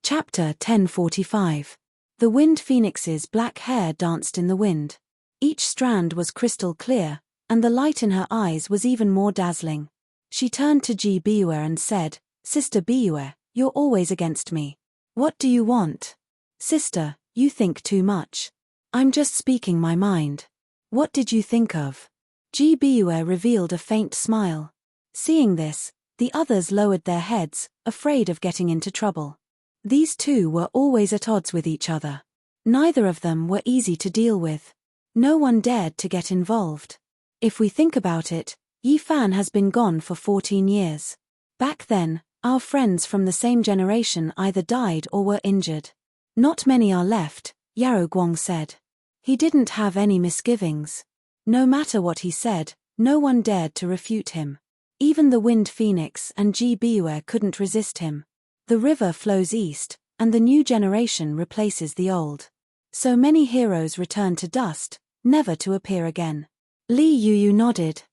Chapter 1045. The wind phoenix's black hair danced in the wind. Each strand was crystal clear, and the light in her eyes was even more dazzling. She turned to Ji Biue and said, "Sister Biue, you're always against me. What do you want?" "Sister, you think too much. I'm just speaking my mind. What did you think of?" Ji Biue revealed a faint smile. Seeing this, the others lowered their heads, afraid of getting into trouble. These two were always at odds with each other. Neither of them were easy to deal with. No one dared to get involved. If we think about it, Yi Fan has been gone for 14 years. Back then, our friends from the same generation either died or were injured. "Not many are left," Yarrow Guang said. He didn't have any misgivings. No matter what he said, no one dared to refute him. Even the Wind Phoenix and Ji Biue couldn't resist him. The river flows east, and the new generation replaces the old. So many heroes return to dust, never to appear again. Li Yuyu nodded.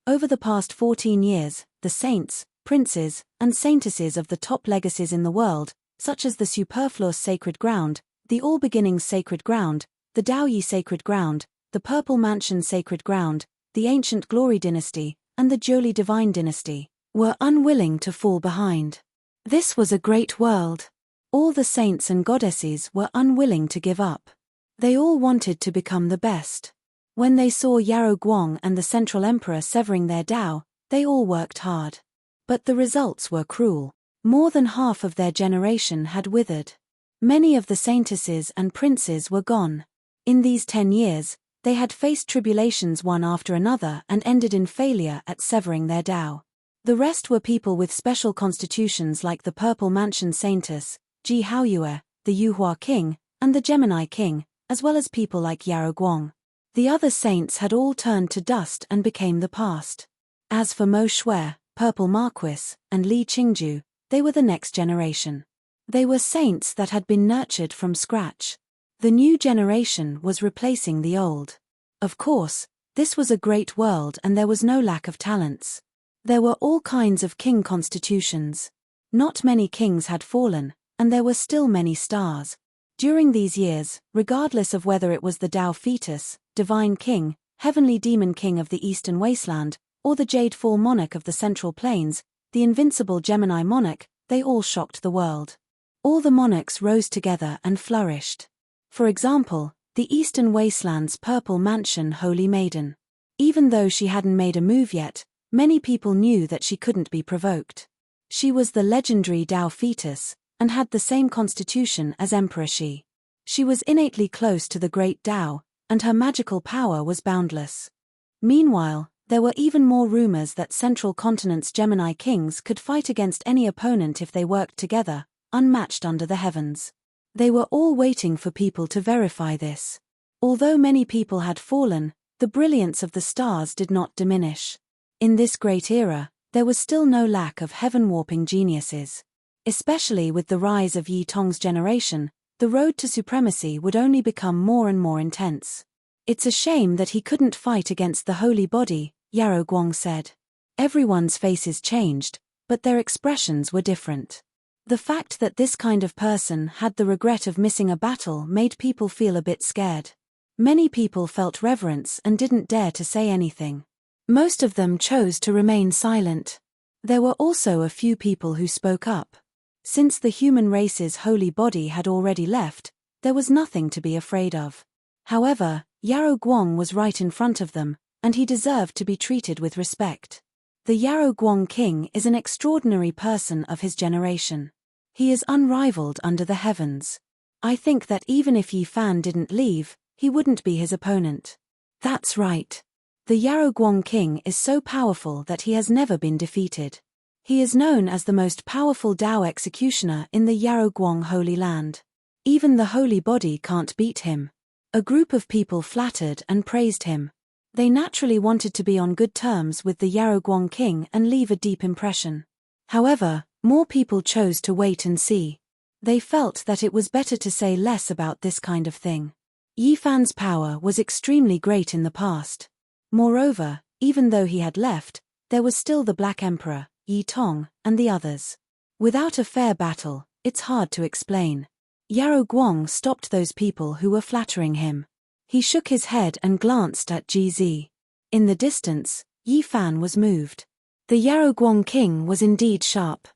Over the past 14 years, the saints, princes, and saintesses of the top legacies in the world, such as the Superfluous Sacred Ground, the All Beginnings Sacred Ground, the Daoyi Sacred Ground, the Purple Mansion Sacred Ground, the Ancient Glory Dynasty, and the Jolie Divine Dynasty, were unwilling to fall behind. This was a great world. All the saints and goddesses were unwilling to give up. They all wanted to become the best. When they saw Yarrow Guang and the Central Emperor severing their Dao, they all worked hard. But the results were cruel. More than half of their generation had withered. Many of the saintesses and princes were gone. In these 10 years, they had faced tribulations one after another and ended in failure at severing their Dao. The rest were people with special constitutions like the Purple Mansion Saintess, Ji Haoyue, the Yuhua King, and the Gemini King, as well as people like Yarrow Guang. The other saints had all turned to dust and became the past. As for Mo Shui, Purple Marquis, and Li Qingju, they were the next generation. They were saints that had been nurtured from scratch. The new generation was replacing the old. Of course, this was a great world and there was no lack of talents. There were all kinds of king constitutions. Not many kings had fallen, and there were still many stars. During these years, regardless of whether it was the Dao Fetus, Divine King, Heavenly Demon King of the Eastern Wasteland, or the Jade Fall Monarch of the Central Plains, the invincible Gemini Monarch, they all shocked the world. All the monarchs rose together and flourished. For example, the Eastern Wasteland's Purple Mansion Holy Maiden. Even though she hadn't made a move yet, many people knew that she couldn't be provoked. She was the legendary Dao Fetus, and had the same constitution as Emperor Shi. She was innately close to the great Dao, and her magical power was boundless. Meanwhile, there were even more rumors that Central Continent's Gemini Kings could fight against any opponent if they worked together, unmatched under the heavens. They were all waiting for people to verify this. Although many people had fallen, the brilliance of the stars did not diminish. In this great era, there was still no lack of heaven-warping geniuses. Especially with the rise of Yi Tong's generation, the road to supremacy would only become more and more intense. "It's a shame that he couldn't fight against the holy body," Yarrow Guang said. Everyone's faces changed, but their expressions were different. The fact that this kind of person had the regret of missing a battle made people feel a bit scared. Many people felt reverence and didn't dare to say anything. Most of them chose to remain silent. There were also a few people who spoke up. Since the human race's holy body had already left, there was nothing to be afraid of. However, Yarrow Guang was right in front of them, and he deserved to be treated with respect. The Yarrow Guang King is an extraordinary person of his generation. He is unrivaled under the heavens. I think that even if Yi Fan didn't leave, he wouldn't be his opponent. That's right. The Yarrow Guang King is so powerful that he has never been defeated. He is known as the most powerful Dao executioner in the Yarrow Guang Holy Land. Even the holy body can't beat him. A group of people flattered and praised him. They naturally wanted to be on good terms with the Yarrow Guang King and leave a deep impression. However, more people chose to wait and see. They felt that it was better to say less about this kind of thing. Yi Fan's power was extremely great in the past. Moreover, even though he had left, there was still the Black Emperor, Yi Tong, and the others. Without a fair battle, It's hard to explain. Yarrow Guang stopped those people who were flattering him. He shook his head and glanced at GZ. In the distance, Yi Fan was moved. The Yarrow Guang king was indeed sharp.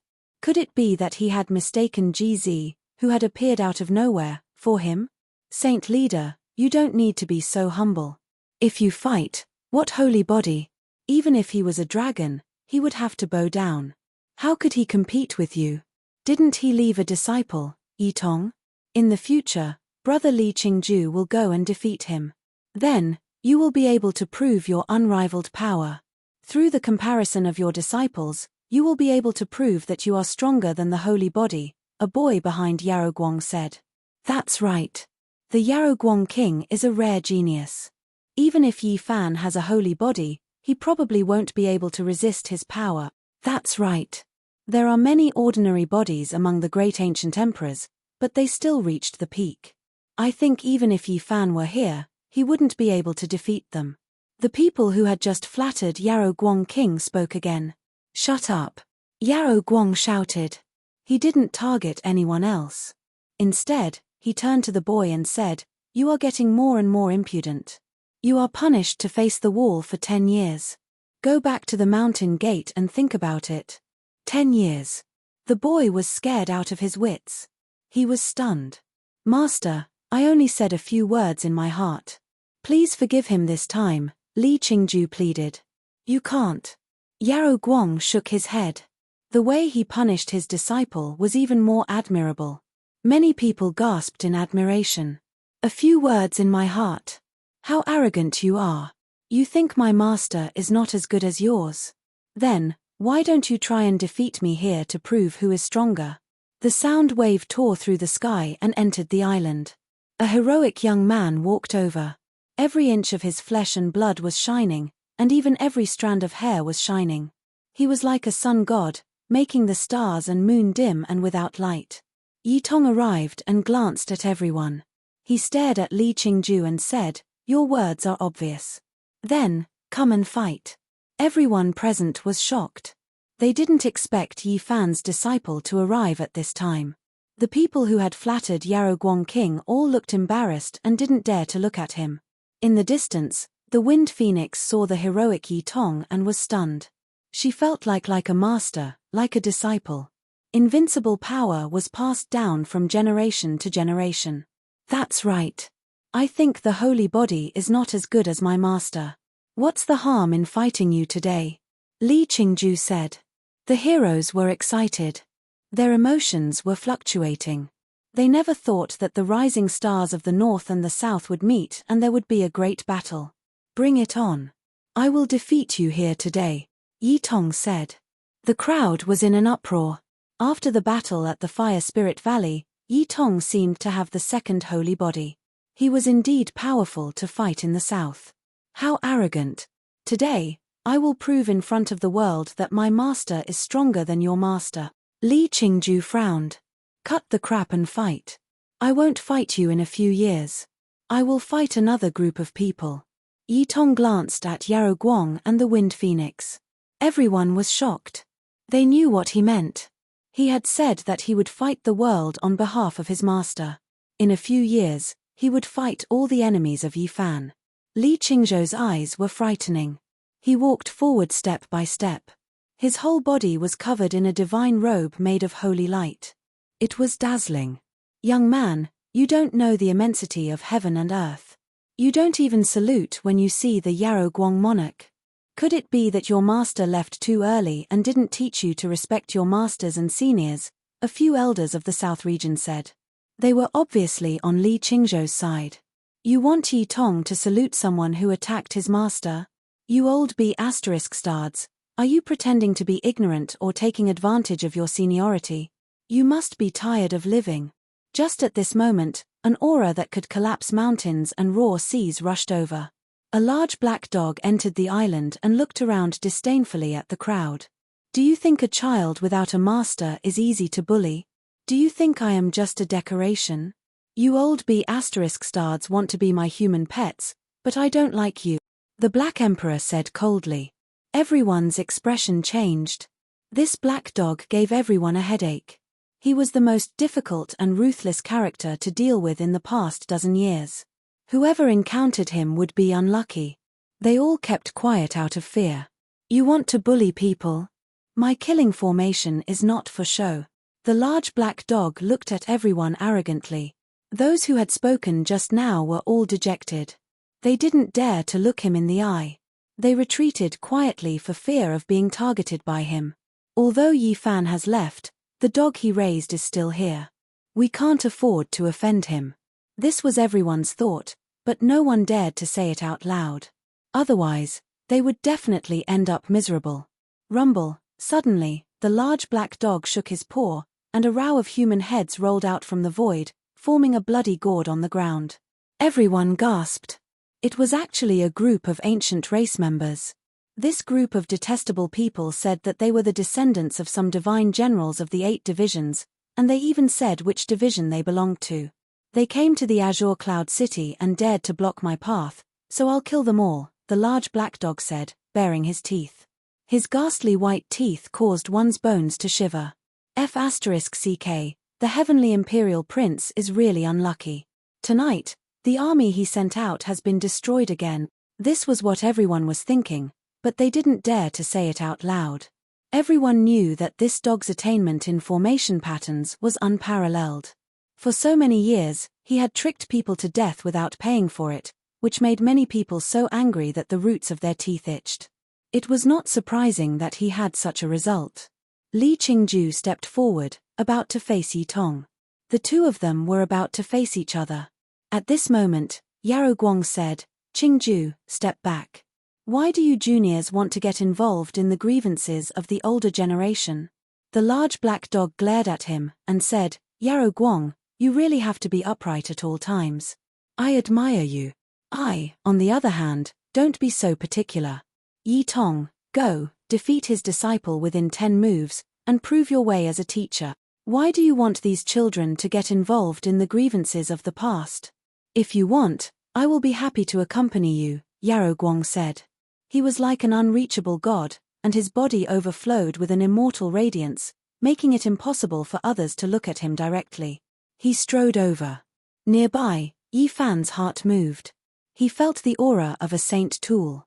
Could it be that he had mistaken GZ, who had appeared out of nowhere, for him? Saint leader, you don't need to be so humble. If you fight, what holy body? Even if he was a dragon, he would have to bow down. How could he compete with you? Didn't he leave a disciple, Yi Tong? In the future, brother Li Qingju will go and defeat him. Then, you will be able to prove your unrivaled power. Through the comparison of your disciples, you will be able to prove that you are stronger than the holy body, a boy behind Yarrow Guang said. That's right. The Yarrow Guang king is a rare genius. Even if Yi Fan has a holy body, he probably won't be able to resist his power. That's right. There are many ordinary bodies among the great ancient emperors, but they still reached the peak. I think even if Yi Fan were here, he wouldn't be able to defeat them. The people who had just flattered Yarrow Guang king spoke again. Shut up. Yarrow Guang shouted. He didn't target anyone else. Instead, he turned to the boy and said, "You are getting more and more impudent. You are punished to face the wall for 10 years. Go back to the mountain gate and think about it." 10 years. The boy was scared out of his wits. He was stunned. "Master, I only said a few words in my heart. Please forgive him this time," Li Qingju pleaded. "You can't." Yarrow Guang shook his head. The way he punished his disciple was even more admirable. Many people gasped in admiration. "A few words in my heart. How arrogant you are. You think my master is not as good as yours? Then, why don't you try and defeat me here to prove who is stronger?" The sound wave tore through the sky and entered the island. A heroic young man walked over. Every inch of his flesh and blood was shining, and even every strand of hair was shining. He was like a sun god, making the stars and moon dim and without light. Yi Tong arrived and glanced at everyone. He stared at Li Qingju and said, "Your words are obvious. Then, come and fight." Everyone present was shocked. They didn't expect Yi Fan's disciple to arrive at this time. The people who had flattered Yarrow Guang king all looked embarrassed and didn't dare to look at him. In the distance, the Wind Phoenix saw the heroic Yi Tong and was stunned. She felt like a master, like a disciple. Invincible power was passed down from generation to generation. "That's right. I think the holy body is not as good as my master. What's the harm in fighting you today?" Li Qingju said. The heroes were excited. Their emotions were fluctuating. They never thought that the rising stars of the north and the south would meet and there would be a great battle. "Bring it on. I will defeat you here today," Yi Tong said. The crowd was in an uproar. After the battle at the Fire Spirit Valley, Yi Tong seemed to have the second holy body. He was indeed powerful to fight in the south. How arrogant. "Today, I will prove in front of the world that my master is stronger than your master." Li Qingju frowned. "Cut the crap and fight. I won't fight you in a few years. I will fight another group of people." Yi Tong glanced at Yarrow Guang and the Wind Phoenix. Everyone was shocked. They knew what he meant. He had said that he would fight the world on behalf of his master. In a few years, he would fight all the enemies of Yi Fan. Li Qingzhou's eyes were frightening. He walked forward step by step. His whole body was covered in a divine robe made of holy light. It was dazzling. "Young man, you don't know the immensity of heaven and earth. You don't even salute when you see the Yarrow Guang monarch. Could it be that your master left too early and didn't teach you to respect your masters and seniors?" a few elders of the South region said. They were obviously on Li Qingzhou's side. "You want Yi Tong to salute someone who attacked his master? You old B***stards, are you pretending to be ignorant or taking advantage of your seniority? You must be tired of living." Just at this moment, an aura that could collapse mountains and roar seas rushed over. A large black dog entered the island and looked around disdainfully at the crowd. "Do you think a child without a master is easy to bully? Do you think I am just a decoration? You old B***stards want to be my human pets, but I don't like you," the Black Emperor said coldly. Everyone's expression changed. This black dog gave everyone a headache. He was the most difficult and ruthless character to deal with in the past dozen years. Whoever encountered him would be unlucky. They all kept quiet out of fear. You want to bully people? My killing formation is not for show. The large black dog looked at everyone arrogantly. Those who had spoken just now were all dejected. They didn't dare to look him in the eye. They retreated quietly for fear of being targeted by him. Although Yi Fan has left, the dog he raised is still here. We can't afford to offend him. This was everyone's thought, but no one dared to say it out loud. Otherwise, they would definitely end up miserable. Rumble. Suddenly, the large black dog shook his paw, and a row of human heads rolled out from the void, forming a bloody gourd on the ground. Everyone gasped. It was actually a group of ancient race members. This group of detestable people said that they were the descendants of some divine generals of the 8 divisions, and they even said which division they belonged to. They came to the Azure Cloud City and dared to block my path, so I'll kill them all, the large black dog said, baring his teeth. His ghastly white teeth caused one's bones to shiver. F***CK, the Heavenly Imperial Prince is really unlucky. Tonight, the army he sent out has been destroyed again. This was what everyone was thinking, but they didn't dare to say it out loud. Everyone knew that this dog's attainment in formation patterns was unparalleled. For so many years, he had tricked people to death without paying for it, which made many people so angry that the roots of their teeth itched. It was not surprising that he had such a result. Li Qingju stepped forward, about to face Yi Tong. The two of them were about to face each other. At this moment, Yarrow Guang said, "Qingju, step back. Why do you juniors want to get involved in the grievances of the older generation?" The large black dog glared at him, and said, "Yarrow Guang, you really have to be upright at all times. I admire you. I, on the other hand, don't be so particular. Yi Tong, go, defeat his disciple within 10 moves, and prove your way as a teacher. Why do you want these children to get involved in the grievances of the past? If you want, I will be happy to accompany you," Yarrow Guang said. He was like an unreachable god, and his body overflowed with an immortal radiance, making it impossible for others to look at him directly. He strode over. Nearby, Yi Fan's heart moved. He felt the aura of a saint tool.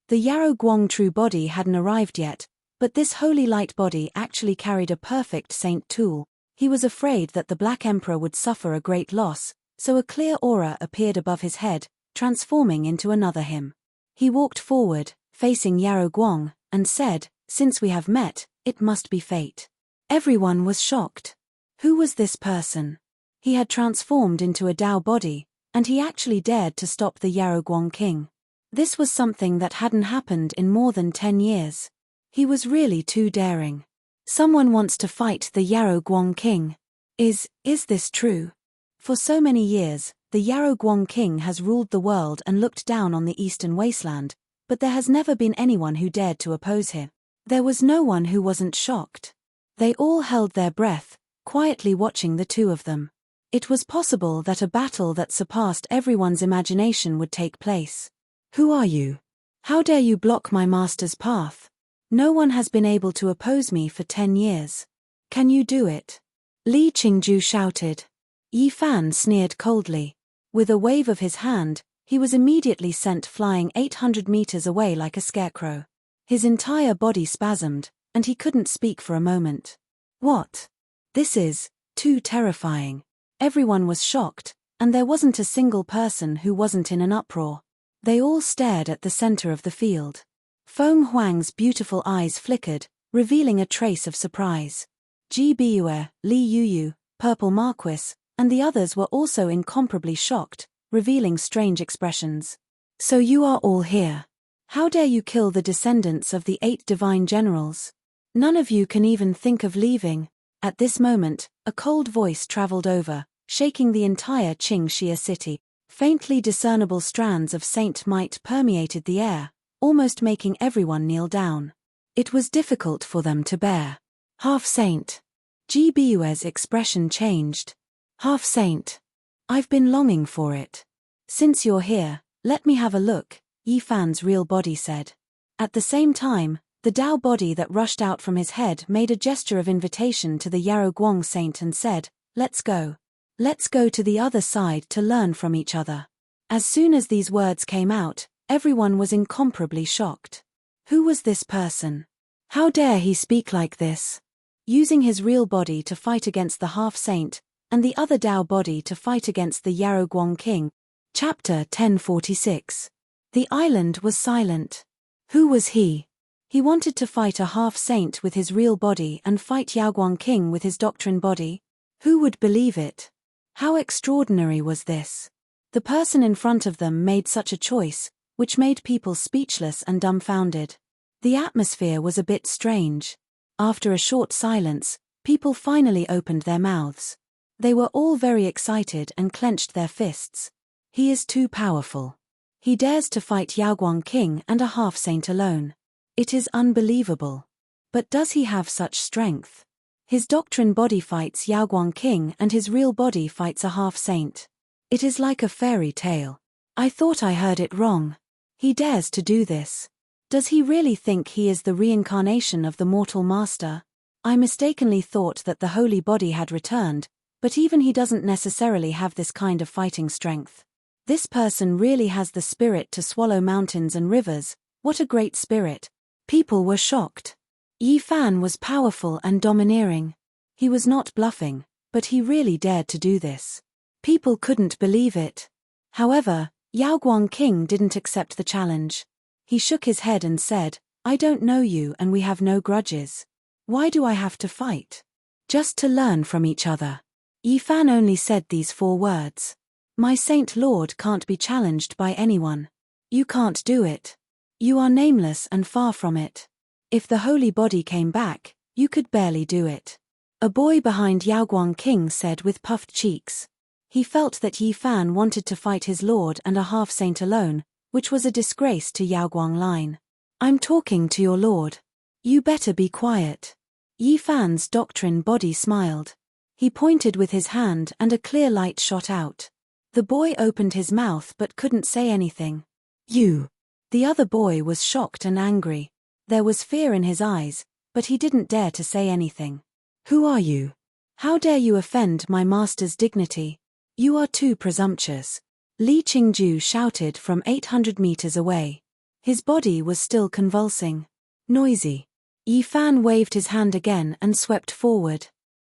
The Yarrow Guang true body hadn't arrived yet, but this holy light body actually carried a perfect saint tool. He was afraid that the Black Emperor would suffer a great loss, so a clear aura appeared above his head, transforming into another him. He walked forward, facing Yarrow Guang, and said, "Since we have met, it must be fate." Everyone was shocked. Who was this person? He had transformed into a Dao body, and he actually dared to stop the Yarrow Guang king. This was something that hadn't happened in more than 10 years. He was really too daring. Someone wants to fight the Yarrow Guang king. Is this true? For so many years, the Yarrow Guang king has ruled the world and looked down on the eastern wasteland, but there has never been anyone who dared to oppose him. There was no one who wasn't shocked. They all held their breath, quietly watching the two of them. It was possible that a battle that surpassed everyone's imagination would take place. "Who are you? How dare you block my master's path? No one has been able to oppose me for 10 years. Can you do it?" Li Qingju shouted. Yi Fan sneered coldly. With a wave of his hand, he was immediately sent flying 800 meters away like a scarecrow. His entire body spasmed, and he couldn't speak for a moment. What? This is too terrifying. Everyone was shocked, and there wasn't a single person who wasn't in an uproar. They all stared at the center of the field. Feng Huang's beautiful eyes flickered, revealing a trace of surprise. Ji Biyue, Li Yuyu, Purple Marquis, and the others were also incomparably shocked, revealing strange expressions. "So you are all here. How dare you kill the descendants of the 8 divine generals? None of you can even think of leaving." At this moment, a cold voice traveled over, shaking the entire Qingxia city. Faintly discernible strands of saint might permeated the air, almost making everyone kneel down. It was difficult for them to bear. "Half-saint." Ji Biyue's expression changed. "Half-saint. I've been longing for it. Since you're here, let me have a look," Yi Fan's real body said. At the same time, The Tao body that rushed out from his head made a gesture of invitation to the Yarogwang saint and said, "Let's go. Let's go to the other side to learn from each other." As soon as these words came out, everyone was incomparably shocked. Who was this person? How dare he speak like this? Using his real body to fight against the half-saint, and the other Tao body to fight against the Yarogwang king. Chapter 1046. The island was silent. Who was he? He wanted to fight a half-saint with his real body and fight Yaogwang king with his doctrine body? Who would believe it? How extraordinary was this? The person in front of them made such a choice, which made people speechless and dumbfounded. The atmosphere was a bit strange. After a short silence, people finally opened their mouths. They were all very excited and clenched their fists. He is too powerful. He dares to fight Yaogwang king and a half-saint alone. It is unbelievable. But does he have such strength? His doctrine body fights Yaogwang king and his real body fights a half-saint. It is like a fairy tale. I thought I heard it wrong. He dares to do this. Does he really think he is the reincarnation of the mortal master? I mistakenly thought that the holy body had returned, but even he doesn't necessarily have this kind of fighting strength. This person really has the spirit to swallow mountains and rivers. What a great spirit. People were shocked. Yi Fan was powerful and domineering. He was not bluffing, but he really dared to do this. People couldn't believe it. However, Yaogwang king didn't accept the challenge. He shook his head and said, "I don't know you and we have no grudges. Why do I have to fight? Just to learn from each other." Yi Fan only said these 4 words. "My saint lord can't be challenged by anyone. You can't do it. You are nameless and far from it. If the holy body came back, you could barely do it." A boy behind Yaogwang king said with puffed cheeks. He felt that Yi Fan wanted to fight his lord and a half-saint alone, which was a disgrace to Yaogwang line. "I'm talking to your lord. You better be quiet." Yi Fan's doctrine body smiled. He pointed with his hand and a clear light shot out. The boy opened his mouth but couldn't say anything. "You." The other boy was shocked and angry. There was fear in his eyes, but he didn't dare to say anything. "Who are you? How dare you offend my master's dignity? You are too presumptuous." Li Qingju shouted from 800 meters away. His body was still convulsing. "Noisy." Yi Fan waved his hand again and swept forward.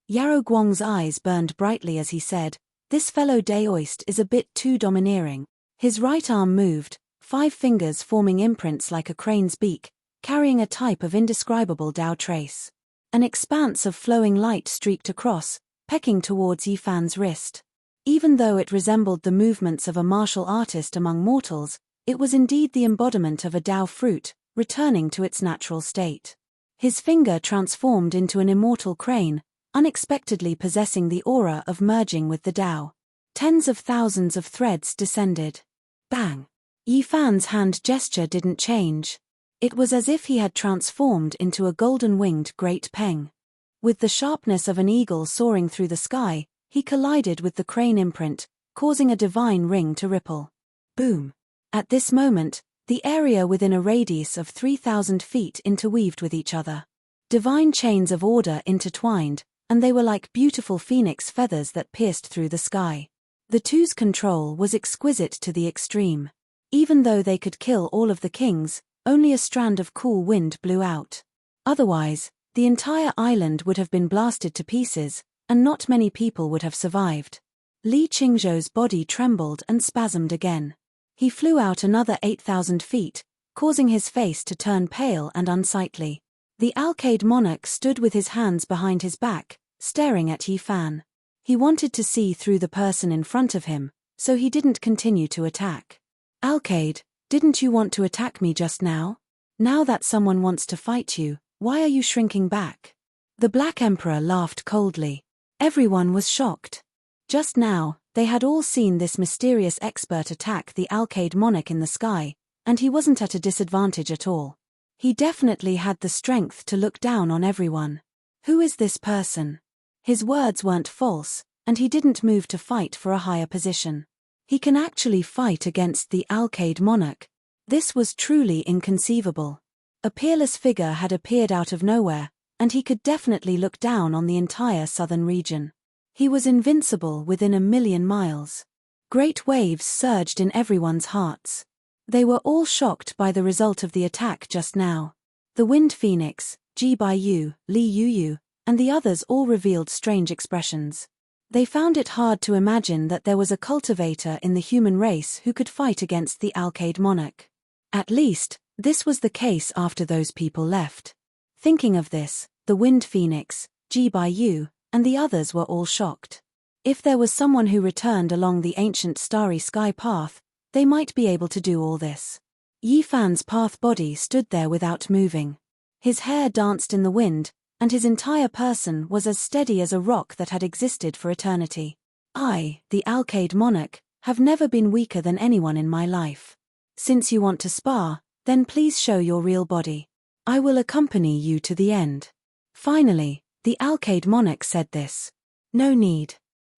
Yarogwang's eyes burned brightly as he said, "This fellow Daoist is a bit too domineering." His right arm moved, 5 fingers forming imprints like a crane's beak, carrying a type of indescribable Tao trace. An expanse of flowing light streaked across, pecking towards Yi Fan's wrist. Even though it resembled the movements of a martial artist among mortals, it was indeed the embodiment of a Tao fruit, returning to its natural state. His finger transformed into an immortal crane, unexpectedly possessing the aura of merging with the Tao. Tens of thousands of threads descended. Bang! Yi Fan's hand gesture didn't change. It was as if he had transformed into a golden-winged great peng. With the sharpness of an eagle soaring through the sky, he collided with the crane imprint, causing a divine ring to ripple. Boom! At this moment, the area within a radius of 3,000 feet interweaved with each other. Divine chains of order intertwined, and they were like beautiful phoenix feathers that pierced through the sky. The two's control was exquisite to the extreme. Even though they could kill all of the kings, only a strand of cool wind blew out. Otherwise, the entire island would have been blasted to pieces, and not many people would have survived. Li Qingzhou's body trembled and spasmed again. He flew out another 8,000 feet, causing his face to turn pale and unsightly. The Alcade monarch stood with his hands behind his back, staring at Yi Fan. He wanted to see through the person in front of him, so he didn't continue to attack. "Alcade, didn't you want to attack me just now? Now that someone wants to fight you, why are you shrinking back?" The Black Emperor laughed coldly. Everyone was shocked. Just now, they had all seen this mysterious expert attack the Alcade monarch in the sky, and he wasn't at a disadvantage at all. He definitely had the strength to look down on everyone. Who is this person? His words weren't false, and he didn't move to fight for a higher position. He can actually fight against the Alcade monarch. This was truly inconceivable. A peerless figure had appeared out of nowhere, and he could definitely look down on the entire southern region. He was invincible within 1,000,000 miles. Great waves surged in everyone's hearts. They were all shocked by the result of the attack just now. The Wind Phoenix, Ji Baiyu, Li Yuyu, and the others all revealed strange expressions. They found it hard to imagine that there was a cultivator in the human race who could fight against the Alcade monarch. At least, this was the case after those people left. Thinking of this, the Wind Phoenix, Ji Baiyu, and the others were all shocked. If there was someone who returned along the ancient starry sky path, they might be able to do all this. Yi Fan's path body stood there without moving. His hair danced in the wind, and his entire person was as steady as a rock that had existed for eternity. I, the Alcade monarch, have never been weaker than anyone in my life. Since you want to spar, then please show your real body. I will accompany you to the end. Finally, the Alcade monarch said this. No need.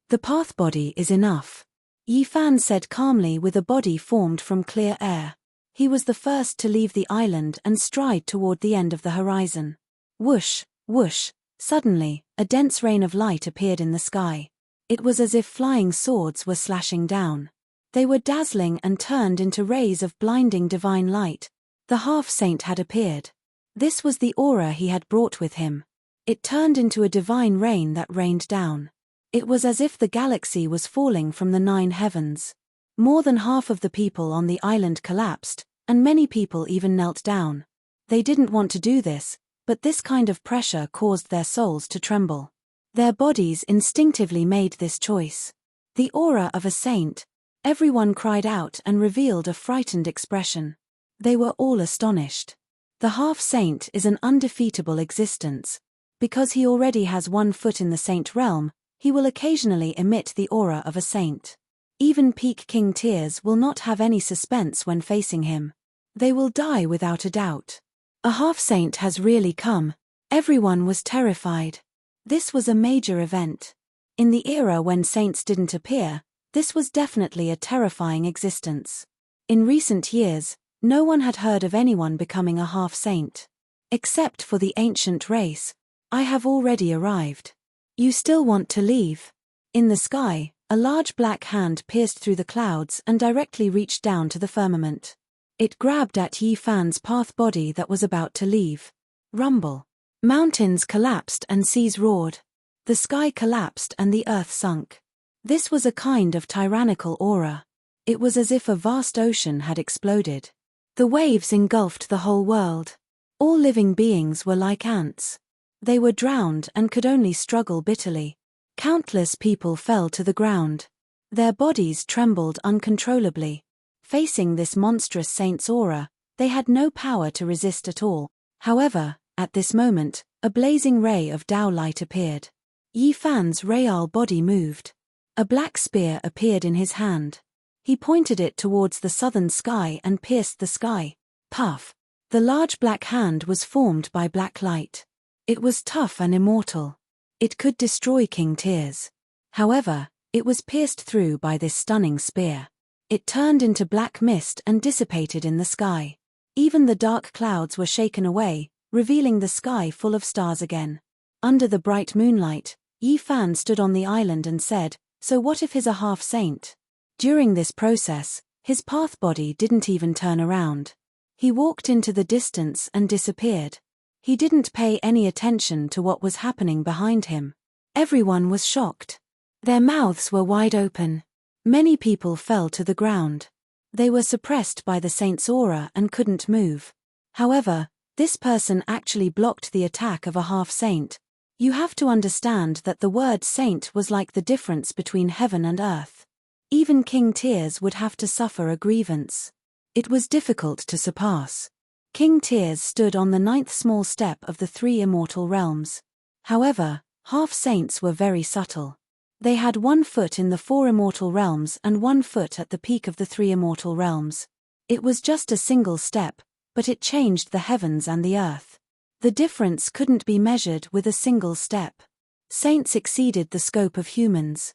The path body is enough. Yi Fan said calmly with a body formed from clear air. He was the first to leave the island and stride toward the end of the horizon. Whoosh, whoosh, suddenly, a dense rain of light appeared in the sky. It was as if flying swords were slashing down. They were dazzling and turned into rays of blinding divine light. The half-saint had appeared. This was the aura he had brought with him. It turned into a divine rain that rained down. It was as if the galaxy was falling from the 9 heavens. More than half of the people on the island collapsed, and many people even knelt down. They didn't want to do this, but this kind of pressure caused their souls to tremble. Their bodies instinctively made this choice. The aura of a saint. Everyone cried out and revealed a frightened expression. They were all astonished. The half-saint is an undefeatable existence. Because he already has 1 foot in the saint realm, he will occasionally emit the aura of a saint. Even peak King Tears will not have any suspense when facing him. They will die without a doubt. A half-saint has really come. Everyone was terrified. This was a major event. In the era when saints didn't appear, this was definitely a terrifying existence. In recent years, no one had heard of anyone becoming a half-saint. Except for the ancient race. I have already arrived. You still want to leave? In the sky, a large black hand pierced through the clouds and directly reached down to the firmament. It grabbed at Yi Fan's path body that was about to leave. Rumble. Mountains collapsed and seas roared. The sky collapsed and the earth sunk. This was a kind of tyrannical aura. It was as if a vast ocean had exploded. The waves engulfed the whole world. All living beings were like ants. They were drowned and could only struggle bitterly. Countless people fell to the ground. Their bodies trembled uncontrollably. Facing this monstrous saint's aura, they had no power to resist at all. However, at this moment, a blazing ray of Tao light appeared. Yi Fan's real body moved. A black spear appeared in his hand. He pointed it towards the southern sky and pierced the sky. Puff! The large black hand was formed by black light. It was tough and immortal. It could destroy King Tears. However, it was pierced through by this stunning spear. It turned into black mist and dissipated in the sky. Even the dark clouds were shaken away, revealing the sky full of stars again. Under the bright moonlight, Yi Fan stood on the island and said, "So what if he's a half-saint?" During this process, his path body didn't even turn around. He walked into the distance and disappeared. He didn't pay any attention to what was happening behind him. Everyone was shocked. Their mouths were wide open. Many people fell to the ground. They were suppressed by the saint's aura and couldn't move. However, this person actually blocked the attack of a half-saint. You have to understand that the word saint was like the difference between heaven and earth. Even King Tears would have to suffer a grievance. It was difficult to surpass. King Tears stood on the 9th small step of the 3 immortal realms. However, half-saints were very subtle. They had 1 foot in the 4 immortal realms and 1 foot at the peak of the 3 immortal realms. It was just a single step, but it changed the heavens and the earth. The difference couldn't be measured with a single step. Saints exceeded the scope of humans.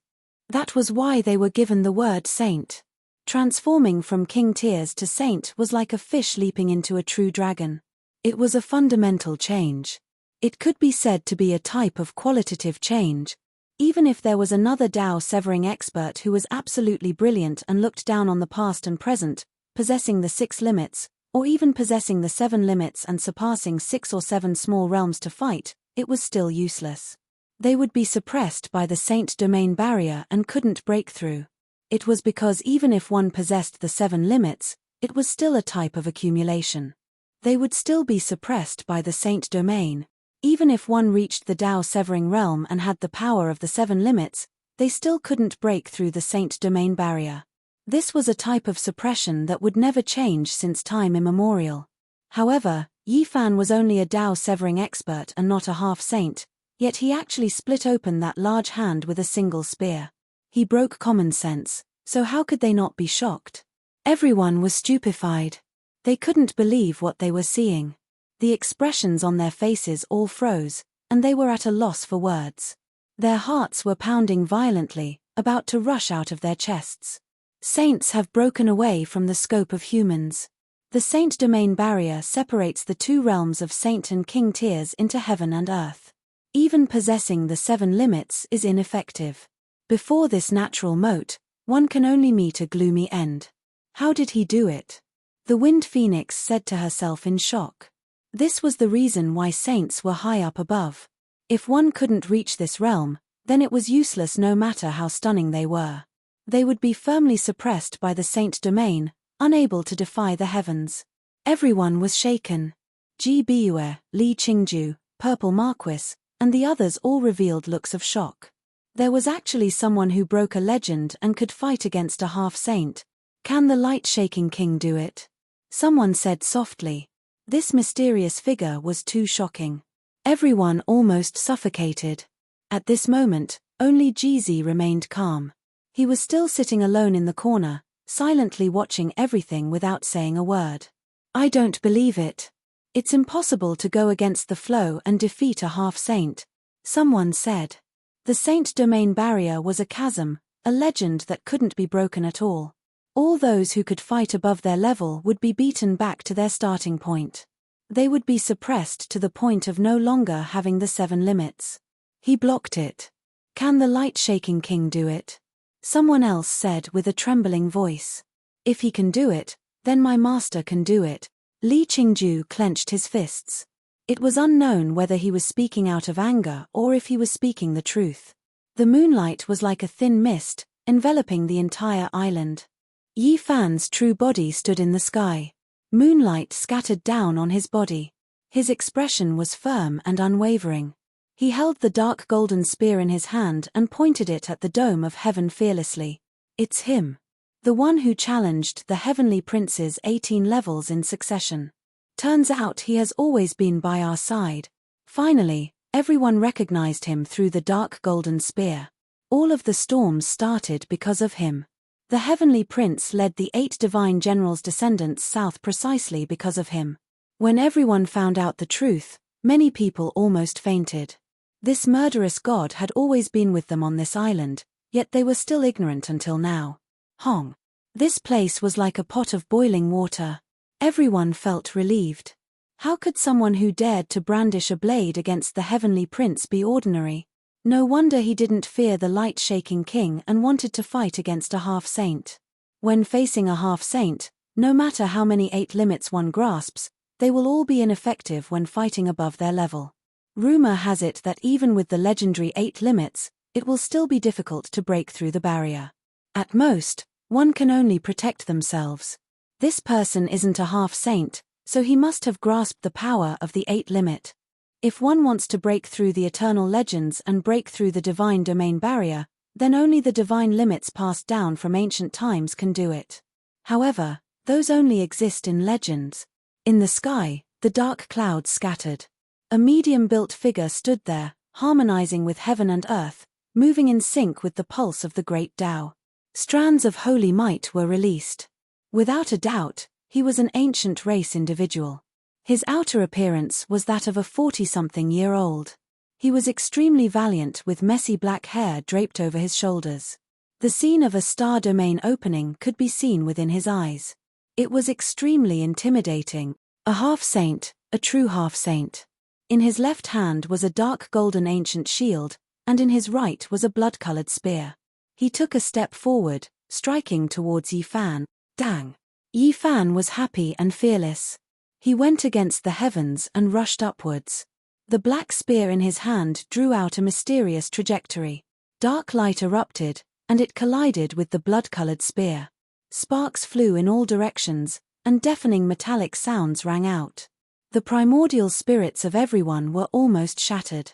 That was why they were given the word saint. Transforming from King Tears to saint was like a fish leaping into a true dragon. It was a fundamental change. It could be said to be a type of qualitative change. Even if there was another Dao-severing expert who was absolutely brilliant and looked down on the past and present, possessing the 6 limits, or even possessing the 7 limits and surpassing 6 or 7 small realms to fight, it was still useless. They would be suppressed by the Saint Domain barrier and couldn't break through. It was because even if one possessed the 7 limits, it was still a type of accumulation. They would still be suppressed by the Saint Domain. Even if one reached the Dao-severing realm and had the power of the 7 limits, they still couldn't break through the Saint Domain barrier. This was a type of suppression that would never change since time immemorial. However, Yi Fan was only a Dao-severing expert and not a half-saint, yet he actually split open that large hand with a single spear. He broke common sense, so how could they not be shocked? Everyone was stupefied. They couldn't believe what they were seeing. The expressions on their faces all froze, and they were at a loss for words. Their hearts were pounding violently, about to rush out of their chests. Saints have broken away from the scope of humans. The Saint Domain barrier separates the 2 realms of Saint and King tiers into heaven and earth. Even possessing the 7 limits is ineffective. Before this natural moat, one can only meet a gloomy end. How did he do it? The Wind Phoenix said to herself in shock. This was the reason why saints were high up above. If one couldn't reach this realm, then it was useless no matter how stunning they were. They would be firmly suppressed by the Saint Domain, unable to defy the heavens. Everyone was shaken. Ji Biyue, Li Qingju, Purple Marquis, and the others all revealed looks of shock. There was actually someone who broke a legend and could fight against a half-saint. Can the light-shaking king do it? Someone said softly. This mysterious figure was too shocking. Everyone almost suffocated. At this moment, only Jizi remained calm. He was still sitting alone in the corner, silently watching everything without saying a word. I don't believe it. It's impossible to go against the flow and defeat a half-saint, someone said. The Saint Domain barrier was a chasm, a legend that couldn't be broken at all. All those who could fight above their level would be beaten back to their starting point. They would be suppressed to the point of no longer having the 7 limits. He blocked it. Can the light-shaking king do it? Someone else said with a trembling voice. If he can do it, then my master can do it. Li Qingju clenched his fists. It was unknown whether he was speaking out of anger or if he was speaking the truth. The moonlight was like a thin mist, enveloping the entire island. Yi Fan's true body stood in the sky. Moonlight scattered down on his body. His expression was firm and unwavering. He held the dark golden spear in his hand and pointed it at the dome of heaven fearlessly. It's him. The one who challenged the heavenly princes 18 levels in succession. Turns out he has always been by our side. Finally, everyone recognized him through the dark golden spear. All of the storms started because of him. The heavenly prince led the 8 divine generals' descendants south precisely because of him. When everyone found out the truth, many people almost fainted. This murderous god had always been with them on this island, yet they were still ignorant until now. Hong. This place was like a pot of boiling water. Everyone felt relieved. How could someone who dared to brandish a blade against the heavenly prince be ordinary? No wonder he didn't fear the light-shaking king and wanted to fight against a half-saint. When facing a half-saint, no matter how many 8 limits one grasps, they will all be ineffective when fighting above their level. Rumor has it that even with the legendary 8 limits, it will still be difficult to break through the barrier. At most, one can only protect themselves. This person isn't a half-saint, so he must have grasped the power of the 8 limit. If one wants to break through the eternal legends and break through the divine domain barrier, then only the divine limits passed down from ancient times can do it. However, those only exist in legends. In the sky, the dark clouds scattered. A medium-built figure stood there, harmonizing with heaven and earth, moving in sync with the pulse of the great Tao. Strands of holy might were released. Without a doubt, he was an ancient race individual. His outer appearance was that of a 40-something-year-old. He was extremely valiant with messy black hair draped over his shoulders. The scene of a star domain opening could be seen within his eyes. It was extremely intimidating. A half-saint, a true half-saint. In his left hand was a dark golden ancient shield, and in his right was a blood-colored spear. He took a step forward, striking towards Yi Fan. Dang! Yi Fan was happy and fearless. He went against the heavens and rushed upwards. The black spear in his hand drew out a mysterious trajectory. Dark light erupted, and it collided with the blood-colored spear. Sparks flew in all directions, and deafening metallic sounds rang out. The primordial spirits of everyone were almost shattered.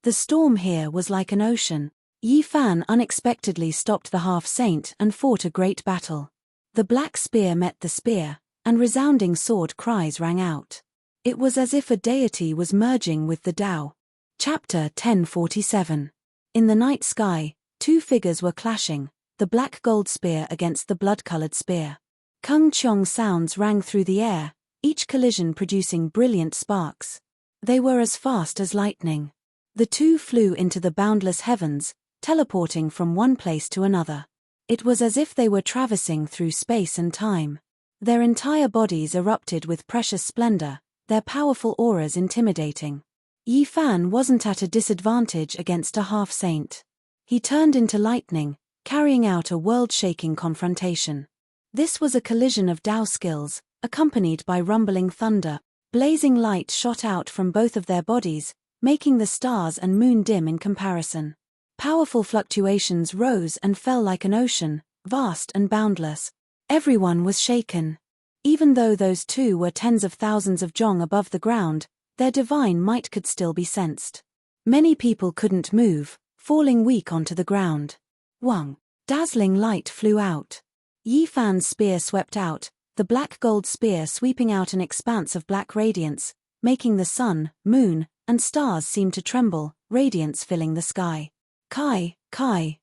The storm here was like an ocean. Yi Fan unexpectedly stopped the half-saint and fought a great battle. The black spear met the spear, and resounding sword cries rang out. It was as if a deity was merging with the Tao. Chapter 1047. In the night sky, two figures were clashing, the black gold spear against the blood-colored spear. Kung Chong sounds rang through the air, each collision producing brilliant sparks. They were as fast as lightning. The two flew into the boundless heavens, teleporting from one place to another. It was as if they were traversing through space and time. Their entire bodies erupted with precious splendor, their powerful auras intimidating. Yi Fan wasn't at a disadvantage against a half-saint. He turned into lightning, carrying out a world-shaking confrontation. This was a collision of Tao skills, accompanied by rumbling thunder. Blazing light shot out from both of their bodies, making the stars and moon dim in comparison. Powerful fluctuations rose and fell like an ocean, vast and boundless. Everyone was shaken. Even though those two were tens of thousands of zhong above the ground, their divine might could still be sensed. Many people couldn't move, falling weak onto the ground. Wang! Dazzling light flew out. Yi Fan's spear swept out, the black gold spear sweeping out an expanse of black radiance, making the sun, moon, and stars seem to tremble, radiance filling the sky. Kai,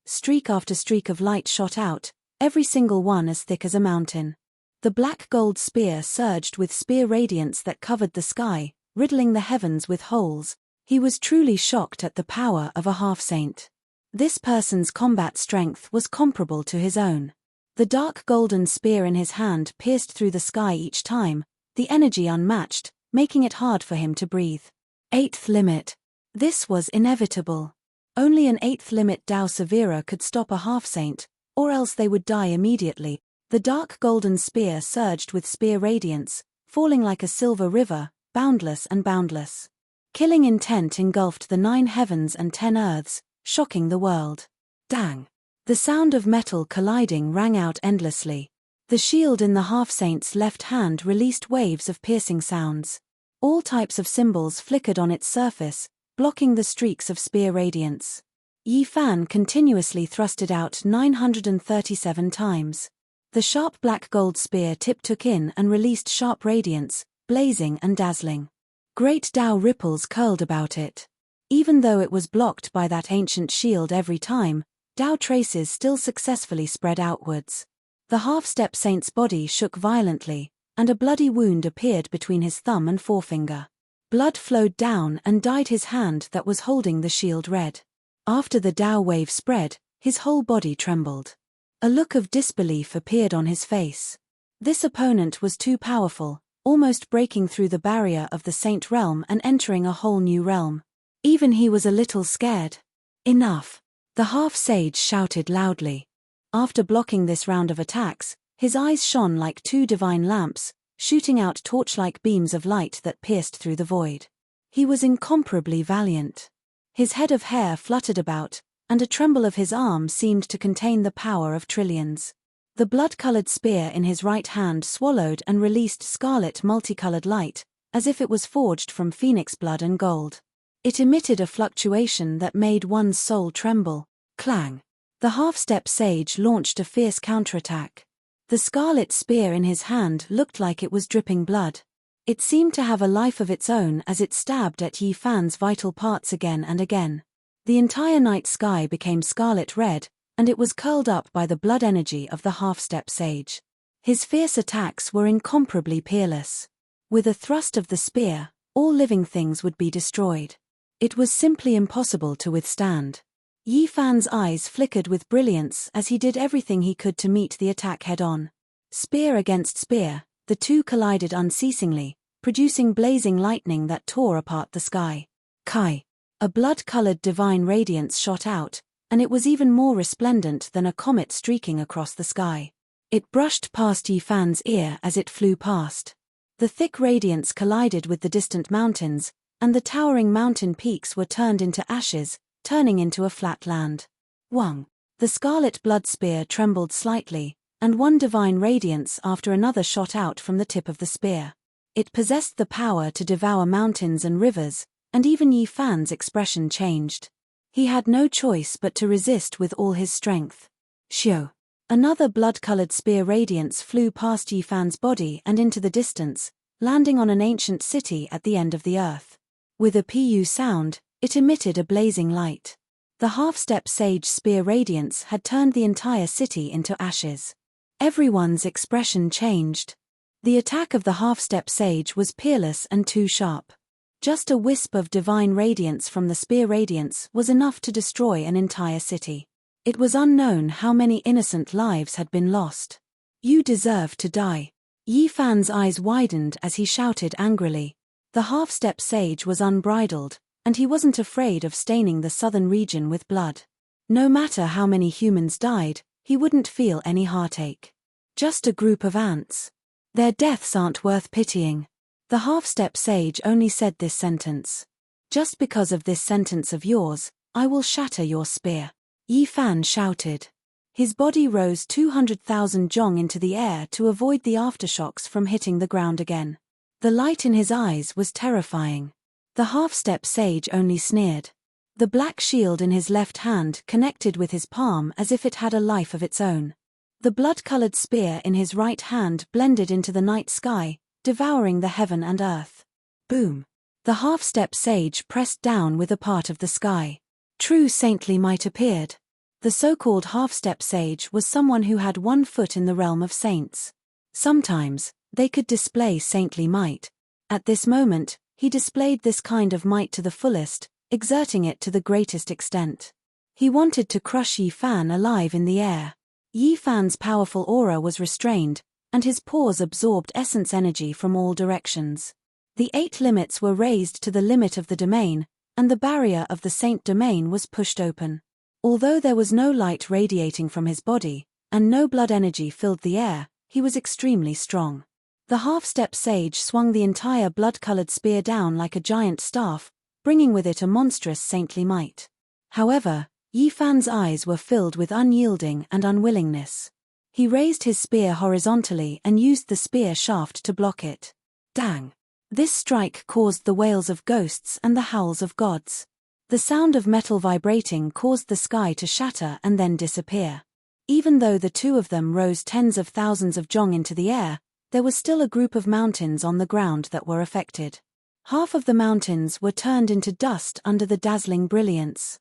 streak after streak of light shot out, every single one as thick as a mountain. The black gold spear surged with spear radiance that covered the sky, riddling the heavens with holes. He was truly shocked at the power of a half-saint. This person's combat strength was comparable to his own. The dark golden spear in his hand pierced through the sky each time, the energy unmatched, making it hard for him to breathe. Eighth limit. This was inevitable. Only an eighth limit Tao Severa could stop a half-saint, or else they would die immediately. The dark golden spear surged with spear radiance, falling like a silver river, boundless and boundless. Killing intent engulfed the 9 heavens and 10 earths, shocking the world. Dang! The sound of metal colliding rang out endlessly. The shield in the half-saint's left hand released waves of piercing sounds. All types of symbols flickered on its surface, blocking the streaks of spear radiance. Yi Fan continuously thrusted out 937 times. The sharp black gold spear tip took in and released sharp radiance, blazing and dazzling. Great Tao ripples curled about it. Even though it was blocked by that ancient shield every time, Tao traces still successfully spread outwards. The half-step saint's body shook violently, and a bloody wound appeared between his thumb and forefinger. Blood flowed down and dyed his hand that was holding the shield red. After the Tao wave spread, his whole body trembled. A look of disbelief appeared on his face. This opponent was too powerful, almost breaking through the barrier of the saint realm and entering a whole new realm. Even he was a little scared. Enough! The half-sage shouted loudly. After blocking this round of attacks, his eyes shone like 2 divine lamps, shooting out torch-like beams of light that pierced through the void. He was incomparably valiant. His head of hair fluttered about, and a tremble of his arm seemed to contain the power of trillions. The blood-colored spear in his right hand swallowed and released scarlet multicolored light, as if it was forged from phoenix blood and gold. It emitted a fluctuation that made one's soul tremble. Clang! The half-step sage launched a fierce counterattack. The scarlet spear in his hand looked like it was dripping blood. It seemed to have a life of its own as it stabbed at Yi Fan's vital parts again and again. The entire night sky became scarlet red, and it was curled up by the blood energy of the half-step sage. His fierce attacks were incomparably peerless. With a thrust of the spear, all living things would be destroyed. It was simply impossible to withstand. Yi Fan's eyes flickered with brilliance as he did everything he could to meet the attack head-on. Spear against spear, the two collided unceasingly, producing blazing lightning that tore apart the sky. Kai. A blood-colored divine radiance shot out, and it was even more resplendent than a comet streaking across the sky. It brushed past Yi Fan's ear as it flew past. The thick radiance collided with the distant mountains, and the towering mountain peaks were turned into ashes, turning into a flat land. Wang. The scarlet blood spear trembled slightly, and one divine radiance after another shot out from the tip of the spear. It possessed the power to devour mountains and rivers, and even Yi Fan's expression changed. He had no choice but to resist with all his strength. Xiu. Another blood-colored spear radiance flew past Yi Fan's body and into the distance, landing on an ancient city at the end of the earth. With a pu sound, it emitted a blazing light. The half-step sage spear radiance had turned the entire city into ashes. Everyone's expression changed. The attack of the half-step sage was peerless and too sharp. Just a wisp of divine radiance from the spear radiance was enough to destroy an entire city. It was unknown how many innocent lives had been lost. You deserve to die. Yi Fan's eyes widened as he shouted angrily. The half-step sage was unbridled, and he wasn't afraid of staining the southern region with blood. No matter how many humans died, he wouldn't feel any heartache. Just a group of ants. Their deaths aren't worth pitying. The half-step sage only said this sentence. Just because of this sentence of yours, I will shatter your spear. Yi Fan shouted. His body rose 200,000 zhong into the air to avoid the aftershocks from hitting the ground again. The light in his eyes was terrifying. The half-step sage only sneered. The black shield in his left hand connected with his palm as if it had a life of its own. The blood-colored spear in his right hand blended into the night sky, devouring the heaven and earth. Boom. The half-step sage pressed down with a part of the sky. True saintly might appeared. The so-called half-step sage was someone who had 1 foot in the realm of saints. Sometimes, they could display saintly might. At this moment, he displayed this kind of might to the fullest, exerting it to the greatest extent. He wanted to crush Yi Fan alive in the air. Yi Fan's powerful aura was restrained, and his pores absorbed essence energy from all directions. The 8 limits were raised to the limit of the domain, and the barrier of the saint domain was pushed open. Although there was no light radiating from his body, and no blood energy filled the air, he was extremely strong. The half-step sage swung the entire blood-colored spear down like a giant staff, bringing with it a monstrous saintly might. However, Yi Fan's eyes were filled with unyielding and unwillingness. He raised his spear horizontally and used the spear shaft to block it. Dang! This strike caused the wails of ghosts and the howls of gods. The sound of metal vibrating caused the sky to shatter and then disappear. Even though the two of them rose tens of thousands of zhong into the air, there was still a group of mountains on the ground that were affected. Half of the mountains were turned into dust under the dazzling brilliance.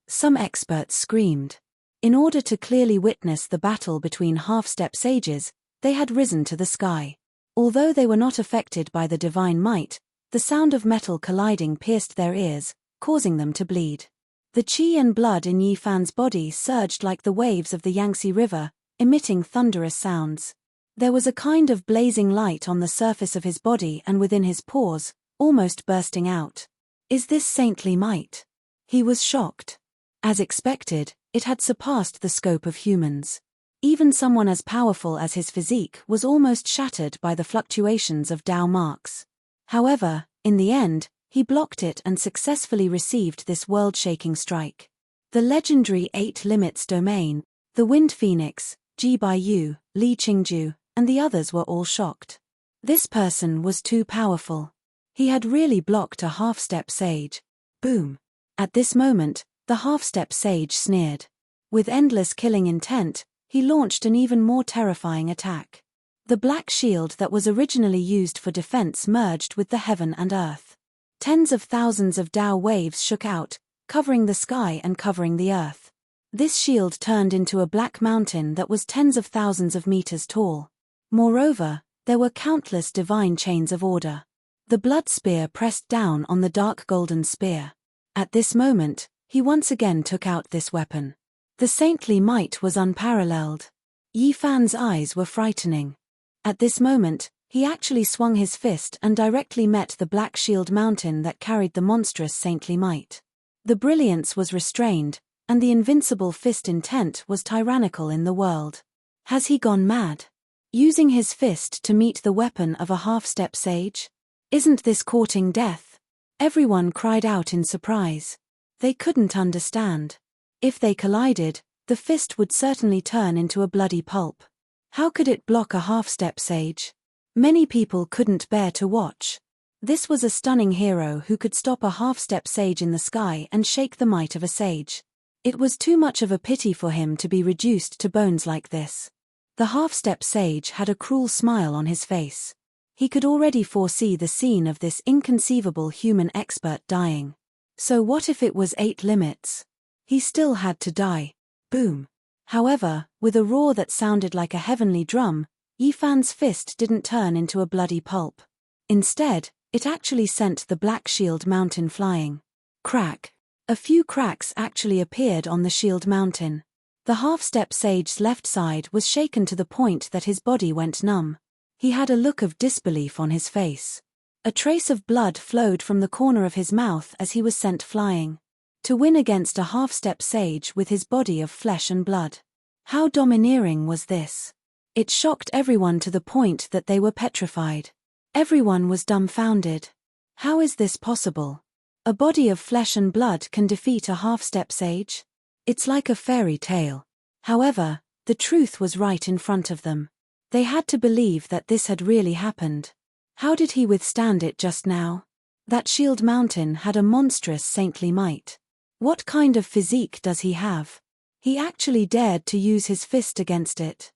Some experts screamed. In order to clearly witness the battle between half-step sages, they had risen to the sky. Although they were not affected by the divine might, the sound of metal colliding pierced their ears, causing them to bleed. The qi and blood in Yi Fan's body surged like the waves of the Yangtze River, emitting thunderous sounds. There was a kind of blazing light on the surface of his body and within his pores, almost bursting out. Is this saintly might? He was shocked. As expected, it had surpassed the scope of humans. Even someone as powerful as his physique was almost shattered by the fluctuations of Dao marks. However, in the end, he blocked it and successfully received this world-shaking strike. The legendary 8 limits domain, the Wind Phoenix, Ji Baiyu, Li Qingju, and the others were all shocked. This person was too powerful. He had really blocked a half-step sage. Boom. At this moment, the half-step sage sneered. With endless killing intent, he launched an even more terrifying attack. The black shield that was originally used for defense merged with the heaven and earth. Tens of thousands of Dao waves shook out, covering the sky and covering the earth. This shield turned into a black mountain that was tens of thousands of meters tall. Moreover, there were countless divine chains of order. The blood spear pressed down on the dark golden spear. At this moment, he once again took out this weapon. The saintly might was unparalleled. Yi Fan's eyes were frightening. At this moment, He actually swung his fist and directly met the black shield mountain that carried the monstrous saintly might. The brilliance was restrained, and the invincible fist intent was tyrannical in the world. Has he gone mad? Using his fist to meet the weapon of a half-step sage? Isn't this courting death? Everyone cried out in surprise. They couldn't understand. If they collided, the fist would certainly turn into a bloody pulp. How could it block a half-step sage? Many people couldn't bear to watch. This was a stunning hero who could stop a half-step sage in the sky and shake the might of a sage. It was too much of a pity for him to be reduced to bones like this. The half-step sage had a cruel smile on his face. He could already foresee the scene of this inconceivable human expert dying. So what if it was 8 limits? He still had to die. Boom. However, with a roar that sounded like a heavenly drum, Yifan's fist didn't turn into a bloody pulp. Instead, it actually sent the black shield mountain flying. Crack. A few cracks actually appeared on the shield mountain. The half-step sage's left side was shaken to the point that his body went numb. He had a look of disbelief on his face. A trace of blood flowed from the corner of his mouth as he was sent flying. To win against a half-step sage with his body of flesh and blood. How domineering was this? It shocked everyone to the point that they were petrified. Everyone was dumbfounded. How is this possible? A body of flesh and blood can defeat a half-step sage? It's like a fairy tale. However, the truth was right in front of them. They had to believe that this had really happened. How did he withstand it just now? That shield mountain had a monstrous saintly might. What kind of physique does he have? He actually dared to use his fist against it.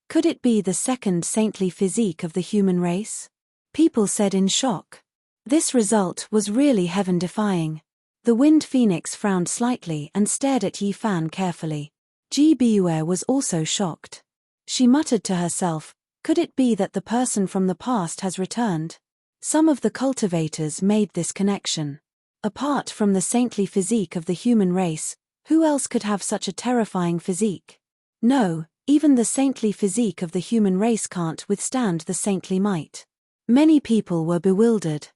Could it be the second saintly physique of the human race? People said in shock. This result was really heaven-defying. The Wind Phoenix frowned slightly and stared at Yifan carefully. Ji Biyue was also shocked. She muttered to herself, could it be that the person from the past has returned? Some of the cultivators made this connection. Apart from the saintly physique of the human race, who else could have such a terrifying physique? No, even the saintly physique of the human race can't withstand the saintly might. Many people were bewildered.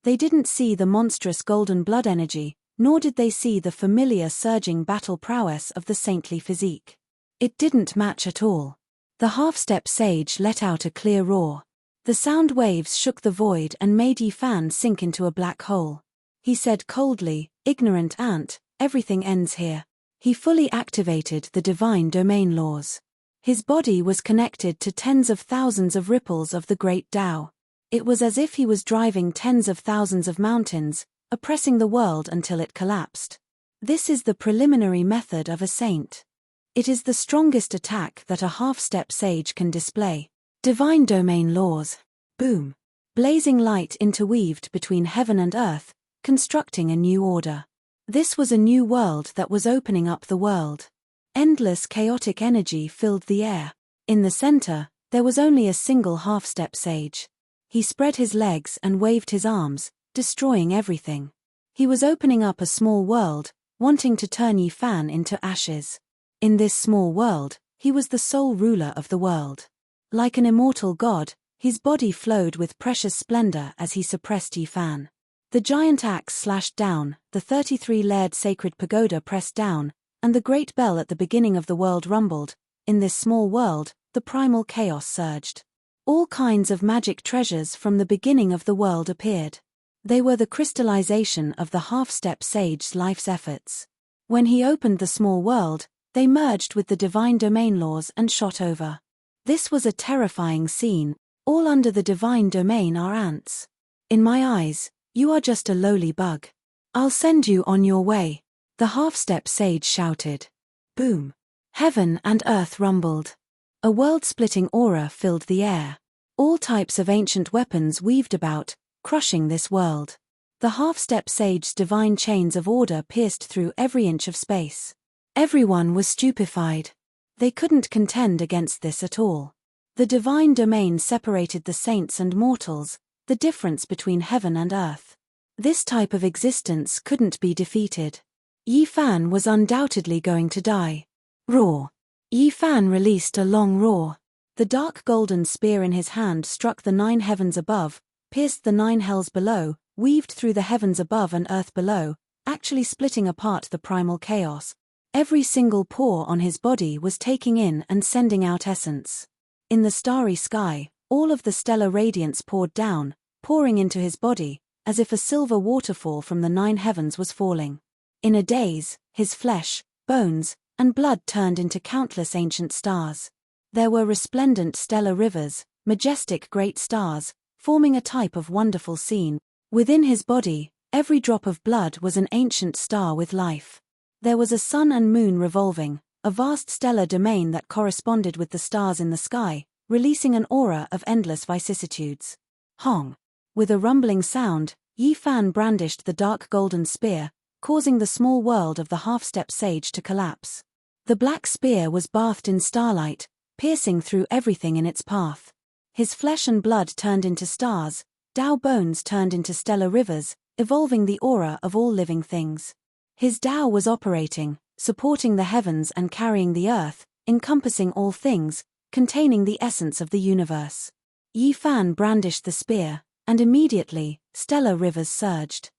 They didn't see the monstrous golden blood energy, nor did they see the familiar surging battle prowess of the saintly physique. It didn't match at all. The half-step sage let out a clear roar. The sound waves shook the void and made Yifan sink into a black hole. He said coldly, ignorant ant, everything ends here. He fully activated the divine domain laws. His body was connected to tens of thousands of ripples of the great Tao. It was as if he was driving tens of thousands of mountains, oppressing the world until it collapsed. This is the preliminary method of a saint. It is the strongest attack that a half-step sage can display. Divine domain laws. Boom. Blazing light interweaved between heaven and earth, constructing a new order. This was a new world that was opening up the world. Endless chaotic energy filled the air. In the center, there was only a single half-step sage. He spread his legs and waved his arms, destroying everything. He was opening up a small world, wanting to turn Yifan into ashes. In this small world, he was the sole ruler of the world. Like an immortal god, his body flowed with precious splendor as he suppressed Yifan. The giant axe slashed down, the 33-layered sacred pagoda pressed down, and the great bell at the beginning of the world rumbled. In this small world, the primal chaos surged. All kinds of magic treasures from the beginning of the world appeared. They were the crystallization of the half-step sage's life's efforts. When he opened the small world, they merged with the divine domain laws and shot over. This was a terrifying scene. All under the divine domain are ants. In my eyes, you are just a lowly bug. I'll send you on your way, the half-step sage shouted. Boom. Heaven and earth rumbled. A world-splitting aura filled the air. All types of ancient weapons weaved about, crushing this world. The half-step sage's divine chains of order pierced through every inch of space. Everyone was stupefied. They couldn't contend against this at all. The divine domain separated the saints and mortals, the difference between heaven and earth. This type of existence couldn't be defeated. Yifan was undoubtedly going to die. Roar. Yifan released a long roar. The dark golden spear in his hand struck the 9 heavens above, pierced the 9 hells below, weaved through the heavens above and earth below, actually splitting apart the primal chaos. Every single pore on his body was taking in and sending out essence. In the starry sky, all of the stellar radiance poured down, pouring into his body, as if a silver waterfall from the 9 heavens was falling. In a daze, his flesh, bones, and blood turned into countless ancient stars. There were resplendent stellar rivers, majestic great stars, forming a type of wonderful scene. Within his body, every drop of blood was an ancient star with life. There was a sun and moon revolving, a vast stellar domain that corresponded with the stars in the sky, releasing an aura of endless vicissitudes. Hong! With a rumbling sound, Yi Fan brandished the dark golden spear, causing the small world of the half-step sage to collapse. The black spear was bathed in starlight, piercing through everything in its path. His flesh and blood turned into stars, Tao bones turned into stellar rivers, evolving the aura of all living things. His Tao was operating, supporting the heavens and carrying the earth, encompassing all things, containing the essence of the universe. Yi Fan brandished the spear, and immediately, stellar rivers surged.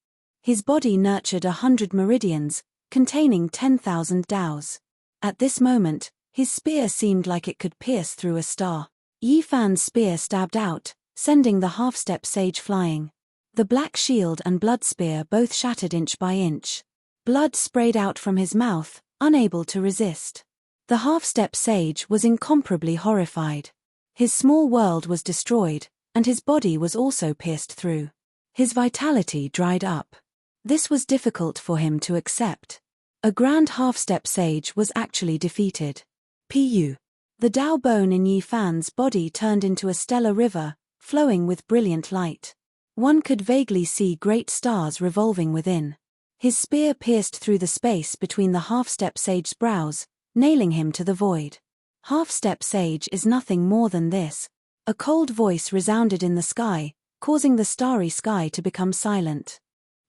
His body nurtured 100 meridians, containing 10,000 Taos. At this moment, his spear seemed like it could pierce through a star. Yi Fan's spear stabbed out, sending the half-step sage flying. The black shield and blood spear both shattered inch by inch. Blood sprayed out from his mouth, unable to resist. The half-step sage was incomparably horrified. His small world was destroyed, and his body was also pierced through. His vitality dried up. This was difficult for him to accept. A grand half-step sage was actually defeated. Pu. The Tao bone in Yi Fan's body turned into a stellar river, flowing with brilliant light. One could vaguely see great stars revolving within. His spear pierced through the space between the half-step sage's brows, nailing him to the void. Half-step sage is nothing more than this. A cold voice resounded in the sky, causing the starry sky to become silent.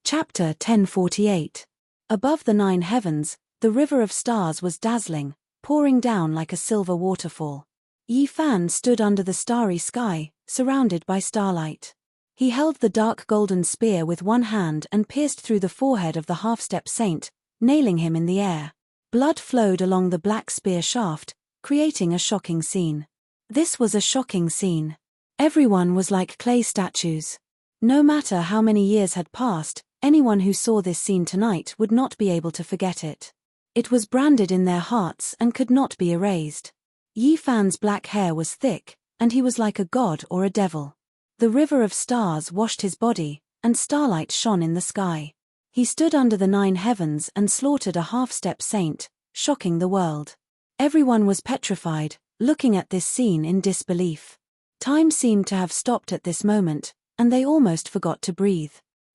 Chapter 1048. Above the 9 heavens, the river of stars was dazzling, pouring down like a silver waterfall. Yi Fan stood under the starry sky, surrounded by starlight. He held the dark golden spear with one hand and pierced through the forehead of the half-step saint, nailing him in the air. Blood flowed along the black spear shaft, creating a shocking scene. This was a shocking scene. Everyone was like clay statues. No matter how many years had passed, anyone who saw this scene tonight would not be able to forget it. It was branded in their hearts and could not be erased. Yi Fan's black hair was thick, and he was like a god or a devil. The river of stars washed his body, and starlight shone in the sky. He stood under the 9 heavens and slaughtered a half-step saint, shocking the world. Everyone was petrified, looking at this scene in disbelief. Time seemed to have stopped at this moment, and they almost forgot to breathe.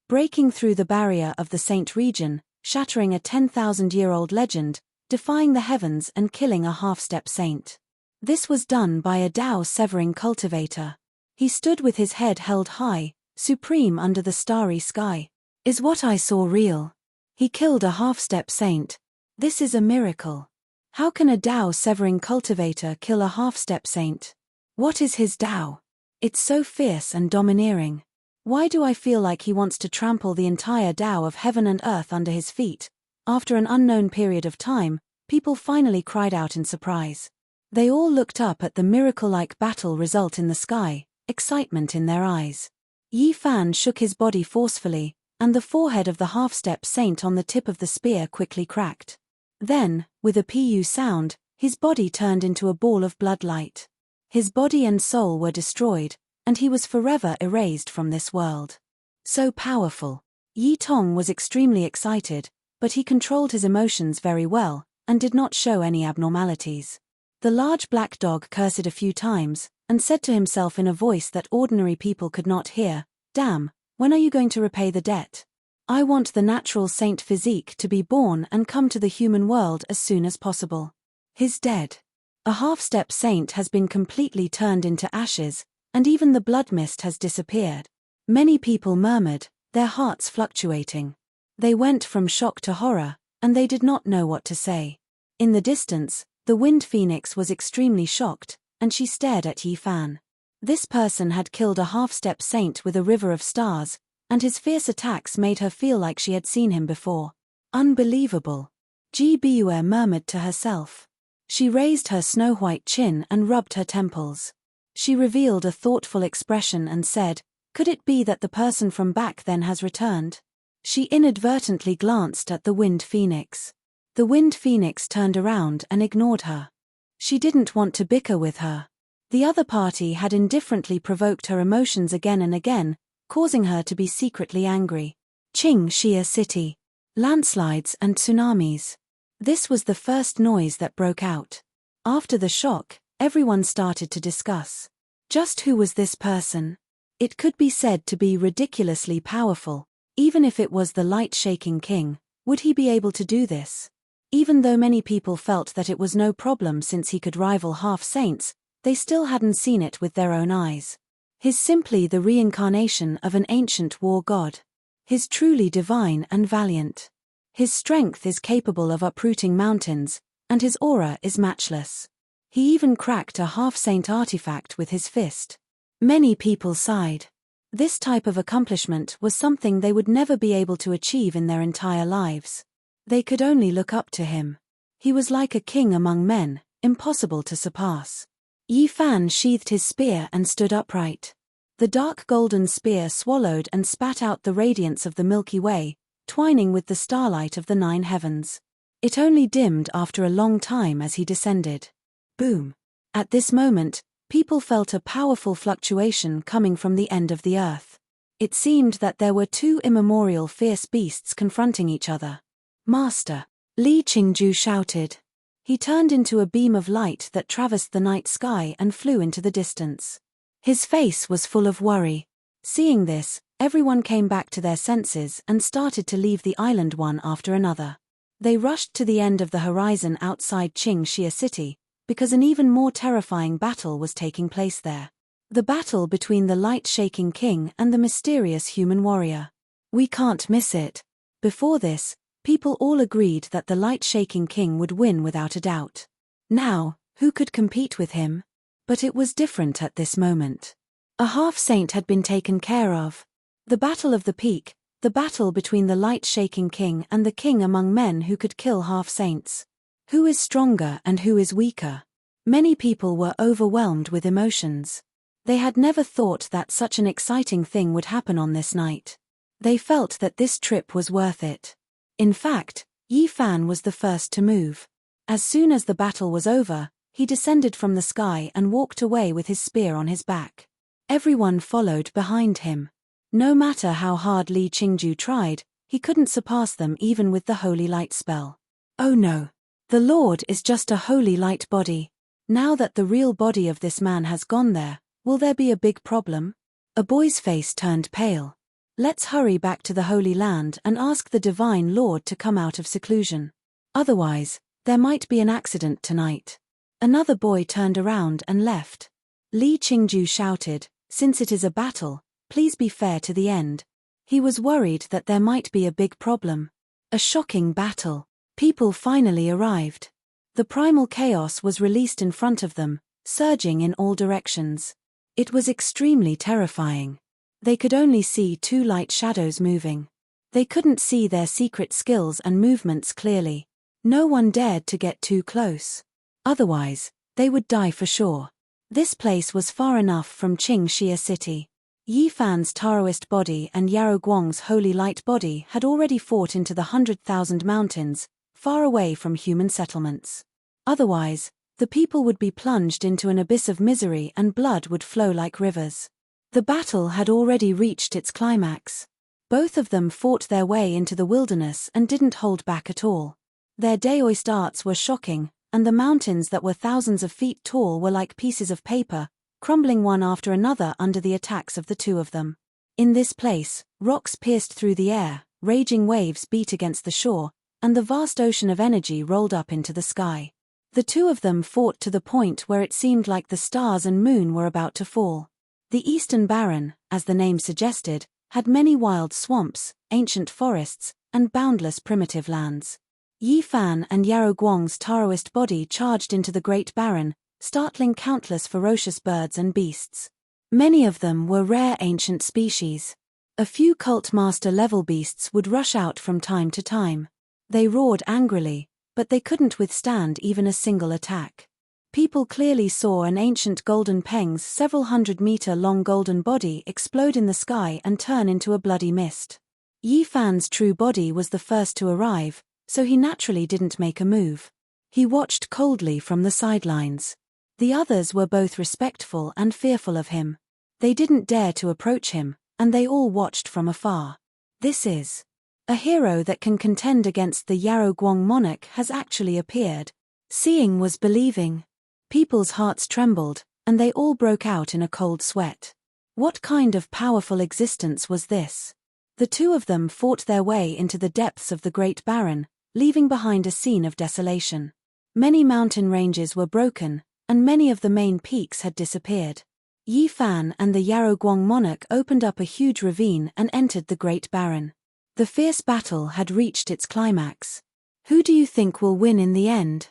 Breaking through the barrier of the saint region, shattering a 10,000-year-old legend, defying the heavens and killing a half-step saint. This was done by a Tao-severing cultivator. He stood with his head held high, supreme under the starry sky. Is what I saw real? He killed a half-step saint. This is a miracle. How can a Tao-severing cultivator kill a half-step saint? What is his Tao? It's so fierce and domineering. Why do I feel like he wants to trample the entire Tao of heaven and earth under his feet? After an unknown period of time, people finally cried out in surprise. They all looked up at the miracle-like battle result in the sky, excitement in their eyes. Yi Fan shook his body forcefully, and the forehead of the half-step saint on the tip of the spear quickly cracked. Then, with a pu sound, his body turned into a ball of bloodlight. His body and soul were destroyed, and he was forever erased from this world. So powerful. Yi Tong was extremely excited, but he controlled his emotions very well, and did not show any abnormalities. The large black dog cursed a few times, and said to himself in a voice that ordinary people could not hear, "Damn, when are you going to repay the debt? I want the natural saint physique to be born and come to the human world as soon as possible." He's dead. A half-step saint has been completely turned into ashes, and even the blood mist has disappeared. Many people murmured, their hearts fluctuating. They went from shock to horror, and they did not know what to say. In the distance, the wind phoenix was extremely shocked, and she stared at Yi Fan. This person had killed a half-step saint with a river of stars, and his fierce attacks made her feel like she had seen him before. Unbelievable. Ji Biyue murmured to herself. She raised her snow-white chin and rubbed her temples. She revealed a thoughtful expression and said, "Could it be that the person from back then has returned?" She inadvertently glanced at the Wind Phoenix. The Wind Phoenix turned around and ignored her. She didn't want to bicker with her. The other party had indifferently provoked her emotions again and again, causing her to be secretly angry. Qing Xia City. Landslides and tsunamis. This was the first noise that broke out. After the shock, everyone started to discuss. Just who was this person? It could be said to be ridiculously powerful. Even if it was the light-shaking king, would he be able to do this? Even though many people felt that it was no problem since he could rival half-saints, they still hadn't seen it with their own eyes. He's simply the reincarnation of an ancient war god. He's truly divine and valiant. His strength is capable of uprooting mountains, and his aura is matchless. He even cracked a half-saint artifact with his fist. Many people sighed. This type of accomplishment was something they would never be able to achieve in their entire lives. They could only look up to him. He was like a king among men, impossible to surpass. Yi Fan sheathed his spear and stood upright. The dark golden spear swallowed and spat out the radiance of the Milky Way, twining with the starlight of the 9 heavens. It only dimmed after a long time as he descended. Boom. At this moment, people felt a powerful fluctuation coming from the end of the earth. It seemed that there were 2 immemorial fierce beasts confronting each other. "Master!" Li Qingju shouted. He turned into a beam of light that traversed the night sky and flew into the distance. His face was full of worry. Seeing this, everyone came back to their senses and started to leave the island one after another. They rushed to the end of the horizon outside Qing Xia City, because an even more terrifying battle was taking place there. The battle between the light-shaking king and the mysterious human warrior. We can't miss it. Before this, people all agreed that the light-shaking king would win without a doubt. Now, who could compete with him? But it was different at this moment. A half-saint had been taken care of. The Battle of the Peak, the battle between the light-shaking king and the king among men who could kill half-saints. Who is stronger and who is weaker? Many people were overwhelmed with emotions. They had never thought that such an exciting thing would happen on this night. They felt that this trip was worth it. In fact, Yi Fan was the first to move. As soon as the battle was over, he descended from the sky and walked away with his spear on his back. Everyone followed behind him. No matter how hard Li Qingju tried, he couldn't surpass them even with the holy light spell. Oh no! The Lord is just a holy light body. Now that the real body of this man has gone there, will there be a big problem? A boy's face turned pale. Let's hurry back to the Holy Land and ask the Divine Lord to come out of seclusion. Otherwise, there might be an accident tonight. Another boy turned around and left. Li Qingju shouted, "Since it is a battle, please be fair to the end." He was worried that there might be a big problem. A shocking battle. People finally arrived. The primal chaos was released in front of them, surging in all directions. It was extremely terrifying. They could only see 2 light shadows moving. They couldn't see their secret skills and movements clearly. No one dared to get too close. Otherwise, they would die for sure. This place was far enough from Qing Xia City. Yi Fan's Taoist body and Yarrow Guang's holy light body had already fought into the 100,000 mountains, far away from human settlements. Otherwise, the people would be plunged into an abyss of misery and blood would flow like rivers. The battle had already reached its climax. Both of them fought their way into the wilderness and didn't hold back at all. Their Daoist arts were shocking, and the mountains that were thousands of feet tall were like pieces of paper, crumbling one after another under the attacks of the 2 of them. In this place, rocks pierced through the air, raging waves beat against the shore, and the vast ocean of energy rolled up into the sky. The 2 of them fought to the point where it seemed like the stars and moon were about to fall. The Eastern Barren, as the name suggested, had many wild swamps, ancient forests, and boundless primitive lands. Yi Fan and Yarrow Guang's Taoist body charged into the Great Barren, startling countless ferocious birds and beasts. Many of them were rare ancient species. A few cult master-level beasts would rush out from time to time. They roared angrily, but they couldn't withstand even a single attack. People clearly saw an ancient golden peng's several hundred-meter-long golden body explode in the sky and turn into a bloody mist. Yi Fan's true body was the first to arrive, so he naturally didn't make a move. He watched coldly from the sidelines. The others were both respectful and fearful of him. They didn't dare to approach him, and they all watched from afar. This is a hero that can contend against the Yarrow Guang monarch has actually appeared. Seeing was believing. People's hearts trembled, and they all broke out in a cold sweat. What kind of powerful existence was this? The two of them fought their way into the depths of the Great Barren, leaving behind a scene of desolation. Many mountain ranges were broken, and many of the main peaks had disappeared. Yi Fan and the Yarrow Guang monarch opened up a huge ravine and entered the Great Barren. The fierce battle had reached its climax. Who do you think will win in the end?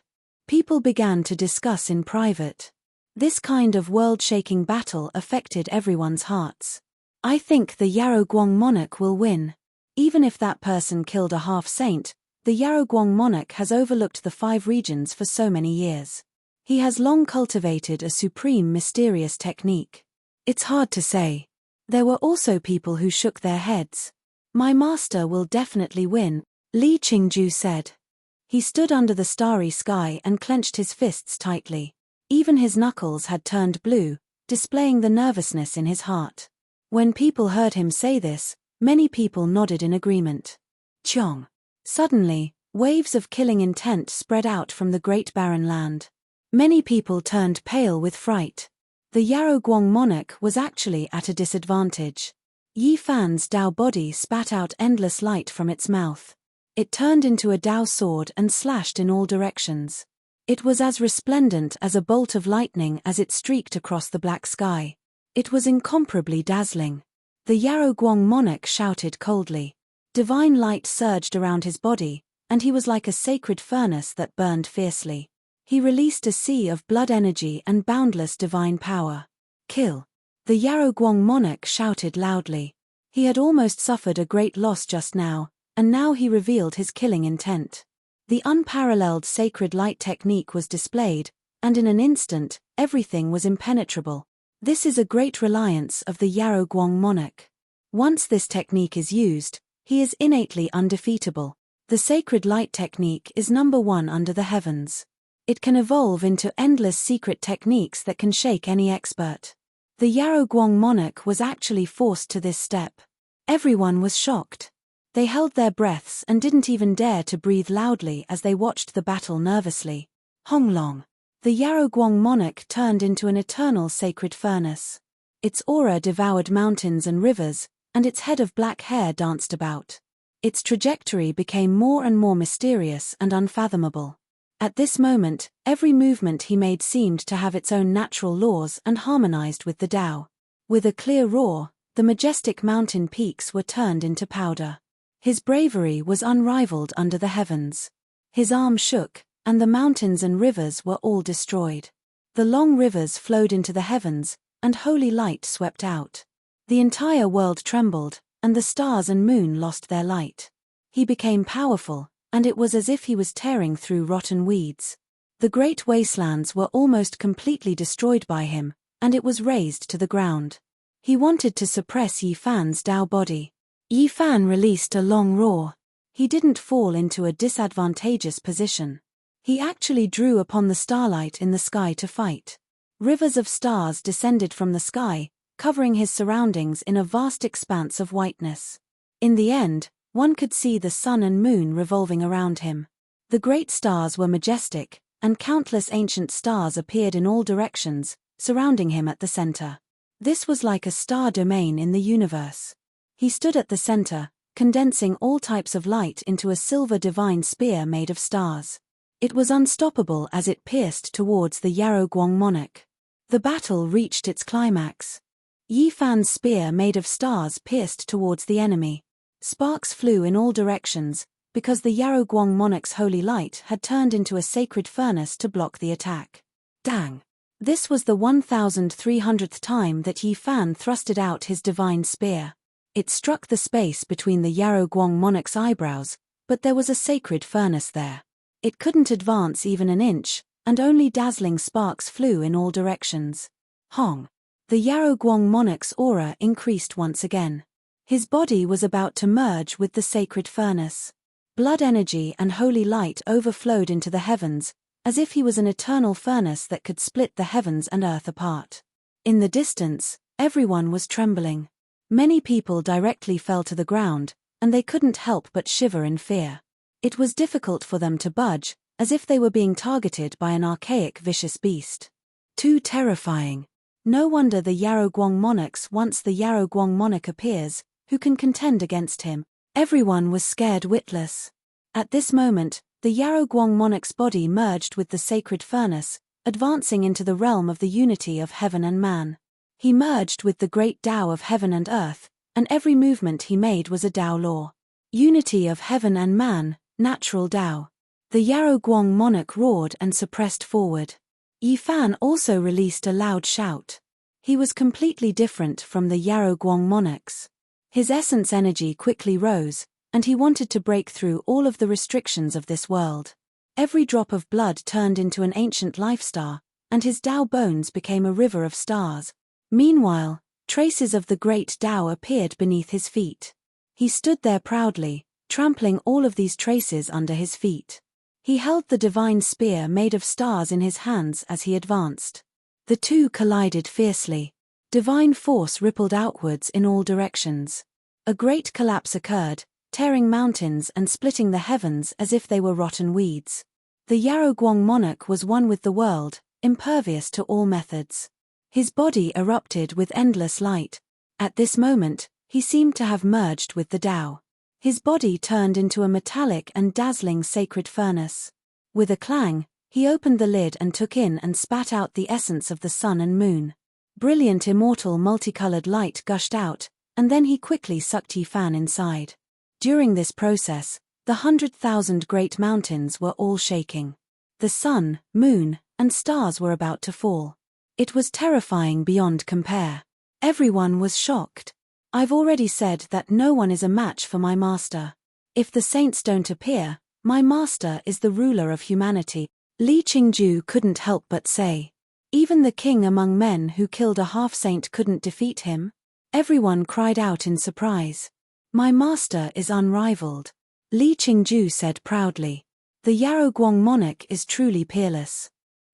People began to discuss in private. This kind of world-shaking battle affected everyone's hearts. I think the Yarrow Guang monarch will win. Even if that person killed a half-saint, the Yarrow Guang monarch has overlooked the 5 regions for so many years. He has long cultivated a supreme mysterious technique. It's hard to say. There were also people who shook their heads. My master will definitely win, Li Qingju said. He stood under the starry sky and clenched his fists tightly. Even his knuckles had turned blue, displaying the nervousness in his heart. When people heard him say this, many people nodded in agreement. Chong. Suddenly, waves of killing intent spread out from the Great Barren Land. Many people turned pale with fright. The Yarrow Guang monarch was actually at a disadvantage. Yi Fan's Dao body spat out endless light from its mouth. It turned into a Dao sword and slashed in all directions. It was as resplendent as a bolt of lightning as it streaked across the black sky. It was incomparably dazzling. The Yarrow Guang monarch shouted coldly. Divine light surged around his body, and he was like a sacred furnace that burned fiercely. He released a sea of blood energy and boundless divine power. Kill. The Yarrow Guang monarch shouted loudly. He had almost suffered a great loss just now, and now he revealed his killing intent. The unparalleled sacred light technique was displayed, and in an instant, everything was impenetrable. This is a great reliance of the Yarrow Guang monarch. Once this technique is used, he is innately undefeatable. The sacred light technique is number 1 under the heavens. It can evolve into endless secret techniques that can shake any expert. The Yarrow Guang monarch was actually forced to this step. Everyone was shocked. They held their breaths and didn't even dare to breathe loudly as they watched the battle nervously. Honglong. The Yarrow Guang monarch turned into an eternal sacred furnace. Its aura devoured mountains and rivers, and its head of black hair danced about. Its trajectory became more and more mysterious and unfathomable. At this moment, every movement he made seemed to have its own natural laws and harmonized with the Tao. With a clear roar, the majestic mountain peaks were turned into powder. His bravery was unrivaled under the heavens. His arm shook, and the mountains and rivers were all destroyed. The long rivers flowed into the heavens, and holy light swept out. The entire world trembled, and the stars and moon lost their light. He became powerful, and it was as if he was tearing through rotten weeds. The great wastelands were almost completely destroyed by him, and it was razed to the ground. He wanted to suppress Yi Fan's Dao body. Yi Fan released a long roar. He didn't fall into a disadvantageous position. He actually drew upon the starlight in the sky to fight. Rivers of stars descended from the sky, covering his surroundings in a vast expanse of whiteness. In the end, one could see the sun and moon revolving around him. The great stars were majestic, and countless ancient stars appeared in all directions, surrounding him at the center. This was like a star domain in the universe. He stood at the center, condensing all types of light into a silver divine spear made of stars. It was unstoppable as it pierced towards the Yarrow Guang monarch. The battle reached its climax. Yi Fan's spear made of stars pierced towards the enemy. Sparks flew in all directions, because the Yarrow Guang monarch's holy light had turned into a sacred furnace to block the attack. Dang! This was the 1,300th time that Yi Fan thrusted out his divine spear. It struck the space between the Yarrow Guang monarch's eyebrows, but there was a sacred furnace there. It couldn't advance even an inch, and only dazzling sparks flew in all directions. Hong! The Yarrow Guang monarch's aura increased once again. His body was about to merge with the sacred furnace. Blood energy and holy light overflowed into the heavens, as if he was an eternal furnace that could split the heavens and earth apart. In the distance, everyone was trembling. Many people directly fell to the ground, and they couldn't help but shiver in fear. It was difficult for them to budge, as if they were being targeted by an archaic vicious beast. Too terrifying. No wonder the Yarrow Guang monarchs. Once the Yarrow Guang monarch appears, who can contend against him? Everyone was scared witless. At this moment, the Yarrow Guang monarch's body merged with the sacred furnace, advancing into the realm of the unity of heaven and man. He merged with the great Tao of heaven and earth, and every movement he made was a Tao law. Unity of heaven and man, natural Tao. The Yarrow Guang monarch roared and suppressed forward. Yi Fan also released a loud shout. He was completely different from the Yarrow Guang monarchs. His essence energy quickly rose, and he wanted to break through all of the restrictions of this world. Every drop of blood turned into an ancient life star, and his Tao bones became a river of stars. Meanwhile, traces of the great Tao appeared beneath his feet. He stood there proudly, trampling all of these traces under his feet. He held the divine spear made of stars in his hands as he advanced. The two collided fiercely. Divine force rippled outwards in all directions. A great collapse occurred, tearing mountains and splitting the heavens as if they were rotten weeds. The Yarrow Guang monarch was one with the world, impervious to all methods. His body erupted with endless light. At this moment, he seemed to have merged with the Tao. His body turned into a metallic and dazzling sacred furnace. With a clang, he opened the lid and took in and spat out the essence of the sun and moon. Brilliant immortal multicolored light gushed out, and then he quickly sucked Yi Fan inside. During this process, the 100,000 great mountains were all shaking. The sun, moon, and stars were about to fall. It was terrifying beyond compare. Everyone was shocked. I've already said that no one is a match for my master. If the saints don't appear, my master is the ruler of humanity. Li Qingju couldn't help but say. Even the king among men who killed a half-saint couldn't defeat him. Everyone cried out in surprise. My master is unrivaled. Li Qingju said proudly. The Yarrow Guang monarch is truly peerless.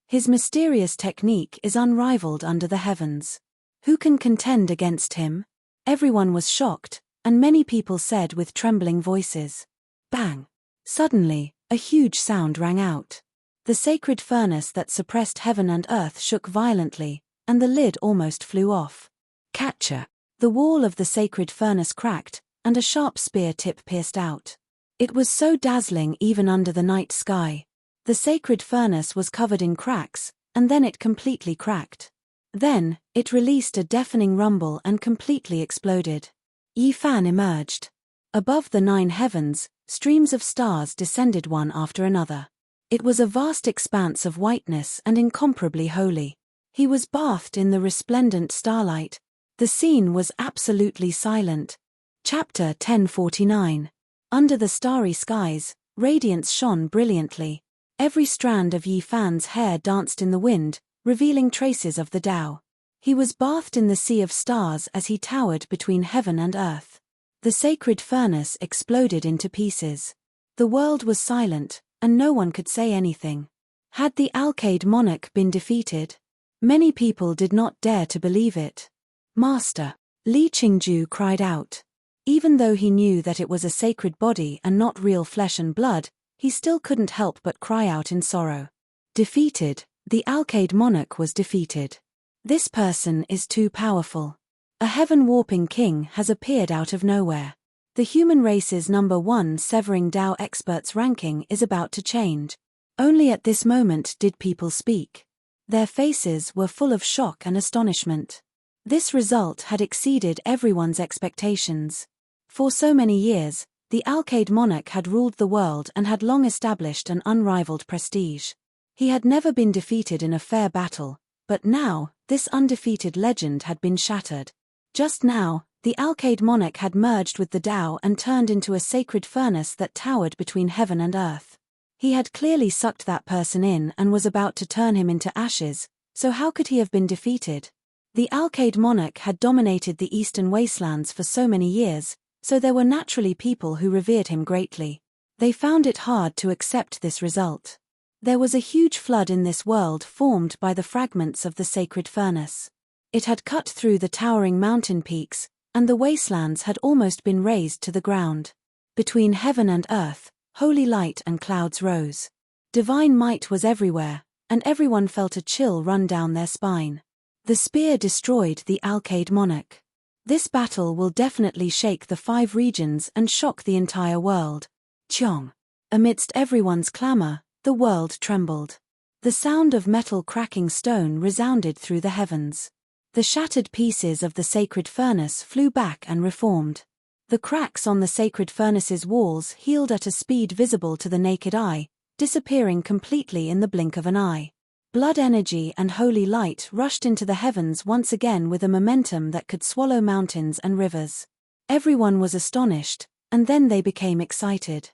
His mysterious technique is unrivaled under the heavens. Who can contend against him? Everyone was shocked, and many people said with trembling voices. Bang! Suddenly, a huge sound rang out. The sacred furnace that suppressed heaven and earth shook violently, and the lid almost flew off. Catcher! The wall of the sacred furnace cracked, and a sharp spear tip pierced out. It was so dazzling even under the night sky. The sacred furnace was covered in cracks, and then it completely cracked. Then, it released a deafening rumble and completely exploded. Yi Fan emerged. Above the 9 heavens, streams of stars descended one after another. It was a vast expanse of whiteness and incomparably holy. He was bathed in the resplendent starlight. The scene was absolutely silent. Chapter 1049. Under the starry skies, radiance shone brilliantly. Every strand of Yi Fan's hair danced in the wind, revealing traces of the Tao. He was bathed in the sea of stars as he towered between heaven and earth. The sacred furnace exploded into pieces. The world was silent, and no one could say anything. Had the Alcade monarch been defeated? Many people did not dare to believe it. Master! Li Qingju cried out. Even though he knew that it was a sacred body and not real flesh and blood, he still couldn't help but cry out in sorrow. Defeated, the Alcade monarch was defeated. This person is too powerful. A heaven-warping king has appeared out of nowhere. The human race's #1 severing Tao experts ranking is about to change. Only at this moment did people speak. Their faces were full of shock and astonishment. This result had exceeded everyone's expectations. For so many years, the Alcade monarch had ruled the world and had long established an unrivaled prestige. He had never been defeated in a fair battle, But now, this undefeated legend had been shattered. Just now, the Alcade monarch had merged with the Tao and turned into a sacred furnace that towered between heaven and earth. He had clearly sucked that person in and was about to turn him into ashes, so how could he have been defeated? The Alcade monarch had dominated the eastern wastelands for so many years, so there were naturally people who revered him greatly. They found it hard to accept this result. There was a huge flood in this world formed by the fragments of the sacred furnace. It had cut through the towering mountain peaks, and the wastelands had almost been razed to the ground. Between heaven and earth, holy light and clouds rose. Divine might was everywhere, and everyone felt a chill run down their spine. The spear destroyed the Alcade monarch. This battle will definitely shake the 5 regions and shock the entire world. Chong. Amidst everyone's clamor, the world trembled. The sound of metal cracking stone resounded through the heavens. The shattered pieces of the sacred furnace flew back and reformed. The cracks on the sacred furnace's walls healed at a speed visible to the naked eye, disappearing completely in the blink of an eye. Blood energy and holy light rushed into the heavens once again with a momentum that could swallow mountains and rivers. Everyone was astonished, and then they became excited.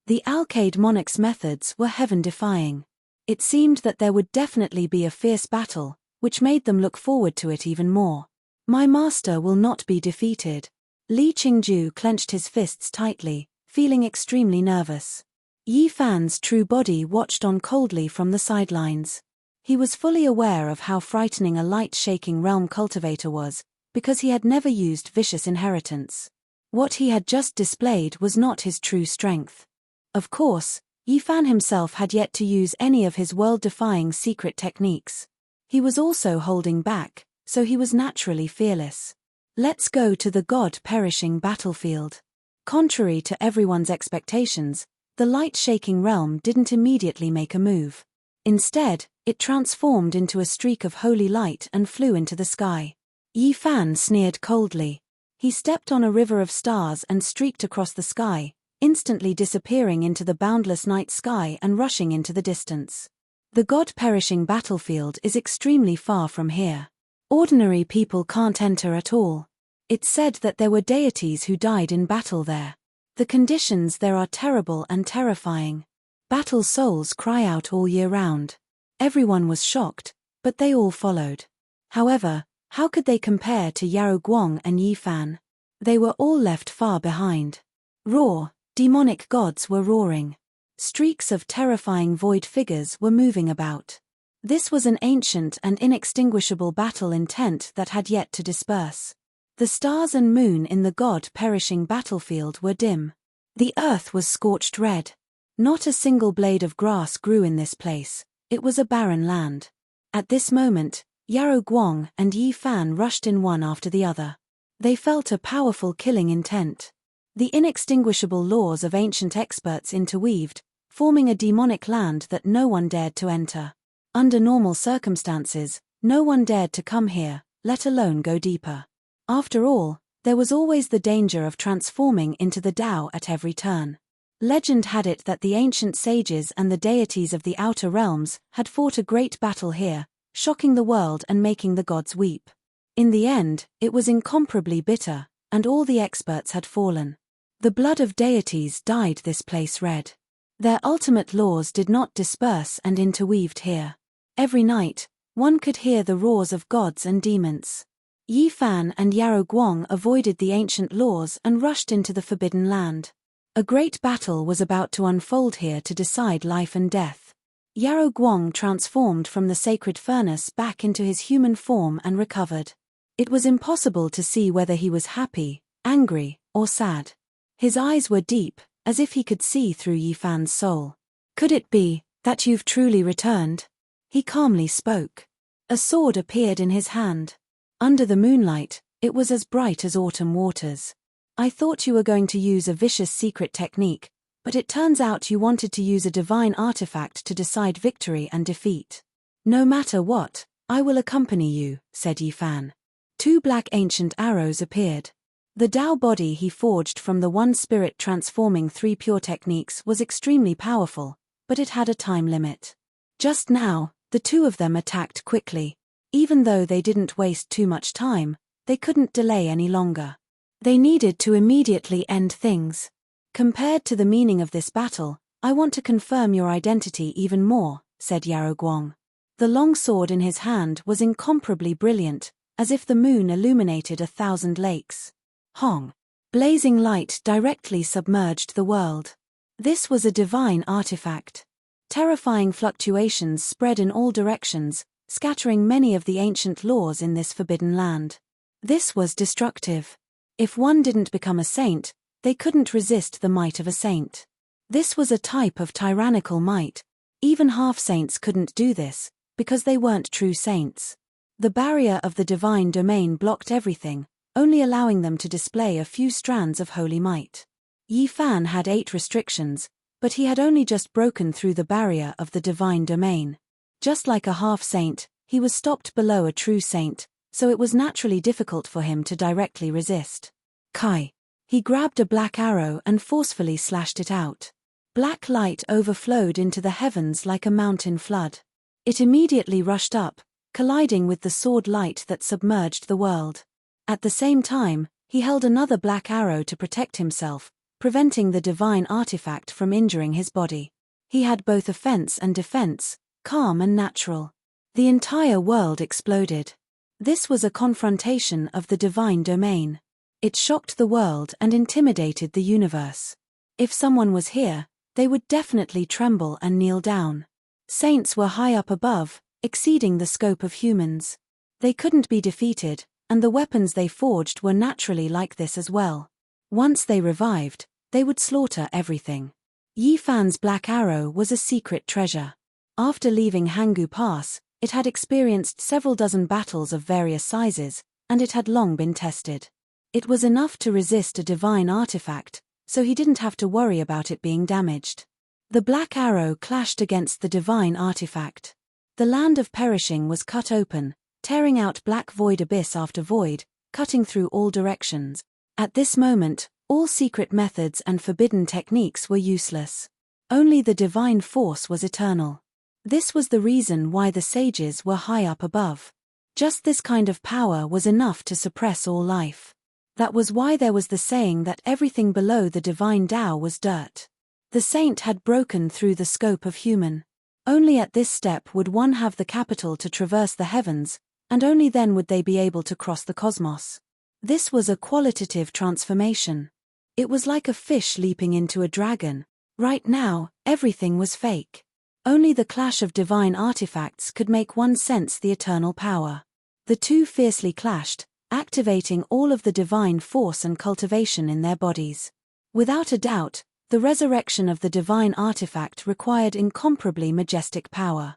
The Alcade monarch's methods were heaven-defying. It seemed that there would definitely be a fierce battle, which made them look forward to it even more. My master will not be defeated. Li Qingju clenched his fists tightly, feeling extremely nervous. Yi Fan's true body watched on coldly from the sidelines. He was fully aware of how frightening a light-shaking realm cultivator was, because he had never used vicious inheritance. What he had just displayed was not his true strength. Of course, Yi Fan himself had yet to use any of his world-defying secret techniques. He was also holding back, so he was naturally fearless. Let's go to the god-perishing battlefield. Contrary to everyone's expectations, the light-shaking realm didn't immediately make a move. Instead, it transformed into a streak of holy light and flew into the sky. Yi Fan sneered coldly. He stepped on a river of stars and streaked across the sky, instantly disappearing into the boundless night sky and rushing into the distance. The god-perishing battlefield is extremely far from here. Ordinary people can't enter at all. It's said that there were deities who died in battle there. The conditions there are terrible and terrifying. Battle souls cry out all year round. Everyone was shocked, but they all followed. However, how could they compare to Yarou Guang and Yi Fan? They were all left far behind. Roar, demonic gods were roaring. Streaks of terrifying void figures were moving about. This was an ancient and inextinguishable battle intent that had yet to disperse. The stars and moon in the god-perishing battlefield were dim. The earth was scorched red. Not a single blade of grass grew in this place. It was a barren land. At this moment, Yarou Guang and Yi Fan rushed in one after the other. They felt a powerful killing intent. The inextinguishable laws of ancient experts interweaved, forming a demonic land that no one dared to enter. Under normal circumstances, no one dared to come here, let alone go deeper. After all, there was always the danger of transforming into the Tao at every turn. Legend had it that the ancient sages and the deities of the outer realms had fought a great battle here, shocking the world and making the gods weep. In the end, it was incomparably bitter, and all the experts had fallen. The blood of deities dyed this place red. Their ultimate laws did not disperse and interweaved here. Every night, one could hear the roars of gods and demons. Yi Fan and Yarou Guang avoided the ancient laws and rushed into the forbidden land. A great battle was about to unfold here to decide life and death. Yarou Guang transformed from the sacred furnace back into his human form and recovered. It was impossible to see whether he was happy, angry, or sad. His eyes were deep, as if he could see through Yi Fan's soul. "Could it be that you've truly returned?" He calmly spoke. A sword appeared in his hand. Under the moonlight, it was as bright as autumn waters. "I thought you were going to use a vicious secret technique, but it turns out you wanted to use a divine artifact to decide victory and defeat. No matter what, I will accompany you," said Yi Fan. 2 black ancient arrows appeared. The Tao body he forged from the one spirit transforming 3 pure techniques was extremely powerful, but it had a time limit. Just now, the 2 of them attacked quickly. Even though they didn't waste too much time, they couldn't delay any longer. They needed to immediately end things. Compared to the meaning of this battle, I want to confirm your identity even more, said Yarrow Guang. The long sword in his hand was incomparably brilliant, as if the moon illuminated 1,000 lakes. Hong. Blazing light directly submerged the world. This was a divine artifact. Terrifying fluctuations spread in all directions, scattering many of the ancient laws in this forbidden land. This was destructive. If one didn't become a saint, they couldn't resist the might of a saint. This was a type of tyrannical might. Even half-saints couldn't do this, because they weren't true saints. The barrier of the divine domain blocked everything, only allowing them to display a few strands of holy might. Yi Fan had 8 restrictions, but he had only just broken through the barrier of the divine domain. Just like a half-saint, he was stopped below a true saint, so it was naturally difficult for him to directly resist. Kai. He grabbed a black arrow and forcefully slashed it out. Black light overflowed into the heavens like a mountain flood. It immediately rushed up, colliding with the sword light that submerged the world. At the same time, he held another black arrow to protect himself, preventing the divine artifact from injuring his body. He had both offense and defense, calm and natural. The entire world exploded. This was a confrontation of the divine domain. It shocked the world and intimidated the universe. If someone was here, they would definitely tremble and kneel down. Saints were high up above, exceeding the scope of humans. They couldn't be defeated, and the weapons they forged were naturally like this as well. Once they revived, they would slaughter everything. Yi Fan's black arrow was a secret treasure. After leaving Hanggu Pass, it had experienced several dozen battles of various sizes, and it had long been tested. It was enough to resist a divine artifact, so he didn't have to worry about it being damaged. The black arrow clashed against the divine artifact. The land of perishing was cut open, tearing out black void abyss after void, cutting through all directions. At this moment, all secret methods and forbidden techniques were useless. Only the divine force was eternal. This was the reason why the sages were high up above. Just this kind of power was enough to suppress all life. That was why there was the saying that everything below the divine Tao was dirt. The saint had broken through the scope of human. Only at this step would one have the capital to traverse the heavens, and only then would they be able to cross the cosmos. This was a qualitative transformation. It was like a fish leaping into a dragon. Right now, everything was fake. Only the clash of divine artifacts could make one sense the eternal power. The two fiercely clashed, activating all of the divine force and cultivation in their bodies. Without a doubt, the resurrection of the divine artifact required incomparably majestic power.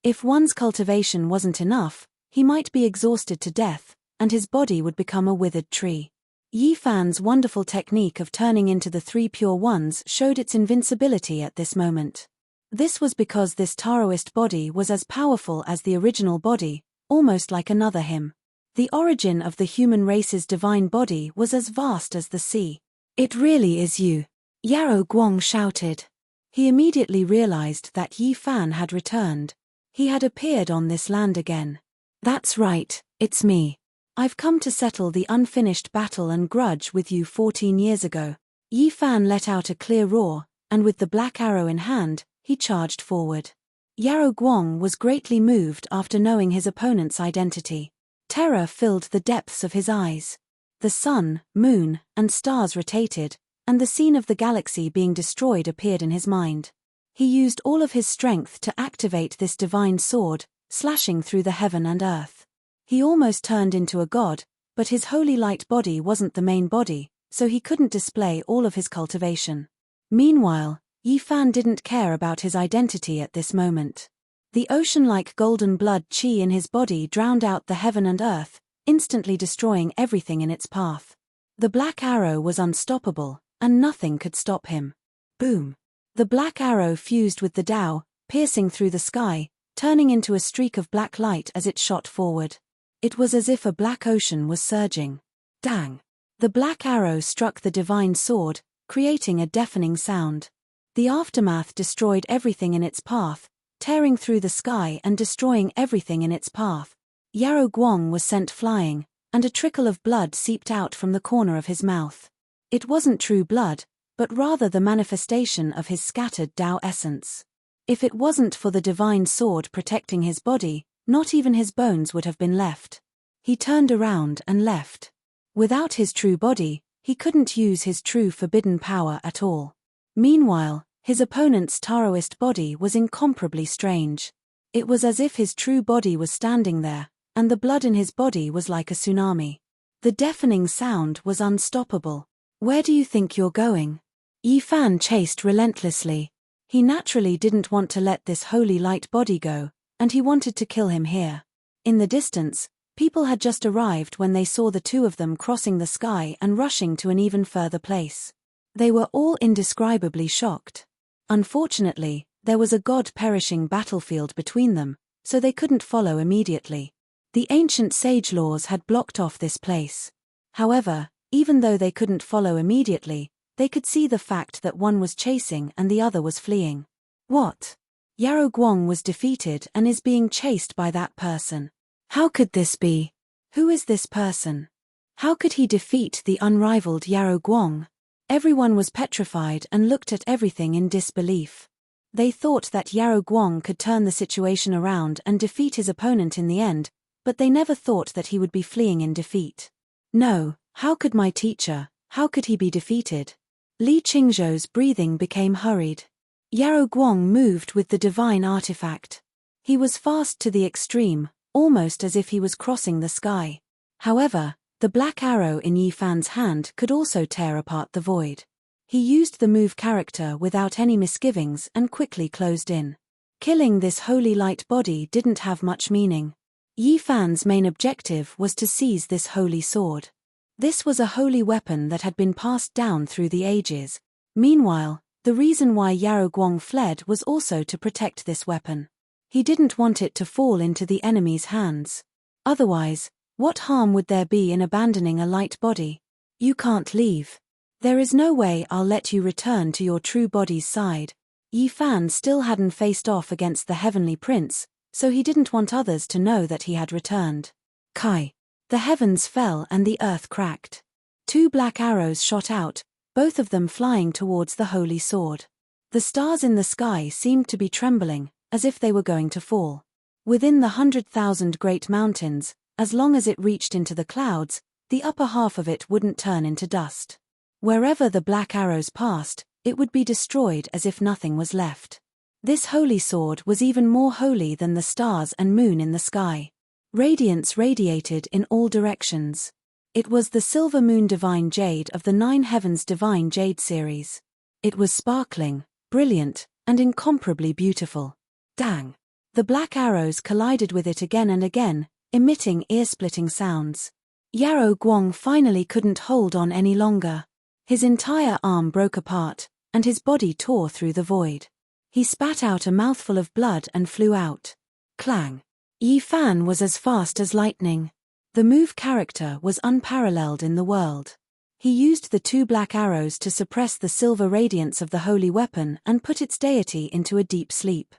If one's cultivation wasn't enough, he might be exhausted to death, and his body would become a withered tree. Yi Fan's wonderful technique of turning into the 3 pure ones showed its invincibility at this moment. This was because this Taoist body was as powerful as the original body, almost like another him. The origin of the human race's divine body was as vast as the sea. It really is you. Yarrow Guang shouted. He immediately realized that Yi Fan had returned. He had appeared on this land again. That's right, it's me. I've come to settle the unfinished battle and grudge with you 14 years ago. Yi Fan let out a clear roar, and with the black arrow in hand, he charged forward. Yarrow Guang was greatly moved after knowing his opponent's identity. Terror filled the depths of his eyes. The sun, moon, and stars rotated, and the scene of the galaxy being destroyed appeared in his mind. He used all of his strength to activate this divine sword, slashing through the heaven and earth. He almost turned into a god, but his holy light body wasn't the main body, so he couldn't display all of his cultivation. Meanwhile, Yi Fan didn't care about his identity at this moment. The ocean-like golden blood qi in his body drowned out the heaven and earth, instantly destroying everything in its path. The black arrow was unstoppable, and nothing could stop him. Boom! The black arrow fused with the Tao, piercing through the sky, turning into a streak of black light as it shot forward. It was as if a black ocean was surging. Dang! The black arrow struck the divine sword, creating a deafening sound. The aftermath destroyed everything in its path, tearing through the sky and destroying everything in its path. Yarrow Guang was sent flying, and a trickle of blood seeped out from the corner of his mouth. It wasn't true blood, but rather the manifestation of his scattered Tao essence. If it wasn't for the divine sword protecting his body, not even his bones would have been left. He turned around and left. Without his true body, he couldn't use his true forbidden power at all. Meanwhile, his opponent's Taoist body was incomparably strange. It was as if his true body was standing there, and the blood in his body was like a tsunami. The deafening sound was unstoppable. "Where do you think you're going?" Yi Fan chased relentlessly. He naturally didn't want to let this holy light body go, and he wanted to kill him here. In the distance, people had just arrived when they saw the two of them crossing the sky and rushing to an even further place. They were all indescribably shocked. Unfortunately, there was a god-perishing battlefield between them, so they couldn't follow immediately. The ancient sage laws had blocked off this place. However, even though they couldn't follow immediately, they could see the fact that one was chasing and the other was fleeing. What? Yarrow Guang was defeated and is being chased by that person. How could this be? Who is this person? How could he defeat the unrivaled Yarrow Guang? Everyone was petrified and looked at everything in disbelief. They thought that Yarrow Guang could turn the situation around and defeat his opponent in the end, but they never thought that he would be fleeing in defeat. No, how could my teacher, how could he be defeated? Li Qingzhou's breathing became hurried. Yarrow Guang moved with the divine artifact. He was fast to the extreme, almost as if he was crossing the sky. However, the black arrow in Yi Fan's hand could also tear apart the void. He used the move character without any misgivings and quickly closed in. Killing this holy light body didn't have much meaning. Yi Fan's main objective was to seize this holy sword. This was a holy weapon that had been passed down through the ages. Meanwhile, the reason why Yarrow Guang fled was also to protect this weapon. He didn't want it to fall into the enemy's hands. Otherwise, what harm would there be in abandoning a light body? You can't leave. There is no way I'll let you return to your true body's side. Yi Fan still hadn't faced off against the heavenly prince, so he didn't want others to know that he had returned. Kai. The heavens fell and the earth cracked. Two black arrows shot out, both of them flying towards the holy sword. The stars in the sky seemed to be trembling, as if they were going to fall. Within the 100,000 great mountains, as long as it reached into the clouds, the upper half of it wouldn't turn into dust. Wherever the black arrows passed, it would be destroyed as if nothing was left. This holy sword was even more holy than the stars and moon in the sky. Radiance radiated in all directions. It was the Silver Moon Divine Jade of the Nine Heavens Divine Jade series. It was sparkling, brilliant, and incomparably beautiful. Dang! The black arrows collided with it again and again, emitting ear-splitting sounds. Yarrow Guang finally couldn't hold on any longer. His entire arm broke apart, and his body tore through the void. He spat out a mouthful of blood and flew out. Clang! Yi Fan was as fast as lightning. The move character was unparalleled in the world. He used the two black arrows to suppress the silver radiance of the holy weapon and put its deity into a deep sleep.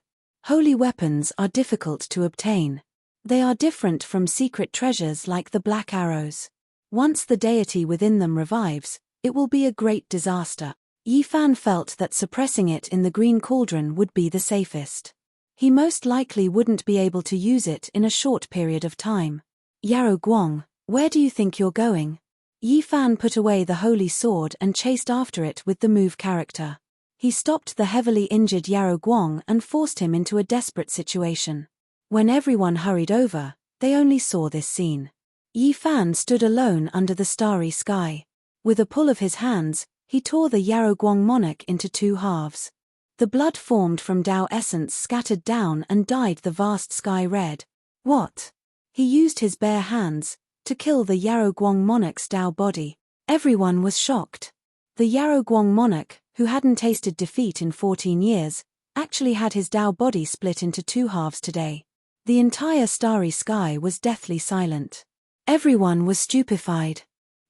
Holy weapons are difficult to obtain. They are different from secret treasures like the black arrows. Once the deity within them revives, it will be a great disaster. Yi Fan felt that suppressing it in the green cauldron would be the safest. He most likely wouldn't be able to use it in a short period of time. Yarrow Guang, where do you think you're going? Yi Fan put away the holy sword and chased after it with the move character. He stopped the heavily injured Yarrow Guang and forced him into a desperate situation. When everyone hurried over, they only saw this scene. Yi Fan stood alone under the starry sky. With a pull of his hands, he tore the Yarrow Guang monarch into two halves. The blood formed from Tao essence scattered down and dyed the vast sky red. What? He used his bare hands to kill the Yarrow Guang monarch's Tao body. Everyone was shocked. The Yarrow Guang monarch, who hadn't tasted defeat in 14 years, actually had his Tao body split into two halves today. The entire starry sky was deathly silent. Everyone was stupefied.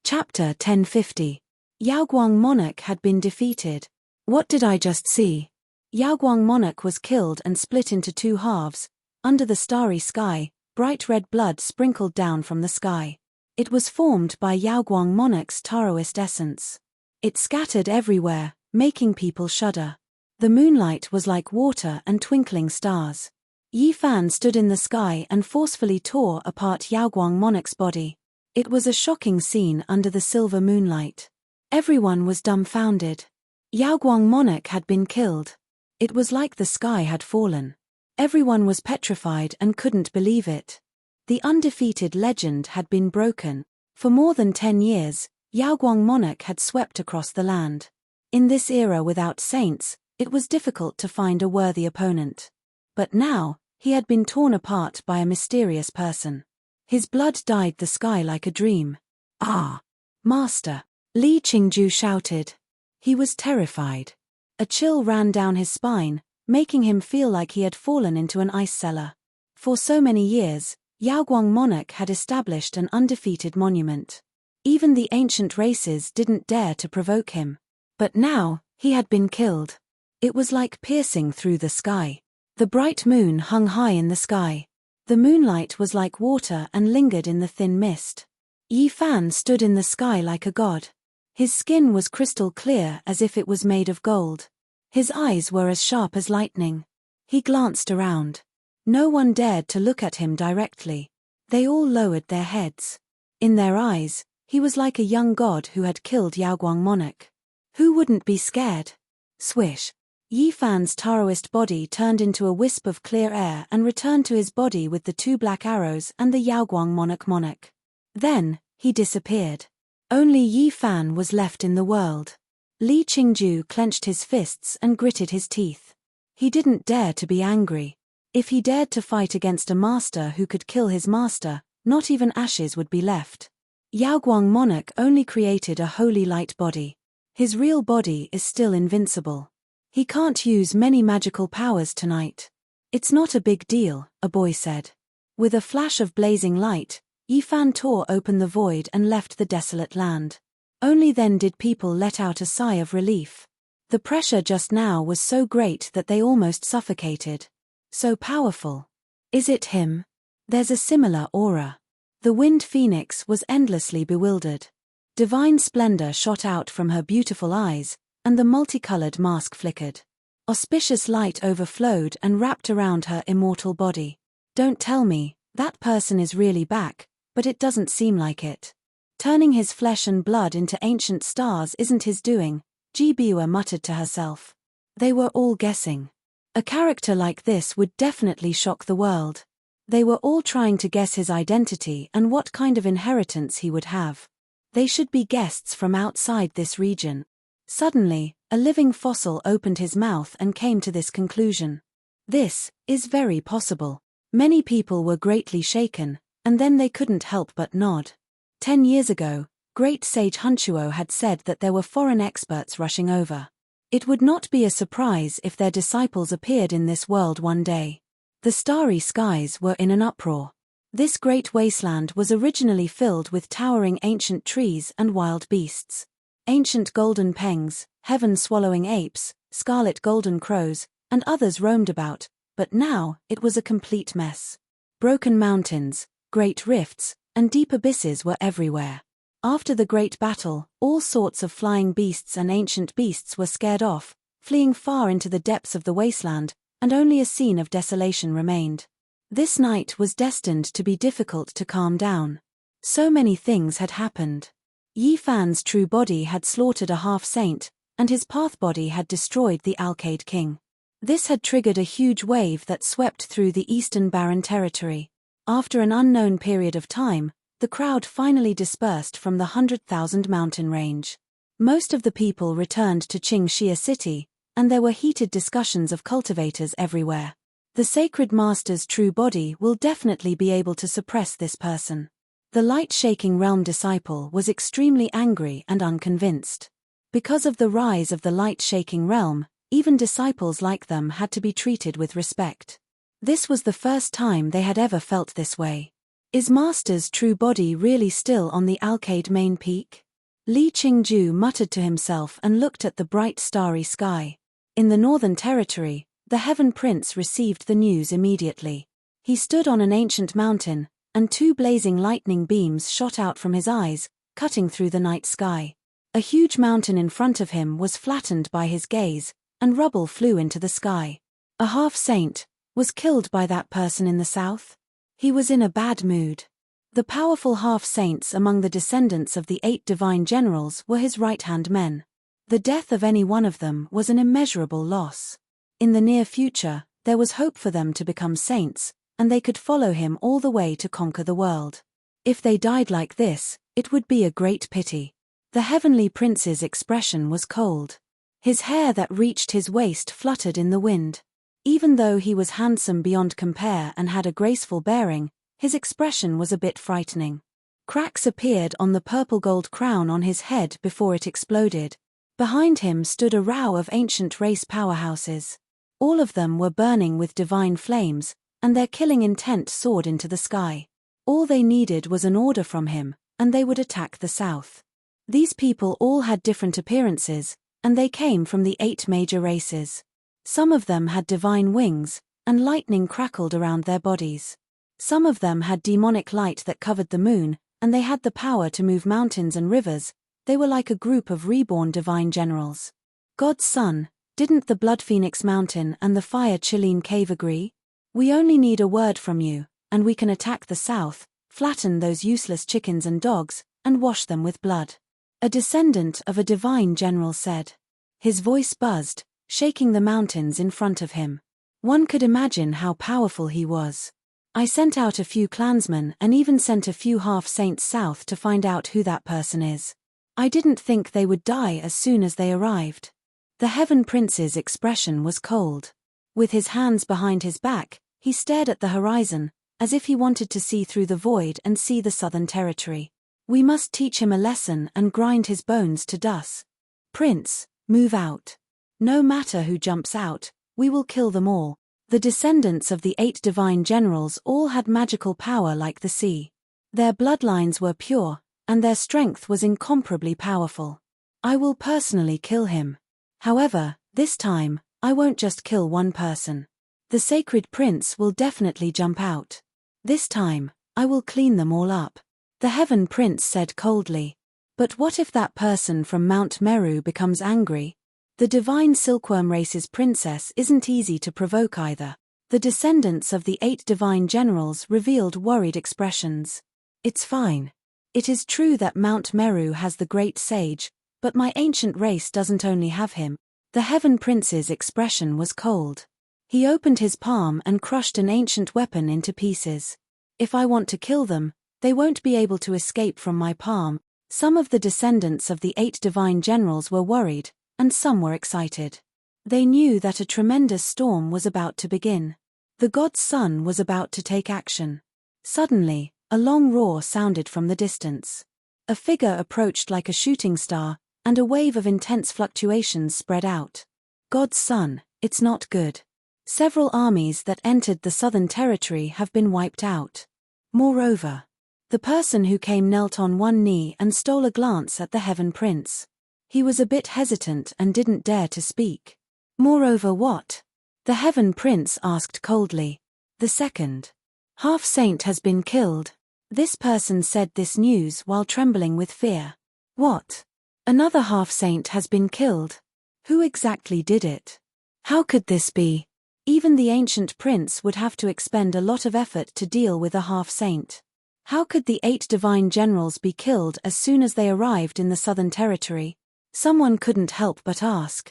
Chapter 1050. Yaoguang Monarch had been defeated. What did I just see? Yaoguang Monarch was killed and split into two halves. Under the starry sky, bright red blood sprinkled down from the sky. It was formed by Yaoguang monarch's Taoist essence. It scattered everywhere, making people shudder. The moonlight was like water and twinkling stars. Yi Fan stood in the sky and forcefully tore apart Yaoguang monarch's body. It was a shocking scene under the silver moonlight. Everyone was dumbfounded. Yaoguang monarch had been killed. It was like the sky had fallen. Everyone was petrified and couldn't believe it. The undefeated legend had been broken. For more than 10 years, Yaoguang monarch had swept across the land. In this era without saints, it was difficult to find a worthy opponent. But now, he had been torn apart by a mysterious person. His blood dyed the sky like a dream. "Ah! Master!" Li Qingju shouted. He was terrified. A chill ran down his spine, making him feel like he had fallen into an ice cellar. For so many years, Yaoguang monarch had established an undefeated monument. Even the ancient races didn't dare to provoke him. But now, he had been killed. It was like piercing through the sky. The bright moon hung high in the sky. The moonlight was like water and lingered in the thin mist. Yi Fan stood in the sky like a god. His skin was crystal clear as if it was made of gold. His eyes were as sharp as lightning. He glanced around. No one dared to look at him directly. They all lowered their heads. In their eyes, he was like a young god who had killed Yaoguang monarch. Who wouldn't be scared? Swish. Yi Fan's Taoist body turned into a wisp of clear air and returned to his body with the 2 black arrows and the Yaoguang monarch. Then, he disappeared. Only Yi Fan was left in the world. Li Qingju clenched his fists and gritted his teeth. He didn't dare to be angry. If he dared to fight against a master who could kill his master, not even ashes would be left. Yaoguang monarch only created a holy light body. His real body is still invincible. He can't use many magical powers tonight. "It's not a big deal," a boy said. With a flash of blazing light, Yi Fan tore open the void and left the desolate land. Only then did people let out a sigh of relief. The pressure just now was so great that they almost suffocated. So powerful. Is it him? There's a similar aura. The wind phoenix was endlessly bewildered. Divine splendor shot out from her beautiful eyes, and the multicolored mask flickered. Auspicious light overflowed and wrapped around her immortal body. "Don't tell me, that person is really back, but it doesn't seem like it. Turning his flesh and blood into ancient stars isn't his doing," Ji Biwa muttered to herself. They were all guessing. A character like this would definitely shock the world. They were all trying to guess his identity and what kind of inheritance he would have. They should be guests from outside this region. Suddenly, a living fossil opened his mouth and came to this conclusion. This is very possible. Many people were greatly shaken, and then they couldn't help but nod. 10 years ago, great sage Hunchuo had said that there were foreign experts rushing over. It would not be a surprise if their disciples appeared in this world one day. The starry skies were in an uproar. This great wasteland was originally filled with towering ancient trees and wild beasts. Ancient golden pengs, heaven-swallowing apes, scarlet golden crows, and others roamed about, but now it was a complete mess. Broken mountains, great rifts, and deep abysses were everywhere. After the great battle, all sorts of flying beasts and ancient beasts were scared off, fleeing far into the depths of the wasteland, and only a scene of desolation remained. This night was destined to be difficult to calm down. So many things had happened. Yi Fan's true body had slaughtered a half-saint, and his path body had destroyed the Alcade King. This had triggered a huge wave that swept through the eastern barren territory. After an unknown period of time, the crowd finally dispersed from the 100,000 mountain range. Most of the people returned to Qingxia City, and there were heated discussions of cultivators everywhere. The sacred master's true body will definitely be able to suppress this person. The light-shaking realm disciple was extremely angry and unconvinced. Because of the rise of the light-shaking realm, even disciples like them had to be treated with respect. This was the first time they had ever felt this way. Is Master's true body really still on the Alcade main peak? Li Qingju muttered to himself and looked at the bright starry sky. In the Northern Territory, the Heaven Prince received the news immediately. He stood on an ancient mountain, and 2 blazing lightning beams shot out from his eyes, cutting through the night sky. A huge mountain in front of him was flattened by his gaze, and rubble flew into the sky. A half-saint was killed by that person in the south? He was in a bad mood. The powerful half-saints among the descendants of the 8 divine generals were his right-hand men. The death of any one of them was an immeasurable loss. In the near future, there was hope for them to become saints, and they could follow him all the way to conquer the world. If they died like this, it would be a great pity. The heavenly prince's expression was cold. His hair that reached his waist fluttered in the wind. Even though he was handsome beyond compare and had a graceful bearing, his expression was a bit frightening. Cracks appeared on the purple-gold crown on his head before it exploded. Behind him stood a row of ancient race powerhouses. All of them were burning with divine flames, and their killing intent soared into the sky. All they needed was an order from him, and they would attack the south. These people all had different appearances, and they came from the 8 major races. Some of them had divine wings, and lightning crackled around their bodies. Some of them had demonic light that covered the moon, and they had the power to move mountains and rivers. They were like a group of reborn divine generals. God's son, didn't the Blood Phoenix Mountain and the Fire Chiline Cave agree? We only need a word from you, and we can attack the south, flatten those useless chickens and dogs, and wash them with blood. A descendant of a divine general said. His voice buzzed, shaking the mountains in front of him. One could imagine how powerful he was. I sent out a few clansmen and even sent a few half-saints south to find out who that person is. I didn't think they would die as soon as they arrived. The Heaven Prince's expression was cold. With his hands behind his back, he stared at the horizon, as if he wanted to see through the void and see the southern territory. We must teach him a lesson and grind his bones to dust. Prince, move out. No matter who jumps out, we will kill them all. The descendants of the 8 divine generals all had magical power like the sea. Their bloodlines were pure, and their strength was incomparably powerful. I will personally kill him. However, this time, I won't just kill one person. The sacred prince will definitely jump out. This time, I will clean them all up. The Heaven Prince said coldly. But what if that person from Mount Meru becomes angry? The divine silkworm race's princess isn't easy to provoke either. The descendants of the 8 divine generals revealed worried expressions. It's fine. It is true that Mount Meru has the great sage, but my ancient race doesn't only have him. The Heaven Prince's expression was cold. He opened his palm and crushed an ancient weapon into pieces. If I want to kill them, they won't be able to escape from my palm. Some of the descendants of the 8 divine generals were worried, and some were excited. They knew that a tremendous storm was about to begin. The god's son was about to take action. Suddenly, a long roar sounded from the distance. A figure approached like a shooting star, and a wave of intense fluctuations spread out. God's son, it's not good. Several armies that entered the southern territory have been wiped out. Moreover, the person who came knelt on one knee and stole a glance at the Heaven Prince. He was a bit hesitant and didn't dare to speak. Moreover what? The Heaven Prince asked coldly. The second half-saint has been killed. This person said this news while trembling with fear. What? Another half-saint has been killed? Who exactly did it? How could this be? Even the ancient prince would have to expend a lot of effort to deal with a half-saint. How could the 8 divine generals be killed as soon as they arrived in the southern territory? Someone couldn't help but ask.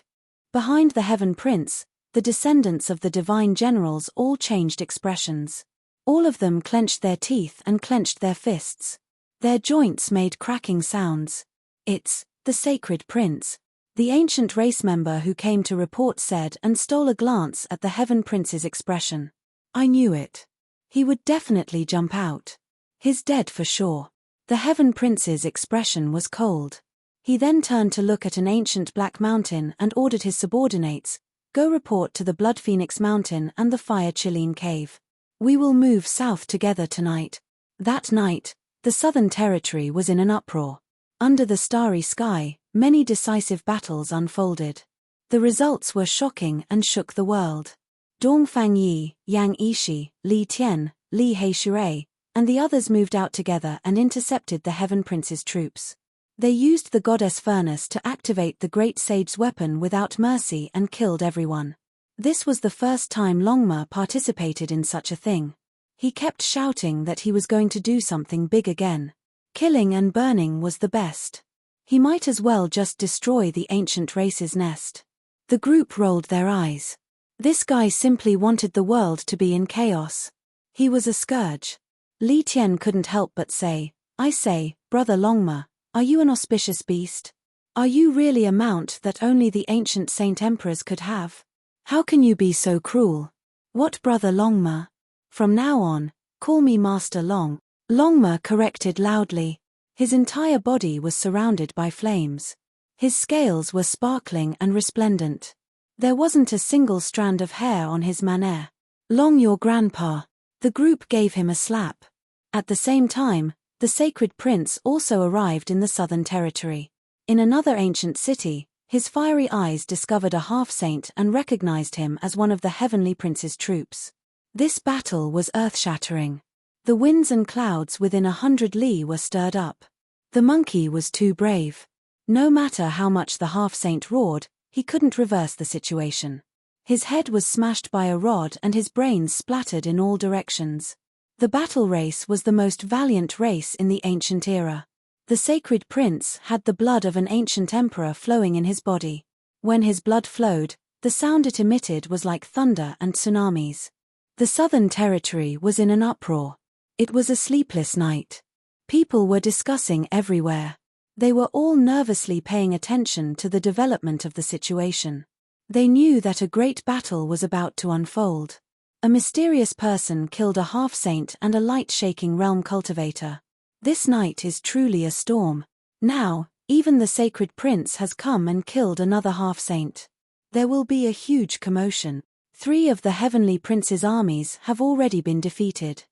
Behind the Heaven Prince, the descendants of the divine generals all changed expressions. All of them clenched their teeth and clenched their fists. Their joints made cracking sounds. It's the sacred prince. The ancient race member who came to report said and stole a glance at the Heaven Prince's expression. I knew it. He would definitely jump out. He's dead for sure. The Heaven Prince's expression was cold. He then turned to look at an ancient black mountain and ordered his subordinates, go report to the Blood Phoenix Mountain and the Fire Chiline Cave. We will move south together tonight. That night, the southern territory was in an uproar. Under the starry sky, many decisive battles unfolded. The results were shocking and shook the world. Dong Fangyi, Yang Yishi, Li Tian, Li Heishui, and the others moved out together and intercepted the Heaven Prince's troops. They used the goddess furnace to activate the great sage's weapon without mercy and killed everyone. This was the first time Longma participated in such a thing. He kept shouting that he was going to do something big again. Killing and burning was the best. He might as well just destroy the ancient race's nest. The group rolled their eyes. This guy simply wanted the world to be in chaos. He was a scourge. Li Tian couldn't help but say, "I say, Brother Longma, are you an auspicious beast? Are you really a mount that only the ancient saint emperors could have? How can you be so cruel?" "What, Brother Longma? From now on, call me Master Long." Longma corrected loudly. His entire body was surrounded by flames. His scales were sparkling and resplendent. There wasn't a single strand of hair on his manner. "Long, your grandpa." The group gave him a slap. At the same time, the sacred prince also arrived in the southern territory. In another ancient city, his fiery eyes discovered a half-saint and recognized him as one of the heavenly prince's troops. This battle was earth-shattering. The winds and clouds within 100 li were stirred up. The monkey was too brave. No matter how much the half-saint roared, he couldn't reverse the situation. His head was smashed by a rod and his brains splattered in all directions. The battle race was the most valiant race in the ancient era. The sacred prince had the blood of an ancient emperor flowing in his body. When his blood flowed, the sound it emitted was like thunder and tsunamis. The southern territory was in an uproar. It was a sleepless night. People were discussing everywhere. They were all nervously paying attention to the development of the situation. They knew that a great battle was about to unfold. A mysterious person killed a half-saint and a light-shaking realm cultivator. This night is truly a storm. Now, even the sacred prince has come and killed another half-saint. There will be a huge commotion. 3 of the heavenly prince's armies have already been defeated.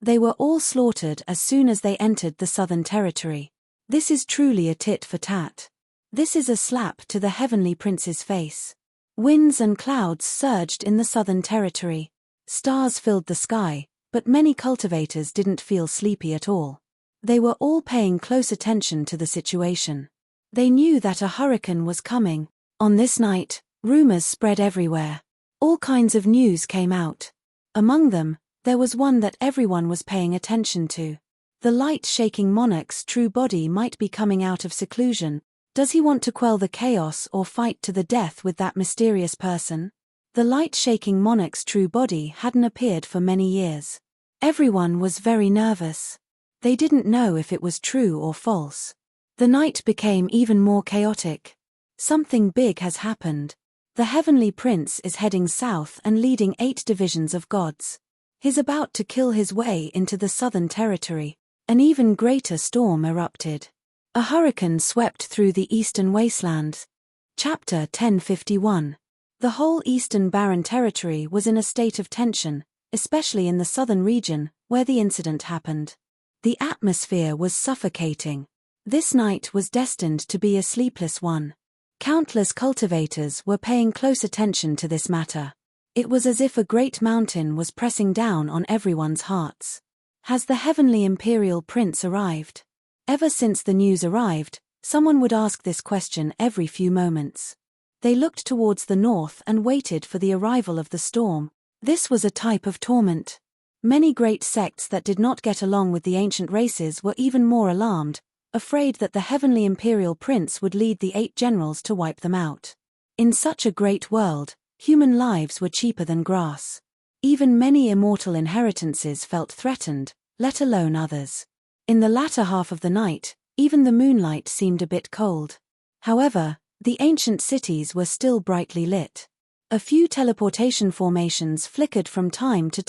They were all slaughtered as soon as they entered the southern territory. This is truly a tit for tat. This is a slap to the heavenly prince's face. Winds and clouds surged in the southern territory. Stars filled the sky, but many cultivators didn't feel sleepy at all. They were all paying close attention to the situation. They knew that a hurricane was coming. On this night, rumors spread everywhere. All kinds of news came out. Among them, there was one that everyone was paying attention to. The light-shaking monarch's true body might be coming out of seclusion. Does he want to quell the chaos or fight to the death with that mysterious person? The light-shaking monarch's true body hadn't appeared for many years. Everyone was very nervous. They didn't know if it was true or false. The night became even more chaotic. Something big has happened. The heavenly prince is heading south and leading 8 divisions of gods. He's about to kill his way into the southern territory. An even greater storm erupted. A hurricane swept through the eastern wastelands. Chapter 1051. The whole eastern barren territory was in a state of tension, especially in the southern region, where the incident happened. The atmosphere was suffocating. This night was destined to be a sleepless one. Countless cultivators were paying close attention to this matter. It was as if a great mountain was pressing down on everyone's hearts. Has the heavenly imperial prince arrived? Ever since the news arrived, someone would ask this question every few moments. They looked towards the north and waited for the arrival of the storm. This was a type of torment. Many great sects that did not get along with the ancient races were even more alarmed, afraid that the heavenly imperial prince would lead the 8 generals to wipe them out. In such a great world, human lives were cheaper than grass. Even many immortal inheritances felt threatened, let alone others. In the latter half of the night, even the moonlight seemed a bit cold. However, the ancient cities were still brightly lit. A few teleportation formations flickered from time to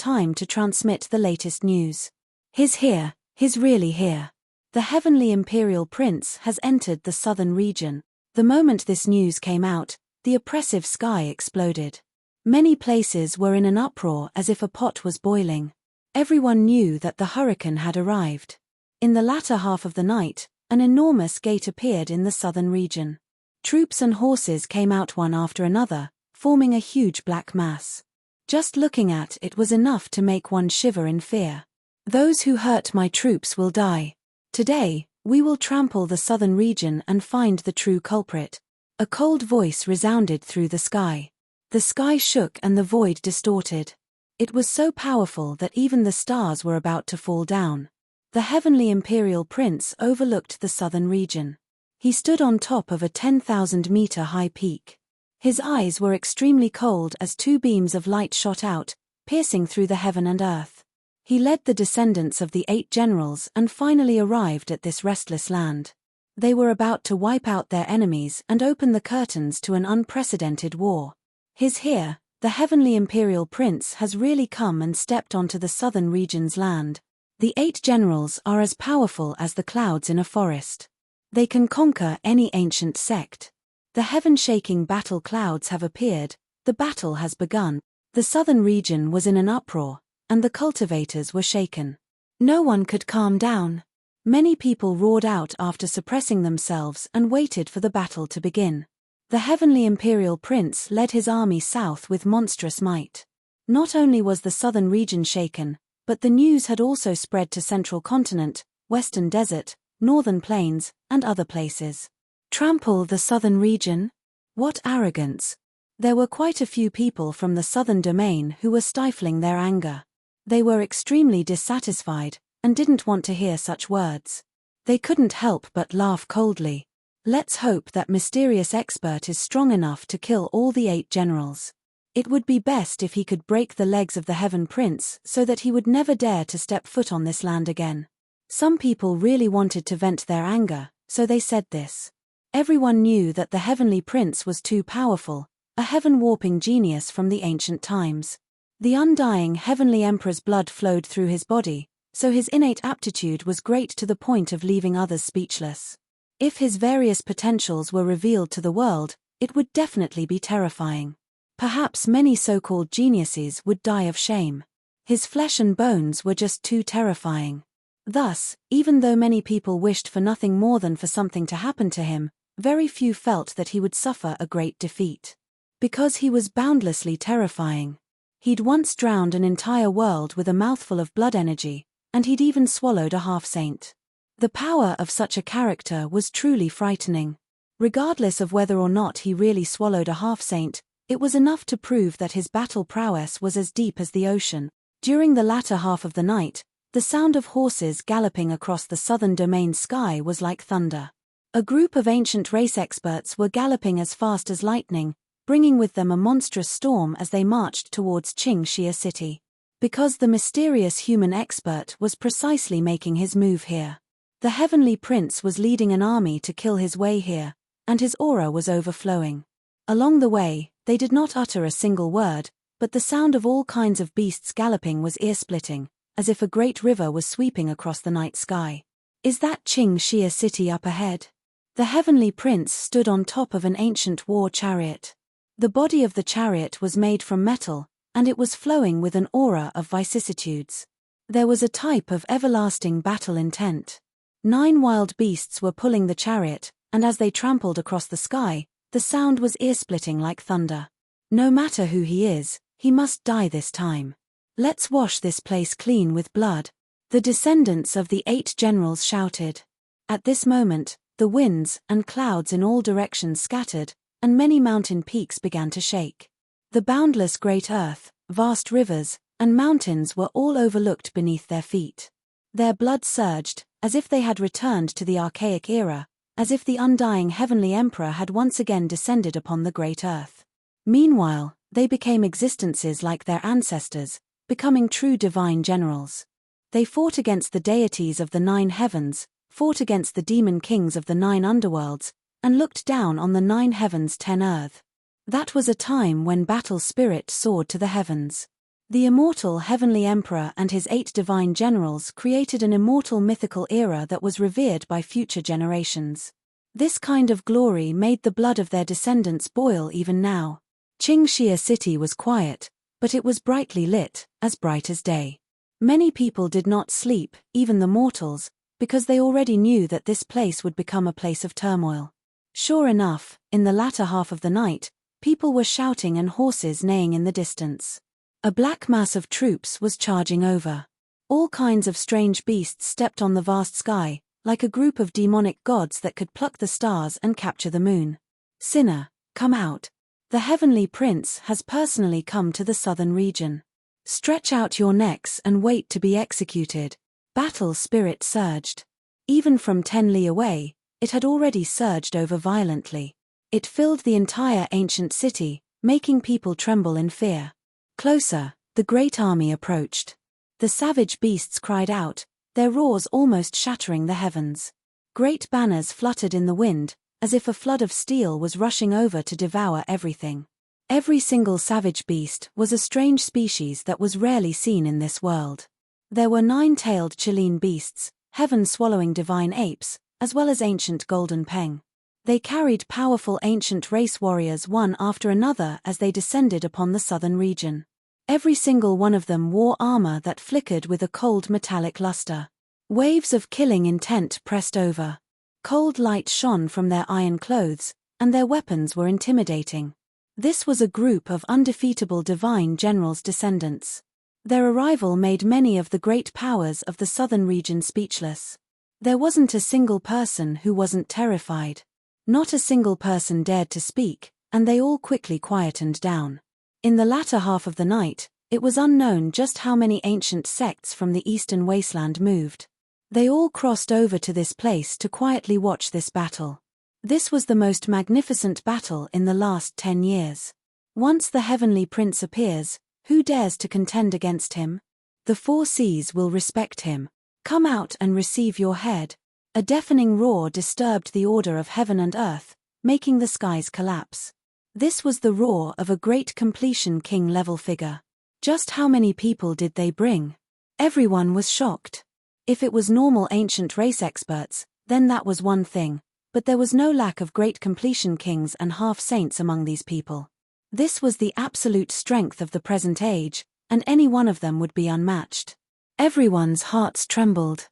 transmit the latest news. He's here, he's really here. The heavenly imperial prince has entered the southern region. The moment this news came out, the oppressive sky exploded. Many places were in an uproar as if a pot was boiling. Everyone knew that the hurricane had arrived. In the latter half of the night, an enormous gate appeared in the southern region. Troops and horses came out one after another, forming a huge black mass. Just looking at it was enough to make one shiver in fear. Those who hurt my troops will die. Today, we will trample the southern region and find the true culprit. A cold voice resounded through the sky. The sky shook and the void distorted. It was so powerful that even the stars were about to fall down. The heavenly imperial prince overlooked the southern region. He stood on top of a 10,000-meter high peak. His eyes were extremely cold as two beams of light shot out, piercing through the heaven and earth. He led the descendants of the 8 generals and finally arrived at this restless land. They were about to wipe out their enemies and open the curtains to an unprecedented war. Here, the heavenly imperial prince has really come and stepped onto the southern region's land. The 8 generals are as powerful as the clouds in a forest. They can conquer any ancient sect. The heaven-shaking battle clouds have appeared, the battle has begun. The southern region was in an uproar, and the cultivators were shaken. No one could calm down. Many people roared out after suppressing themselves and waited for the battle to begin. The heavenly imperial prince led his army south with monstrous might. Not only was the southern region shaken, but the news had also spread to central continent, western desert, northern plains, and other places. Trample the southern region? What arrogance! There were quite a few people from the southern domain who were stifling their anger. They were extremely dissatisfied, and didn't want to hear such words. They couldn't help but laugh coldly. Let's hope that mysterious expert is strong enough to kill all the 8 generals. It would be best if he could break the legs of the Heaven Prince so that he would never dare to step foot on this land again. Some people really wanted to vent their anger, so they said this. Everyone knew that the Heavenly Prince was too powerful, a heaven-warping genius from the ancient times. The undying Heavenly Emperor's blood flowed through his body, so his innate aptitude was great to the point of leaving others speechless. If his various potentials were revealed to the world, it would definitely be terrifying. Perhaps many so-called geniuses would die of shame. His flesh and bones were just too terrifying. Thus, even though many people wished for nothing more than for something to happen to him, very few felt that he would suffer a great defeat. Because he was boundlessly terrifying. He'd once drowned an entire world with a mouthful of blood energy, and he'd even swallowed a half-saint. The power of such a character was truly frightening. Regardless of whether or not he really swallowed a half-saint, it was enough to prove that his battle prowess was as deep as the ocean. During the latter half of the night, the sound of horses galloping across the southern domain sky was like thunder. A group of ancient race experts were galloping as fast as lightning, bringing with them a monstrous storm as they marched towards Qingxia City. Because the mysterious human expert was precisely making his move here. The Heavenly Prince was leading an army to kill his way here, and his aura was overflowing. Along the way, they did not utter a single word, but the sound of all kinds of beasts galloping was ear-splitting, as if a great river was sweeping across the night sky. Is that Qingxia City up ahead? The Heavenly Prince stood on top of an ancient war chariot. The body of the chariot was made from metal, and it was flowing with an aura of vicissitudes. There was a type of everlasting battle intent. 9 wild beasts were pulling the chariot, and as they trampled across the sky, the sound was ear-splitting like thunder. No matter who he is, he must die this time. Let's wash this place clean with blood. The descendants of the 8 generals shouted. At this moment, the winds and clouds in all directions scattered, and many mountain peaks began to shake. The boundless great earth, vast rivers, and mountains were all overlooked beneath their feet. Their blood surged, as if they had returned to the archaic era, as if the undying Heavenly Emperor had once again descended upon the great earth. Meanwhile, they became existences like their ancestors, becoming true divine generals. They fought against the deities of the 9 heavens, fought against the demon kings of the 9 underworlds, and looked down on the 9 heavens 10 earth. That was a time when battle spirit soared to the heavens. The immortal Heavenly Emperor and his 8 divine generals created an immortal mythical era that was revered by future generations. This kind of glory made the blood of their descendants boil even now. Qingxia City was quiet, but it was brightly lit, as bright as day. Many people did not sleep, even the mortals, because they already knew that this place would become a place of turmoil. Sure enough, in the latter half of the night, people were shouting and horses neighing in the distance. A black mass of troops was charging over. All kinds of strange beasts stepped on the vast sky, like a group of demonic gods that could pluck the stars and capture the moon. Sinner, come out. The heavenly prince has personally come to the southern region. Stretch out your necks and wait to be executed. Battle spirit surged. Even from 10 li away, it had already surged over violently. It filled the entire ancient city, making people tremble in fear. Closer, the great army approached. The savage beasts cried out, their roars almost shattering the heavens. Great banners fluttered in the wind, as if a flood of steel was rushing over to devour everything. Every single savage beast was a strange species that was rarely seen in this world. There were 9-tailed Chilean beasts, heaven-swallowing divine apes, as well as ancient golden peng. They carried powerful ancient race warriors one after another as they descended upon the southern region. Every single one of them wore armor that flickered with a cold metallic luster. Waves of killing intent pressed over. Cold light shone from their iron clothes, and their weapons were intimidating. This was a group of undefeatable divine generals' descendants. Their arrival made many of the great powers of the southern region speechless. There wasn't a single person who wasn't terrified. Not a single person dared to speak, and they all quickly quietened down. In the latter half of the night, it was unknown just how many ancient sects from the eastern wasteland moved. They all crossed over to this place to quietly watch this battle. This was the most magnificent battle in the last 10 years. Once the heavenly prince appears, who dares to contend against him? The 4 seas will respect him. Come out and receive your head. A deafening roar disturbed the order of heaven and earth, making the skies collapse. This was the roar of a great completion king-level figure. Just how many people did they bring? Everyone was shocked. If it was normal ancient race experts, then that was one thing, but there was no lack of great completion kings and half-saints among these people. This was the absolute strength of the present age, and any one of them would be unmatched. Everyone's hearts trembled.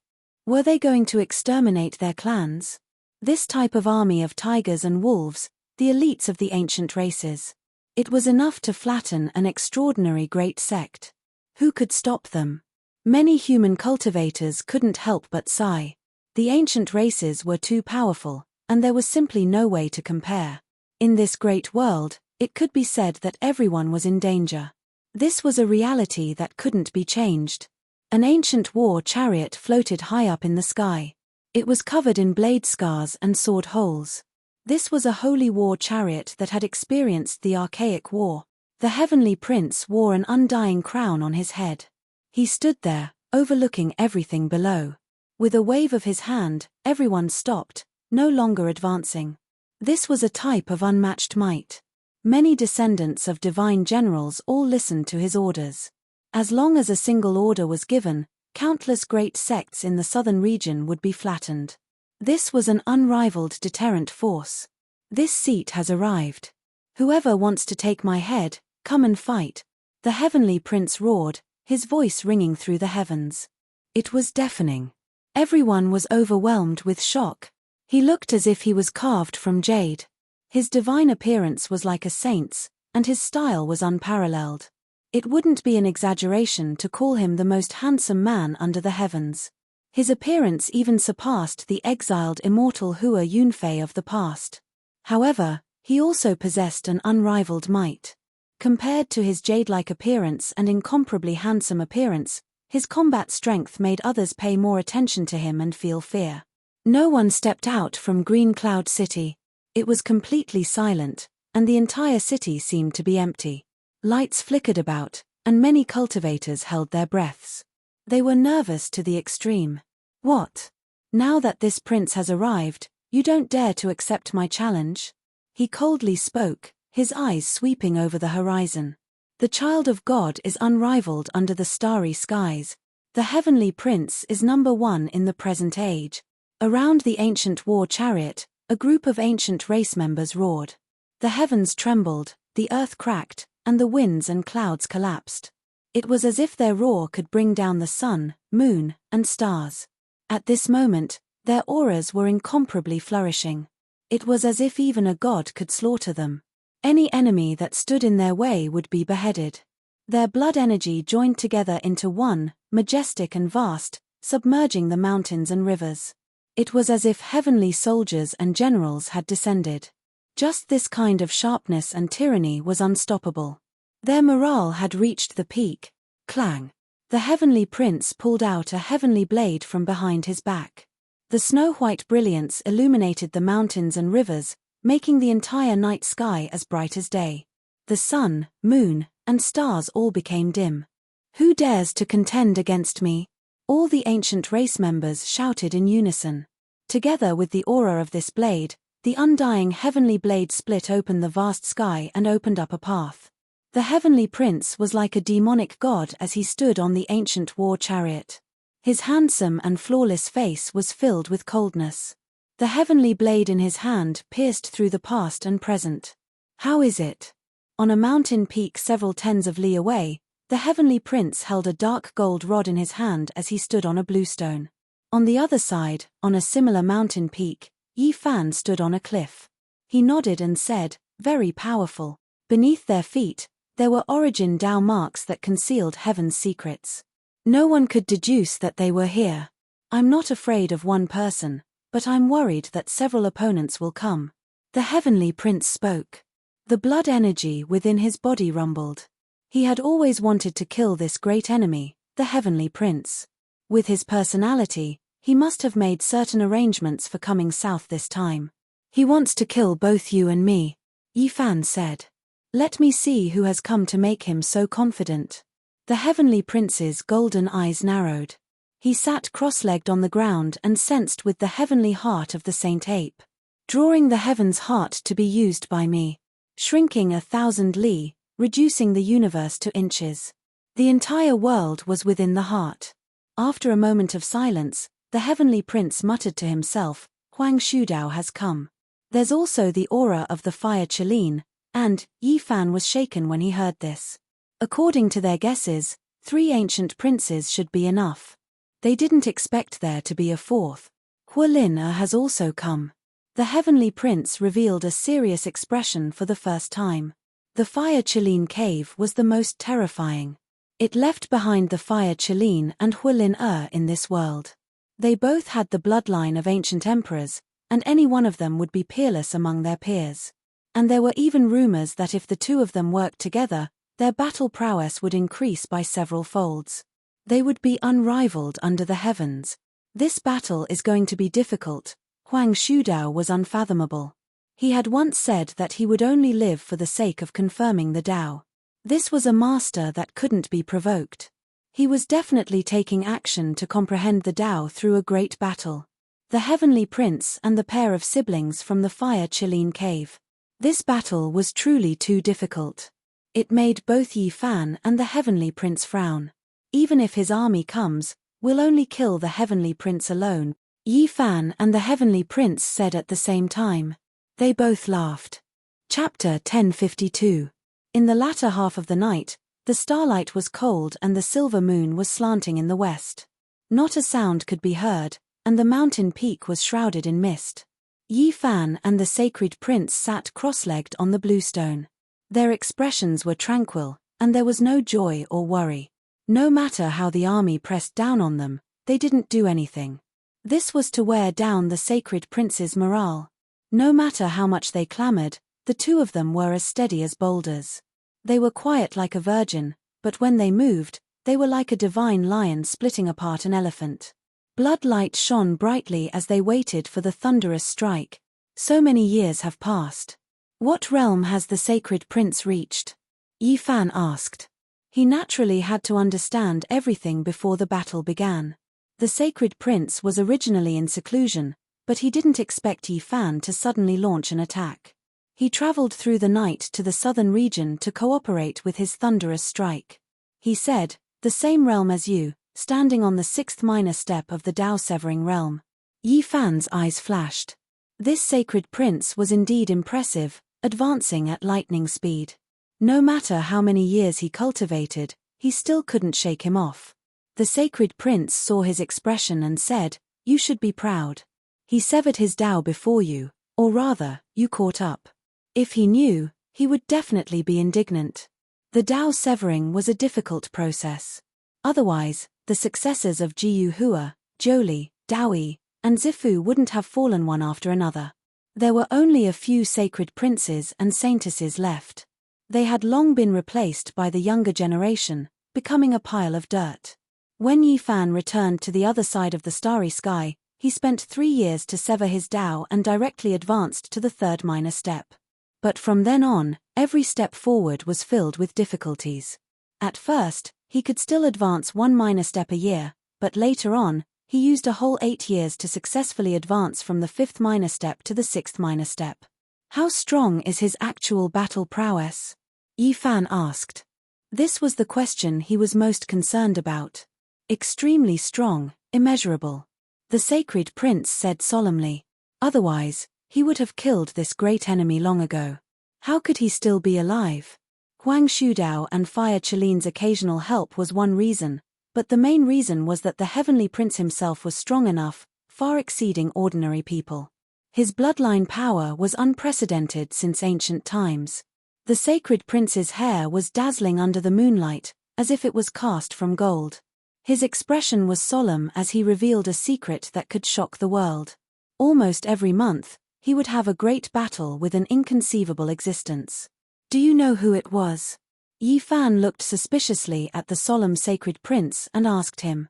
Were they going to exterminate their clans? This type of army of tigers and wolves, the elites of the ancient races. It was enough to flatten an extraordinary great sect. Who could stop them? Many human cultivators couldn't help but sigh. The ancient races were too powerful, and there was simply no way to compare. In this great world, it could be said that everyone was in danger. This was a reality that couldn't be changed. An ancient war chariot floated high up in the sky. It was covered in blade scars and sword holes. This was a holy war chariot that had experienced the archaic war. The heavenly prince wore an undying crown on his head. He stood there, overlooking everything below. With a wave of his hand, everyone stopped, no longer advancing. This was a type of unmatched might. Many descendants of divine generals all listened to his orders. As long as a single order was given, countless great sects in the southern region would be flattened. This was an unrivaled deterrent force. This seat has arrived. Whoever wants to take my head, come and fight. The heavenly prince roared, his voice ringing through the heavens. It was deafening. Everyone was overwhelmed with shock. He looked as if he was carved from jade. His divine appearance was like a saint's, and his style was unparalleled. It wouldn't be an exaggeration to call him the most handsome man under the heavens. His appearance even surpassed the exiled immortal Hua Yunfei of the past. However, he also possessed an unrivaled might. Compared to his jade-like appearance and incomparably handsome appearance, his combat strength made others pay more attention to him and feel fear. No one stepped out from Green Cloud City. It was completely silent, and the entire city seemed to be empty. Lights flickered about, and many cultivators held their breaths. They were nervous to the extreme. What? Now that this prince has arrived, you don't dare to accept my challenge? He coldly spoke, his eyes sweeping over the horizon. The child of God is unrivaled under the starry skies. The heavenly prince is number one in the present age. Around the ancient war chariot, a group of ancient race members roared. The heavens trembled, the earth cracked, and the winds and clouds collapsed. It was as if their roar could bring down the sun, moon, and stars. At this moment, their auras were incomparably flourishing. It was as if even a god could slaughter them. Any enemy that stood in their way would be beheaded. Their blood energy joined together into one, majestic and vast, submerging the mountains and rivers. It was as if heavenly soldiers and generals had descended. Just this kind of sharpness and tyranny was unstoppable. Their morale had reached the peak. Clang! The heavenly prince pulled out a heavenly blade from behind his back. The snow-white brilliance illuminated the mountains and rivers, making the entire night sky as bright as day. The sun, moon, and stars all became dim. "Who dares to contend against me?" all the ancient race members shouted in unison. Together with the aura of this blade, the undying heavenly blade split open the vast sky and opened up a path. The heavenly prince was like a demonic god as he stood on the ancient war chariot. His handsome and flawless face was filled with coldness. The heavenly blade in his hand pierced through the past and present. How is it? On a mountain peak several tens of li away, the heavenly prince held a dark gold rod in his hand as he stood on a bluestone. On the other side, on a similar mountain peak, Yi Fan stood on a cliff. He nodded and said, "Very powerful." Beneath their feet, there were origin Tao marks that concealed heaven's secrets. No one could deduce that they were here. "I'm not afraid of one person, but I'm worried that several opponents will come." The heavenly prince spoke. The blood energy within his body rumbled. He had always wanted to kill this great enemy, the heavenly prince. With his personality, he must have made certain arrangements for coming south this time. "He wants to kill both you and me," Yi Fan said. "Let me see who has come to make him so confident." The heavenly prince's golden eyes narrowed. He sat cross-legged on the ground and sensed with the heavenly heart of the Saint Ape. "Drawing the heaven's heart to be used by me. Shrinking 1,000 li, reducing the universe to inches. The entire world was within the heart." After a moment of silence, the heavenly prince muttered to himself, "Huang Shudao has come. There's also the aura of the fire Qilin," and Yi Fan was shaken when he heard this. According to their guesses, 3 ancient princes should be enough. They didn't expect there to be a 4th. "Hualin has also come." The heavenly prince revealed a serious expression for the first time. The fire Qilin cave was the most terrifying. It left behind the fire Qilin and Hualin in this world. They both had the bloodline of ancient emperors, and any one of them would be peerless among their peers. And there were even rumors that if the two of them worked together, their battle prowess would increase by several folds. They would be unrivaled under the heavens. "This battle is going to be difficult." Huang Shudao was unfathomable. He had once said that he would only live for the sake of confirming the Tao. This was a master that couldn't be provoked. He was definitely taking action to comprehend the Tao through a great battle. The heavenly prince and the pair of siblings from the fire Qilin cave. This battle was truly too difficult. It made both Yi Fan and the heavenly prince frown. "Even if his army comes, we'll only kill the heavenly prince alone," Yi Fan and the heavenly prince said at the same time. They both laughed. Chapter 1052. In the latter half of the night, the starlight was cold and the silver moon was slanting in the west. Not a sound could be heard, and the mountain peak was shrouded in mist. Yi Fan and the sacred prince sat cross-legged on the bluestone. Their expressions were tranquil, and there was no joy or worry. No matter how the army pressed down on them, they didn't do anything. This was to wear down the sacred prince's morale. No matter how much they clamored, the two of them were as steady as boulders. They were quiet like a virgin, but when they moved, they were like a divine lion splitting apart an elephant. Blood light shone brightly as they waited for the thunderous strike. So many years have passed. "What realm has the sacred prince reached?" Yi Fan asked. He naturally had to understand everything before the battle began. The sacred prince was originally in seclusion, but he didn't expect Yi Fan to suddenly launch an attack. He traveled through the night to the southern region to cooperate with his thunderous strike. He said, "The same realm as you, standing on the 6th minor step of the Tao-severing realm." Yi Fan's eyes flashed. This sacred prince was indeed impressive, advancing at lightning speed. No matter how many years he cultivated, he still couldn't shake him off. The sacred prince saw his expression and said, "You should be proud. He severed his Tao before you, or rather, you caught up. If he knew, he would definitely be indignant." The Dao severing was a difficult process. Otherwise, the successors of Jiu Hua, Zhou, Daoyi, and Zifu wouldn't have fallen one after another. There were only a few sacred princes and saintesses left. They had long been replaced by the younger generation, becoming a pile of dirt. When Yi Fan returned to the other side of the starry sky, he spent 3 years to sever his Dao and directly advanced to the third minor step. But from then on, every step forward was filled with difficulties. At first, he could still advance 1 minor step a year, but later on, he used a whole 8 years to successfully advance from the 5th minor step to the 6th minor step. How strong is his actual battle prowess? Yi Fan asked. This was the question he was most concerned about. Extremely strong, immeasurable. The sacred prince said solemnly. Otherwise, he would have killed this great enemy long ago. How could he still be alive? Huang Shudao and Fire Chiline's occasional help was one reason, but the main reason was that the heavenly prince himself was strong enough, far exceeding ordinary people. His bloodline power was unprecedented since ancient times. The sacred prince's hair was dazzling under the moonlight, as if it was cast from gold. His expression was solemn as he revealed a secret that could shock the world. Almost every month, he would have a great battle with an inconceivable existence. Do you know who it was? Yi Fan looked suspiciously at the solemn sacred prince and asked him.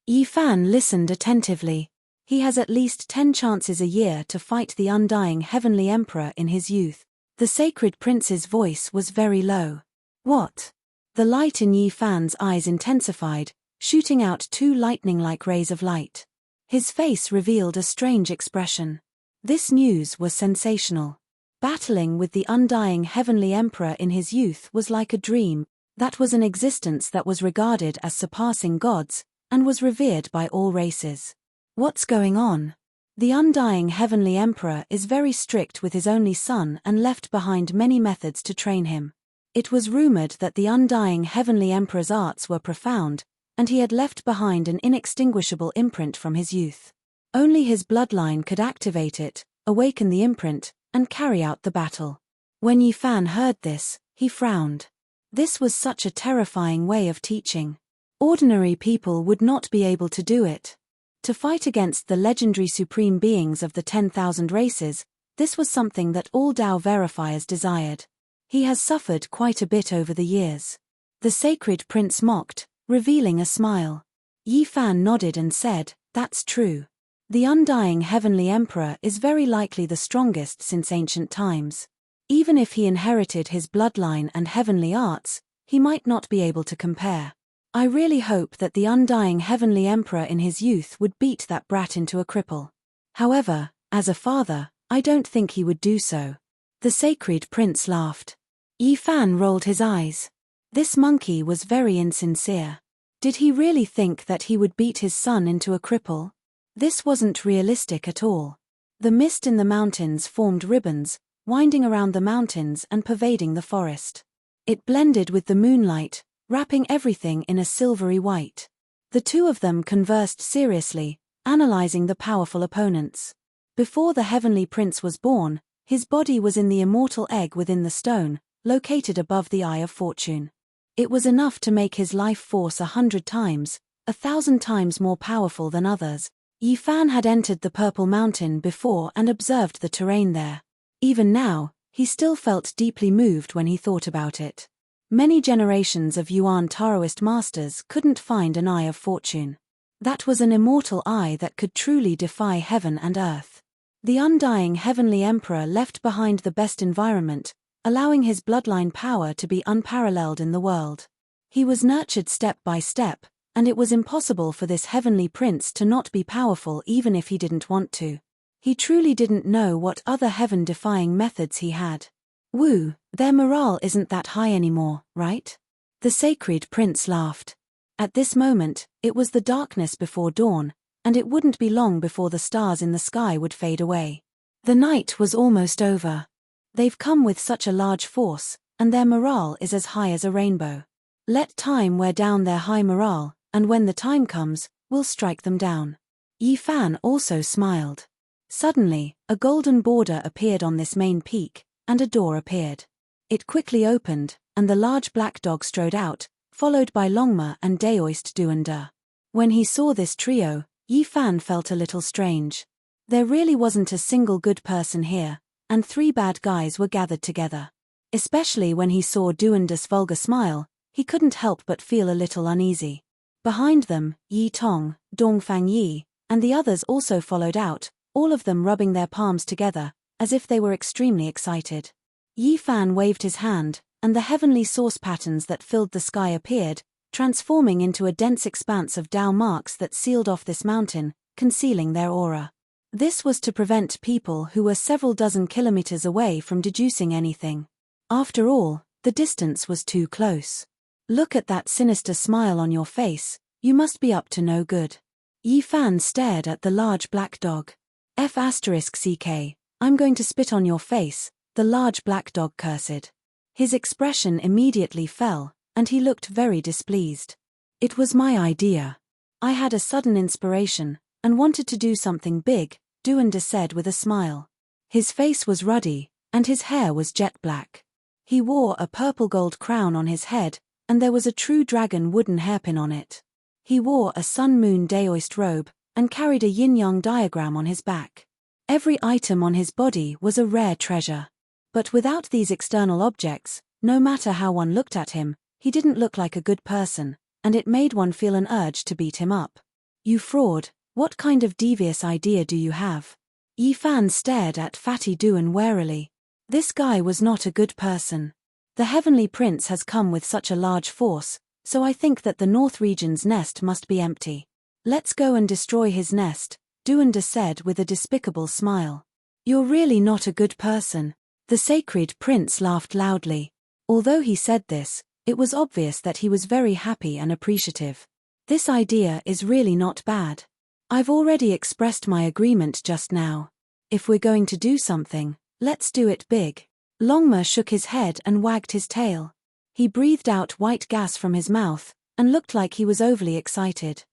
Yi Fan listened attentively. He has at least 10 chances a year to fight the undying heavenly emperor in his youth. The sacred prince's voice was very low. What? The light in Yi Fan's eyes intensified, shooting out 2 lightning-like rays of light. His face revealed a strange expression. This news was sensational. Battling with the undying heavenly emperor in his youth was like a dream. That was an existence that was regarded as surpassing gods, and was revered by all races. What's going on? The undying heavenly emperor is very strict with his only son and left behind many methods to train him. It was rumored that the undying heavenly emperor's arts were profound, and he had left behind an inextinguishable imprint from his youth. Only his bloodline could activate it, awaken the imprint, and carry out the battle. When Yi Fan heard this, he frowned. This was such a terrifying way of teaching. Ordinary people would not be able to do it. To fight against the legendary supreme beings of the 10,000 races, this was something that all Dao verifiers desired. He has suffered quite a bit over the years. The sacred prince mocked, revealing a smile. Yi Fan nodded and said, "That's true. The undying heavenly emperor is very likely the strongest since ancient times. Even if he inherited his bloodline and heavenly arts, he might not be able to compare. I really hope that the undying heavenly emperor in his youth would beat that brat into a cripple. However, as a father, I don't think he would do so." The sacred prince laughed. Yi Fan rolled his eyes. This monkey was very insincere. Did he really think that he would beat his son into a cripple? This wasn't realistic at all. The mist in the mountains formed ribbons, winding around the mountains and pervading the forest. It blended with the moonlight, wrapping everything in a silvery white. The two of them conversed seriously, analyzing the powerful opponents. Before the heavenly prince was born, his body was in the immortal egg within the stone, located above the Eye of Fortune. It was enough to make his life force 100 times, 1,000 times more powerful than others. Yi Fan had entered the Purple Mountain before and observed the terrain there. Even now, he still felt deeply moved when he thought about it. Many generations of Yuan Taoist masters couldn't find an Eye of Fortune. That was an immortal eye that could truly defy heaven and earth. The undying heavenly emperor left behind the best environment, allowing his bloodline power to be unparalleled in the world. He was nurtured step by step, and it was impossible for this heavenly prince to not be powerful even if he didn't want to. He truly didn't know what other heaven-defying methods he had. Woo, their morale isn't that high anymore, right? The sacred prince laughed. At this moment, it was the darkness before dawn, and it wouldn't be long before the stars in the sky would fade away. The night was almost over. They've come with such a large force, and their morale is as high as a rainbow. Let time wear down their high morale, and when the time comes, we'll strike them down. Yi Fan also smiled. Suddenly, a golden border appeared on this main peak, and a door appeared. It quickly opened, and the large black dog strode out, followed by Longma and Daoist Duander. When he saw this trio, Yi Fan felt a little strange. There really wasn't a single good person here, and 3 bad guys were gathered together. Especially when he saw Duander's vulgar smile, he couldn't help but feel a little uneasy. Behind them, Yi Tong, Dongfang Yi, and the others also followed out, all of them rubbing their palms together, as if they were extremely excited. Yi Fan waved his hand, and the heavenly source patterns that filled the sky appeared, transforming into a dense expanse of Dao marks that sealed off this mountain, concealing their aura. This was to prevent people who were several dozen kilometers away from deducing anything. After all, the distance was too close. Look at that sinister smile on your face, you must be up to no good. Yi Fan stared at the large black dog. F***ck, I'm going to spit on your face, the large black dog cursed. His expression immediately fell, and he looked very displeased. It was my idea. I had a sudden inspiration, and wanted to do something big, Duander said with a smile. His face was ruddy, and his hair was jet black. He wore a purple gold crown on his head, and there was a true dragon wooden hairpin on it. He wore a sun-moon Daoist robe, and carried a yin-yang diagram on his back. Every item on his body was a rare treasure. But without these external objects, no matter how one looked at him, he didn't look like a good person, and it made one feel an urge to beat him up. You fraud, what kind of devious idea do you have? Yi Fan stared at Fatty Duan warily. This guy was not a good person. The Heavenly Prince has come with such a large force, so I think that the North region's nest must be empty. Let's go and destroy his nest, Duander said with a despicable smile. You're really not a good person. The sacred prince laughed loudly. Although he said this, it was obvious that he was very happy and appreciative. This idea is really not bad. I've already expressed my agreement just now. If we're going to do something, let's do it big. Longma shook his head and wagged his tail. He breathed out white gas from his mouth, and looked like he was overly excited.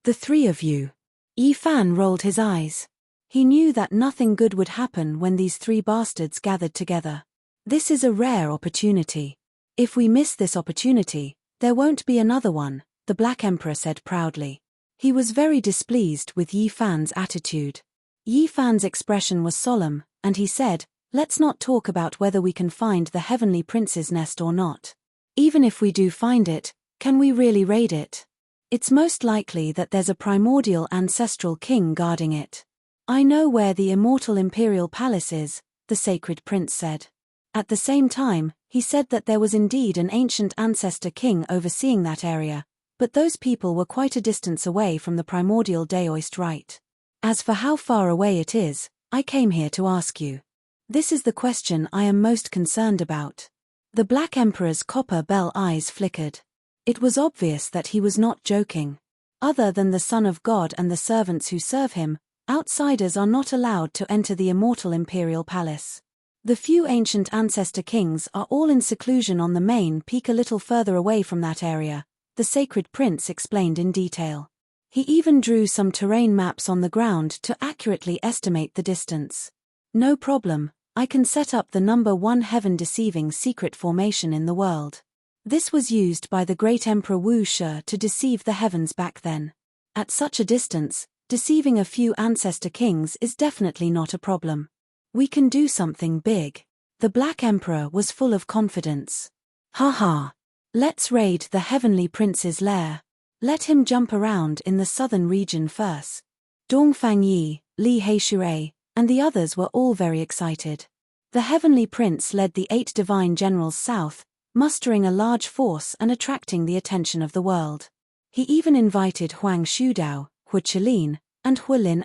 The 3 of you. Yi Fan rolled his eyes. He knew that nothing good would happen when these 3 bastards gathered together. This is a rare opportunity. If we miss this opportunity, there won't be another one, the Black Emperor said proudly. He was very displeased with Yi Fan's attitude. Yi Fan's expression was solemn, and he said, let's not talk about whether we can find the Heavenly Prince's nest or not. Even if we do find it, can we really raid it? It's most likely that there's a primordial ancestral king guarding it. I know where the immortal imperial palace is, the sacred prince said. At the same time, he said that there was indeed an ancient ancestor king overseeing that area, but those people were quite a distance away from the primordial Daoist rite. As for how far away it is, I came here to ask you. This is the question I am most concerned about. The Black Emperor's copper bell eyes flickered. It was obvious that he was not joking. Other than the Son of God and the servants who serve him, outsiders are not allowed to enter the immortal imperial palace. The few ancient ancestor kings are all in seclusion on the main peak a little further away from that area, the sacred prince explained in detail. He even drew some terrain maps on the ground to accurately estimate the distance. No problem, I can set up the number 1 heaven-deceiving secret formation in the world. This was used by the great Emperor Wu Shi to deceive the heavens back then. At such a distance, deceiving a few ancestor kings is definitely not a problem. We can do something big. The Black Emperor was full of confidence. Haha. Let's raid the Heavenly Prince's lair. Let him jump around in the southern region first. Dongfang Yi, Li Heishui, and the others were all very excited. The Heavenly Prince led the 8 divine generals south, mustering a large force and attracting the attention of the world. He even invited Huang Shudao, Hu Qilin, and Hu Lin.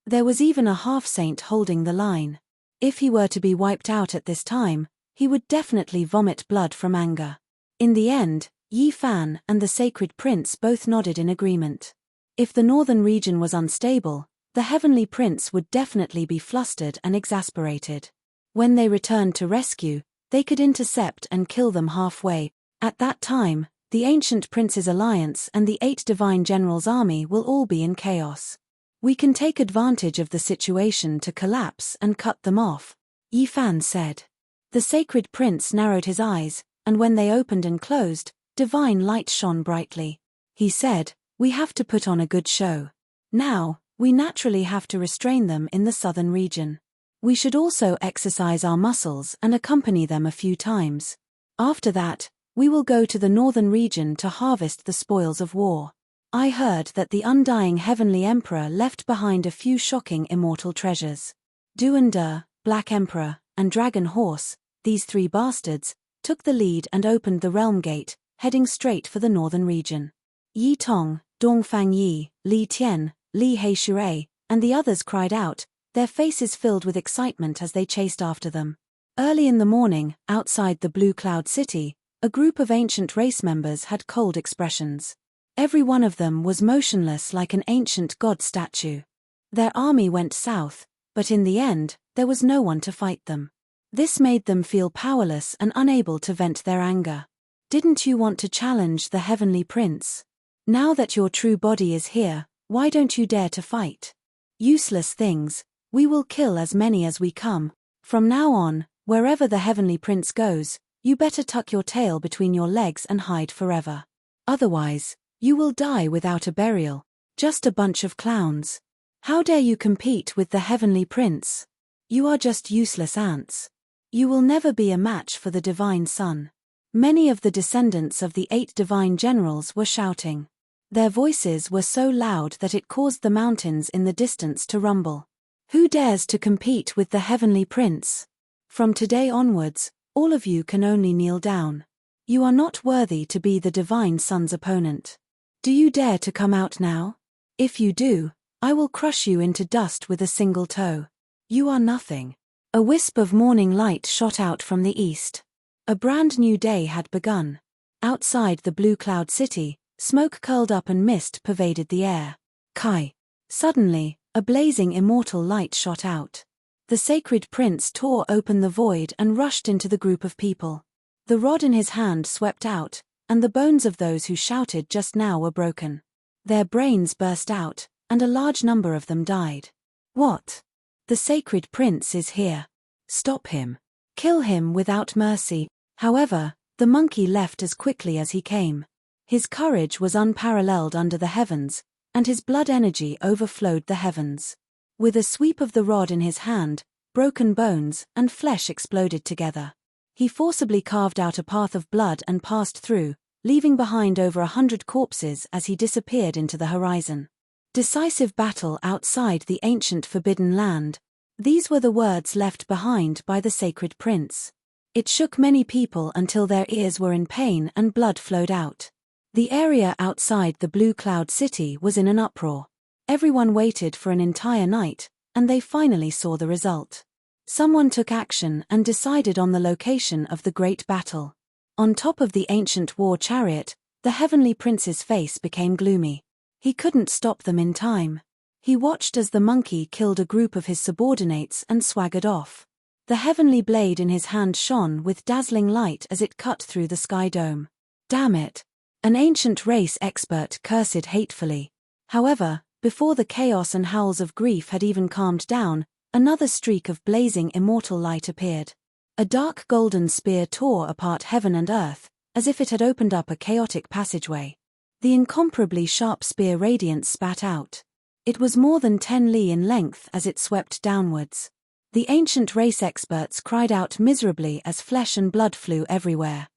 There was even a half-saint holding the line. If he were to be wiped out at this time, he would definitely vomit blood from anger. In the end, Yi Fan and the sacred prince both nodded in agreement. If the northern region was unstable, the Heavenly Prince would definitely be flustered and exasperated. When they returned to rescue, they could intercept and kill them halfway. At that time, the ancient prince's alliance and the 8 divine generals' army will all be in chaos. We can take advantage of the situation to collapse and cut them off, Yi Fan said. The sacred prince narrowed his eyes, and when they opened and closed, divine light shone brightly. He said, "We have to put on a good show. Now, we naturally have to restrain them in the southern region. We should also exercise our muscles and accompany them a few times. After that, we will go to the northern region to harvest the spoils of war. I heard that the undying heavenly emperor left behind a few shocking immortal treasures. Duander, Black Emperor, and Dragon Horse, these three bastards, took the lead and opened the realm gate, heading straight for the northern region. Yi Tong, Dongfang Yi, Li Tian, Li Heishui, and the others cried out, their faces filled with excitement as they chased after them. Early in the morning, outside the Blue Cloud City, a group of ancient race members had cold expressions. Every one of them was motionless like an ancient god statue. Their army went south, but in the end, there was no one to fight them. This made them feel powerless and unable to vent their anger. Didn't you want to challenge the Heavenly Prince? Now that your true body is here, why don't you dare to fight? Useless things, we will kill as many as we come. From now on, wherever the Heavenly Prince goes, you better tuck your tail between your legs and hide forever. Otherwise, you will die without a burial. Just a bunch of clowns. How dare you compete with the Heavenly Prince? You are just useless ants. You will never be a match for the Divine Son. Many of the descendants of the 8 divine generals were shouting. Their voices were so loud that it caused the mountains in the distance to rumble. Who dares to compete with the Heavenly Prince? From today onwards, all of you can only kneel down. You are not worthy to be the Divine Son's opponent. Do you dare to come out now? If you do, I will crush you into dust with a single toe. You are nothing. A wisp of morning light shot out from the east. A brand new day had begun. Outside the Blue Cloud City, smoke curled up and mist pervaded the air. Kai. Suddenly, a blazing immortal light shot out. The sacred prince tore open the void and rushed into the group of people. The rod in his hand swept out, and the bones of those who shouted just now were broken. Their brains burst out, and a large number of them died. What? The sacred prince is here. Stop him. Kill him without mercy. However, the monkey left as quickly as he came. His courage was unparalleled under the heavens, and his blood energy overflowed the heavens. With a sweep of the rod in his hand, broken bones and flesh exploded together. He forcibly carved out a path of blood and passed through, leaving behind over 100 corpses as he disappeared into the horizon. Decisive battle outside the ancient forbidden land. These were the words left behind by the sacred prince. It shook many people until their ears were in pain and blood flowed out. The area outside the Blue Cloud City was in an uproar. Everyone waited for an entire night, and they finally saw the result. Someone took action and decided on the location of the great battle. On top of the ancient war chariot, the Heavenly Prince's face became gloomy. He couldn't stop them in time. He watched as the monkey killed a group of his subordinates and swaggered off. The heavenly blade in his hand shone with dazzling light as it cut through the sky dome. Damn it! An ancient race expert cursed hatefully. However, before the chaos and howls of grief had even calmed down, another streak of blazing immortal light appeared. A dark golden spear tore apart heaven and earth, as if it had opened up a chaotic passageway. The incomparably sharp spear radiance spat out. It was more than 10 li in length as it swept downwards. The ancient race experts cried out miserably as flesh and blood flew everywhere.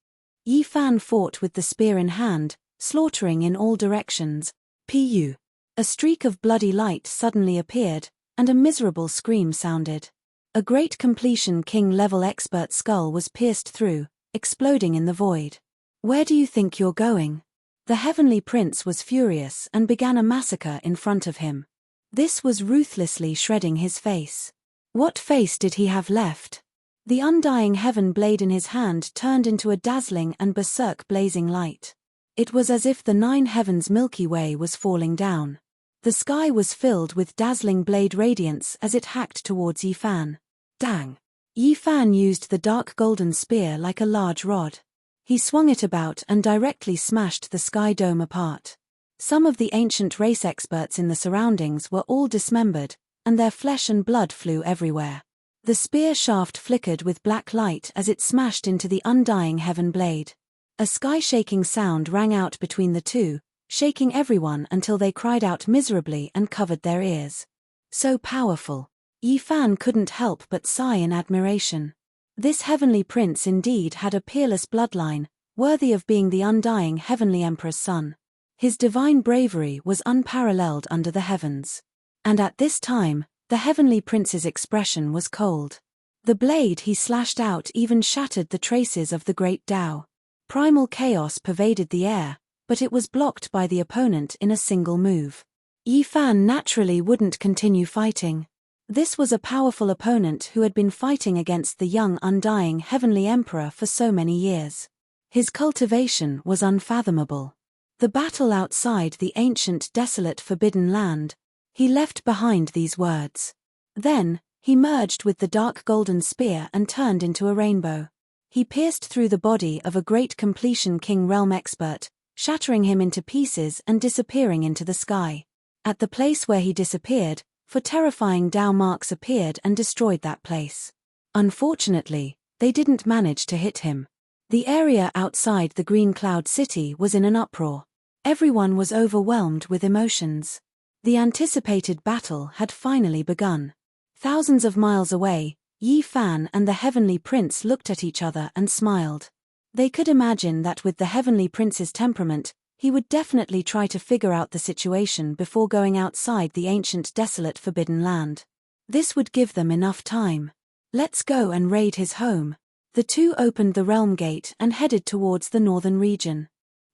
Yi Fan fought with the spear in hand, slaughtering in all directions. Pu. A streak of bloody light suddenly appeared, and a miserable scream sounded. A great completion king-level expert skull was pierced through, exploding in the void. Where do you think you're going? The Heavenly Prince was furious and began a massacre in front of him. This was ruthlessly shredding his face. What face did he have left? The undying heaven blade in his hand turned into a dazzling and berserk blazing light. It was as if the 9 heavens Milky Way was falling down. The sky was filled with dazzling blade radiance as it hacked towards Yi Fan. Dang! Yi Fan used the dark golden spear like a large rod. He swung it about and directly smashed the sky dome apart. Some of the ancient race experts in the surroundings were all dismembered, and their flesh and blood flew everywhere. The spear shaft flickered with black light as it smashed into the undying heaven blade. A sky-shaking sound rang out between the two, shaking everyone until they cried out miserably and covered their ears. So powerful. Yi Fan couldn't help but sigh in admiration. This heavenly prince indeed had a peerless bloodline, worthy of being the undying heavenly emperor's son. His divine bravery was unparalleled under the heavens. And at this time, the heavenly prince's expression was cold. The blade he slashed out even shattered the traces of the great Tao. Primal chaos pervaded the air, but it was blocked by the opponent in a single move. Yi Fan naturally wouldn't continue fighting. This was a powerful opponent who had been fighting against the young undying heavenly emperor for so many years. His cultivation was unfathomable. The battle outside the ancient desolate forbidden land. He left behind these words. Then, he merged with the dark golden spear and turned into a rainbow. He pierced through the body of a great completion king realm expert, shattering him into pieces and disappearing into the sky. At the place where he disappeared, four terrifying Tao marks appeared and destroyed that place. Unfortunately, they didn't manage to hit him. The area outside the Green Cloud City was in an uproar. Everyone was overwhelmed with emotions. The anticipated battle had finally begun. Thousands of miles away, Yi Fan and the heavenly prince looked at each other and smiled. They could imagine that with the heavenly prince's temperament, he would definitely try to figure out the situation before going outside the ancient desolate forbidden land. This would give them enough time. Let's go and raid his home. The two opened the realm gate and headed towards the northern region.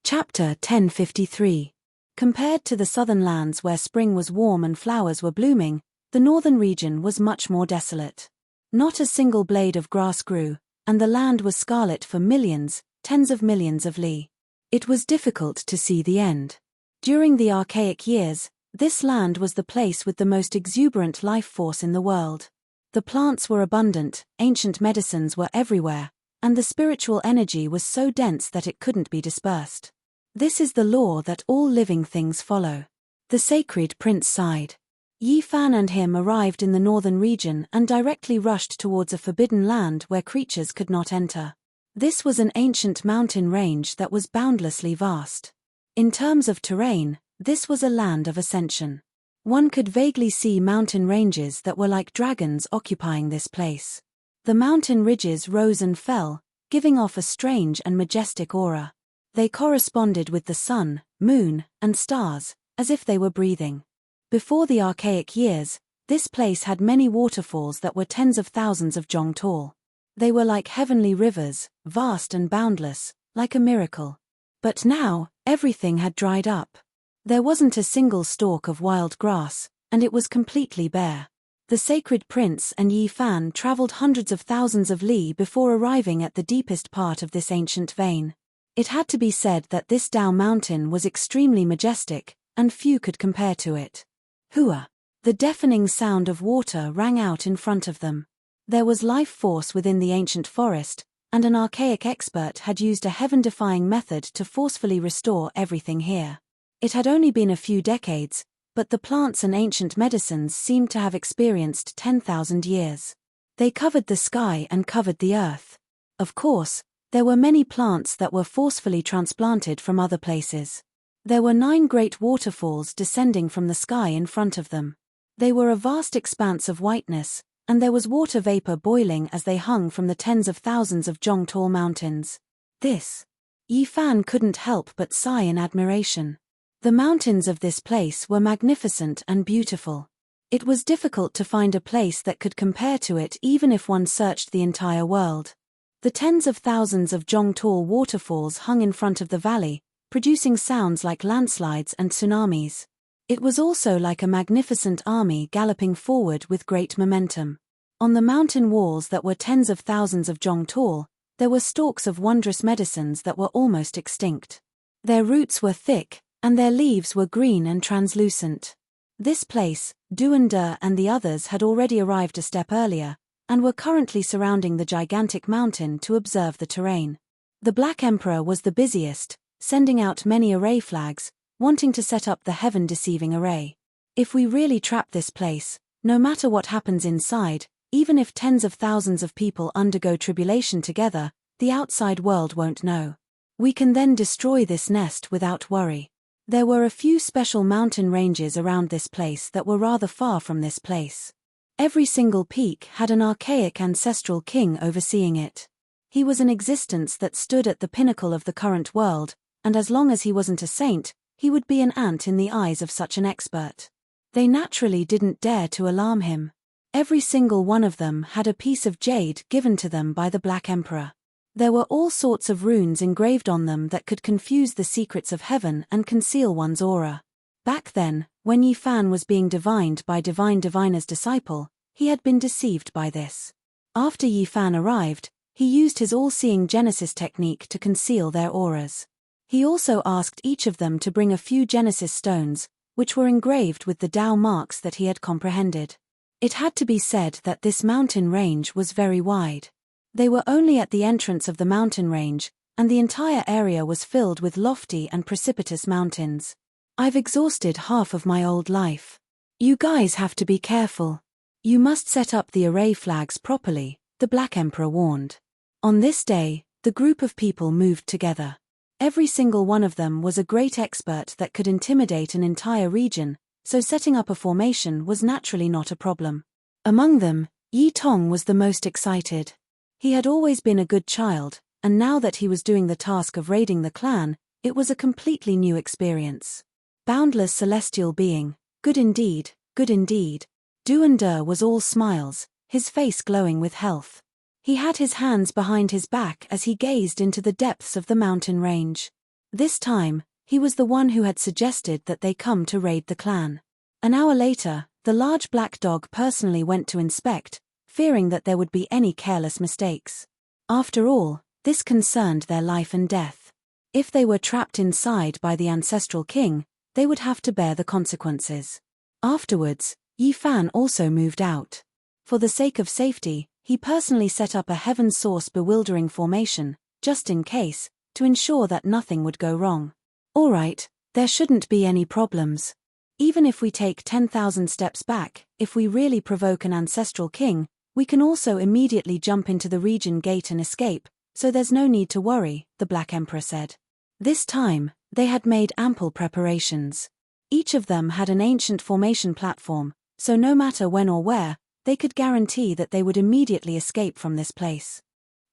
Chapter 1053. Compared to the southern lands where spring was warm and flowers were blooming, the northern region was much more desolate. Not a single blade of grass grew, and the land was scarlet for millions, tens of millions of li. It was difficult to see the end. During the archaic years, this land was the place with the most exuberant life force in the world. The plants were abundant, ancient medicines were everywhere, and the spiritual energy was so dense that it couldn't be dispersed. This is the law that all living things follow. The sacred prince sighed. Yi Fan and him arrived in the northern region and directly rushed towards a forbidden land where creatures could not enter. This was an ancient mountain range that was boundlessly vast. In terms of terrain, this was a land of ascension. One could vaguely see mountain ranges that were like dragons occupying this place. The mountain ridges rose and fell, giving off a strange and majestic aura. They corresponded with the sun, moon, and stars, as if they were breathing. Before the archaic years, this place had many waterfalls that were tens of thousands of zhong tall. They were like heavenly rivers, vast and boundless, like a miracle. But now, everything had dried up. There wasn't a single stalk of wild grass, and it was completely bare. The sacred prince and Yi Fan traveled hundreds of thousands of li before arriving at the deepest part of this ancient vein. It had to be said that this Tao mountain was extremely majestic, and few could compare to it. Hua! The deafening sound of water rang out in front of them. There was life force within the ancient forest, and an archaic expert had used a heaven-defying method to forcefully restore everything here. It had only been a few decades, but the plants and ancient medicines seemed to have experienced 10,000 years. They covered the sky and covered the earth. Of course, there were many plants that were forcefully transplanted from other places. There were 9 great waterfalls descending from the sky in front of them. They were a vast expanse of whiteness, and there was water vapor boiling as they hung from the tens of thousands of zhong tall mountains. Yi Fan couldn't help but sigh in admiration. The mountains of this place were magnificent and beautiful. It was difficult to find a place that could compare to it even if one searched the entire world. The tens of thousands of zhong tall waterfalls hung in front of the valley, producing sounds like landslides and tsunamis. It was also like a magnificent army galloping forward with great momentum. On the mountain walls that were tens of thousands of zhong tall, there were stalks of wondrous medicines that were almost extinct. Their roots were thick, and their leaves were green and translucent. This place, Duander and the others had already arrived a step earlier, and were currently surrounding the gigantic mountain to observe the terrain. The Black Emperor was the busiest, sending out many array flags, wanting to set up the heaven-deceiving array. If we really trap this place, no matter what happens inside, Even if tens of thousands of people undergo tribulation together, the outside world won't know. We can then destroy this nest without worry. There were a few special mountain ranges around this place that were rather far from this place. Every single peak had an archaic ancestral king overseeing it. He was an existence that stood at the pinnacle of the current world, and as long as he wasn't a saint, he would be an ant in the eyes of such an expert. They naturally didn't dare to alarm him. Every single one of them had a piece of jade given to them by the Black Emperor. There were all sorts of runes engraved on them that could confuse the secrets of heaven and conceal one's aura. Back then, when Yi Fan was being divined by Divine Diviner's disciple, he had been deceived by this. After Yi Fan arrived, he used his all-seeing Genesis technique to conceal their auras. He also asked each of them to bring a few Genesis stones, which were engraved with the Tao marks that he had comprehended. It had to be said that this mountain range was very wide. They were only at the entrance of the mountain range, and the entire area was filled with lofty and precipitous mountains. I've exhausted half of my old life. You guys have to be careful. You must set up the array flags properly, the Black Emperor warned. On this day, the group of people moved together. Every single one of them was a great expert that could intimidate an entire region, so setting up a formation was naturally not a problem. Among them, Yi Tong was the most excited. He had always been a good child, and now that he was doing the task of raiding the clan, it was a completely new experience. Boundless celestial being, good indeed, good indeed. Duander was all smiles, his face glowing with health. He had his hands behind his back as he gazed into the depths of the mountain range. This time, he was the one who had suggested that they come to raid the clan. An hour later, the large black dog personally went to inspect, fearing that there would be any careless mistakes. After all, this concerned their life and death. If they were trapped inside by the ancestral king, they would have to bear the consequences. Afterwards, Yi Fan also moved out. For the sake of safety, he personally set up a heaven source bewildering formation, just in case, to ensure that nothing would go wrong. Alright, there shouldn't be any problems. Even if we take 10,000 steps back, if we really provoke an ancestral king, we can also immediately jump into the region gate and escape, so there's no need to worry, the Black Emperor said. This time, they had made ample preparations. Each of them had an ancient formation platform, so no matter when or where, they could guarantee that they would immediately escape from this place.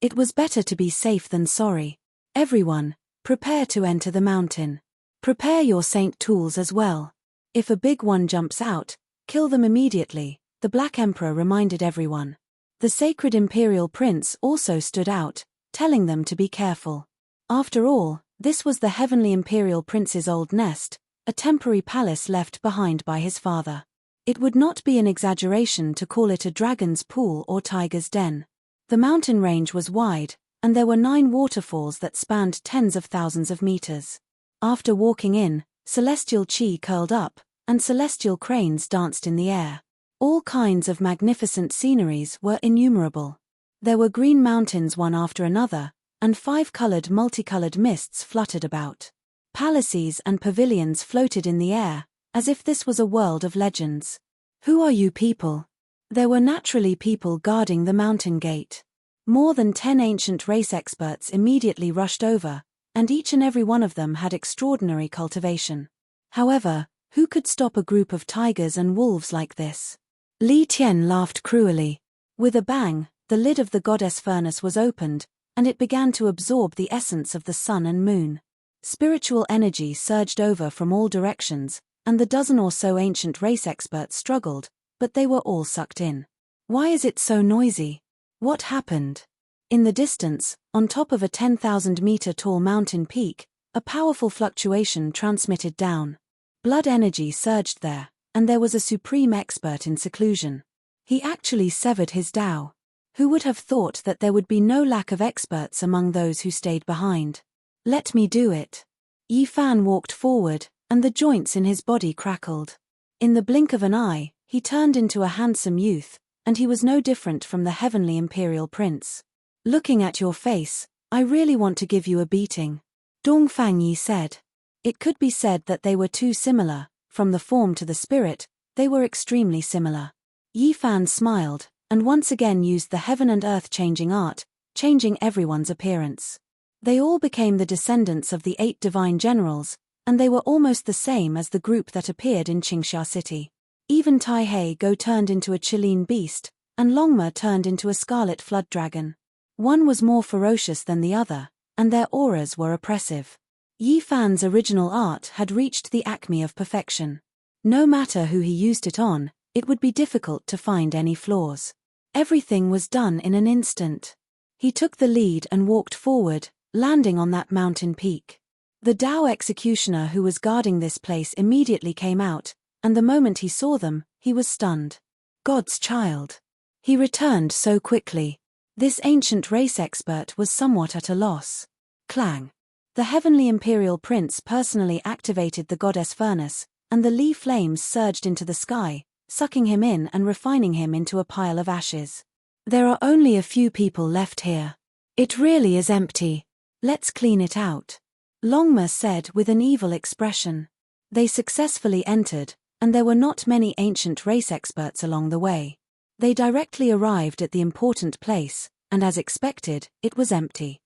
It was better to be safe than sorry. Everyone, prepare to enter the mountain. Prepare your saint tools as well. If a big one jumps out, kill them immediately, the Black Emperor reminded everyone. The sacred imperial prince also stood out, telling them to be careful. After all, this was the heavenly imperial prince's old nest, a temporary palace left behind by his father. It would not be an exaggeration to call it a dragon's pool or tiger's den. The mountain range was wide, and there were 9 waterfalls that spanned tens of thousands of meters. After walking in, celestial chi curled up, and celestial cranes danced in the air. All kinds of magnificent sceneries were innumerable. There were green mountains one after another, and 5-colored multicolored mists fluttered about. Palaces and pavilions floated in the air, as if this was a world of legends. Who are you people? There were naturally people guarding the mountain gate. More than 10 ancient race experts immediately rushed over, and each and every one of them had extraordinary cultivation. However, who could stop a group of tigers and wolves like this? Li Tian laughed cruelly. With a bang, the lid of the goddess furnace was opened, and it began to absorb the essence of the sun and moon. Spiritual energy surged over from all directions, and the dozen or so ancient race experts struggled, but they were all sucked in. Why is it so noisy? What happened? In the distance, on top of a 10,000-meter tall mountain peak, a powerful fluctuation transmitted down. Blood energy surged there, and there was a supreme expert in seclusion. He actually severed his Tao. Who would have thought that there would be no lack of experts among those who stayed behind? Let me do it. Yi Fan walked forward, and the joints in his body crackled. In the blink of an eye, he turned into a handsome youth, and he was no different from the heavenly imperial prince. Looking at your face, I really want to give you a beating. Dongfang Yi said. It could be said that they were too similar, from the form to the spirit, they were extremely similar. Yi Fan smiled, and once again used the heaven and earth changing art, changing everyone's appearance. They all became the descendants of the 8 divine generals, and they were almost the same as the group that appeared in Qingxia City. Even Tai Go turned into a Chilean beast, and Longma turned into a scarlet flood dragon. One was more ferocious than the other, and their auras were oppressive. Yi Fan's original art had reached the acme of perfection. No matter who he used it on, it would be difficult to find any flaws. Everything was done in an instant. He took the lead and walked forward, landing on that mountain peak. The Dao executioner who was guarding this place immediately came out, and the moment he saw them, he was stunned. God's child. He returned so quickly. This ancient race expert was somewhat at a loss. Clang. The heavenly imperial prince personally activated the goddess furnace, and the Li flames surged into the sky, sucking him in and refining him into a pile of ashes. There are only a few people left here. It really is empty. Let's clean it out, Longma said with an evil expression. They successfully entered, and there were not many ancient race experts along the way. They directly arrived at the important place, and as expected, it was empty.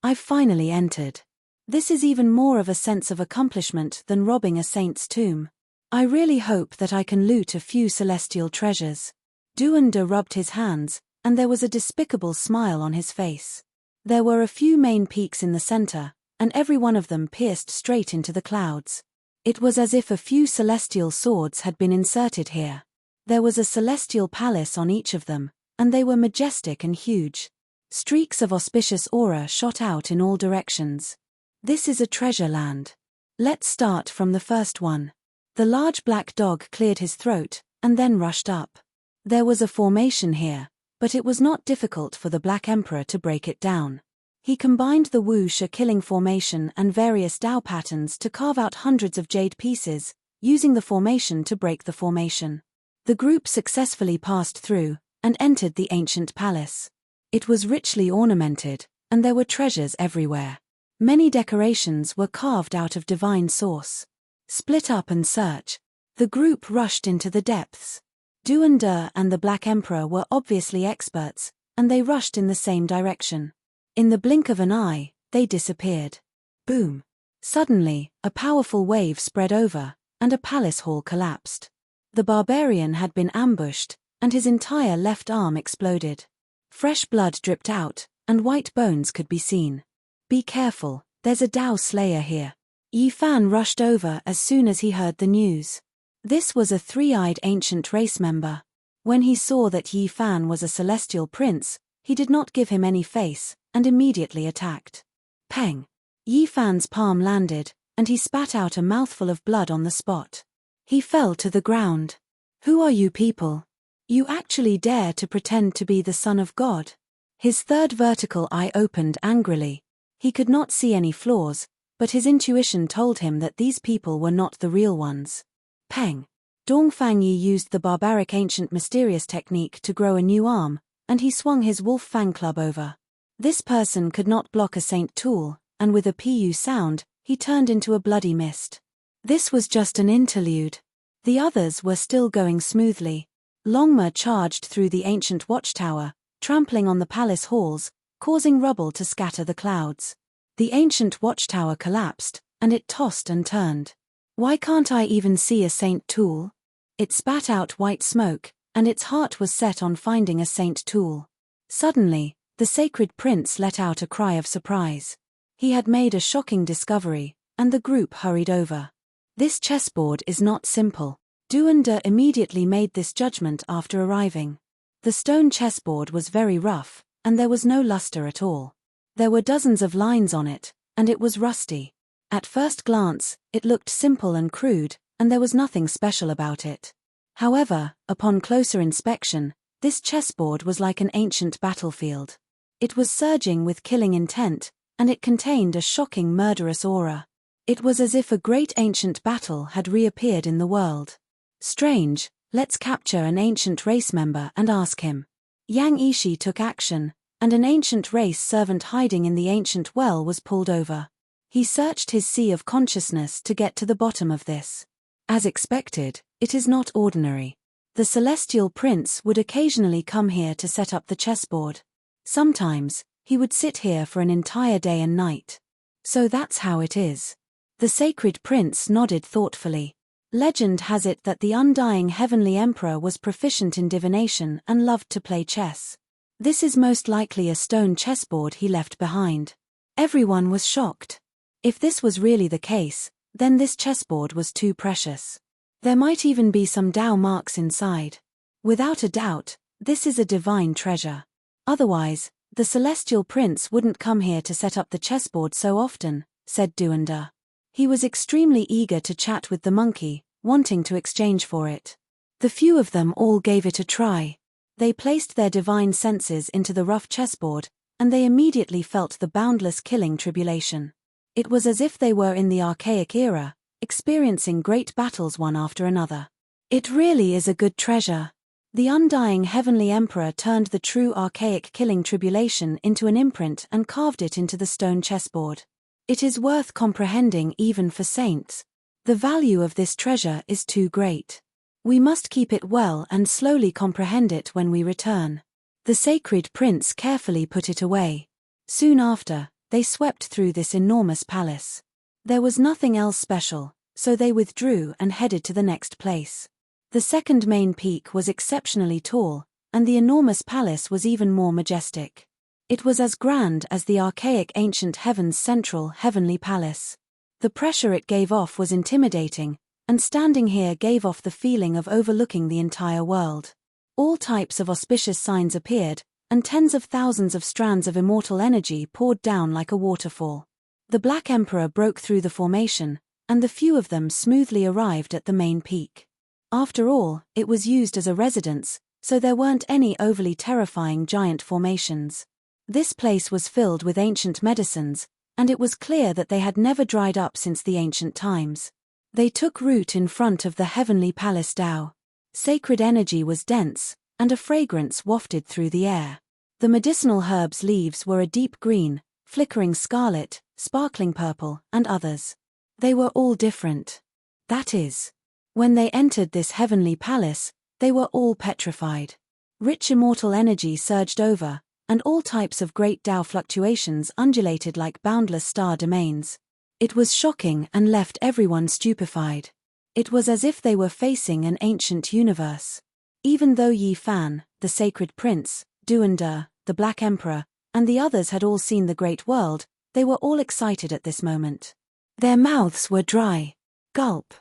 I've finally entered. This is even more of a sense of accomplishment than robbing a saint's tomb. I really hope that I can loot a few celestial treasures. Duanda rubbed his hands, and there was a despicable smile on his face. There were a few main peaks in the center, and every one of them pierced straight into the clouds. It was as if a few celestial swords had been inserted here. There was a celestial palace on each of them, and they were majestic and huge. Streaks of auspicious aura shot out in all directions. This is a treasure land. Let's start from the first one. The large black dog cleared his throat, and then rushed up. There was a formation here, but it was not difficult for the Black Emperor to break it down. He combined the Wu-Sha killing formation and various Dao patterns to carve out hundreds of jade pieces, using the formation to break the formation. The group successfully passed through, and entered the ancient palace. It was richly ornamented, and there were treasures everywhere. Many decorations were carved out of divine source. Split up and search. The group rushed into the depths. Duanda and the Black Emperor were obviously experts, and they rushed in the same direction. In the blink of an eye, they disappeared. Boom! Suddenly, a powerful wave spread over, and a palace hall collapsed. The barbarian had been ambushed, and his entire left arm exploded. Fresh blood dripped out, and white bones could be seen. Be careful, there's a Dao Slayer here. Yi Fan rushed over as soon as he heard the news. This was a 3-eyed ancient race member. When he saw that Yi Fan was a celestial prince, he did not give him any face, and immediately attacked. Peng! Yi Fan's palm landed, and he spat out a mouthful of blood on the spot. He fell to the ground. Who are you people? You actually dare to pretend to be the son of God? His third vertical eye opened angrily. He could not see any flaws, but his intuition told him that these people were not the real ones. Peng! Dongfang Yi used the barbaric ancient mysterious technique to grow a new arm, and he swung his wolf fang club over. This person could not block a saint tool, and with a pu sound, he turned into a bloody mist. This was just an interlude. The others were still going smoothly. Longma charged through the ancient watchtower, trampling on the palace halls, causing rubble to scatter the clouds. The ancient watchtower collapsed, and it tossed and turned. Why can't I even see a saint tool? It spat out white smoke, and its heart was set on finding a saint tool. Suddenly, the sacred prince let out a cry of surprise. He had made a shocking discovery, and the group hurried over. This chessboard is not simple. Duanda immediately made this judgment after arriving. The stone chessboard was very rough, and there was no luster at all. There were dozens of lines on it, and it was rusty. At first glance, it looked simple and crude, and there was nothing special about it. However, upon closer inspection, this chessboard was like an ancient battlefield. It was surging with killing intent, and it contained a shocking murderous aura. It was as if a great ancient battle had reappeared in the world. Strange, let's capture an ancient race member and ask him. Yang Ishi took action, and an ancient race servant hiding in the ancient well was pulled over. He searched his sea of consciousness to get to the bottom of this. As expected, it is not ordinary. The celestial prince would occasionally come here to set up the chessboard. Sometimes, he would sit here for an entire day and night. So that's how it is. The sacred prince nodded thoughtfully. Legend has it that the undying heavenly emperor was proficient in divination and loved to play chess. This is most likely a stone chessboard he left behind. Everyone was shocked. If this was really the case, then this chessboard was too precious. There might even be some Tao marks inside. Without a doubt, this is a divine treasure. Otherwise, the celestial prince wouldn't come here to set up the chessboard so often, said Duanda. He was extremely eager to chat with the monkey, wanting to exchange for it. The few of them all gave it a try. They placed their divine senses into the rough chessboard, and they immediately felt the boundless killing tribulation. It was as if they were in the archaic era, experiencing great battles one after another. It really is a good treasure. The undying heavenly emperor turned the true archaic killing tribulation into an imprint and carved it into the stone chessboard. It is worth comprehending even for saints. The value of this treasure is too great. We must keep it well and slowly comprehend it when we return. The sacred prince carefully put it away. Soon after, they swept through this enormous palace. There was nothing else special, so they withdrew and headed to the next place. The second main peak was exceptionally tall, and the enormous palace was even more majestic. It was as grand as the archaic ancient heaven's central heavenly palace. The pressure it gave off was intimidating, and standing here gave off the feeling of overlooking the entire world. All types of auspicious signs appeared, and tens of thousands of strands of immortal energy poured down like a waterfall. The Black Emperor broke through the formation, and the few of them smoothly arrived at the main peak. After all, it was used as a residence, so there weren't any overly terrifying giant formations. This place was filled with ancient medicines, and it was clear that they had never dried up since the ancient times. They took root in front of the heavenly palace Tao. Sacred energy was dense, and a fragrance wafted through the air. The medicinal herbs' leaves were a deep green, flickering scarlet, sparkling purple, and others. They were all different. That is, when they entered this heavenly palace, they were all petrified. Rich immortal energy surged over, and all types of great Tao fluctuations undulated like boundless star domains. It was shocking and left everyone stupefied. It was as if they were facing an ancient universe. Even though Yi Fan, the sacred prince, Duanda, the Black Emperor, and the others had all seen the great world, they were all excited at this moment. Their mouths were dry. Gulp.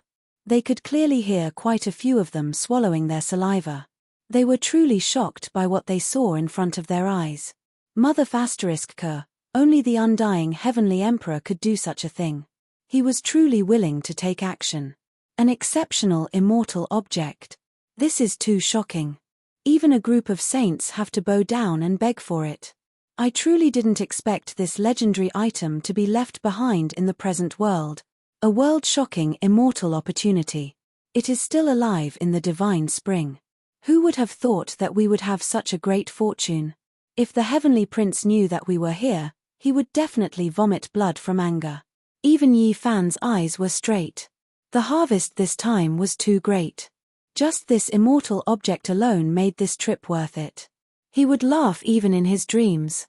They could clearly hear quite a few of them swallowing their saliva. They were truly shocked by what they saw in front of their eyes. Mother K, only the undying heavenly emperor could do such a thing. He was truly willing to take action. An exceptional immortal object. This is too shocking. Even a group of saints have to bow down and beg for it. I truly didn't expect this legendary item to be left behind in the present world. A world-shocking immortal opportunity. It is still alive in the divine spring. Who would have thought that we would have such a great fortune? If the heavenly prince knew that we were here, he would definitely vomit blood from anger. Even Yi Fan's eyes were straight. The harvest this time was too great. Just this immortal object alone made this trip worth it. He would laugh even in his dreams.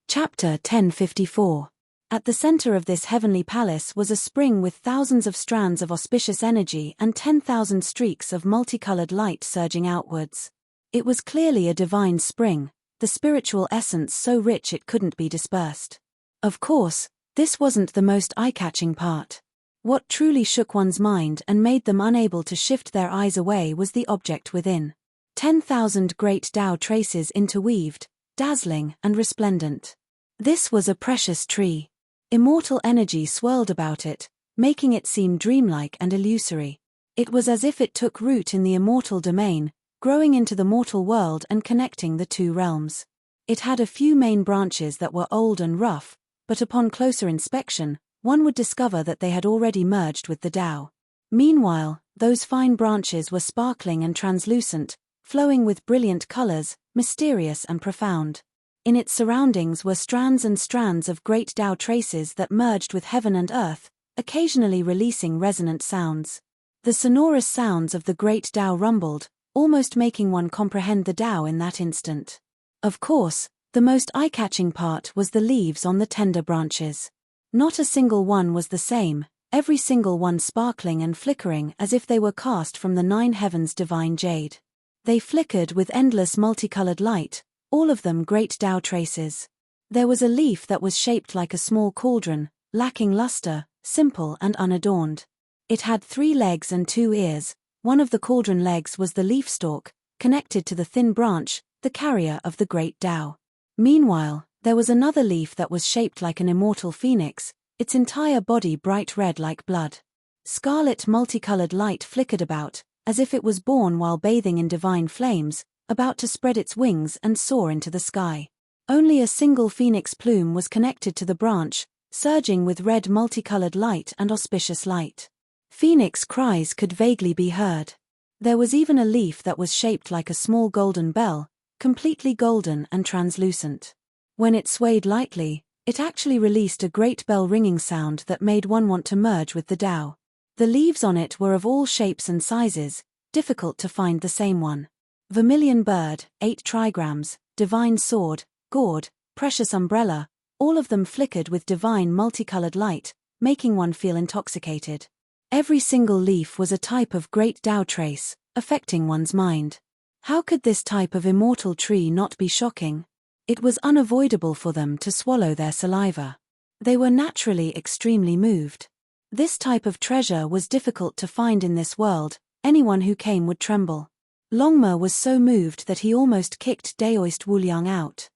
Chapter 1054. At the center of this heavenly palace was a spring with thousands of strands of auspicious energy and 10,000 streaks of multicolored light surging outwards. It was clearly a divine spring, the spiritual essence so rich it couldn't be dispersed. Of course, this wasn't the most eye-catching part. What truly shook one's mind and made them unable to shift their eyes away was the object within. 10,000 great Tao traces interweaved, dazzling and resplendent. This was a precious tree. Immortal energy swirled about it, making it seem dreamlike and illusory. It was as if it took root in the immortal domain, growing into the mortal world and connecting the two realms. It had a few main branches that were old and rough, but upon closer inspection, one would discover that they had already merged with the Tao. Meanwhile, those fine branches were sparkling and translucent, flowing with brilliant colors, mysterious and profound. In its surroundings were strands and strands of great Tao traces that merged with heaven and earth, occasionally releasing resonant sounds. The sonorous sounds of the great Tao rumbled, almost making one comprehend the Tao in that instant. Of course, the most eye-catching part was the leaves on the tender branches. Not a single one was the same, every single one sparkling and flickering as if they were cast from the 9 heavens' divine jade. They flickered with endless multicolored light, all of them great Tao traces. There was a leaf that was shaped like a small cauldron, lacking luster, simple and unadorned. It had 3 legs and 2 ears. One of the cauldron legs was the leaf stalk, connected to the thin branch, the carrier of the great Tao. Meanwhile, there was another leaf that was shaped like an immortal phoenix, its entire body bright red like blood. Scarlet multicolored light flickered about, as if it was born while bathing in divine flames, about to spread its wings and soar into the sky. Only a single phoenix plume was connected to the branch, surging with red multicolored light and auspicious light. Phoenix cries could vaguely be heard. There was even a leaf that was shaped like a small golden bell, completely golden and translucent. When it swayed lightly, it actually released a great bell-ringing sound that made one want to merge with the Tao. The leaves on it were of all shapes and sizes, difficult to find the same one. Vermilion bird, 8 trigrams, divine sword, gourd, precious umbrella, all of them flickered with divine multicolored light, making one feel intoxicated. Every single leaf was a type of great Tao trace, affecting one's mind. How could this type of immortal tree not be shocking? It was unavoidable for them to swallow their saliva. They were naturally extremely moved. This type of treasure was difficult to find in this world, anyone who came would tremble. Longme was so moved that he almost kicked Daoist Wuliang out.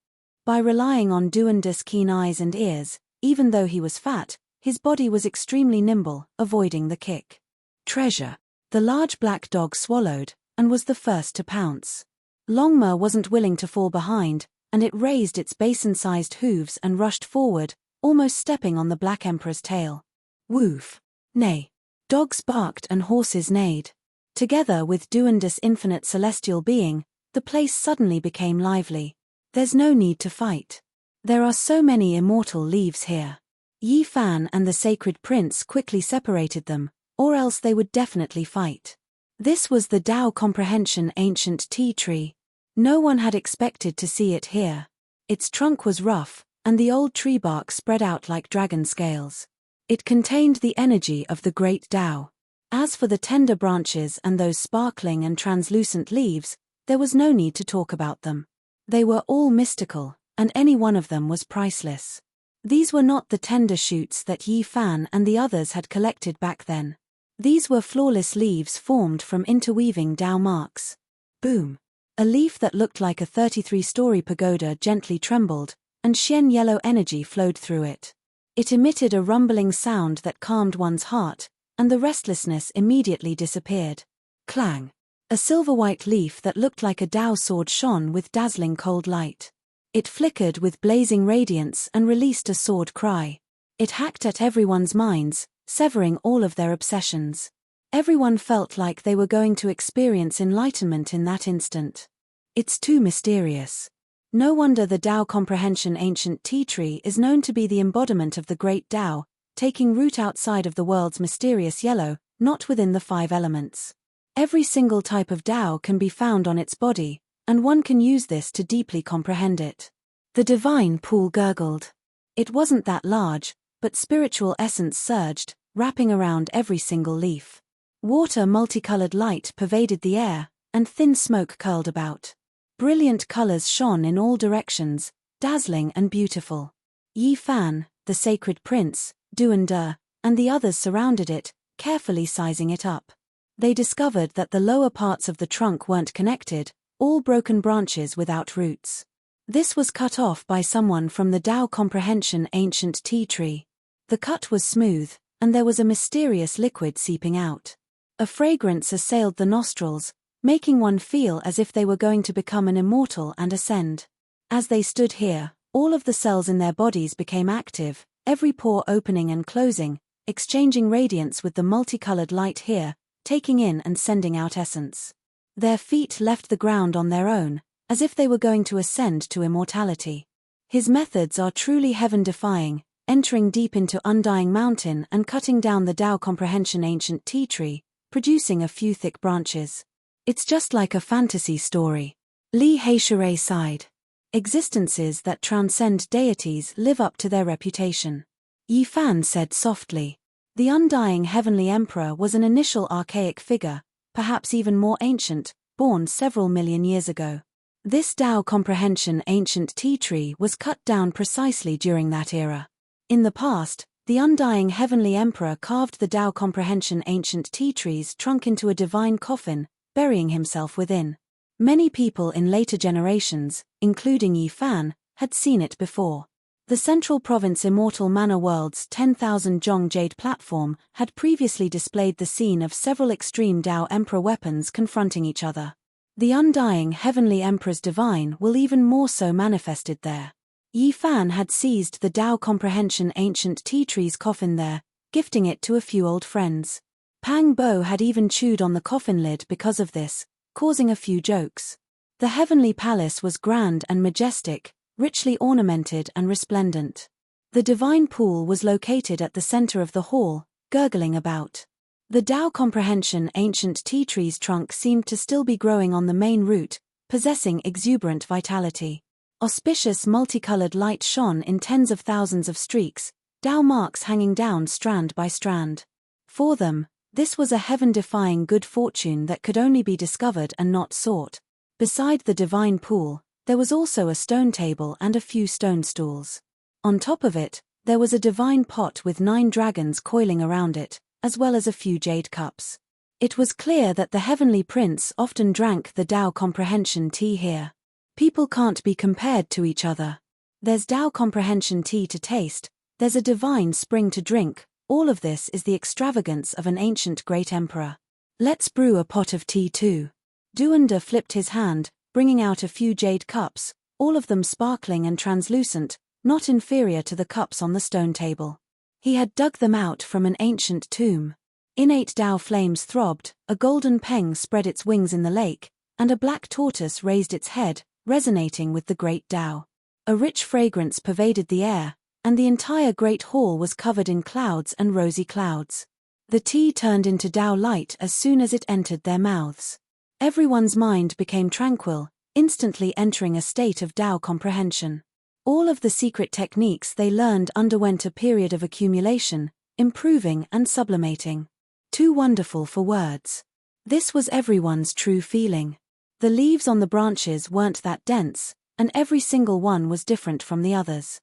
By relying on Duanda's keen eyes and ears, even though he was fat, his body was extremely nimble, avoiding the kick. Treasure. The large black dog swallowed, and was the first to pounce. Longme wasn't willing to fall behind, and it raised its basin-sized hooves and rushed forward, almost stepping on the Black Emperor's tail. Woof. Neigh. Dogs barked and horses neighed. Together with Duanda's infinite celestial being, the place suddenly became lively. There's no need to fight. There are so many immortal leaves here. Yi Fan and the sacred prince quickly separated them, or else they would definitely fight. This was the Tao Comprehension ancient tea tree. No one had expected to see it here. Its trunk was rough, and the old tree bark spread out like dragon scales. It contained the energy of the great Tao. As for the tender branches and those sparkling and translucent leaves, there was no need to talk about them. They were all mystical, and any one of them was priceless. These were not the tender shoots that Yi Fan and the others had collected back then. These were flawless leaves formed from interweaving Tao marks. Boom. A leaf that looked like a 33-story pagoda gently trembled, and Xian yellow energy flowed through it. It emitted a rumbling sound that calmed one's heart, and the restlessness immediately disappeared. Clang. A silver-white leaf that looked like a Tao sword shone with dazzling cold light. It flickered with blazing radiance and released a sword cry. It hacked at everyone's minds, severing all of their obsessions. Everyone felt like they were going to experience enlightenment in that instant. It's too mysterious. No wonder the Tao Comprehension ancient tea tree is known to be the embodiment of the great Tao, taking root outside of the world's mysterious yellow, not within the 5 elements. Every single type of Tao can be found on its body, and one can use this to deeply comprehend it. The divine pool gurgled. It wasn't that large, but spiritual essence surged, wrapping around every single leaf. Water multicolored light pervaded the air, and thin smoke curled about. Brilliant colors shone in all directions, dazzling and beautiful. Yi Fan, the sacred prince, Duanda, and the others surrounded it, carefully sizing it up. They discovered that the lower parts of the trunk weren't connected, all broken branches without roots. This was cut off by someone from the Tao Comprehension ancient tea tree. The cut was smooth, and there was a mysterious liquid seeping out. A fragrance assailed the nostrils, making one feel as if they were going to become an immortal and ascend. As they stood here, all of the cells in their bodies became active, every pore opening and closing, exchanging radiance with the multicolored light here, taking in and sending out essence. Their feet left the ground on their own, as if they were going to ascend to immortality. His methods are truly heaven-defying, entering deep into Undying Mountain and cutting down the Tao Comprehension ancient tea tree, producing a few thick branches. It's just like a fantasy story. Li Heishure sighed. Existences that transcend deities live up to their reputation. Yi Fan said softly. The undying heavenly emperor was an initial archaic figure, perhaps even more ancient, born several million years ago. This Tao comprehension ancient tea tree was cut down precisely during that era. In the past, the undying heavenly emperor carved the Tao comprehension ancient tea tree's trunk into a divine coffin, burying himself within. Many people in later generations, including Yi Fan, had seen it before. The Central Province Immortal Manor World's 10,000 Zhong Jade platform had previously displayed the scene of several extreme Tao Emperor weapons confronting each other. The undying heavenly emperor's divine will even more so manifested there. Yi Fan had seized the Tao comprehension ancient tea tree's coffin there, gifting it to a few old friends. Pang Bo had even chewed on the coffin lid because of this, causing a few jokes. The heavenly palace was grand and majestic, richly ornamented and resplendent. The divine pool was located at the center of the hall, gurgling about. The Tao comprehension ancient tea tree's trunk seemed to still be growing on the main root, possessing exuberant vitality. Auspicious multicolored light shone in tens of thousands of streaks, Tao marks hanging down strand by strand. For them, this was a heaven-defying good fortune that could only be discovered and not sought. Beside the divine pool, there was also a stone table and a few stone stools. On top of it, there was a divine pot with 9 dragons coiling around it, as well as a few jade cups. It was clear that the heavenly prince often drank the Tao comprehension tea here. People can't be compared to each other. There's Tao comprehension tea to taste, there's a divine spring to drink, all of this is the extravagance of an ancient great emperor. Let's brew a pot of tea too. Duanda flipped his hand, bringing out a few jade cups, all of them sparkling and translucent, not inferior to the cups on the stone table. He had dug them out from an ancient tomb. Innate Tao flames throbbed, a golden peng spread its wings in the lake, and a black tortoise raised its head, resonating with the great Tao. A rich fragrance pervaded the air, and the entire great hall was covered in clouds and rosy clouds. The tea turned into Tao light as soon as it entered their mouths. Everyone's mind became tranquil, instantly entering a state of Tao comprehension. All of the secret techniques they learned underwent a period of accumulation, improving and sublimating. Too wonderful for words. This was everyone's true feeling. The leaves on the branches weren't that dense, and every single one was different from the others.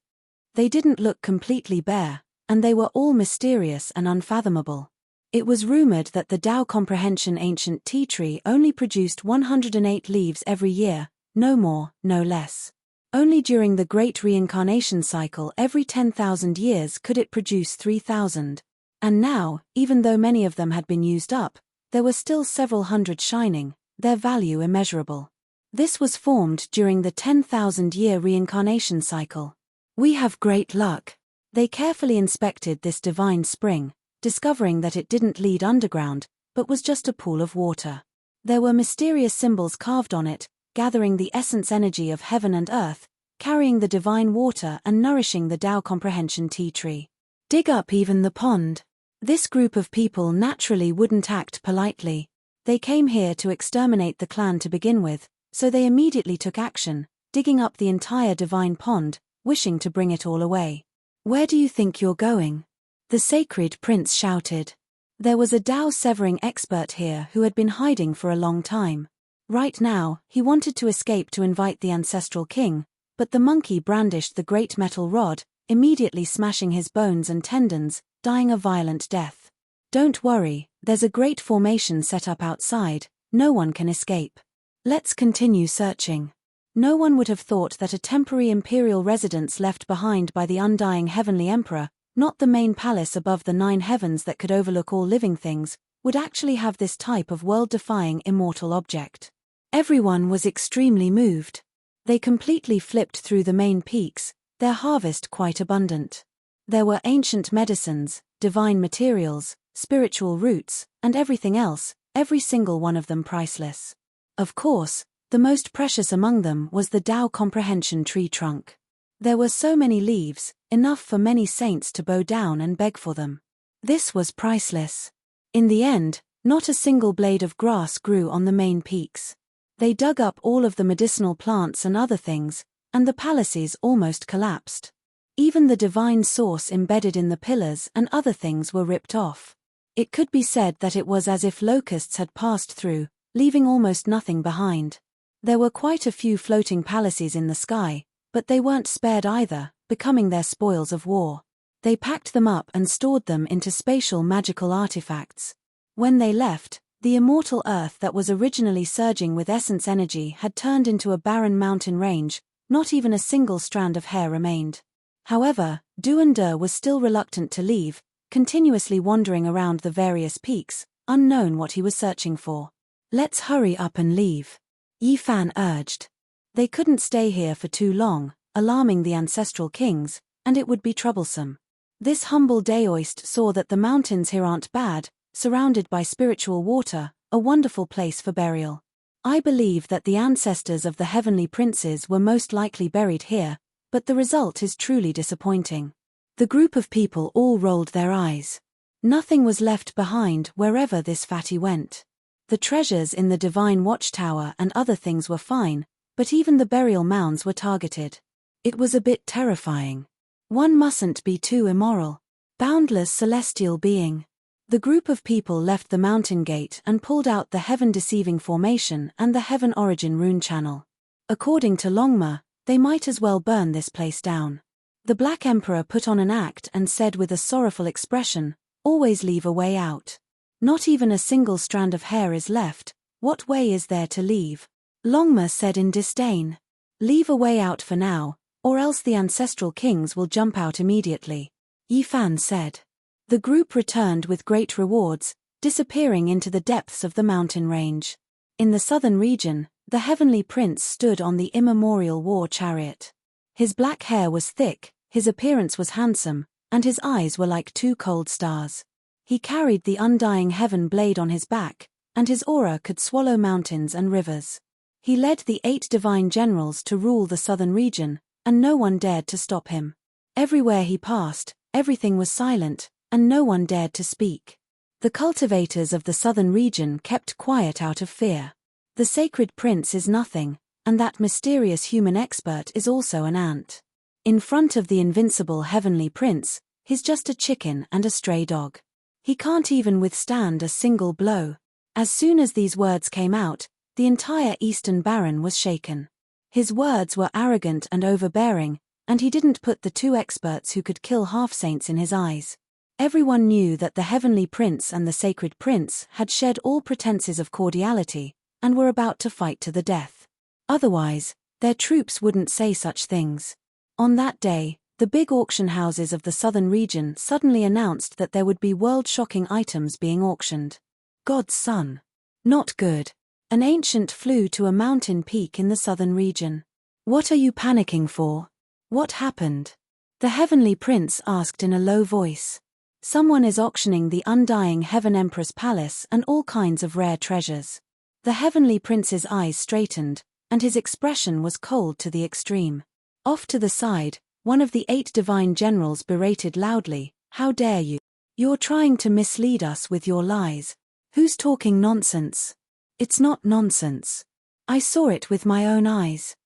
They didn't look completely bare, and they were all mysterious and unfathomable. It was rumored that the Tao comprehension ancient tea tree only produced 108 leaves every year, no more, no less. Only during the great reincarnation cycle every 10,000 years could it produce 3,000. And now, even though many of them had been used up, there were still several hundred shining, their value immeasurable. This was formed during the 10,000-year reincarnation cycle. We have great luck. They carefully inspected this divine spring, discovering that it didn't lead underground, but was just a pool of water. There were mysterious symbols carved on it, gathering the essence energy of heaven and earth, carrying the divine water and nourishing the Tao comprehension tea tree. Dig up even the pond. This group of people naturally wouldn't act politely. They came here to exterminate the clan to begin with, so they immediately took action, digging up the entire divine pond, wishing to bring it all away. Where do you think you're going? The sacred prince shouted. There was a Tao severing expert here who had been hiding for a long time. Right now, he wanted to escape to invite the ancestral king, but the monkey brandished the great metal rod, immediately smashing his bones and tendons, dying a violent death. Don't worry, there's a great formation set up outside, no one can escape. Let's continue searching. No one would have thought that a temporary imperial residence left behind by the undying heavenly emperor, not the main palace above the 9 heavens that could overlook all living things, would actually have this type of world-defying immortal object. Everyone was extremely moved. They completely flipped through the main peaks, their harvest quite abundant. There were ancient medicines, divine materials, spiritual roots, and everything else, every single one of them priceless. Of course, the most precious among them was the Tao comprehension tree trunk. There were so many leaves, enough for many saints to bow down and beg for them. This was priceless. In the end, Not a single blade of grass grew on the main peaks. They dug up all of the medicinal plants and other things, and the palaces almost collapsed. Even the divine source embedded in the pillars and other things were ripped off. It could be said that it was as if locusts had passed through, leaving almost nothing behind. There were quite a few floating palaces in the sky, but they weren't spared either, becoming their spoils of war. They packed them up and stored them into spatial magical artifacts. When they left, the immortal earth that was originally surging with essence energy had turned into a barren mountain range. Not even a single strand of hair remained. However, Duander was still reluctant to leave, continuously wandering around the various peaks, unknown what he was searching for. Let's hurry up and leave, Yifan urged. They couldn't stay here for too long, alarming the ancestral kings, and it would be troublesome. This humble Daoist saw that the mountains here aren't bad, surrounded by spiritual water, a wonderful place for burial. I believe that the ancestors of the heavenly princes were most likely buried here, but the result is truly disappointing. The group of people all rolled their eyes. Nothing was left behind wherever this fatty went. The treasures in the divine watchtower and other things were fine, but even the burial mounds were targeted. It was a bit terrifying. One mustn't be too immoral. Boundless celestial being. The group of people left the mountain gate and pulled out the heaven-deceiving formation and the heaven origin rune channel. According to Longma, they might as well burn this place down. The Black Emperor put on an act and said with a sorrowful expression, "Always leave a way out. Not even a single strand of hair is left, what way is there to leave?" Longma said in disdain. "Leave a way out for now, or else the ancestral kings will jump out immediately," Yifan said. The group returned with great rewards, disappearing into the depths of the mountain range. In the southern region, the heavenly prince stood on the immemorial war chariot. His black hair was thick, his appearance was handsome, and his eyes were like two cold stars. He carried the undying heaven blade on his back, and his aura could swallow mountains and rivers. He led the 8 divine generals to rule the southern region, and no one dared to stop him. Everywhere he passed, everything was silent, and no one dared to speak. The cultivators of the southern region kept quiet out of fear. The sacred prince is nothing, and that mysterious human expert is also an ant. In front of the invincible heavenly prince, he's just a chicken and a stray dog. He can't even withstand a single blow. As soon as these words came out, the entire Eastern Baron was shaken. His words were arrogant and overbearing, and he didn't put the 2 experts who could kill half-saints in his eyes. Everyone knew that the heavenly prince and the sacred prince had shed all pretenses of cordiality, and were about to fight to the death. Otherwise, their troops wouldn't say such things. On that day, the big auction houses of the southern region suddenly announced that there would be world-shocking items being auctioned. God's son. Not good. An ancient flew to a mountain peak in the southern region. "What are you panicking for? What happened?" The heavenly prince asked in a low voice. "Someone is auctioning the undying Heaven Empress Palace and all kinds of rare treasures." The heavenly prince's eyes straightened, and his expression was cold to the extreme. Off to the side, one of the 8 divine generals berated loudly, "How dare you? You're trying to mislead us with your lies. Who's talking nonsense?" "It's not nonsense. I saw it with my own eyes."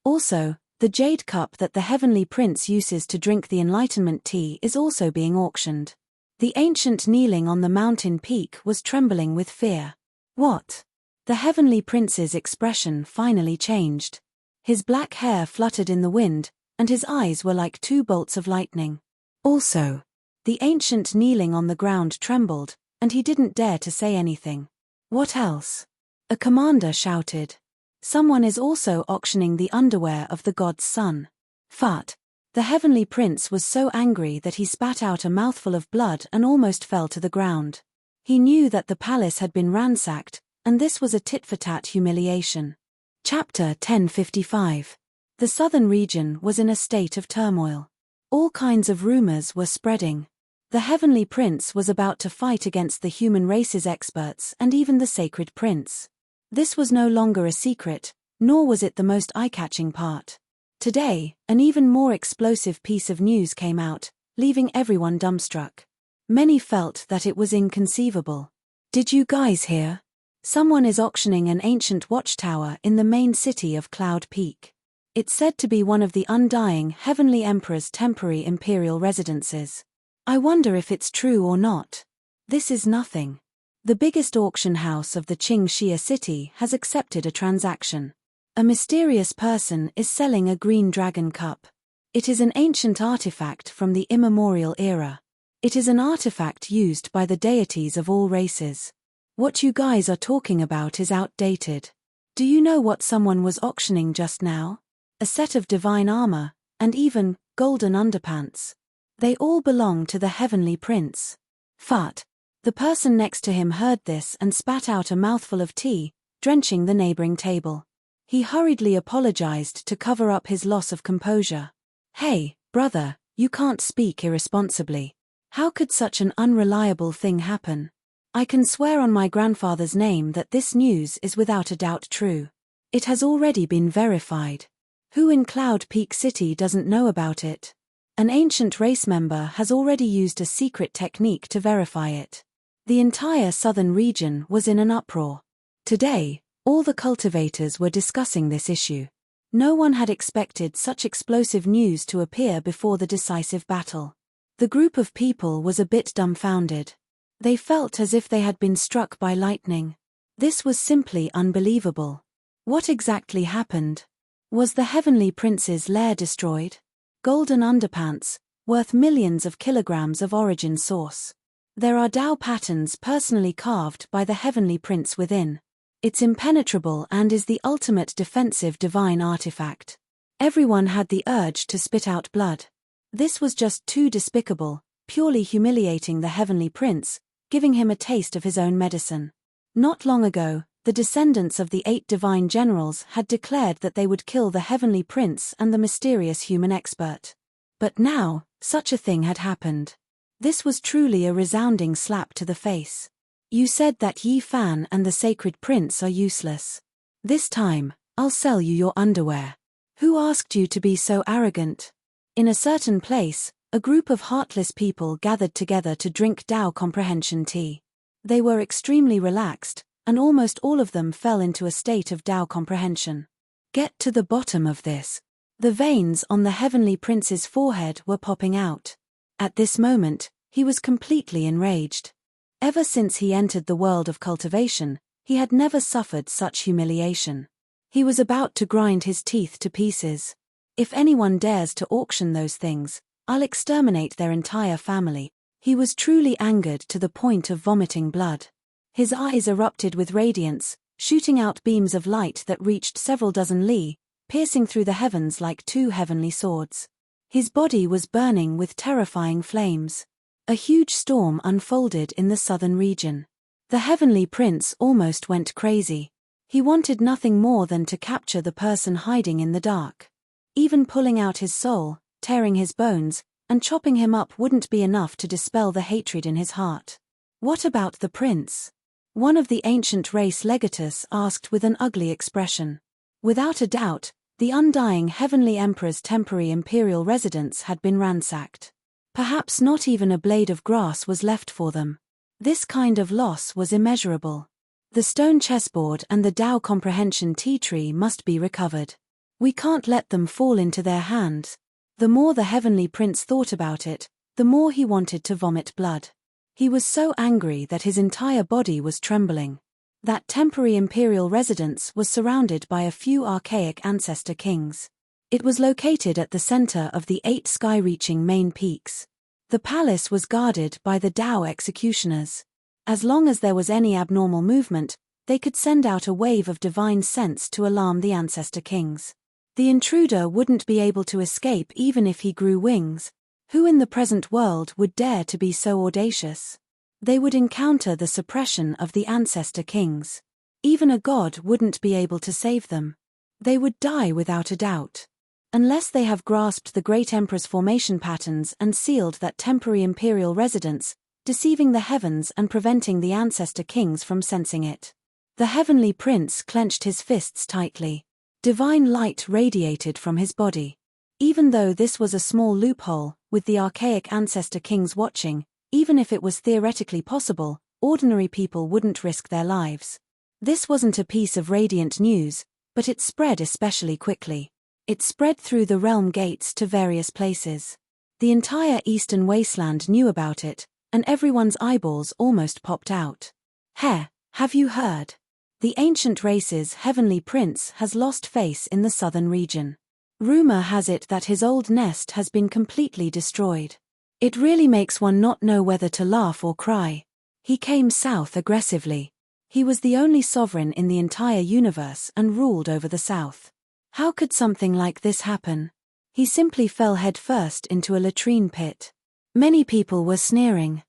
Also, the jade cup that the heavenly prince uses to drink the enlightenment tea is also being auctioned. The ancient kneeling on the mountain peak was trembling with fear. "What?" The heavenly prince's expression finally changed. His black hair fluttered in the wind, and his eyes were like 2 bolts of lightning. Also, the ancient kneeling on the ground trembled, and he didn't dare to say anything. "What else?" A commander shouted. "Someone is also auctioning the underwear of the god's son." Phut! The heavenly prince was so angry that he spat out a mouthful of blood and almost fell to the ground. He knew that the palace had been ransacked, and this was a tit-for-tat humiliation. Chapter 1055. The southern region was in a state of turmoil. All kinds of rumors were spreading. The heavenly prince was about to fight against the human race's experts and even the sacred prince. This was no longer a secret, nor was it the most eye-catching part. Today, an even more explosive piece of news came out, leaving everyone dumbstruck. Many felt that it was inconceivable. Did you guys hear? Someone is auctioning an ancient watchtower in the main city of Cloud Peak. It's said to be one of the undying Heavenly Emperor's temporary imperial residences. I wonder if it's true or not. This is nothing. The biggest auction house of the Qing Xia city has accepted a transaction. A mysterious person is selling a green dragon cup. It is an ancient artifact from the immemorial era. It is an artifact used by the deities of all races. What you guys are talking about is outdated. Do you know what someone was auctioning just now? A set of divine armor, and even golden underpants. They all belong to the Heavenly Prince. Fart. The person next to him heard this and spat out a mouthful of tea, drenching the neighboring table. He hurriedly apologized to cover up his loss of composure. Hey, brother, you can't speak irresponsibly. How could such an unreliable thing happen? I can swear on my grandfather's name that this news is without a doubt true. It has already been verified. Who in Cloud Peak City doesn't know about it? An ancient race member has already used a secret technique to verify it. The entire southern region was in an uproar. Today, all the cultivators were discussing this issue. No one had expected such explosive news to appear before the decisive battle. The group of people was a bit dumbfounded. They felt as if they had been struck by lightning. This was simply unbelievable. What exactly happened? Was the Heavenly Prince's lair destroyed? Golden underpants, worth millions of kilograms of origin source. There are Tao patterns personally carved by the Heavenly Prince within. It's impenetrable and is the ultimate defensive divine artifact. Everyone had the urge to spit out blood. This was just too despicable, purely humiliating the Heavenly Prince, giving him a taste of his own medicine. Not long ago, the descendants of the 8 divine generals had declared that they would kill the Heavenly Prince and the mysterious human expert. But now, such a thing had happened. This was truly a resounding slap to the face. You said that Yi Fan and the Sacred Prince are useless. This time, I'll sell you your underwear. Who asked you to be so arrogant? In a certain place, a group of heartless people gathered together to drink Tao comprehension tea. They were extremely relaxed, and almost all of them fell into a state of Tao comprehension. Get to the bottom of this. The veins on the Heavenly Prince's forehead were popping out. At this moment, he was completely enraged. Ever since he entered the world of cultivation, he had never suffered such humiliation. He was about to grind his teeth to pieces. If anyone dares to auction those things, I'll exterminate their entire family. He was truly angered to the point of vomiting blood. His eyes erupted with radiance, shooting out beams of light that reached several dozen li, piercing through the heavens like 2 heavenly swords. His body was burning with terrifying flames. A huge storm unfolded in the southern region. The Heavenly Prince almost went crazy. He wanted nothing more than to capture the person hiding in the dark. Even pulling out his soul, tearing his bones, and chopping him up wouldn't be enough to dispel the hatred in his heart. What about the prince? One of the ancient race legatus asked with an ugly expression. Without a doubt, the undying Heavenly Emperor's temporary imperial residence had been ransacked. Perhaps not even a blade of grass was left for them. This kind of loss was immeasurable. The stone chessboard and the Tao comprehension tea tree must be recovered. We can't let them fall into their hands. The more the Heavenly Prince thought about it, the more he wanted to vomit blood. He was so angry that his entire body was trembling. That temporary imperial residence was surrounded by a few archaic ancestor kings. It was located at the center of the 8 sky-reaching main peaks. The palace was guarded by the Tao executioners. As long as there was any abnormal movement, they could send out a wave of divine sense to alarm the ancestor kings. The intruder wouldn't be able to escape even if he grew wings. Who in the present world would dare to be so audacious? They would encounter the suppression of the ancestor kings. Even a god wouldn't be able to save them. They would die without a doubt. Unless they have grasped the great emperor's formation patterns and sealed that temporary imperial residence, deceiving the heavens and preventing the ancestor kings from sensing it. The Heavenly Prince clenched his fists tightly. Divine light radiated from his body. Even though this was a small loophole, with the archaic ancestor kings watching, even if it was theoretically possible, ordinary people wouldn't risk their lives. This wasn't a piece of radiant news, but it spread especially quickly. It spread through the realm gates to various places. The entire eastern wasteland knew about it, and everyone's eyeballs almost popped out. Have you heard? The ancient race's heavenly prince has lost face in the southern region. Rumor has it that his old nest has been completely destroyed. It really makes one not know whether to laugh or cry. He came south aggressively. He was the only sovereign in the entire universe and ruled over the south. How could something like this happen? He simply fell headfirst into a latrine pit. Many people were sneering.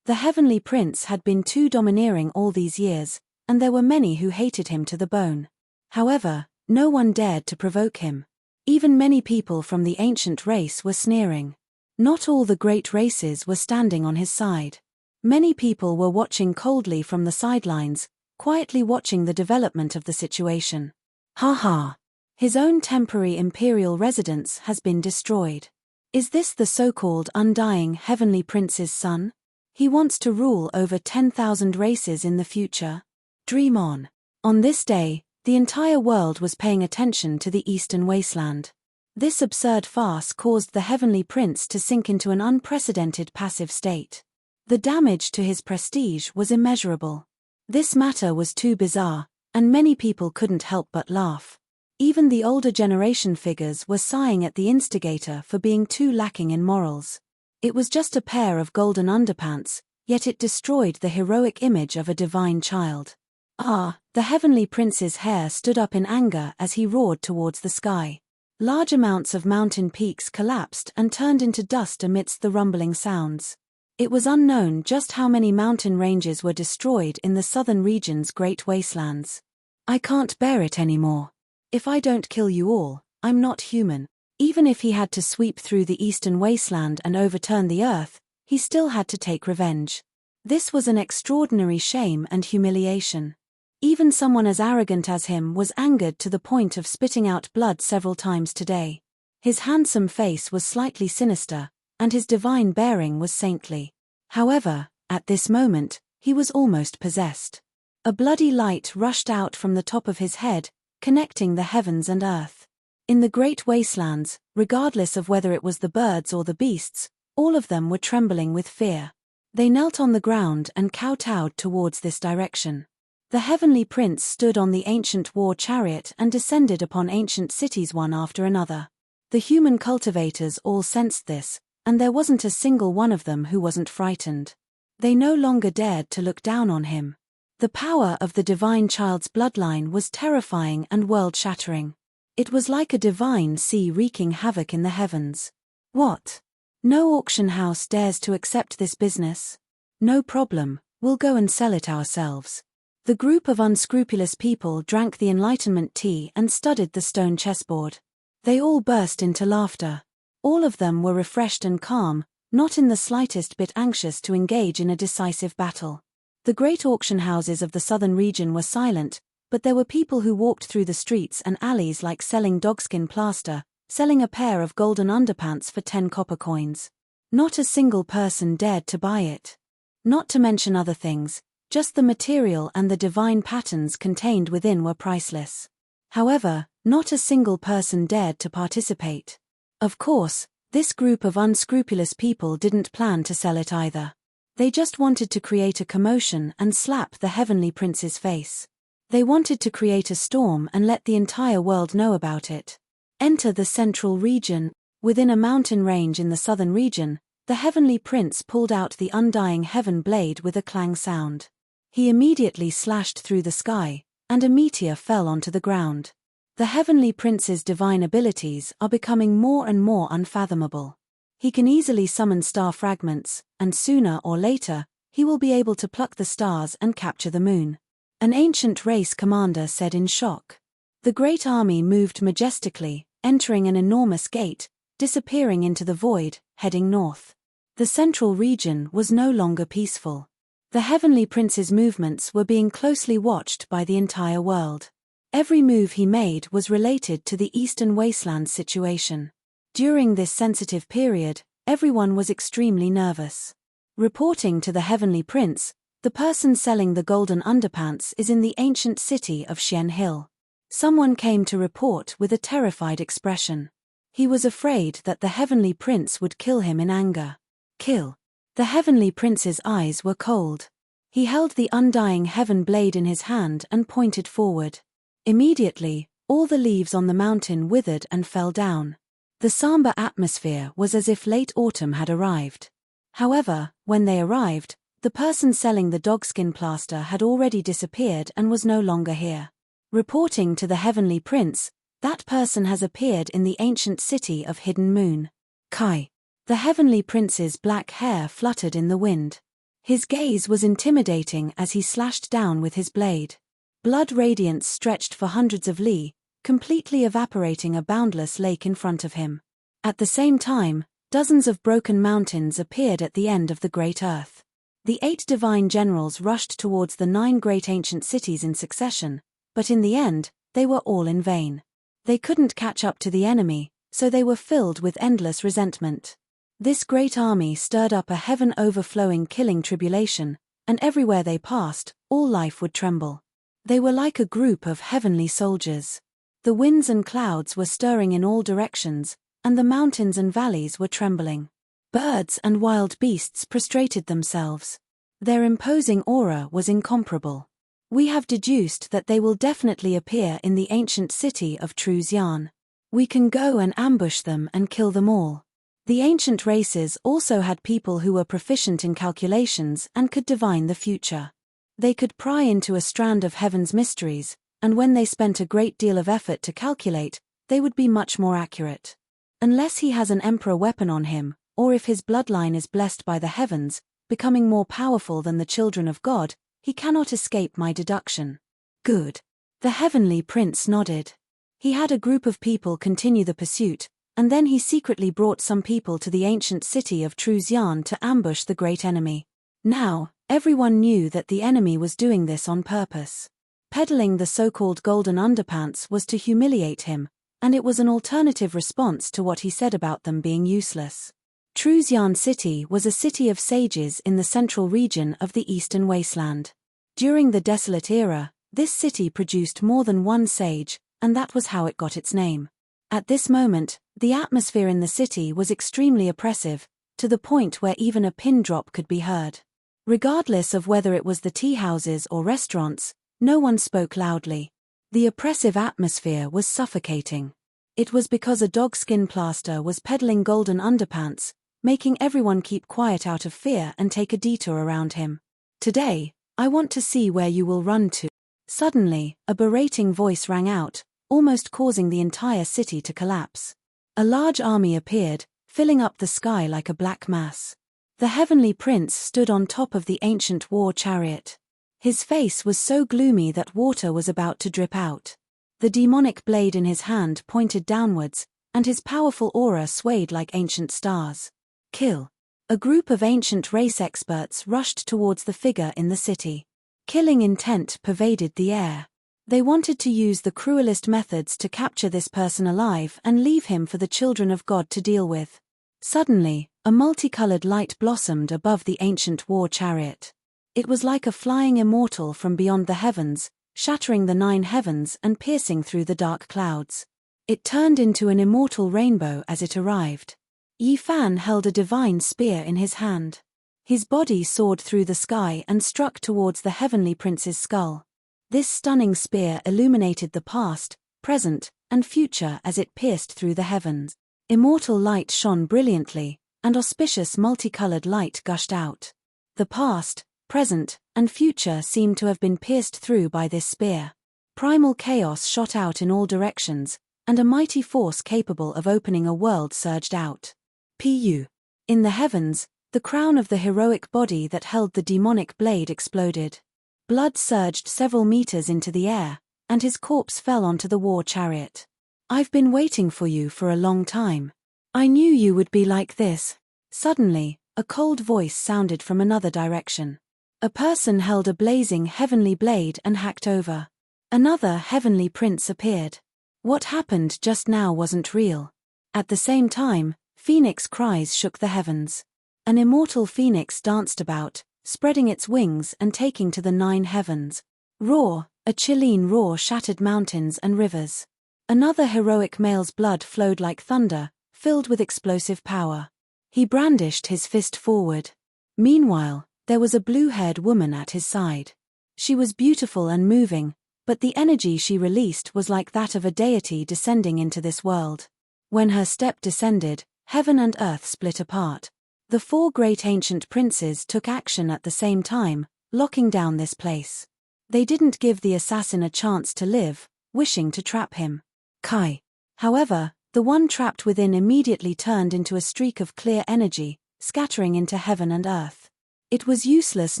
The heavenly prince had been too domineering all these years, and there were many who hated him to the bone. However, no one dared to provoke him. Even many people from the ancient race were sneering. Not all the great races were standing on his side. Many people were watching coldly from the sidelines, quietly watching the development of the situation. Ha! His own temporary imperial residence has been destroyed. Is this the so-called undying heavenly prince's son? He wants to rule over 10,000 races in the future. Dream on. On this day, the entire world was paying attention to the eastern wasteland. This absurd farce caused the heavenly prince to sink into an unprecedented passive state. The damage to his prestige was immeasurable. This matter was too bizarre, and many people couldn't help but laugh. Even the older generation figures were sighing at the instigator for being too lacking in morals. It was just a pair of golden underpants, yet it destroyed the heroic image of a divine child. The heavenly prince's hair stood up in anger as he roared towards the sky. Large amounts of mountain peaks collapsed and turned into dust amidst the rumbling sounds. It was unknown just how many mountain ranges were destroyed in the southern region's great wastelands. I can't bear it anymore. If I don't kill you all, I'm not human. Even if he had to sweep through the eastern wasteland and overturn the earth, he still had to take revenge. This was an extraordinary shame and humiliation. Even someone as arrogant as him was angered to the point of spitting out blood several times today. His handsome face was slightly sinister, and his divine bearing was saintly. However, at this moment, he was almost possessed. A bloody light rushed out from the top of his head, connecting the heavens and earth. In the great wastelands, regardless of whether it was the birds or the beasts, all of them were trembling with fear. They knelt on the ground and kowtowed towards this direction. The heavenly prince stood on the ancient war chariot and descended upon ancient cities one after another. The human cultivators all sensed this, and there wasn't a single one of them who wasn't frightened. They no longer dared to look down on him. The power of the divine child's bloodline was terrifying and world-shattering. It was like a divine sea wreaking havoc in the heavens. What? No auction house dares to accept this business? No problem, we'll go and sell it ourselves. The group of unscrupulous people drank the Enlightenment tea and studied the stone chessboard. They all burst into laughter. All of them were refreshed and calm, not in the slightest bit anxious to engage in a decisive battle. The great auction houses of the southern region were silent, but there were people who walked through the streets and alleys like selling dogskin plaster, selling a pair of golden underpants for 10 copper coins. Not a single person dared to buy it. Not to mention other things, just the material and the divine patterns contained within were priceless. However, not a single person dared to participate. Of course, this group of unscrupulous people didn't plan to sell it either. They just wanted to create a commotion and slap the heavenly prince's face. They wanted to create a storm and let the entire world know about it. Enter the central region. Within a mountain range in the southern region, the heavenly prince pulled out the undying heaven blade with a clang sound. He immediately slashed through the sky, and a meteor fell onto the ground. The heavenly prince's divine abilities are becoming more and more unfathomable. He can easily summon star fragments, and sooner or later, he will be able to pluck the stars and capture the moon. An ancient race commander said in shock. The great army moved majestically, entering an enormous gate, disappearing into the void, heading north. The central region was no longer peaceful. The heavenly prince's movements were being closely watched by the entire world. Every move he made was related to the eastern wasteland situation. During this sensitive period, everyone was extremely nervous. Reporting to the heavenly prince, The person selling the golden underpants is in the ancient city of Xian Hill. Someone came to report with a terrified expression. He was afraid that the heavenly prince would kill him in anger. Kill. The heavenly prince's eyes were cold. He held the undying heaven blade in his hand and pointed forward. Immediately, all the leaves on the mountain withered and fell down. The somber atmosphere was as if late autumn had arrived. However, when they arrived, the person selling the dogskin plaster had already disappeared and was no longer here. Reporting to the heavenly prince, that person has appeared in the ancient city of Hidden Moon. Kai. The heavenly prince's black hair fluttered in the wind. His gaze was intimidating as he slashed down with his blade. Blood radiance stretched for hundreds of li, completely evaporating a boundless lake in front of him. At the same time, dozens of broken mountains appeared at the end of the great earth. The 8 divine generals rushed towards the 9 great ancient cities in succession, but in the end, they were all in vain. They couldn't catch up to the enemy, so they were filled with endless resentment. This great army stirred up a heaven-overflowing killing tribulation, and everywhere they passed, all life would tremble. They were like a group of heavenly soldiers. The winds and clouds were stirring in all directions, and the mountains and valleys were trembling. Birds and wild beasts prostrated themselves. Their imposing aura was incomparable. We have deduced that they will definitely appear in the ancient city of True Xian. We can go and ambush them and kill them all. The ancient races also had people who were proficient in calculations and could divine the future. They could pry into a strand of heaven's mysteries, and when they spent a great deal of effort to calculate, they would be much more accurate. Unless he has an emperor weapon on him, or if his bloodline is blessed by the heavens, becoming more powerful than the children of God, he cannot escape my deduction. Good. The heavenly prince nodded. He had a group of people continue the pursuit, and then he secretly brought some people to the ancient city of True Xian to ambush the great enemy. Now, everyone knew that the enemy was doing this on purpose. Peddling the so-called golden underpants was to humiliate him, and it was an alternative response to what he said about them being useless. True Xian City was a city of sages in the central region of the eastern wasteland. During the Desolate Era, this city produced more than one sage, and that was how it got its name. At this moment, the atmosphere in the city was extremely oppressive, to the point where even a pin drop could be heard. Regardless of whether it was the tea houses or restaurants, no one spoke loudly. The oppressive atmosphere was suffocating. It was because a dogskin plaster was peddling golden underpants, making everyone keep quiet out of fear and take a detour around him. Today, I want to see where you will run to. Suddenly, a berating voice rang out, almost causing the entire city to collapse. A large army appeared, filling up the sky like a black mass. The heavenly prince stood on top of the ancient war chariot. His face was so gloomy that water was about to drip out. The demonic blade in his hand pointed downwards, and his powerful aura swayed like ancient stars. Kill. A group of ancient race experts rushed towards the figure in the city. Killing intent pervaded the air. They wanted to use the cruelest methods to capture this person alive and leave him for the children of God to deal with. Suddenly, a multicolored light blossomed above the ancient war chariot. It was like a flying immortal from beyond the heavens, shattering the 9 heavens and piercing through the dark clouds. It turned into an immortal rainbow as it arrived. Yi Fan held a divine spear in his hand. His body soared through the sky and struck towards the heavenly prince's skull. This stunning spear illuminated the past, present, and future as it pierced through the heavens. Immortal light shone brilliantly, and auspicious multicolored light gushed out. The past, present, and future seemed to have been pierced through by this spear. Primal chaos shot out in all directions, and a mighty force capable of opening a world surged out. Pu. In the heavens, the crown of the heroic body that held the demonic blade exploded. Blood surged several meters into the air, and his corpse fell onto the war chariot. I've been waiting for you for a long time. I knew you would be like this. Suddenly, a cold voice sounded from another direction. A person held a blazing heavenly blade and hacked over. Another heavenly prince appeared. What happened just now wasn't real. At the same time, phoenix cries shook the heavens. An immortal phoenix danced about, spreading its wings and taking to the 9 heavens. Roar, a chilling roar shattered mountains and rivers. Another heroic male's blood flowed like thunder, filled with explosive power. He brandished his fist forward. Meanwhile, there was a blue-haired woman at his side. She was beautiful and moving, but the energy she released was like that of a deity descending into this world. When her step descended, heaven and earth split apart. The 4 great ancient princes took action at the same time, locking down this place. They didn't give the assassin a chance to live, wishing to trap him. Kai. However, the one trapped within immediately turned into a streak of clear energy, scattering into heaven and earth. It was useless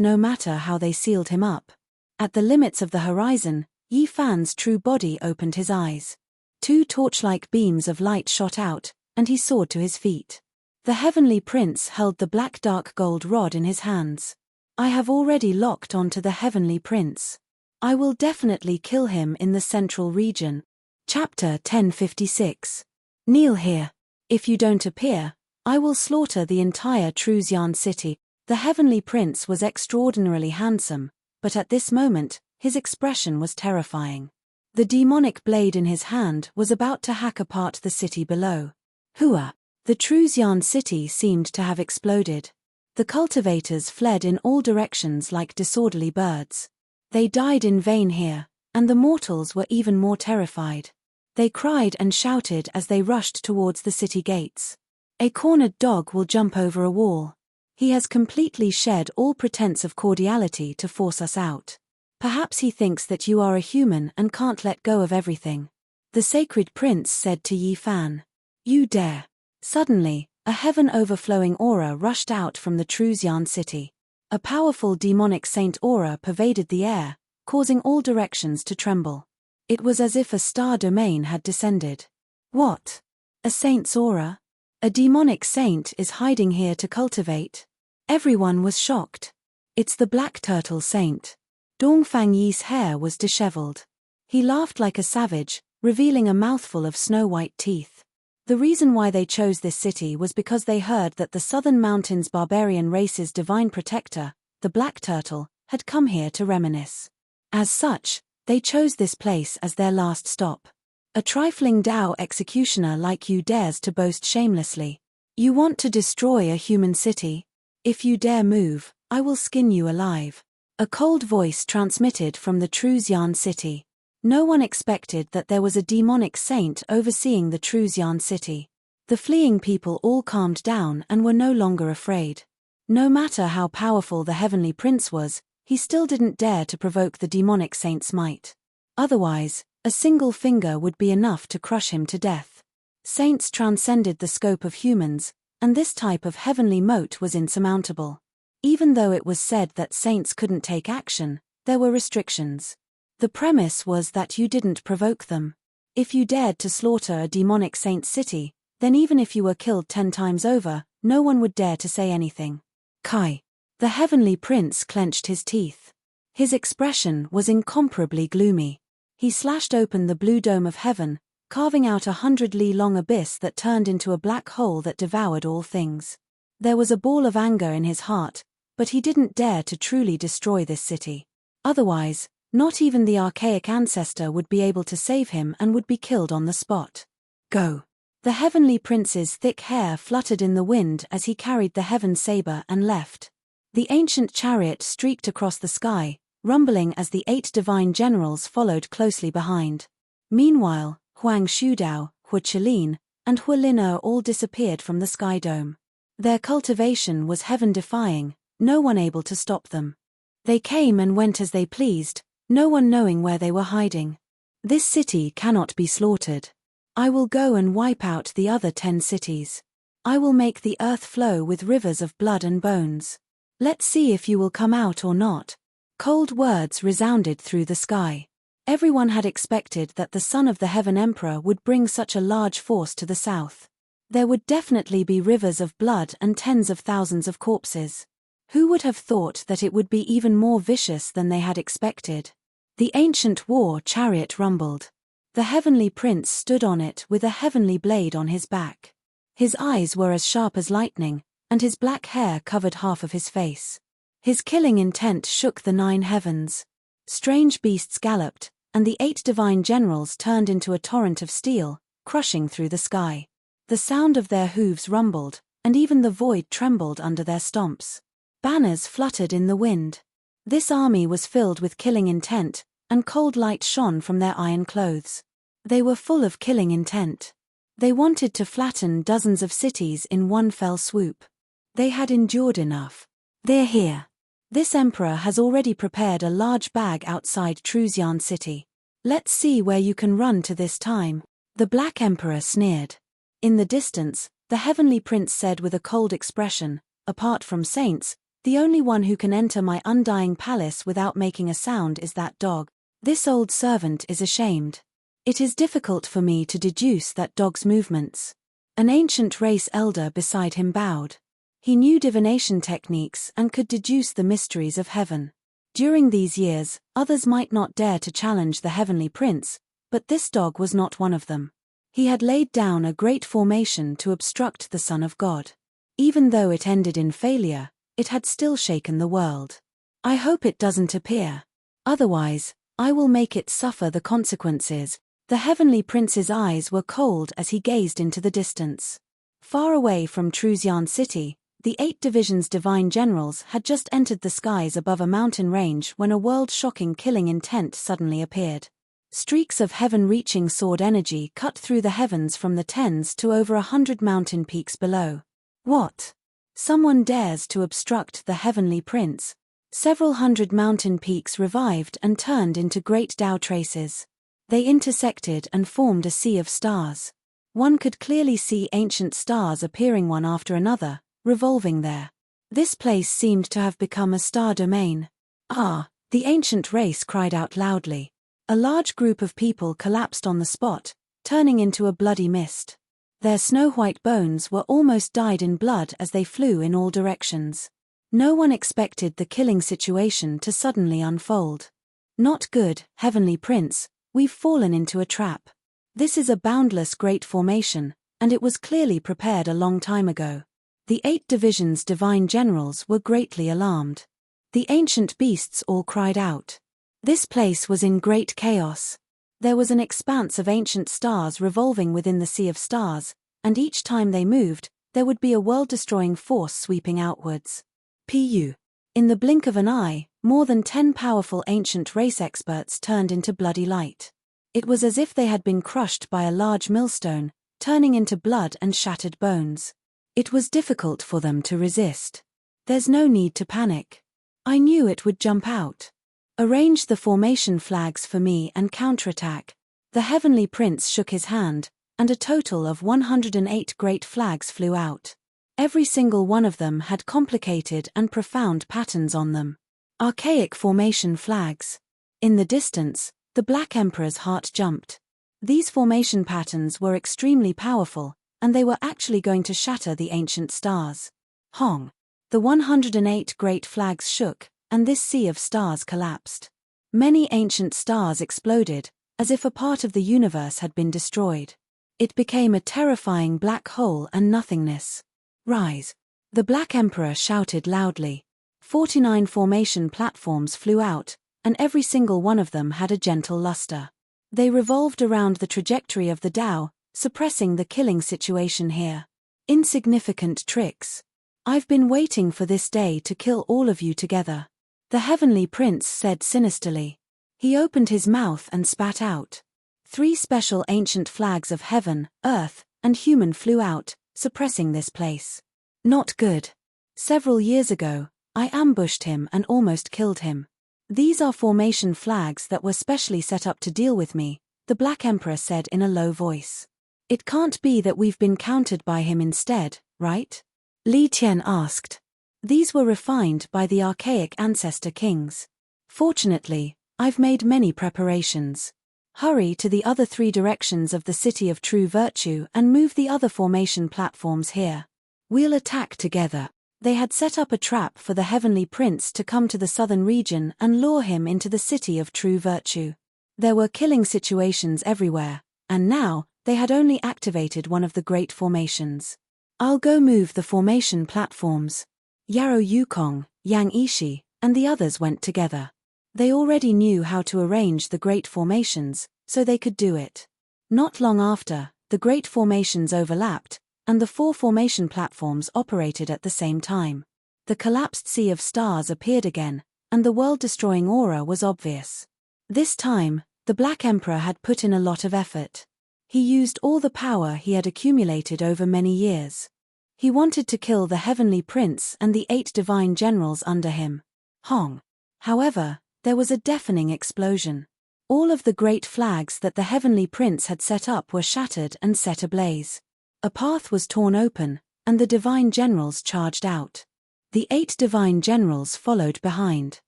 no matter how they sealed him up. At the limits of the horizon, Yi Fan's true body opened his eyes. 2 torch-like beams of light shot out, and he soared to his feet. The heavenly prince held the black dark gold rod in his hands. I have already locked onto the heavenly prince. I will definitely kill him in the central region. Chapter 1056. Kneel here. If you don't appear, I will slaughter the entire Truxian city. The heavenly prince was extraordinarily handsome, but at this moment, his expression was terrifying. The demonic blade in his hand was about to hack apart the city below. Hua! The Truxian city seemed to have exploded. The cultivators fled in all directions like disorderly birds. They died in vain here, and the mortals were even more terrified. They cried and shouted as they rushed towards the city gates. A cornered dog will jump over a wall. He has completely shed all pretense of cordiality to force us out. Perhaps he thinks that you are a human and can't let go of everything. The sacred prince said to Yi Fan. You dare. Suddenly, a heaven-overflowing aura rushed out from the Truxian city. A powerful demonic saint aura pervaded the air, causing all directions to tremble. It was as if a star domain had descended. What? A saint's aura? A demonic saint is hiding here to cultivate? Everyone was shocked. It's the black turtle saint. Dongfang Yi's hair was disheveled. He laughed like a savage, revealing a mouthful of snow-white teeth. The reason why they chose this city was because they heard that the Southern Mountains barbarian race's divine protector, the black turtle, had come here to reminisce. As such, they chose this place as their last stop. A trifling Dao executioner like you dares to boast shamelessly. You want to destroy a human city? If you dare move, I will skin you alive. A cold voice transmitted from the Truxian city. No one expected that there was a demonic saint overseeing the Truxian city. The fleeing people all calmed down and were no longer afraid. No matter how powerful the heavenly prince was, he still didn't dare to provoke the demonic saint's might. Otherwise, a single finger would be enough to crush him to death. Saints transcended the scope of humans, and this type of heavenly moat was insurmountable. Even though it was said that saints couldn't take action, there were restrictions. The premise was that you didn't provoke them. If you dared to slaughter a demonic saint's city, then even if you were killed 10 times over, no one would dare to say anything. Kai. The heavenly prince clenched his teeth. His expression was incomparably gloomy. He slashed open the blue dome of heaven, carving out 100-li-long abyss that turned into a black hole that devoured all things. There was a ball of anger in his heart, but he didn't dare to truly destroy this city. Otherwise, not even the archaic ancestor would be able to save him and would be killed on the spot. Go. The heavenly prince's thick hair fluttered in the wind as he carried the heaven saber and left. The ancient chariot streaked across the sky, rumbling as the 8 divine generals followed closely behind. Meanwhile, Huang Shudao, Hua Qilin, and Hua Lin'er all disappeared from the sky dome. Their cultivation was heaven-defying, no one able to stop them. They came and went as they pleased, no one knowing where they were hiding. This city cannot be slaughtered. I will go and wipe out the other 10 cities. I will make the earth flow with rivers of blood and bones. Let's see if you will come out or not. Cold words resounded through the sky. Everyone had expected that the son of the Heaven Emperor would bring such a large force to the south. There would definitely be rivers of blood and tens of thousands of corpses. Who would have thought that it would be even more vicious than they had expected? The ancient war chariot rumbled. The heavenly prince stood on it with a heavenly blade on his back. His eyes were as sharp as lightning, and his black hair covered half of his face. His killing intent shook the 9 heavens. Strange beasts galloped, and the 8 divine generals turned into a torrent of steel, crushing through the sky. The sound of their hooves rumbled, and even the void trembled under their stomps. Banners fluttered in the wind. This army was filled with killing intent, and cold light shone from their iron clothes. They were full of killing intent. They wanted to flatten dozens of cities in one fell swoop. They had endured enough. They're here. This emperor has already prepared a large bag outside Truzian city. Let's see where you can run to this time. The Black Emperor sneered. In the distance, the heavenly prince said with a cold expression, "Apart from saints, the only one who can enter my undying palace without making a sound is that dog. This old servant is ashamed. It is difficult for me to deduce that dog's movements." An ancient race elder beside him bowed. He knew divination techniques and could deduce the mysteries of heaven. During these years, others might not dare to challenge the heavenly prince, but this dog was not one of them. He had laid down a great formation to obstruct the Son of God. Even though it ended in failure, it had still shaken the world. I hope it doesn't appear. Otherwise, I will make it suffer the consequences. The heavenly prince's eyes were cold as he gazed into the distance. Far away from Truzian city, the 8 divisions' divine generals had just entered the skies above a mountain range when a world-shocking killing intent suddenly appeared. Streaks of heaven-reaching sword energy cut through the heavens from the tens to over 100 mountain peaks below. What? Someone dares to obstruct the heavenly prince. Several hundred mountain peaks revived and turned into great Tao traces. They intersected and formed a sea of stars. One could clearly see ancient stars appearing one after another, revolving there. This place seemed to have become a star domain. Ah! The ancient race cried out loudly. A large group of people collapsed on the spot, turning into a bloody mist. Their snow-white bones were almost dyed in blood as they flew in all directions. No one expected the killing situation to suddenly unfold. Not good, Heavenly Prince, we've fallen into a trap. This is a boundless great formation, and it was clearly prepared a long time ago. The 8 divisions' divine generals were greatly alarmed. The ancient beasts all cried out. This place was in great chaos. There was an expanse of ancient stars revolving within the sea of stars, and each time they moved, there would be a world-destroying force sweeping outwards. Pu. In the blink of an eye, more than 10 powerful ancient race experts turned into bloody light. It was as if they had been crushed by a large millstone, turning into blood and shattered bones. It was difficult for them to resist. There's no need to panic. I knew it would jump out. Arrange the formation flags for me and counterattack. The heavenly prince shook his hand, and a total of 108 great flags flew out. Every single one of them had complicated and profound patterns on them. Archaic formation flags. In the distance, the Black Emperor's heart jumped. These formation patterns were extremely powerful, and they were actually going to shatter the ancient stars. Hong. The 108 great flags shook, and this sea of stars collapsed. Many ancient stars exploded, as if a part of the universe had been destroyed. It became a terrifying black hole and nothingness. Rise. The Black Emperor shouted loudly. 49 formation platforms flew out, and every single one of them had a gentle luster. They revolved around the trajectory of the Tao, suppressing the killing situation here. Insignificant tricks. I've been waiting for this day to kill all of you together. The heavenly prince said sinisterly. He opened his mouth and spat out. 3 special ancient flags of heaven, earth, and human flew out, suppressing this place. Not good. Several years ago, I ambushed him and almost killed him. These are formation flags that were specially set up to deal with me, the Black Emperor said in a low voice. It can't be that we've been countered by him instead, right? Li Tian asked. These were refined by the archaic ancestor kings. Fortunately, I've made many preparations. Hurry to the other 3 directions of the city of true virtue and move the other formation platforms here. We'll attack together. They had set up a trap for the heavenly prince to come to the southern region and lure him into the city of true virtue. There were killing situations everywhere, and now, they had only activated one of the great formations. I'll go move the formation platforms. Yarrow Yukong, Yang Ishi, and the others went together. They already knew how to arrange the great formations, so they could do it. Not long after, the great formations overlapped, and the 4 formation platforms operated at the same time. The collapsed sea of stars appeared again, and the world-destroying aura was obvious. This time, the Black Emperor had put in a lot of effort. He used all the power he had accumulated over many years. He wanted to kill the Heavenly Prince and the 8 divine generals under him. Hong. However, there was a deafening explosion. All of the great flags that the Heavenly Prince had set up were shattered and set ablaze. A path was torn open, and the divine generals charged out. The 8 divine generals followed behind.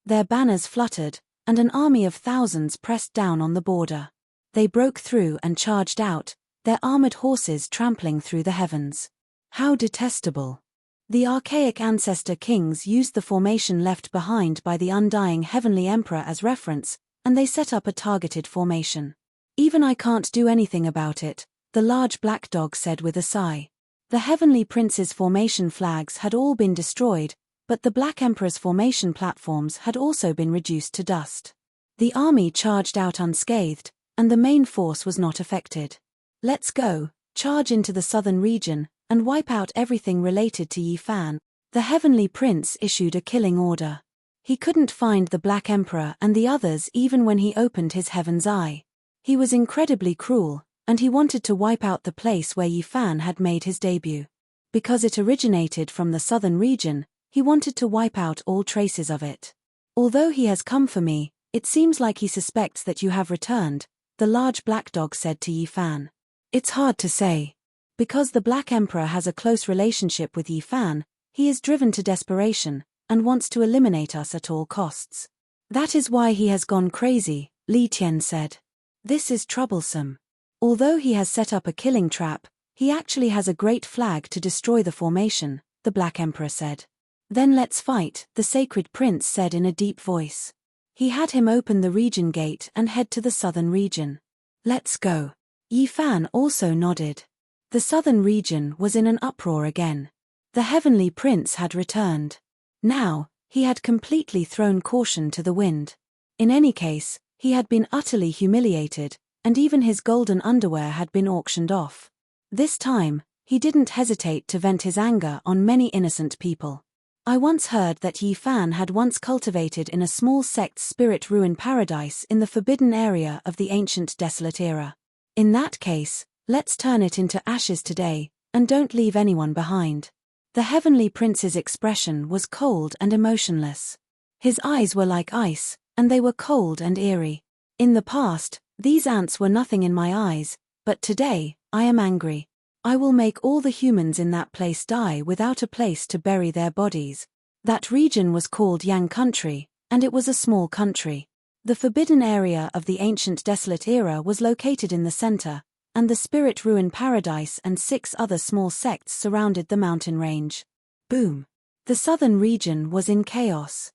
Their banners fluttered, and an army of thousands pressed down on the border. They broke through and charged out, their armored horses trampling through the heavens. How detestable! The archaic ancestor kings used the formation left behind by the undying Heavenly Emperor as reference, and they set up a targeted formation. Even I can't do anything about it, the large black dog said with a sigh. The Heavenly Prince's formation flags had all been destroyed, but the Black Emperor's formation platforms had also been reduced to dust. The army charged out unscathed, and the main force was not affected. Let's go, charge into the southern region, and wipe out everything related to Yi Fan. The Heavenly Prince issued a killing order. He couldn't find the Black Emperor and the others even when he opened his Heaven's Eye. He was incredibly cruel, and he wanted to wipe out the place where Yi Fan had made his debut. Because it originated from the southern region, he wanted to wipe out all traces of it. Although he has come for me, it seems like he suspects that you have returned, the large black dog said to Yi Fan. It's hard to say. Because the Black Emperor has a close relationship with Yi Fan, he is driven to desperation, and wants to eliminate us at all costs. That is why he has gone crazy, Li Tian said. This is troublesome. Although he has set up a killing trap, he actually has a great flag to destroy the formation, the Black Emperor said. Then let's fight, the Sacred Prince said in a deep voice. He had him open the region gate and head to the southern region. Let's go. Yi Fan also nodded. The southern region was in an uproar again. The Heavenly Prince had returned. Now, he had completely thrown caution to the wind. In any case, he had been utterly humiliated, and even his golden underwear had been auctioned off. This time, he didn't hesitate to vent his anger on many innocent people. I once heard that Yi Fan had once cultivated in a small sect's spirit ruin paradise in the forbidden area of the ancient desolate era. In that case, let's turn it into ashes today, and don't leave anyone behind. The Heavenly Prince's expression was cold and emotionless. His eyes were like ice, and they were cold and eerie. In the past, these ants were nothing in my eyes, but today, I am angry. I will make all the humans in that place die without a place to bury their bodies. That region was called Yang Country, and it was a small country. The forbidden area of the ancient desolate era was located in the center, and the spirit ruin paradise and 6 other small sects surrounded the mountain range. Boom! The southern region was in chaos.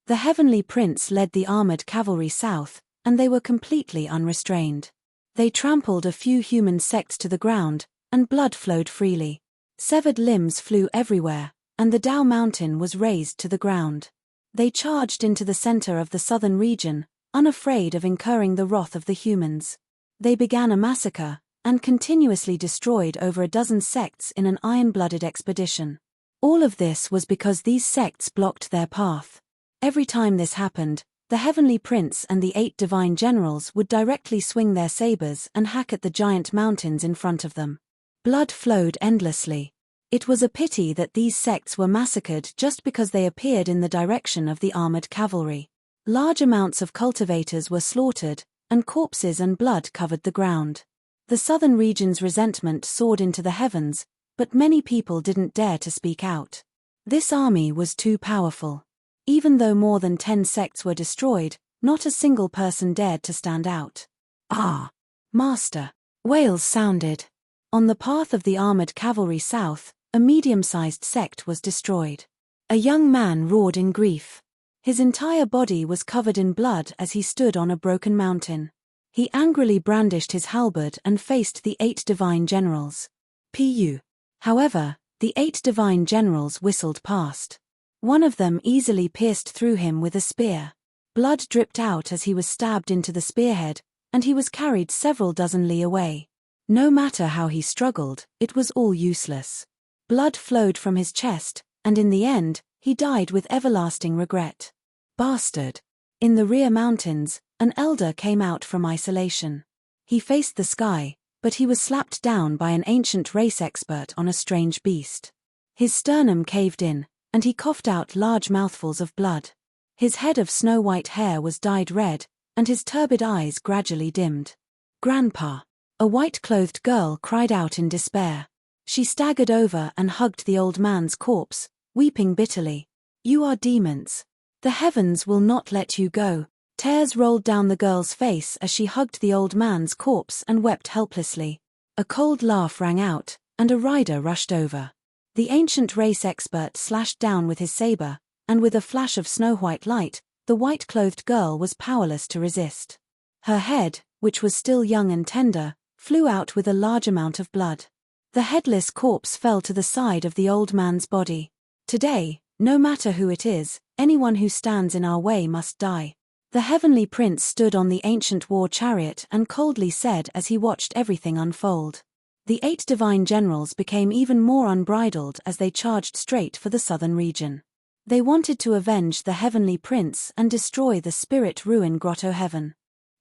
The Heavenly Prince led the armored cavalry south, and they were completely unrestrained. They trampled a few human sects to the ground, and blood flowed freely. Severed limbs flew everywhere, and the Dao Mountain was razed to the ground. They charged into the center of the southern region, unafraid of incurring the wrath of the humans. They began a massacre, and continuously destroyed over a dozen sects in an iron-blooded expedition. All of this was because these sects blocked their path. Every time this happened, the Heavenly Prince and the 8 divine generals would directly swing their sabers and hack at the giant mountains in front of them. Blood flowed endlessly. It was a pity that these sects were massacred just because they appeared in the direction of the armored cavalry. Large amounts of cultivators were slaughtered, and corpses and blood covered the ground. The southern region's resentment soared into the heavens, but many people didn't dare to speak out. This army was too powerful. Even though more than 10 sects were destroyed, not a single person dared to stand out. Ah! Master! Wails sounded. On the path of the armored cavalry south, a medium-sized sect was destroyed. A young man roared in grief. His entire body was covered in blood as he stood on a broken mountain. He angrily brandished his halberd and faced the 8 divine generals. Pu. However, the 8 divine generals whistled past. One of them easily pierced through him with a spear. Blood dripped out as he was stabbed into the spearhead, and he was carried several dozen li away. No matter how he struggled, it was all useless. Blood flowed from his chest, and in the end, he died with everlasting regret. Bastard. In the rear mountains, an elder came out from isolation. He faced the sky, but he was slapped down by an ancient race expert on a strange beast. His sternum caved in, and he coughed out large mouthfuls of blood. His head of snow-white hair was dyed red, and his turbid eyes gradually dimmed. Grandpa. A white-clothed girl cried out in despair. She staggered over and hugged the old man's corpse, weeping bitterly. You are demons. The heavens will not let you go. Tears rolled down the girl's face as she hugged the old man's corpse and wept helplessly. A cold laugh rang out, and a rider rushed over. The ancient race expert slashed down with his saber, and with a flash of snow-white light, the white-clothed girl was powerless to resist. Her head, which was still young and tender, flew out with a large amount of blood. The headless corpse fell to the side of the old man's body. Today, no matter who it is, anyone who stands in our way must die. The heavenly prince stood on the ancient war chariot and coldly said as he watched everything unfold. The 8 divine generals became even more unbridled as they charged straight for the southern region. They wanted to avenge the heavenly prince and destroy the spirit ruin Grotto Heaven.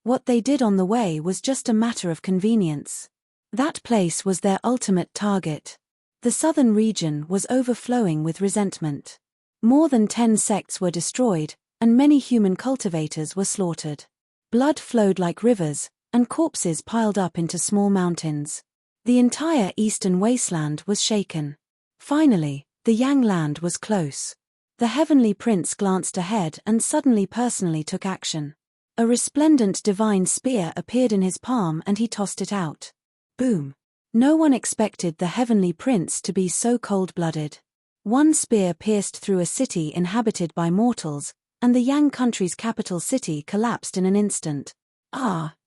What they did on the way was just a matter of convenience. That place was their ultimate target. The southern region was overflowing with resentment. More than 10 sects were destroyed, and many human cultivators were slaughtered. Blood flowed like rivers, and corpses piled up into small mountains. The entire eastern wasteland was shaken. Finally, the Yang land was close. The heavenly prince glanced ahead and suddenly personally took action. A resplendent divine spear appeared in his palm and he tossed it out. Boom! No one expected the heavenly prince to be so cold-blooded. One spear pierced through a city inhabited by mortals, and the Yang country's capital city collapsed in an instant.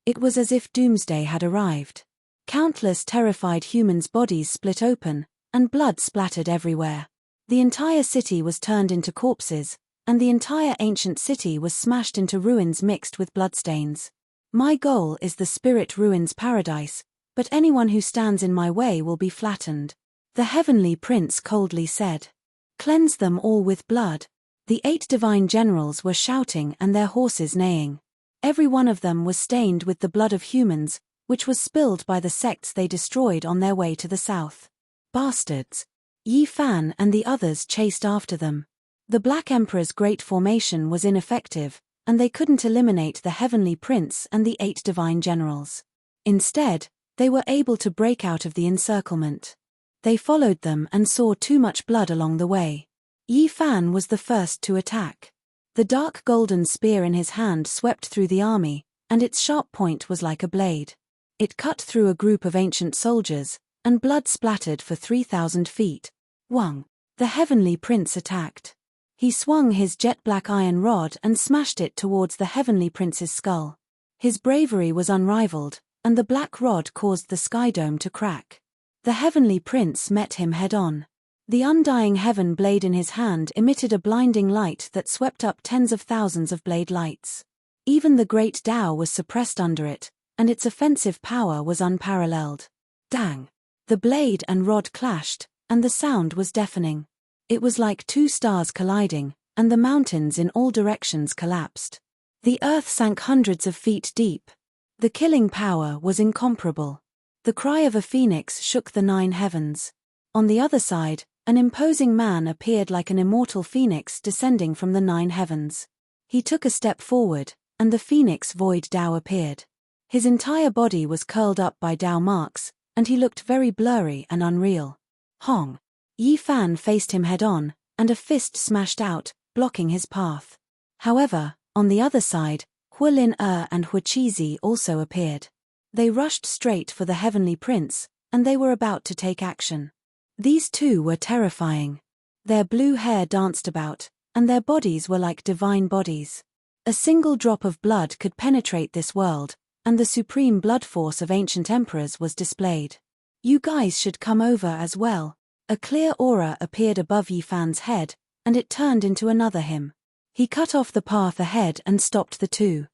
It was as if doomsday had arrived. Countless terrified humans' bodies split open, and blood splattered everywhere. The entire city was turned into corpses, and the entire ancient city was smashed into ruins mixed with bloodstains. My goal is the spirit ruins paradise, but anyone who stands in my way will be flattened. The heavenly prince coldly said. Cleanse them all with blood. The 8 divine generals were shouting and their horses neighing. Every one of them was stained with the blood of humans, which was spilled by the sects they destroyed on their way to the south. Bastards! Yi Fan and the others chased after them. The Black Emperor's great formation was ineffective, and they couldn't eliminate the heavenly prince and the 8 divine generals. Instead, they were able to break out of the encirclement. They followed them and saw too much blood along the way. Yi Fan was the first to attack. The dark golden spear in his hand swept through the army, and its sharp point was like a blade. It cut through a group of ancient soldiers, and blood splattered for 3,000 feet. Wang! The heavenly prince attacked. He swung his jet-black iron rod and smashed it towards the heavenly prince's skull. His bravery was unrivaled, and the black rod caused the sky dome to crack. The heavenly prince met him head-on. The undying heaven blade in his hand emitted a blinding light that swept up tens of thousands of blade lights. Even the great Tao was suppressed under it, and its offensive power was unparalleled. Dang! The blade and rod clashed, and the sound was deafening. It was like 2 stars colliding, and the mountains in all directions collapsed. The earth sank hundreds of feet deep. The killing power was incomparable. The cry of a phoenix shook the 9 heavens. On the other side, an imposing man appeared like an immortal phoenix descending from the 9 heavens. He took a step forward, and the phoenix void Tao appeared. His entire body was curled up by Tao marks, and he looked very blurry and unreal. Hong! Yi Fan faced him head-on, and a fist smashed out, blocking his path. However, on the other side, Hu Lin and Hu Chizi also appeared. They rushed straight for the heavenly prince, and they were about to take action. These 2 were terrifying. Their blue hair danced about, and their bodies were like divine bodies. A single drop of blood could penetrate this world, and the supreme blood force of ancient emperors was displayed. You guys should come over as well. A clear aura appeared above Yi Fan's head, and it turned into another him. He cut off the path ahead and stopped the two.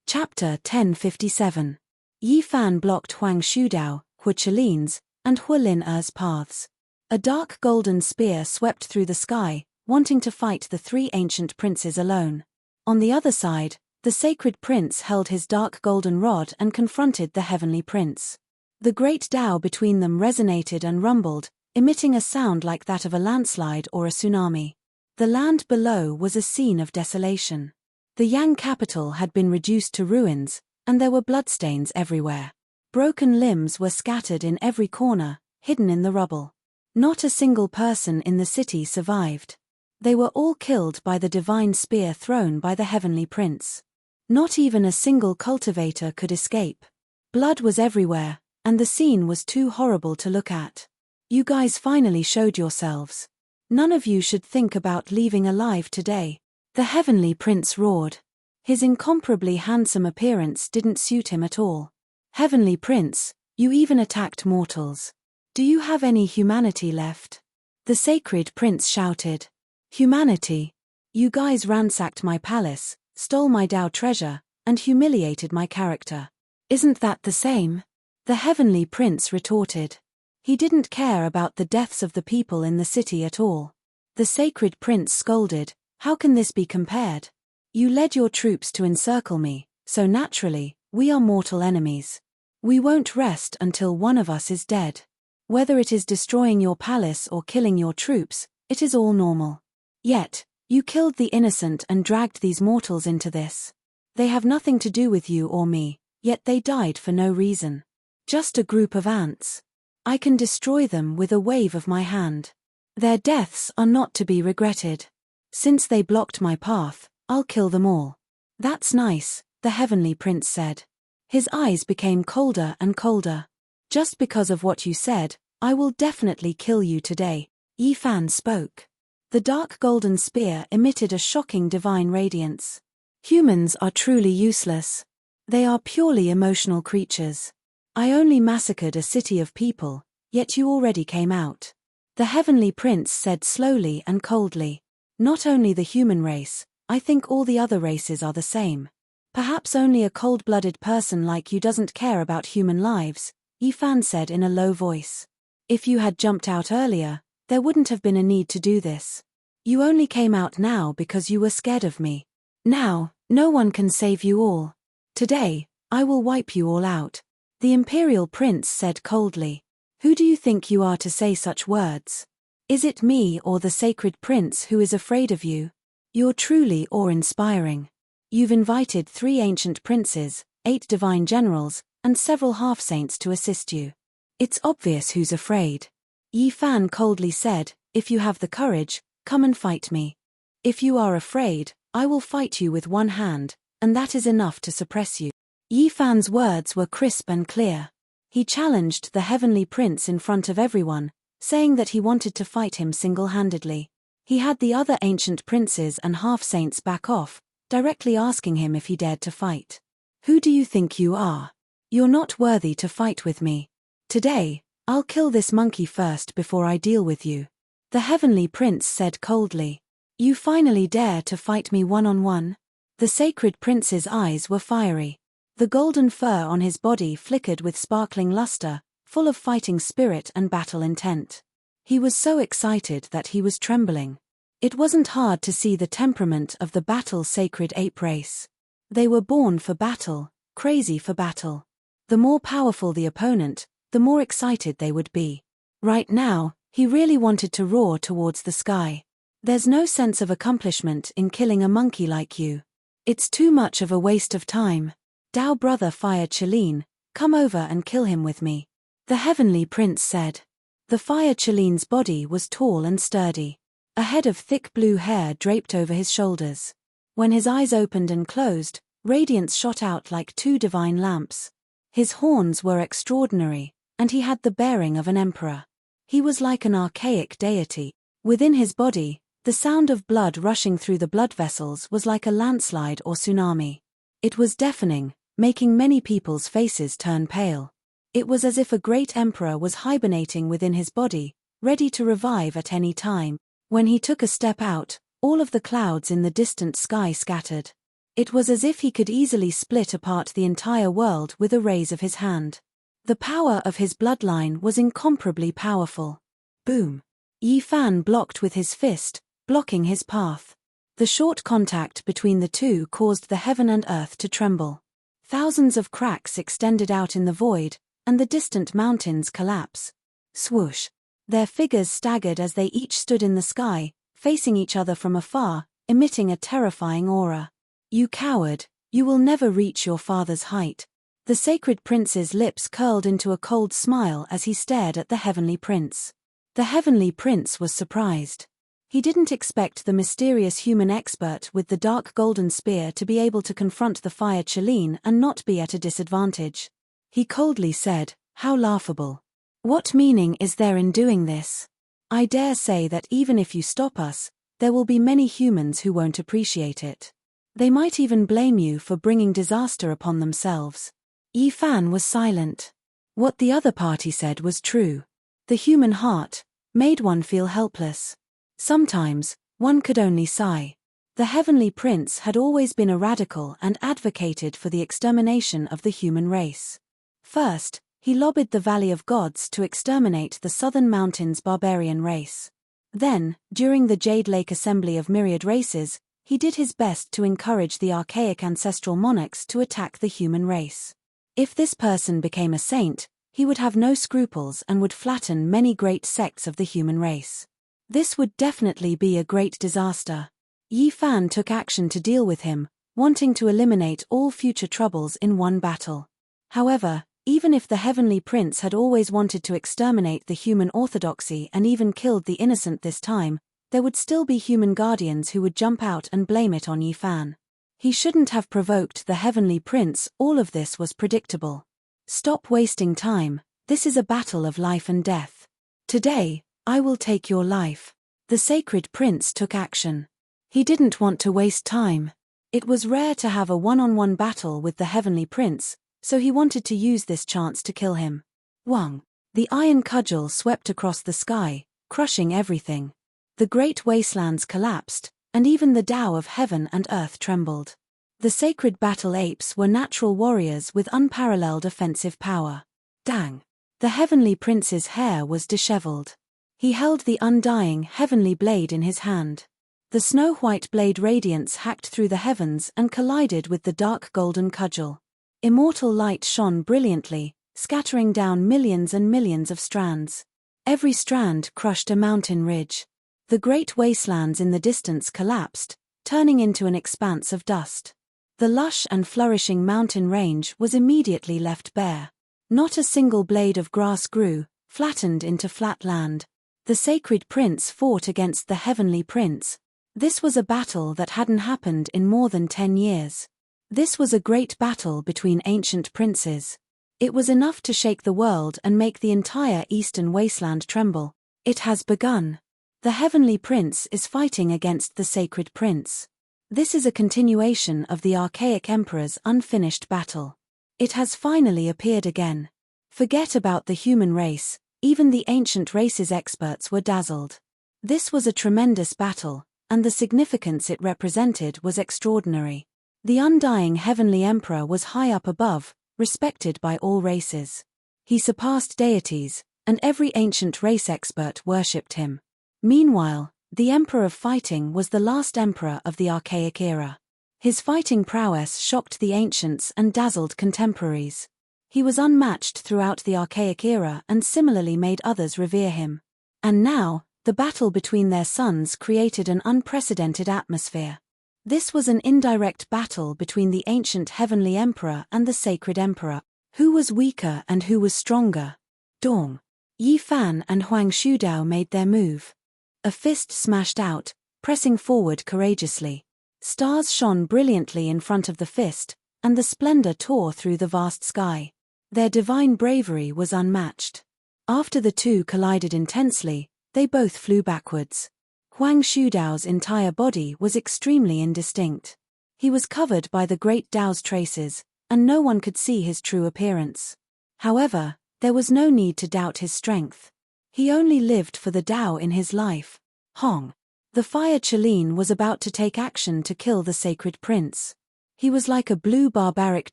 Chapter 1057. Yi Fan blocked Huang Shudao, Hu Chilin's, and Hu Lin-er's paths. A dark golden spear swept through the sky, wanting to fight the three ancient princes alone. On the other side, the sacred prince held his dark golden rod and confronted the heavenly prince. The great Tao between them resonated and rumbled, emitting a sound like that of a landslide or a tsunami. The land below was a scene of desolation. The Yang capital had been reduced to ruins, and there were bloodstains everywhere. Broken limbs were scattered in every corner, hidden in the rubble. Not a single person in the city survived. They were all killed by the divine spear thrown by the heavenly prince. Not even a single cultivator could escape. Blood was everywhere, and the scene was too horrible to look at. You guys finally showed yourselves. None of you should think about leaving alive today. The heavenly prince roared. His incomparably handsome appearance didn't suit him at all. Heavenly prince, you even attacked mortals. Do you have any humanity left? The sacred prince shouted. Humanity? You guys ransacked my palace, stole my Tao treasure, and humiliated my character. Isn't that the same? The heavenly prince retorted. He didn't care about the deaths of the people in the city at all. The sacred prince scolded, how can this be compared? You led your troops to encircle me, so naturally, we are mortal enemies. We won't rest until one of us is dead. Whether it is destroying your palace or killing your troops, it is all normal. Yet, you killed the innocent and dragged these mortals into this. They have nothing to do with you or me, yet they died for no reason. Just a group of ants. I can destroy them with a wave of my hand. Their deaths are not to be regretted. Since they blocked my path, I'll kill them all. That's nice, the heavenly prince said. His eyes became colder and colder. Just because of what you said, I will definitely kill you today, Yi Fan spoke. The dark golden spear emitted a shocking divine radiance. Humans are truly useless. They are purely emotional creatures. I only massacred a city of people, yet you already came out. The heavenly prince said slowly and coldly. Not only the human race, I think all the other races are the same. Perhaps only a cold-blooded person like you doesn't care about human lives, Yi Fan said in a low voice. If you had jumped out earlier, there wouldn't have been a need to do this. You only came out now because you were scared of me. Now, no one can save you all. Today, I will wipe you all out. The imperial prince said coldly. Who do you think you are to say such words? Is it me or the sacred prince who is afraid of you? You're truly awe-inspiring. You've invited 3 ancient princes, 8 divine generals, and several half-saints to assist you. It's obvious who's afraid. Yi Fan coldly said, if you have the courage, come and fight me. If you are afraid, I will fight you with one hand, and that is enough to suppress you. Yi Fan's words were crisp and clear. He challenged the heavenly prince in front of everyone, saying that he wanted to fight him single-handedly. He had the other ancient princes and half-saints back off, directly asking him if he dared to fight. Who do you think you are? You're not worthy to fight with me. Today, I'll kill this monkey first before I deal with you. The heavenly prince said coldly. You finally dare to fight me one-on-one? The sacred prince's eyes were fiery. The golden fur on his body flickered with sparkling luster, full of fighting spirit and battle intent. He was so excited that he was trembling. It wasn't hard to see the temperament of the battle-sacred ape race. They were born for battle, crazy for battle. The more powerful the opponent, the more excited they would be. Right now, he really wanted to roar towards the sky. There's no sense of accomplishment in killing a monkey like you. It's too much of a waste of time. Tao brother Fire Chilin, come over and kill him with me. The heavenly prince said. The Fire Chilin's body was tall and sturdy. A head of thick blue hair draped over his shoulders. When his eyes opened and closed, radiance shot out like 2 divine lamps. His horns were extraordinary, and he had the bearing of an emperor. He was like an archaic deity. Within his body, the sound of blood rushing through the blood vessels was like a landslide or tsunami. It was deafening, making many people's faces turn pale. It was as if a great emperor was hibernating within his body, ready to revive at any time. When he took a step out, all of the clouds in the distant sky scattered. It was as if he could easily split apart the entire world with a raise of his hand. The power of his bloodline was incomparably powerful. Boom! Yi Fan blocked with his fist, blocking his path. The short contact between the two caused the heaven and earth to tremble. Thousands of cracks extended out in the void, and the distant mountains collapse. Swoosh! Their figures staggered as they each stood in the sky, facing each other from afar, emitting a terrifying aura. You coward, you will never reach your father's height. The sacred prince's lips curled into a cold smile as he stared at the heavenly prince. The heavenly prince was surprised. He didn't expect the mysterious human expert with the dark golden spear to be able to confront the fire Cheline and not be at a disadvantage. He coldly said, "How laughable. What meaning is there in doing this? I dare say that even if you stop us, there will be many humans who won't appreciate it. They might even blame you for bringing disaster upon themselves." Yi Fan was silent. What the other party said was true. The human heart made one feel helpless. Sometimes, one could only sigh. The heavenly prince had always been a radical and advocated for the extermination of the human race. First, he lobbied the Valley of Gods to exterminate the Southern Mountains barbarian race. Then, during the Jade Lake Assembly of Myriad Races, he did his best to encourage the archaic ancestral monarchs to attack the human race. If this person became a saint, he would have no scruples and would flatten many great sects of the human race. This would definitely be a great disaster. Yi Fan took action to deal with him, wanting to eliminate all future troubles in one battle. However, even if the heavenly prince had always wanted to exterminate the human orthodoxy and even killed the innocent this time, there would still be human guardians who would jump out and blame it on Yi Fan. He shouldn't have provoked the heavenly prince. All of this was predictable. Stop wasting time, this is a battle of life and death. Today, I will take your life. The sacred prince took action. He didn't want to waste time. It was rare to have a one-on-one battle with the heavenly prince, so he wanted to use this chance to kill him. Wang! The iron cudgel swept across the sky, crushing everything. The great wastelands collapsed, and even the Tao of heaven and earth trembled. The sacred battle apes were natural warriors with unparalleled offensive power. Dang! The heavenly prince's hair was disheveled. He held the undying heavenly blade in his hand. The snow-white blade radiance hacked through the heavens and collided with the dark golden cudgel. Immortal light shone brilliantly, scattering down millions and millions of strands. Every strand crushed a mountain ridge. The great wastelands in the distance collapsed, turning into an expanse of dust. The lush and flourishing mountain range was immediately left bare. Not a single blade of grass grew, flattened into flat land. The sacred prince fought against the heavenly prince. This was a battle that hadn't happened in more than 10 years. This was a great battle between ancient princes. It was enough to shake the world and make the entire eastern wasteland tremble. It has begun. The heavenly prince is fighting against the sacred prince. This is a continuation of the archaic emperor's unfinished battle. It has finally appeared again. Forget about the human race, even the ancient races experts were dazzled. This was a tremendous battle, and the significance it represented was extraordinary. The undying heavenly emperor was high up above, respected by all races. He surpassed deities, and every ancient race expert worshipped him. Meanwhile, the Emperor of Fighting was the last emperor of the archaic era. His fighting prowess shocked the ancients and dazzled contemporaries. He was unmatched throughout the archaic era and similarly made others revere him. And now, the battle between their sons created an unprecedented atmosphere. This was an indirect battle between the ancient heavenly emperor and the sacred emperor. Who was weaker and who was stronger? Dong. Yi Fan and Huang Shudao made their move. A fist smashed out, pressing forward courageously. Stars shone brilliantly in front of the fist, and the splendor tore through the vast sky. Their divine bravery was unmatched. After the two collided intensely, they both flew backwards. Huang Shudao's entire body was extremely indistinct. He was covered by the great Dao's traces, and no one could see his true appearance. However, there was no need to doubt his strength. He only lived for the Dao in his life. Hong. The fire Chelin was about to take action to kill the sacred prince. He was like a blue barbaric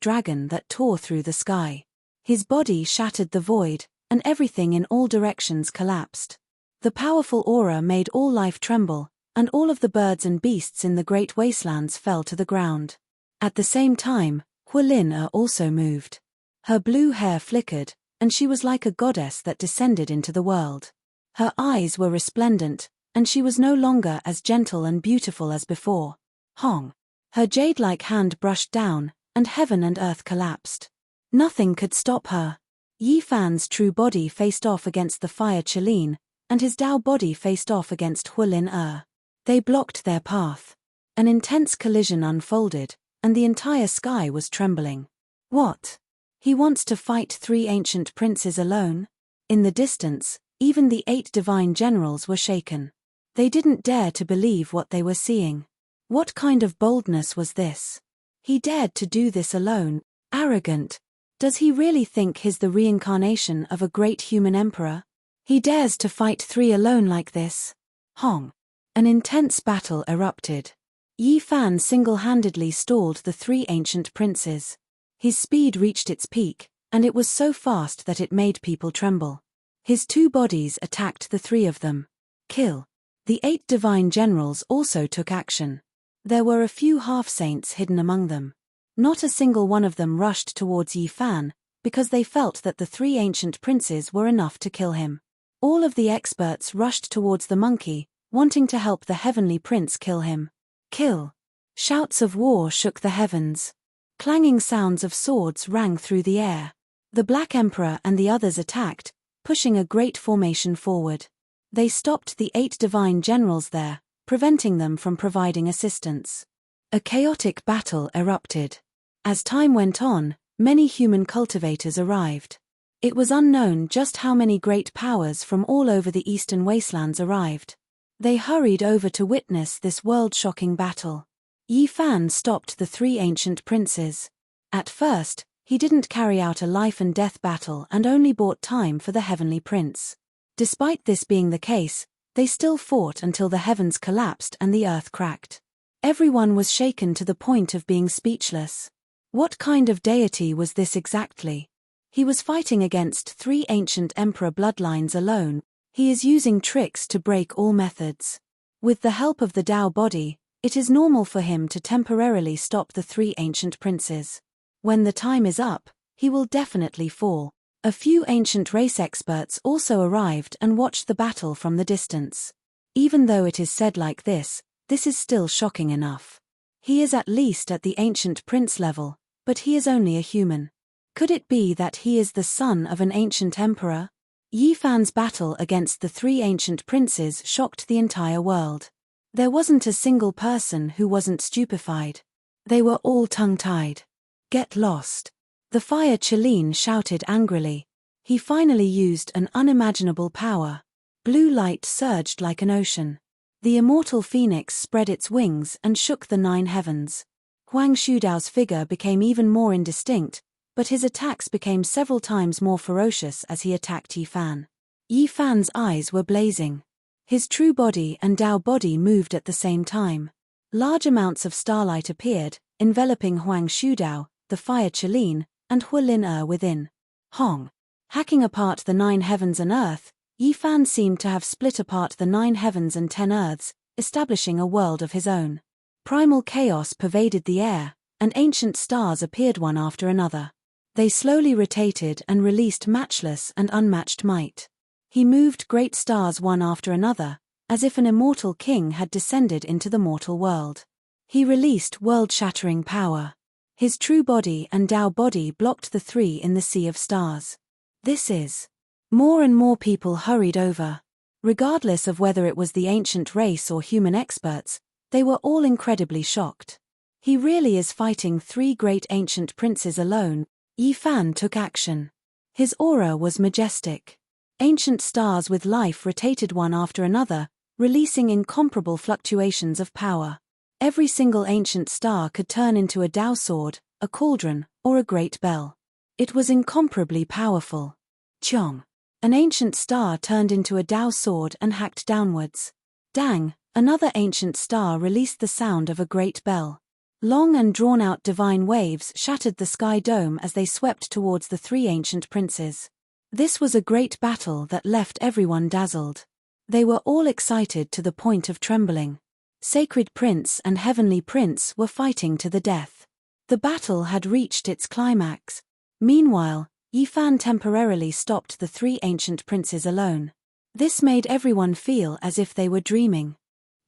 dragon that tore through the sky. His body shattered the void, and everything in all directions collapsed. The powerful aura made all life tremble, and all of the birds and beasts in the great wastelands fell to the ground. At the same time, Hualin also moved. Her blue hair flickered, and she was like a goddess that descended into the world. Her eyes were resplendent, and she was no longer as gentle and beautiful as before. Hong. Her jade-like hand brushed down, and heaven and earth collapsed. Nothing could stop her. Yi Fan's true body faced off against the fire Chelin, and his Dao body faced off against Hualin. They blocked their path. An intense collision unfolded, and the entire sky was trembling. What? He wants to fight 3 ancient princes alone? In the distance, even the 8 divine generals were shaken. They didn't dare to believe what they were seeing. What kind of boldness was this? He dared to do this alone. Arrogant. Does he really think he's the reincarnation of a great human emperor? He dares to fight 3 alone like this? Hong. An intense battle erupted. Yi Fan single-handedly stalled the 3 ancient princes. His speed reached its peak, and it was so fast that it made people tremble. His 2 bodies attacked the 3 of them. Kill. The 8 divine generals also took action. There were a few half-saints hidden among them. Not a single one of them rushed towards Yi Fan, because they felt that the 3 ancient princes were enough to kill him. All of the experts rushed towards the monkey, wanting to help the heavenly prince kill him. Kill. Shouts of war shook the heavens. Clanging sounds of swords rang through the air. The Black Emperor and the others attacked, pushing a great formation forward. They stopped the 8 divine generals there, preventing them from providing assistance. A chaotic battle erupted. As time went on, many human cultivators arrived. It was unknown just how many great powers from all over the eastern wastelands arrived. They hurried over to witness this world-shocking battle. Yi Fan stopped the 3 ancient princes. At first, he didn't carry out a life-and-death battle and only bought time for the heavenly prince. Despite this being the case, they still fought until the heavens collapsed and the earth cracked. Everyone was shaken to the point of being speechless. What kind of deity was this exactly? He was fighting against 3 ancient emperor bloodlines alone. He is using tricks to break all methods. With the help of the Dao body, it is normal for him to temporarily stop the 3 ancient princes. When the time is up, he will definitely fall. A few ancient race experts also arrived and watched the battle from the distance. Even though it is said like this is still shocking enough. He is at least at the ancient prince level, but he is only a human. Could it be that he is the son of an ancient emperor? Yi Fan's battle against the 3 ancient princes shocked the entire world. There wasn't a single person who wasn't stupefied. They were all tongue-tied. Get lost. The fire Chelin shouted angrily. He finally used an unimaginable power. Blue light surged like an ocean. The immortal phoenix spread its wings and shook the 9 heavens. Huang Shudao's figure became even more indistinct, but his attacks became several times more ferocious as he attacked Yi Fan. Yi Fan's eyes were blazing. His true body and Dao body moved at the same time. Large amounts of starlight appeared, enveloping Huang Shudao, the fire Chelin, and Hualin within. Hong. Hacking apart the 9 heavens and earth, Yi Fan seemed to have split apart the 9 heavens and 10 earths, establishing a world of his own. Primal chaos pervaded the air, and ancient stars appeared one after another. They slowly rotated and released matchless and unmatched might. He moved great stars one after another, as if an immortal king had descended into the mortal world. He released world-shattering power. His true body and Dao body blocked the 3 in the sea of stars. This is. More and more people hurried over. Regardless of whether it was the ancient race or human experts, they were all incredibly shocked. He really is fighting 3 great ancient princes alone. Yi Fan took action. His aura was majestic. Ancient stars with life rotated one after another, releasing incomparable fluctuations of power. Every single ancient star could turn into a Dao sword, a cauldron, or a great bell. It was incomparably powerful. Chong. An ancient star turned into a Dao sword and hacked downwards. Dang, Another ancient star released the sound of a great bell. Long and drawn-out divine waves shattered the sky dome as they swept towards the three ancient princes. This was a great battle that left everyone dazzled. They were all excited to the point of trembling. Sacred Prince and Heavenly Prince were fighting to the death. The battle had reached its climax. Meanwhile, Yifan temporarily stopped the three ancient princes alone. This made everyone feel as if they were dreaming.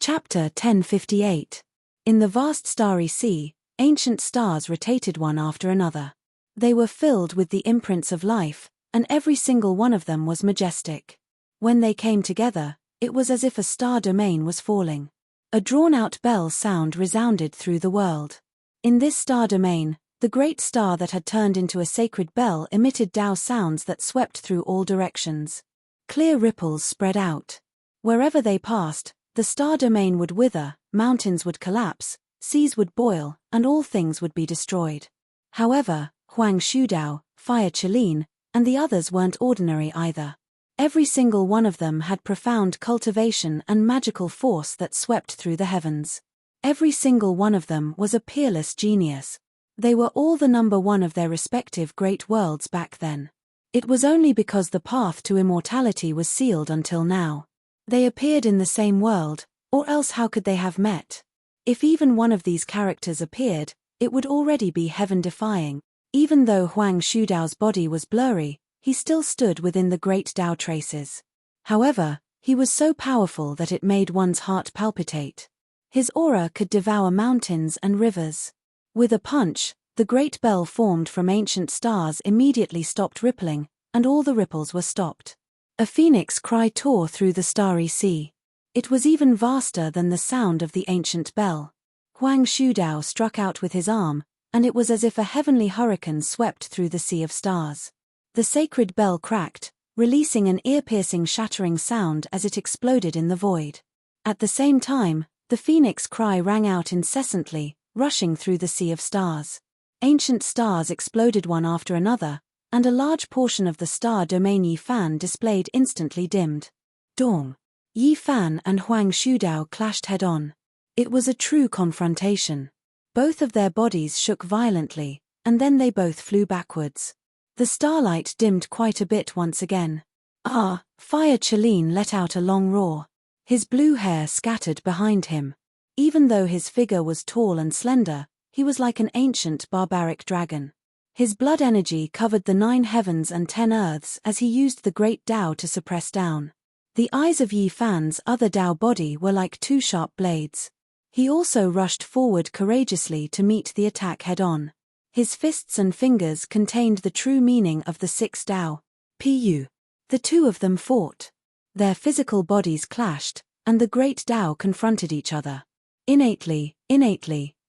Chapter 1058. In the vast starry sea, ancient stars rotated one after another. They were filled with the imprints of life, and every single one of them was majestic. When they came together, it was as if a star domain was falling. A drawn-out bell sound resounded through the world. In this star domain, the great star that had turned into a sacred bell emitted Tao sounds that swept through all directions. Clear ripples spread out. Wherever they passed, the star domain would wither, mountains would collapse, seas would boil, and all things would be destroyed. However, Huang Shudao, Fire Qilin, and the others weren't ordinary either. Every single one of them had profound cultivation and magical force that swept through the heavens. Every single one of them was a peerless genius. They were all the number one of their respective great worlds back then. It was only because the path to immortality was sealed until now. They appeared in the same world, or else how could they have met? If even one of these characters appeared, it would already be heaven-defying. Even though Huang Shudao's body was blurry, he still stood within the great Tao traces. However, he was so powerful that it made one's heart palpitate. His aura could devour mountains and rivers. With a punch, the great bell formed from ancient stars immediately stopped rippling, and all the ripples were stopped. A phoenix cry tore through the starry sea. It was even vaster than the sound of the ancient bell. Huang Shudao struck out with his arm, and it was as if a heavenly hurricane swept through the sea of stars. The sacred bell cracked, releasing an ear-piercing shattering sound as it exploded in the void. At the same time, the phoenix cry rang out incessantly, rushing through the sea of stars. Ancient stars exploded one after another, and a large portion of the star domain Yifan displayed instantly dimmed. Dong. Yifan and Huang Shudao clashed head-on. It was a true confrontation. Both of their bodies shook violently, and then they both flew backwards. The starlight dimmed quite a bit once again. Ah! Fire Qilin let out a long roar. His blue hair scattered behind him. Even though his figure was tall and slender, he was like an ancient barbaric dragon. His blood energy covered the 9 heavens and 10 earths as he used the great Tao to suppress down. The eyes of Yifan's other Tao body were like 2 sharp blades. He also rushed forward courageously to meet the attack head-on. His fists and fingers contained the true meaning of the 6 Tao. Pu. The two of them fought. Their physical bodies clashed, and the great Tao confronted each other. Innately,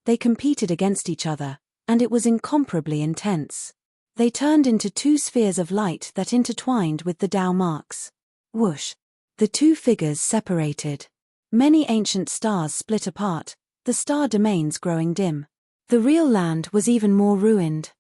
they competed against each other, and it was incomparably intense. They turned into 2 spheres of light that intertwined with the Tao marks. Whoosh! The 2 figures separated. Many ancient stars split apart, the star domains growing dim. The real land was even more ruined.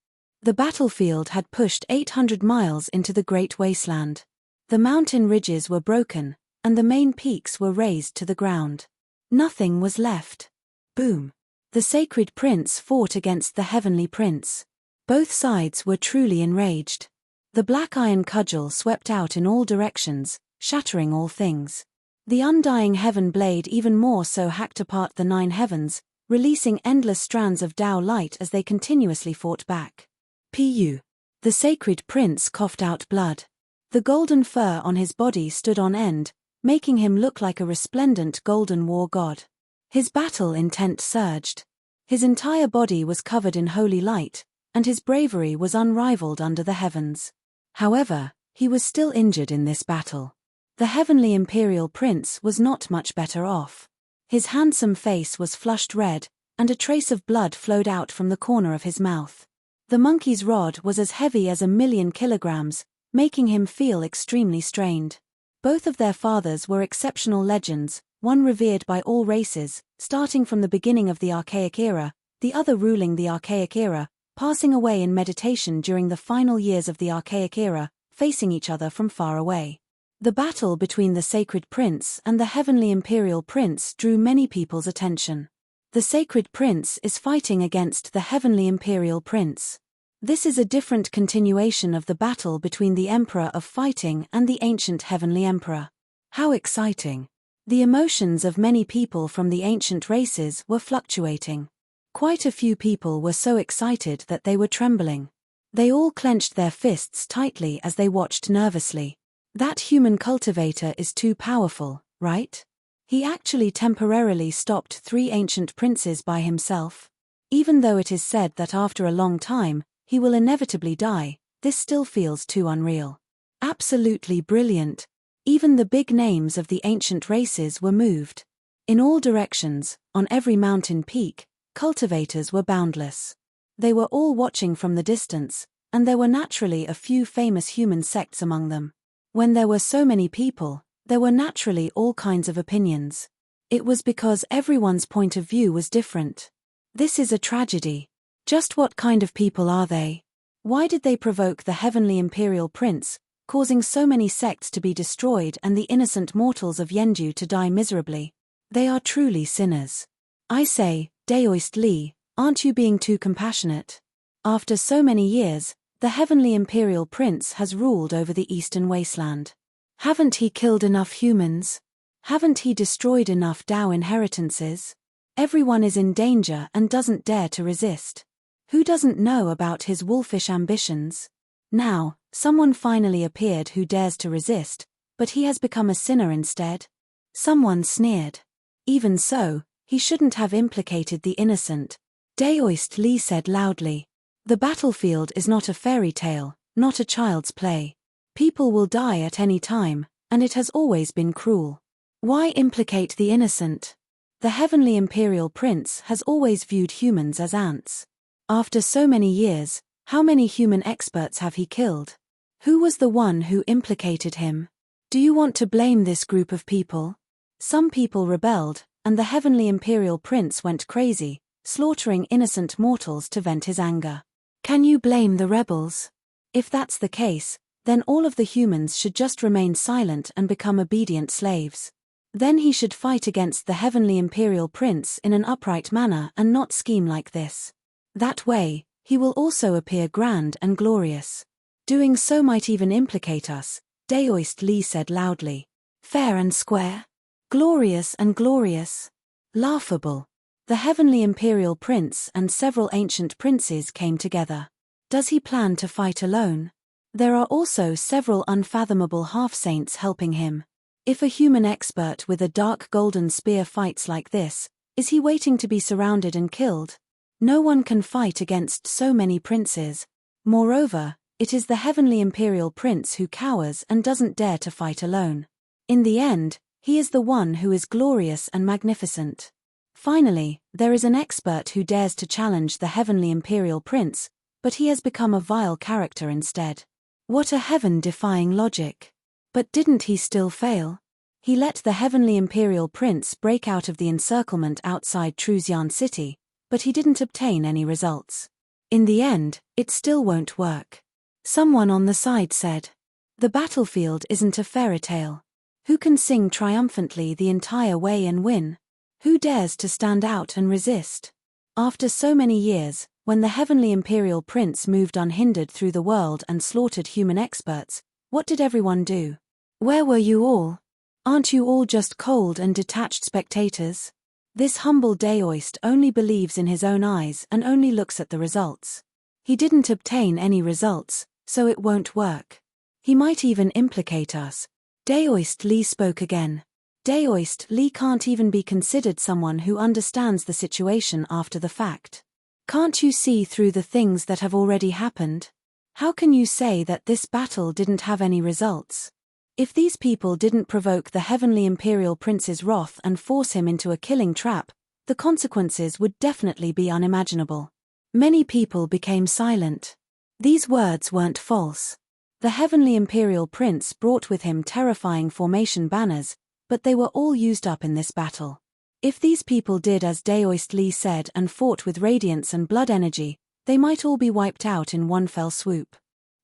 The battlefield had pushed 800 miles into the great wasteland. The mountain ridges were broken, and the main peaks were razed to the ground. Nothing was left. Boom! The sacred prince fought against the heavenly prince. Both sides were truly enraged. The black iron cudgel swept out in all directions, shattering all things. The undying heaven blade even more so hacked apart the 9 heavens, releasing endless strands of Tao light as they continuously fought back. Pu. The sacred prince coughed out blood. The golden fur on his body stood on end, making him look like a resplendent golden war god. His battle intent surged. His entire body was covered in holy light, and his bravery was unrivaled under the heavens. However, he was still injured in this battle. The heavenly imperial prince was not much better off. His handsome face was flushed red, and a trace of blood flowed out from the corner of his mouth. The monkey's rod was as heavy as 1,000,000 kilograms, making him feel extremely strained. Both of their fathers were exceptional legends, one revered by all races, starting from the beginning of the Archaic Era, the other ruling the Archaic Era, passing away in meditation during the final years of the Archaic Era, facing each other from far away. The battle between the Sacred Prince and the Heavenly Imperial Prince drew many people's attention. The Sacred Prince is fighting against the Heavenly Imperial Prince. This is a different continuation of the battle between the Emperor of Fighting and the ancient Heavenly Emperor. How exciting! The emotions of many people from the ancient races were fluctuating. Quite a few people were so excited that they were trembling. They all clenched their fists tightly as they watched nervously. That human cultivator is too powerful, right? He actually temporarily stopped 3 ancient princes by himself. Even though it is said that after a long time, he will inevitably die, this still feels too unreal. Absolutely brilliant. Even the big names of the ancient races were moved. In all directions, on every mountain peak, cultivators were boundless. They were all watching from the distance, and there were naturally a few famous human sects among them. When there were so many people, there were naturally all kinds of opinions. It was because everyone's point of view was different. This is a tragedy. Just what kind of people are they? Why did they provoke the Heavenly Imperial Prince, causing so many sects to be destroyed and the innocent mortals of Yenju to die miserably? They are truly sinners. I say, Daoist Li, aren't you being too compassionate? After so many years, the Heavenly Imperial Prince has ruled over the Eastern Wasteland. Haven't he killed enough humans? Haven't he destroyed enough Dao inheritances? Everyone is in danger and doesn't dare to resist. Who doesn't know about his wolfish ambitions? Now, someone finally appeared who dares to resist, but he has become a sinner instead. Someone sneered. Even so, he shouldn't have implicated the innocent. Daoist Li said loudly. The battlefield is not a fairy tale, not a child's play. People will die at any time, and it has always been cruel. Why implicate the innocent? The Heavenly Imperial Prince has always viewed humans as ants. After so many years, how many human experts have he killed? Who was the one who implicated him? Do you want to blame this group of people? Some people rebelled, and the Heavenly Imperial Prince went crazy, slaughtering innocent mortals to vent his anger. Can you blame the rebels? If that's the case, then all of the humans should just remain silent and become obedient slaves. Then he should fight against the Heavenly Imperial Prince in an upright manner and not scheme like this. That way, he will also appear grand and glorious. Doing so might even implicate us, Daoist Li said loudly. Fair and square? Glorious and glorious? Laughable. The Heavenly Imperial Prince and several ancient princes came together. Does he plan to fight alone? There are also several unfathomable half-saints helping him. If a human expert with a dark golden spear fights like this, is he waiting to be surrounded and killed? No one can fight against so many princes. Moreover, it is the Heavenly Imperial Prince who cowers and doesn't dare to fight alone. In the end, he is the one who is glorious and magnificent. Finally, there is an expert who dares to challenge the Heavenly Imperial Prince, but he has become a vile character instead. What a heaven-defying logic. But didn't he still fail? He let the Heavenly Imperial Prince break out of the encirclement outside Truxian City, but he didn't obtain any results. In the end, it still won't work. Someone on the side said. The battlefield isn't a fairy tale. Who can sing triumphantly the entire way and win? Who dares to stand out and resist? After so many years, when the Heavenly Imperial Prince moved unhindered through the world and slaughtered human experts, what did everyone do? Where were you all? Aren't you all just cold and detached spectators? This humble Daoist only believes in his own eyes and only looks at the results. He didn't obtain any results, so it won't work. He might even implicate us. Daoist Li spoke again. Daoist Li can't even be considered someone who understands the situation after the fact. Can't you see through the things that have already happened? How can you say that this battle didn't have any results? If these people didn't provoke the Heavenly Imperial Prince's wrath and force him into a killing trap, the consequences would definitely be unimaginable. Many people became silent. These words weren't false. The Heavenly Imperial Prince brought with him terrifying formation banners, but they were all used up in this battle. If these people did as Daoist Li said and fought with radiance and blood energy, they might all be wiped out in one fell swoop.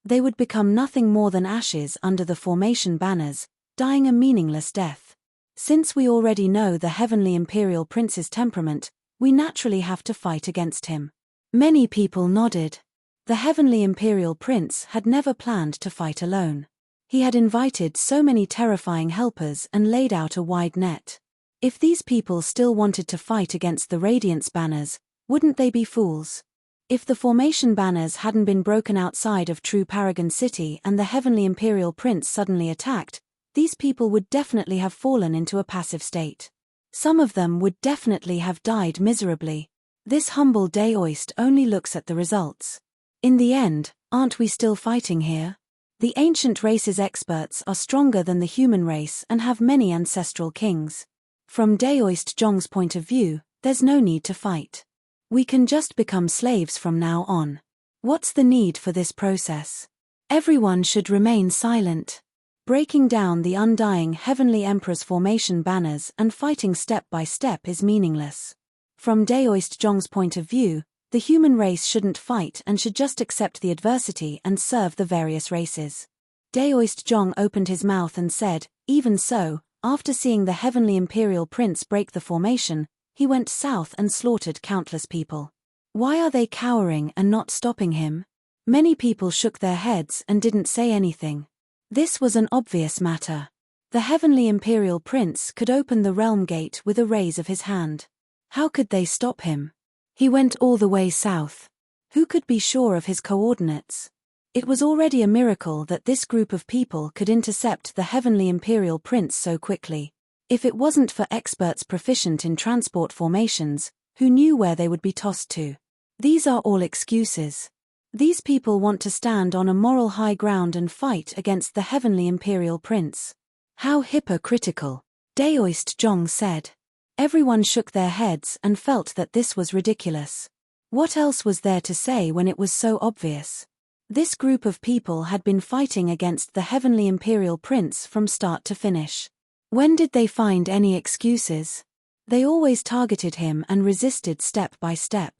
They would become nothing more than ashes under the formation banners, dying a meaningless death. Since we already know the Heavenly Imperial Prince's temperament, we naturally have to fight against him. Many people nodded. The Heavenly Imperial Prince had never planned to fight alone. He had invited so many terrifying helpers and laid out a wide net. If these people still wanted to fight against the Radiance banners, wouldn't they be fools? If the formation banners hadn't been broken outside of True Paragon City and the Heavenly Imperial Prince suddenly attacked, these people would definitely have fallen into a passive state. Some of them would definitely have died miserably. This humble Daoist only looks at the results. In the end, aren't we still fighting here? The ancient race's experts are stronger than the human race and have many ancestral kings. From Daoist Zhong's point of view, there's no need to fight. We can just become slaves from now on. What's the need for this process? Everyone should remain silent. Breaking down the undying Heavenly Emperor's formation banners and fighting step by step is meaningless. From Daoist Zhong's point of view, the human race shouldn't fight and should just accept the adversity and serve the various races. Daoist Zhong opened his mouth and said, even so, after seeing the Heavenly Imperial Prince break the formation, he went south and slaughtered countless people. Why are they cowering and not stopping him? Many people shook their heads and didn't say anything. This was an obvious matter. The Heavenly Imperial Prince could open the realm gate with a raise of his hand. How could they stop him? He went all the way south. Who could be sure of his coordinates? It was already a miracle that this group of people could intercept the Heavenly Imperial Prince so quickly. If it wasn't for experts proficient in transport formations, who knew where they would be tossed to? These are all excuses. These people want to stand on a moral high ground and fight against the Heavenly Imperial Prince. How hypocritical, Daoist Zhong said. Everyone shook their heads and felt that this was ridiculous. What else was there to say when it was so obvious? This group of people had been fighting against the Heavenly Imperial Prince from start to finish. When did they find any excuses? They always targeted him and resisted step by step.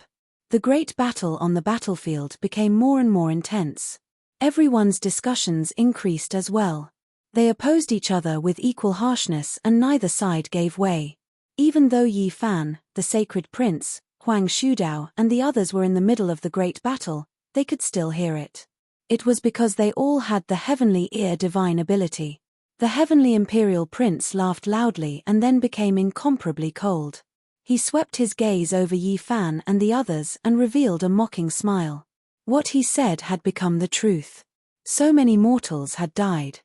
The great battle on the battlefield became more and more intense. Everyone's discussions increased as well. They opposed each other with equal harshness and neither side gave way. Even though Yi Fan, the sacred prince, Huang Shudao and the others were in the middle of the great battle, they could still hear it. It was because they all had the heavenly ear divine ability. The Heavenly Imperial Prince laughed loudly and then became incomparably cold. He swept his gaze over Yi Fan and the others and revealed a mocking smile. What he said had become the truth. So many mortals had died.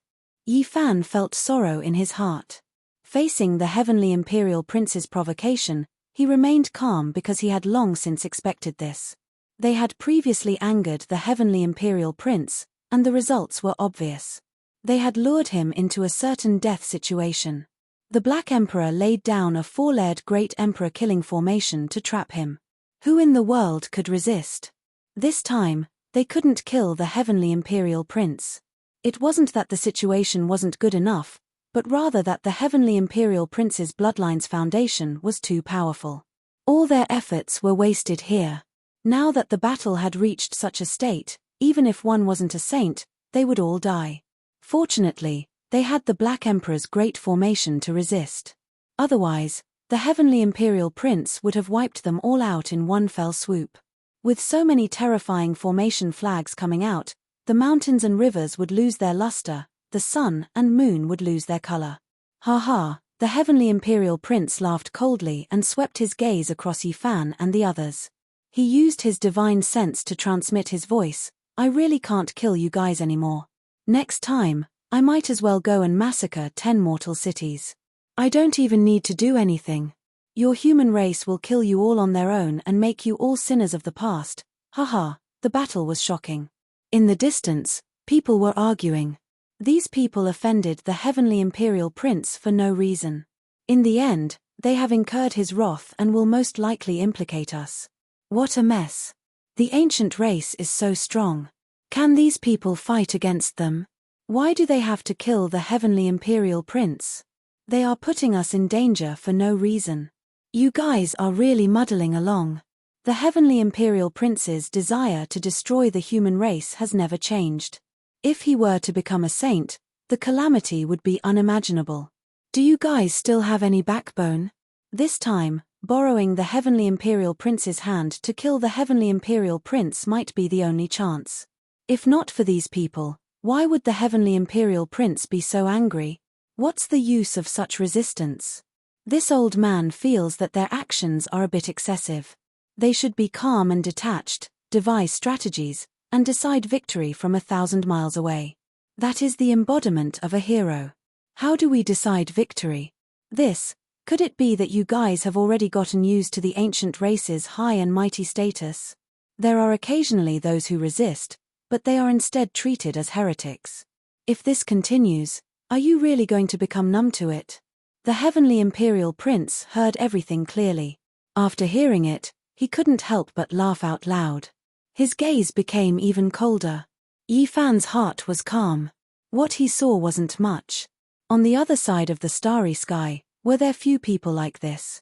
Yi Fan felt sorrow in his heart. Facing the Heavenly Imperial Prince's provocation, he remained calm because he had long since expected this. They had previously angered the Heavenly Imperial Prince, and the results were obvious. They had lured him into a certain death situation. The Black Emperor laid down a four-layered Great Emperor killing formation to trap him. Who in the world could resist? This time, they couldn't kill the Heavenly Imperial Prince. It wasn't that the situation wasn't good enough, but rather that the Heavenly Imperial Prince's bloodline's foundation was too powerful. All their efforts were wasted here. Now that the battle had reached such a state, even if one wasn't a saint, they would all die. Fortunately, they had the Black Emperor's great formation to resist. Otherwise, the Heavenly Imperial Prince would have wiped them all out in one fell swoop. With so many terrifying formation flags coming out, the mountains and rivers would lose their luster, the sun and moon would lose their color. Ha ha, the Heavenly Imperial Prince laughed coldly and swept his gaze across Yi Fan and the others. He used his divine sense to transmit his voice, I really can't kill you guys anymore. Next time, I might as well go and massacre 10 mortal cities. I don't even need to do anything. Your human race will kill you all on their own and make you all sinners of the past. Haha, the battle was shocking. In the distance, people were arguing. These people offended the Heavenly Imperial Prince for no reason. In the end, they have incurred his wrath and will most likely implicate us. What a mess. The ancient race is so strong. Can these people fight against them? Why do they have to kill the Heavenly Imperial Prince? They are putting us in danger for no reason. You guys are really muddling along. The Heavenly Imperial Prince's desire to destroy the human race has never changed. If he were to become a saint, the calamity would be unimaginable. Do you guys still have any backbone? This time, borrowing the Heavenly Imperial Prince's hand to kill the Heavenly Imperial Prince might be the only chance. If not for these people, why would the Heavenly Imperial Prince be so angry? What's the use of such resistance? This old man feels that their actions are a bit excessive. They should be calm and detached, devise strategies, and decide victory from 1,000 miles away. That is the embodiment of a hero. How do we decide victory? Could it be that you guys have already gotten used to the ancient race's high and mighty status? There are occasionally those who resist, but they are instead treated as heretics. If this continues, are you really going to become numb to it? The Heavenly Imperial Prince heard everything clearly. After hearing it, he couldn't help but laugh out loud. His gaze became even colder. Yi Fan's heart was calm. What he saw wasn't much. On the other side of the starry sky, were there few people like this?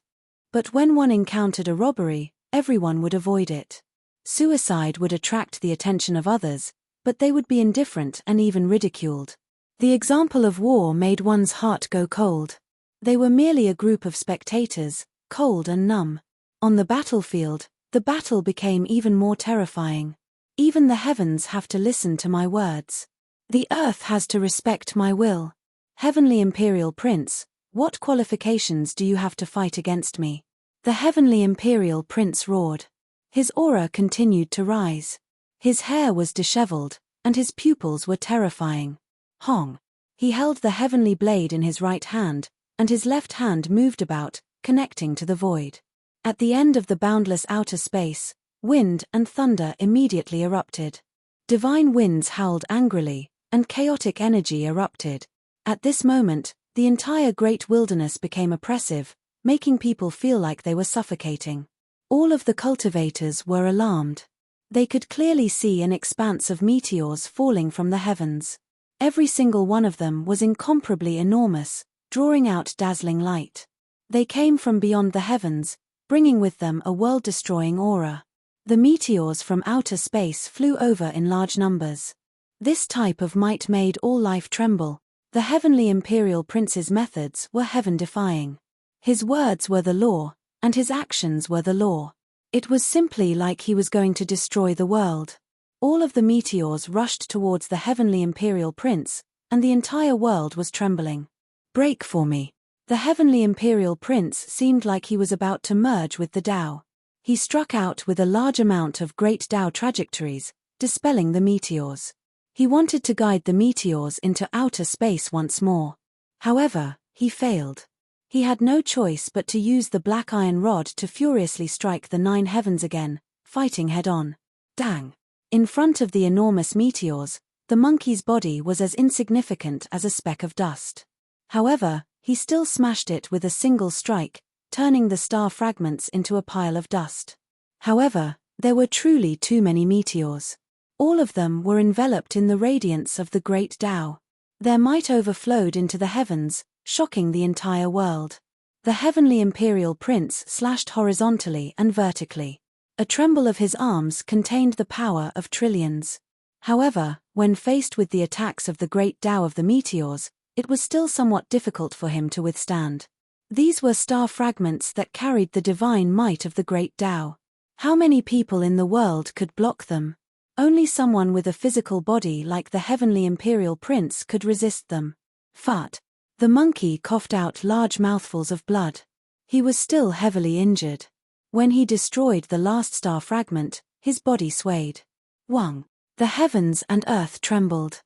But when one encountered a robbery, everyone would avoid it. Suicide would attract the attention of others, but they would be indifferent and even ridiculed. The example of war made one's heart go cold. They were merely a group of spectators, cold and numb. On the battlefield, the battle became even more terrifying. Even the heavens have to listen to my words. The earth has to respect my will. Heavenly Imperial Prince, what qualifications do you have to fight against me? The Heavenly Imperial Prince roared. His aura continued to rise. His hair was disheveled, and his pupils were terrifying. Hong. He held the heavenly blade in his right hand, and his left hand moved about, connecting to the void. At the end of the boundless outer space, wind and thunder immediately erupted. Divine winds howled angrily, and chaotic energy erupted. At this moment, the entire great wilderness became oppressive, making people feel like they were suffocating. All of the cultivators were alarmed. They could clearly see an expanse of meteors falling from the heavens. Every single one of them was incomparably enormous, drawing out dazzling light. They came from beyond the heavens, bringing with them a world-destroying aura. The meteors from outer space flew over in large numbers. This type of might made all life tremble. The Heavenly Imperial Prince's methods were heaven-defying. His words were the law, and his actions were the law. It was simply like he was going to destroy the world. All of the meteors rushed towards the Heavenly Imperial Prince, and the entire world was trembling. Break for me. The Heavenly Imperial Prince seemed like he was about to merge with the Tao. He struck out with a large amount of great Tao trajectories, dispelling the meteors. He wanted to guide the meteors into outer space once more. However, he failed. He had no choice but to use the black iron rod to furiously strike the 9 heavens again, fighting head-on. Dang! In front of the enormous meteors, the monkey's body was as insignificant as a speck of dust. However, he still smashed it with a single strike, turning the star fragments into a pile of dust. However, there were truly too many meteors. All of them were enveloped in the radiance of the great Tao. Their might overflowed into the heavens, shocking the entire world. The Heavenly Imperial Prince slashed horizontally and vertically. A tremble of his arms contained the power of trillions. However, when faced with the attacks of the great Tao of the meteors, it was still somewhat difficult for him to withstand. These were star fragments that carried the divine might of the great Tao. How many people in the world could block them? Only someone with a physical body like the Heavenly Imperial Prince could resist them. Fart. The monkey coughed out large mouthfuls of blood. He was still heavily injured. When he destroyed the last star fragment, his body swayed. Wang. The heavens and earth trembled.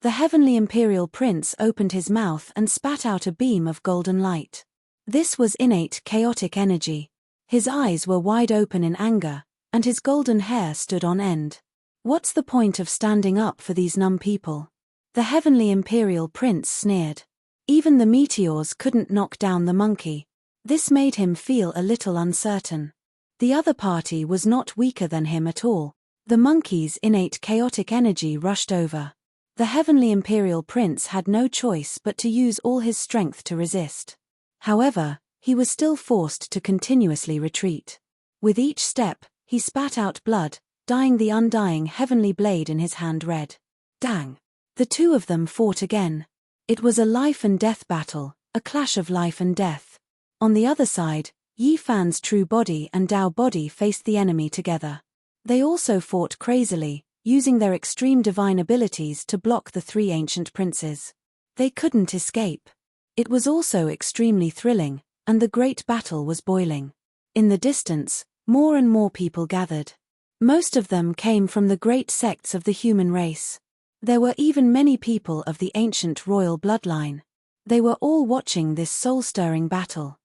The Heavenly Imperial Prince opened his mouth and spat out a beam of golden light. This was innate chaotic energy. His eyes were wide open in anger, and his golden hair stood on end. What's the point of standing up for these numb people? The Heavenly Imperial Prince sneered. Even the meteors couldn't knock down the monkey. This made him feel a little uncertain. The other party was not weaker than him at all. The monkey's innate chaotic energy rushed over. The Heavenly Imperial Prince had no choice but to use all his strength to resist. However, he was still forced to continuously retreat. With each step, he spat out blood, dyeing the undying heavenly blade in his hand red. Dang! The two of them fought again. It was a life and death battle, a clash of life and death. On the other side, Yi Fan's true body and Dao body faced the enemy together. They also fought crazily, using their extreme divine abilities to block the three ancient princes. They couldn't escape. It was also extremely thrilling, and the great battle was boiling. In the distance, more and more people gathered. Most of them came from the great sects of the human race. There were even many people of the ancient royal bloodline. They were all watching this soul-stirring battle.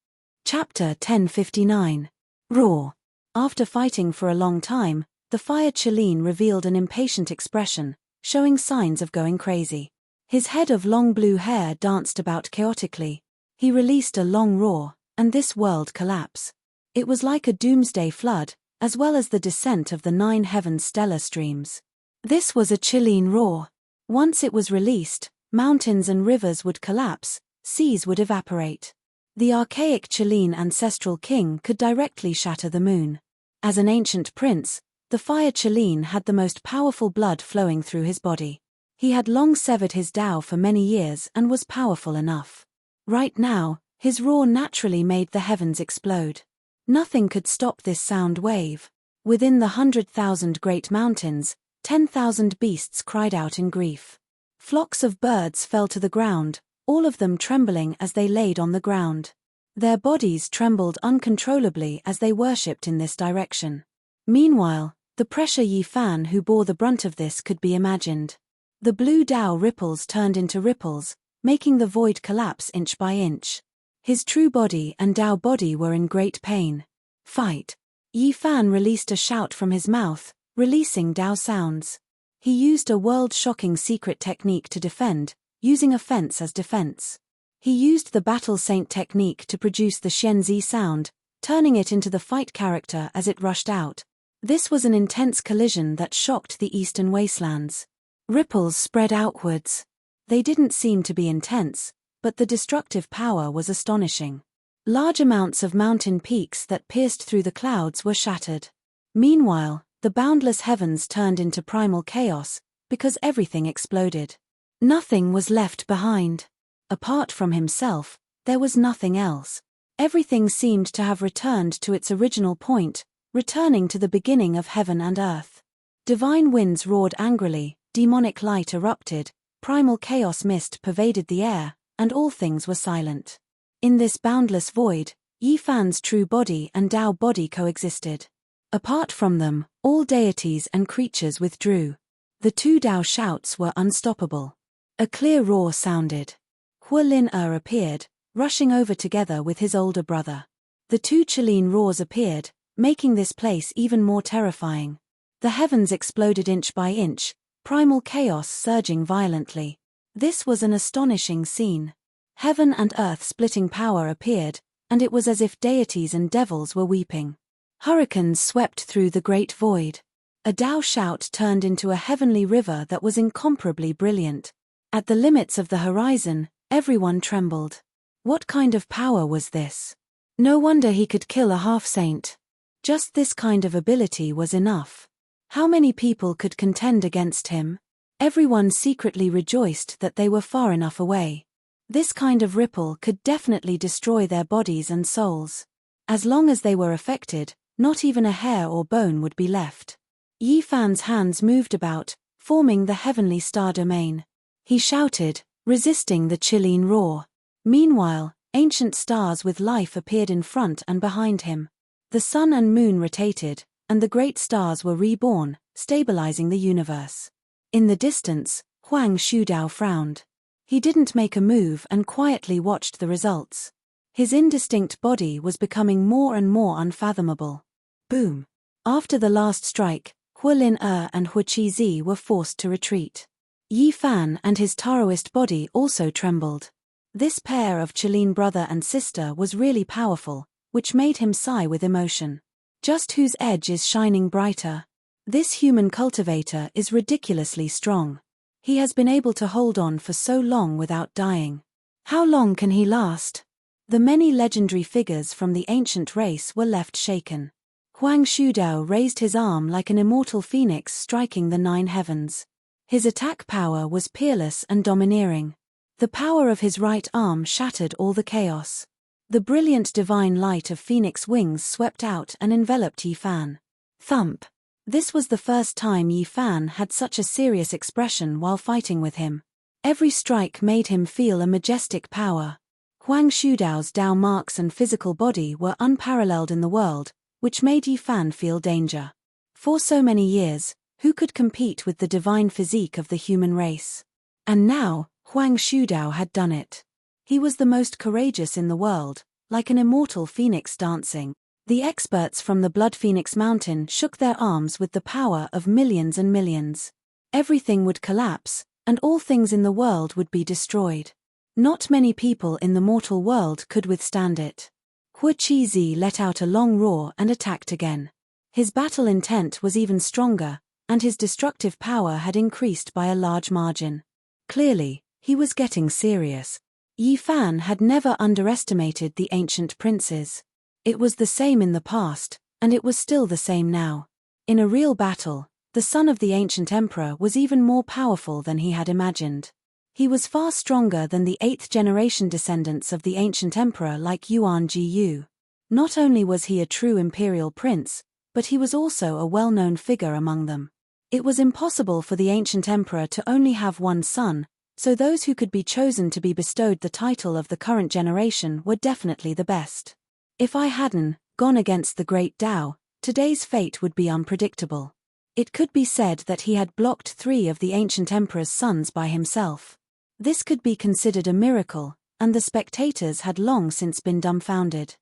Chapter 1059. Roar. After fighting for a long time, the Fire Qilin revealed an impatient expression, showing signs of going crazy. His head of long blue hair danced about chaotically. He released a long roar, and this world collapsed. It was like a doomsday flood, as well as the descent of the 9 heavens stellar streams. This was a Qilin roar. Once it was released, mountains and rivers would collapse, seas would evaporate. The archaic Qilin ancestral king could directly shatter the moon. As an ancient prince, the Fire Qilin had the most powerful blood flowing through his body. He had long severed his Dao for many years and was powerful enough. Right now, his roar naturally made the heavens explode. Nothing could stop this sound wave. Within the 100,000 great mountains, 10,000 beasts cried out in grief. Flocks of birds fell to the ground, all of them trembling as they laid on the ground. Their bodies trembled uncontrollably as they worshipped in this direction. Meanwhile, the pressure Yi Fan who bore the brunt of this could be imagined. The blue Dao ripples turned into ripples, making the void collapse inch by inch. His true body and Dao body were in great pain. Fight! Yi Fan released a shout from his mouth, releasing Dao sounds. He used a world-shocking secret technique to defend, using a fence as defense. He used the Battle Saint technique to produce the Xianzi sound, turning it into the fight character as it rushed out. This was an intense collision that shocked the eastern wastelands. Ripples spread outwards. They didn't seem to be intense, but the destructive power was astonishing. Large amounts of mountain peaks that pierced through the clouds were shattered. Meanwhile, the boundless heavens turned into primal chaos, because everything exploded. Nothing was left behind. Apart from himself, there was nothing else. Everything seemed to have returned to its original point, returning to the beginning of heaven and earth. Divine winds roared angrily, demonic light erupted, primal chaos mist pervaded the air, and all things were silent. In this boundless void, Yi Fan's true body and Dao body coexisted. Apart from them, all deities and creatures withdrew. The two Dao shouts were unstoppable. A clear roar sounded. Huolin appeared, rushing over together with his older brother. The two Qilin roars appeared, making this place even more terrifying. The heavens exploded inch by inch, primal chaos surging violently. This was an astonishing scene. Heaven and earth splitting power appeared, and it was as if deities and devils were weeping. Hurricanes swept through the great void. A Dao shout turned into a heavenly river that was incomparably brilliant. At the limits of the horizon, everyone trembled. What kind of power was this? No wonder he could kill a half-saint. Just this kind of ability was enough. How many people could contend against him? Everyone secretly rejoiced that they were far enough away. This kind of ripple could definitely destroy their bodies and souls. As long as they were affected, not even a hair or bone would be left. Yi Fan's hands moved about, forming the heavenly star domain. He shouted, resisting the Qilin roar. Meanwhile, ancient stars with life appeared in front and behind him. The sun and moon rotated, and the great stars were reborn, stabilizing the universe. In the distance, Huang Shudao frowned. He didn't make a move and quietly watched the results. His indistinct body was becoming more and more unfathomable. Boom! After the last strike, Huolin and Huqizi were forced to retreat. Yi Fan and his Taoist body also trembled. This pair of Qilin brother and sister was really powerful, which made him sigh with emotion. Just whose edge is shining brighter? This human cultivator is ridiculously strong. He has been able to hold on for so long without dying. How long can he last? The many legendary figures from the ancient race were left shaken. Huang Shudao raised his arm like an immortal phoenix striking the 9 heavens. His attack power was peerless and domineering. The power of his right arm shattered all the chaos. The brilliant divine light of phoenix wings swept out and enveloped Yi Fan. Thump! This was the first time Yi Fan had such a serious expression while fighting with him. Every strike made him feel a majestic power. Huang Shudao's Dao marks and physical body were unparalleled in the world, which made Yi Fan feel danger. For so many years, who could compete with the divine physique of the human race? And now, Huang Shudao had done it. He was the most courageous in the world, like an immortal phoenix dancing. The experts from the Blood Phoenix Mountain shook their arms with the power of millions and millions. Everything would collapse, and all things in the world would be destroyed. Not many people in the mortal world could withstand it. Hua Qizi let out a long roar and attacked again. His battle intent was even stronger, and his destructive power had increased by a large margin. Clearly, he was getting serious. Yi Fan had never underestimated the ancient princes. It was the same in the past, and it was still the same now. In a real battle, the son of the ancient emperor was even more powerful than he had imagined. He was far stronger than the 8th-generation descendants of the ancient emperor like Yuan Jiyu. Not only was he a true imperial prince, but he was also a well-known figure among them. It was impossible for the ancient emperor to only have one son, so those who could be chosen to be bestowed the title of the current generation were definitely the best. If I hadn't gone against the great Dao, today's fate would be unpredictable. It could be said that he had blocked 3 of the ancient emperor's sons by himself. This could be considered a miracle, and the spectators had long since been dumbfounded.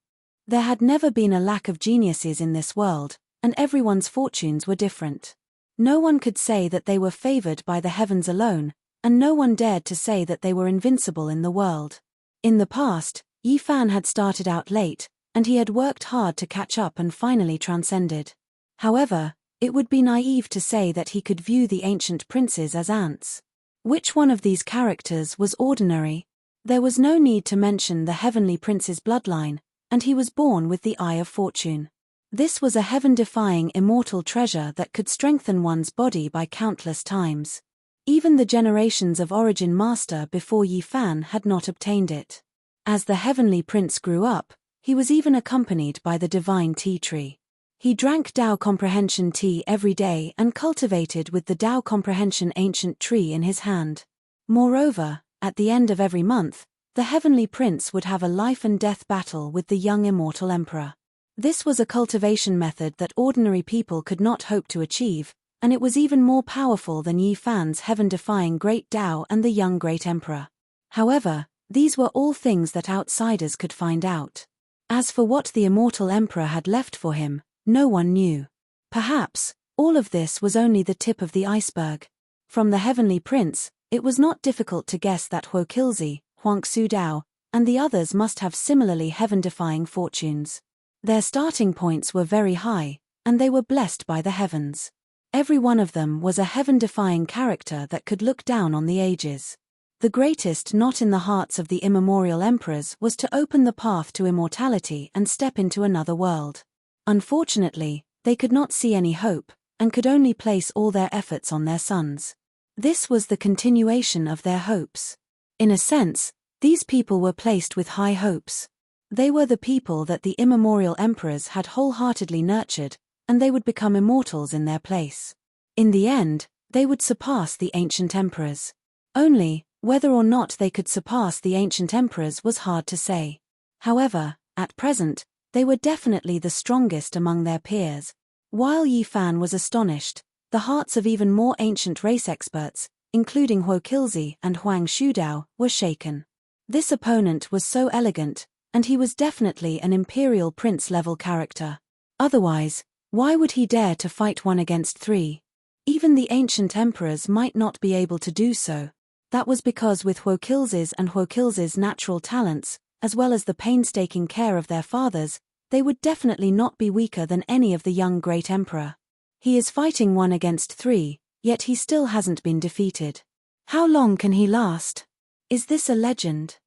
There had never been a lack of geniuses in this world, and everyone's fortunes were different. No one could say that they were favored by the heavens alone, and no one dared to say that they were invincible in the world. In the past, Yi Fan had started out late, and he had worked hard to catch up and finally transcended. However, it would be naive to say that he could view the ancient princes as ants. Which one of these characters was ordinary? There was no need to mention the heavenly prince's bloodline, and he was born with the Eye of Fortune. This was a heaven-defying immortal treasure that could strengthen one's body by countless times. Even the generations of Origin Master before Yi Fan had not obtained it. As the heavenly prince grew up, he was even accompanied by the divine tea tree. He drank Dao Comprehension tea every day and cultivated with the Dao Comprehension ancient tree in his hand. Moreover, at the end of every month, the heavenly prince would have a life-and-death battle with the young immortal emperor. This was a cultivation method that ordinary people could not hope to achieve, and it was even more powerful than Yi Fan's heaven-defying Great Dao and the young Great Emperor. However, these were all things that outsiders could find out. As for what the immortal emperor had left for him, no one knew. Perhaps, all of this was only the tip of the iceberg. From the heavenly prince, it was not difficult to guess that Huo Qilzi, Huang Sudao, and the others must have similarly heaven-defying fortunes. Their starting points were very high, and they were blessed by the heavens. Every one of them was a heaven-defying character that could look down on the ages. The greatest knot in the hearts of the immemorial emperors was to open the path to immortality and step into another world. Unfortunately, they could not see any hope, and could only place all their efforts on their sons. This was the continuation of their hopes. In a sense, these people were placed with high hopes. They were the people that the immemorial emperors had wholeheartedly nurtured, and they would become immortals in their place. In the end, they would surpass the ancient emperors. Only, whether or not they could surpass the ancient emperors was hard to say. However, at present, they were definitely the strongest among their peers. While Yi Fan was astonished, the hearts of even more ancient race experts, including Huo Qilzi and Huang Shudao, were shaken. This opponent was so elegant, and he was definitely an imperial prince-level character. Otherwise, why would he dare to fight 1 against 3? Even the ancient emperors might not be able to do so. That was because with Huo Qilzi's natural talents, as well as the painstaking care of their fathers, they would definitely not be weaker than any of the young great emperor. He is fighting 1 against 3, yet he still hasn't been defeated. How long can he last? Is this a legend?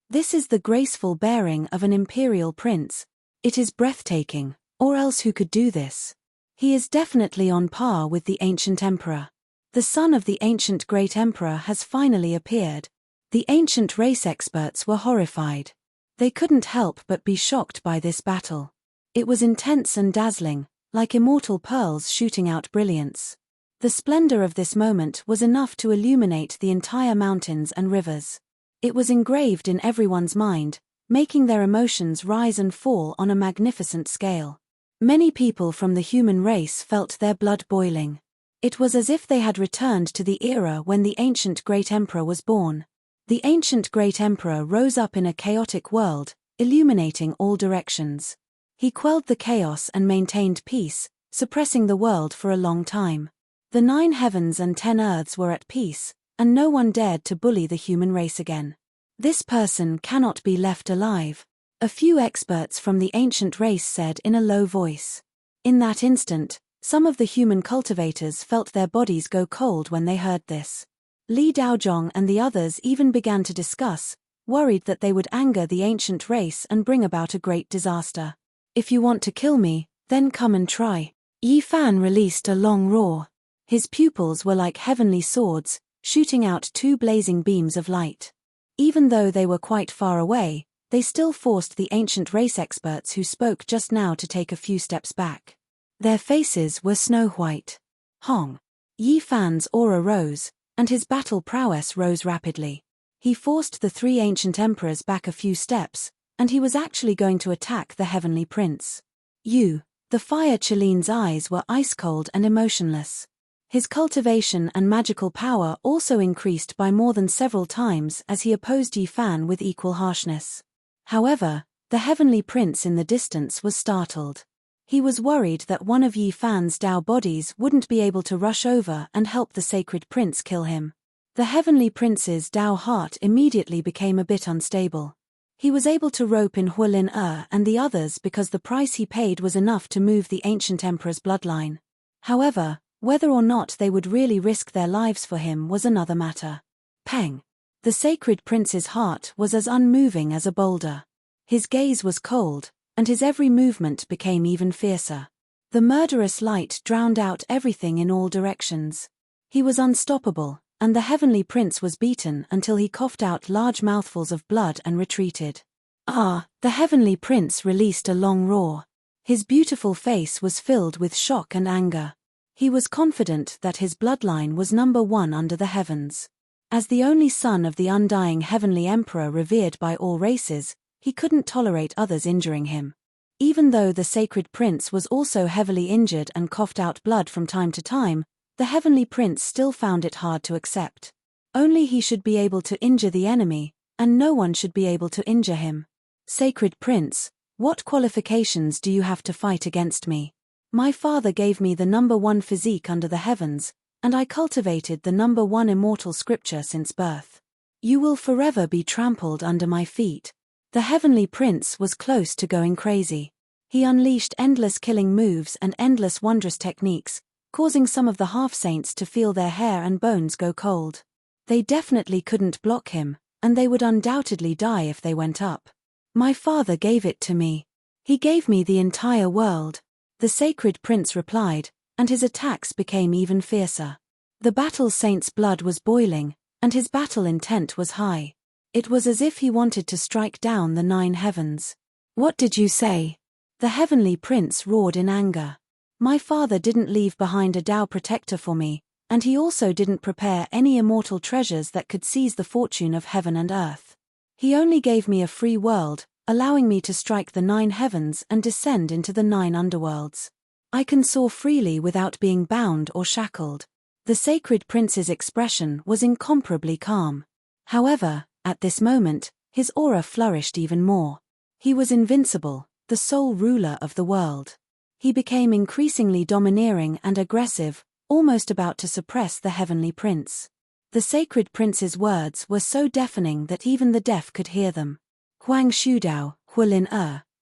This is the graceful bearing of an imperial prince. It is breathtaking, or else who could do this? He is definitely on par with the ancient emperor. The son of the ancient great emperor has finally appeared. The ancient race experts were horrified. They couldn't help but be shocked by this battle. It was intense and dazzling, like immortal pearls shooting out brilliance. The splendor of this moment was enough to illuminate the entire mountains and rivers. It was engraved in everyone's mind, making their emotions rise and fall on a magnificent scale. Many people from the human race felt their blood boiling. It was as if they had returned to the era when the ancient great emperor was born. The ancient great emperor rose up in a chaotic world, illuminating all directions. He quelled the chaos and maintained peace, suppressing the world for a long time. The 9 heavens and 10 earths were at peace, and no one dared to bully the human race again. This person cannot be left alive, a few experts from the ancient race said in a low voice. In that instant, some of the human cultivators felt their bodies go cold when they heard this. Li Daozhong and the others even began to discuss, worried that they would anger the ancient race and bring about a great disaster. If you want to kill me, then come and try. Yi Fan released a long roar. His pupils were like heavenly swords, shooting out 2 blazing beams of light. Even though they were quite far away, they still forced the ancient race experts who spoke just now to take a few steps back. Their faces were snow white. Hong. Yi Fan's aura rose, and his battle prowess rose rapidly. He forced the 3 ancient emperors back a few steps, and he was actually going to attack the heavenly prince. The fire Chilean's eyes were ice-cold and emotionless. His cultivation and magical power also increased by more than several times as he opposed Yi Fan with equal harshness. However, the heavenly prince in the distance was startled. He was worried that one of Yi Fan's Dao bodies wouldn't be able to rush over and help the sacred prince kill him. The heavenly prince's Dao heart immediately became a bit unstable. He was able to rope in Huolin and the others because the price he paid was enough to move the ancient emperor's bloodline. However, whether or not they would really risk their lives for him was another matter. Peng. The sacred prince's heart was as unmoving as a boulder. His gaze was cold, and his every movement became even fiercer. The murderous light drowned out everything in all directions. He was unstoppable, and the heavenly prince was beaten until he coughed out large mouthfuls of blood and retreated. The heavenly prince released a long roar. His beautiful face was filled with shock and anger. He was confident that his bloodline was number 1 under the heavens. As the only son of the undying heavenly emperor revered by all races, he couldn't tolerate others injuring him. Even though the sacred prince was also heavily injured and coughed out blood from time to time, the heavenly prince still found it hard to accept. Only he should be able to injure the enemy, and no one should be able to injure him. Sacred prince, what qualifications do you have to fight against me? My father gave me the number 1 physique under the heavens, and I cultivated the number 1 immortal scripture since birth. You will forever be trampled under my feet. The heavenly prince was close to going crazy. He unleashed endless killing moves and endless wondrous techniques, causing some of the half-saints to feel their hair and bones go cold. They definitely couldn't block him, and they would undoubtedly die if they went up. My father gave it to me. He gave me the entire world. The sacred prince replied, and his attacks became even fiercer. The battle saint's blood was boiling, and his battle intent was high. It was as if he wanted to strike down the 9 heavens. What did you say? The heavenly prince roared in anger. My father didn't leave behind a Dao protector for me, and he also didn't prepare any immortal treasures that could seize the fortune of heaven and earth. He only gave me a free world, allowing me to strike the 9 heavens and descend into the 9 underworlds. I can soar freely without being bound or shackled. The sacred prince's expression was incomparably calm. However, at this moment, his aura flourished even more. He was invincible, the sole ruler of the world. He became increasingly domineering and aggressive, almost about to suppress the heavenly prince. The sacred prince's words were so deafening that even the deaf could hear them. Huang Shudao, Huolin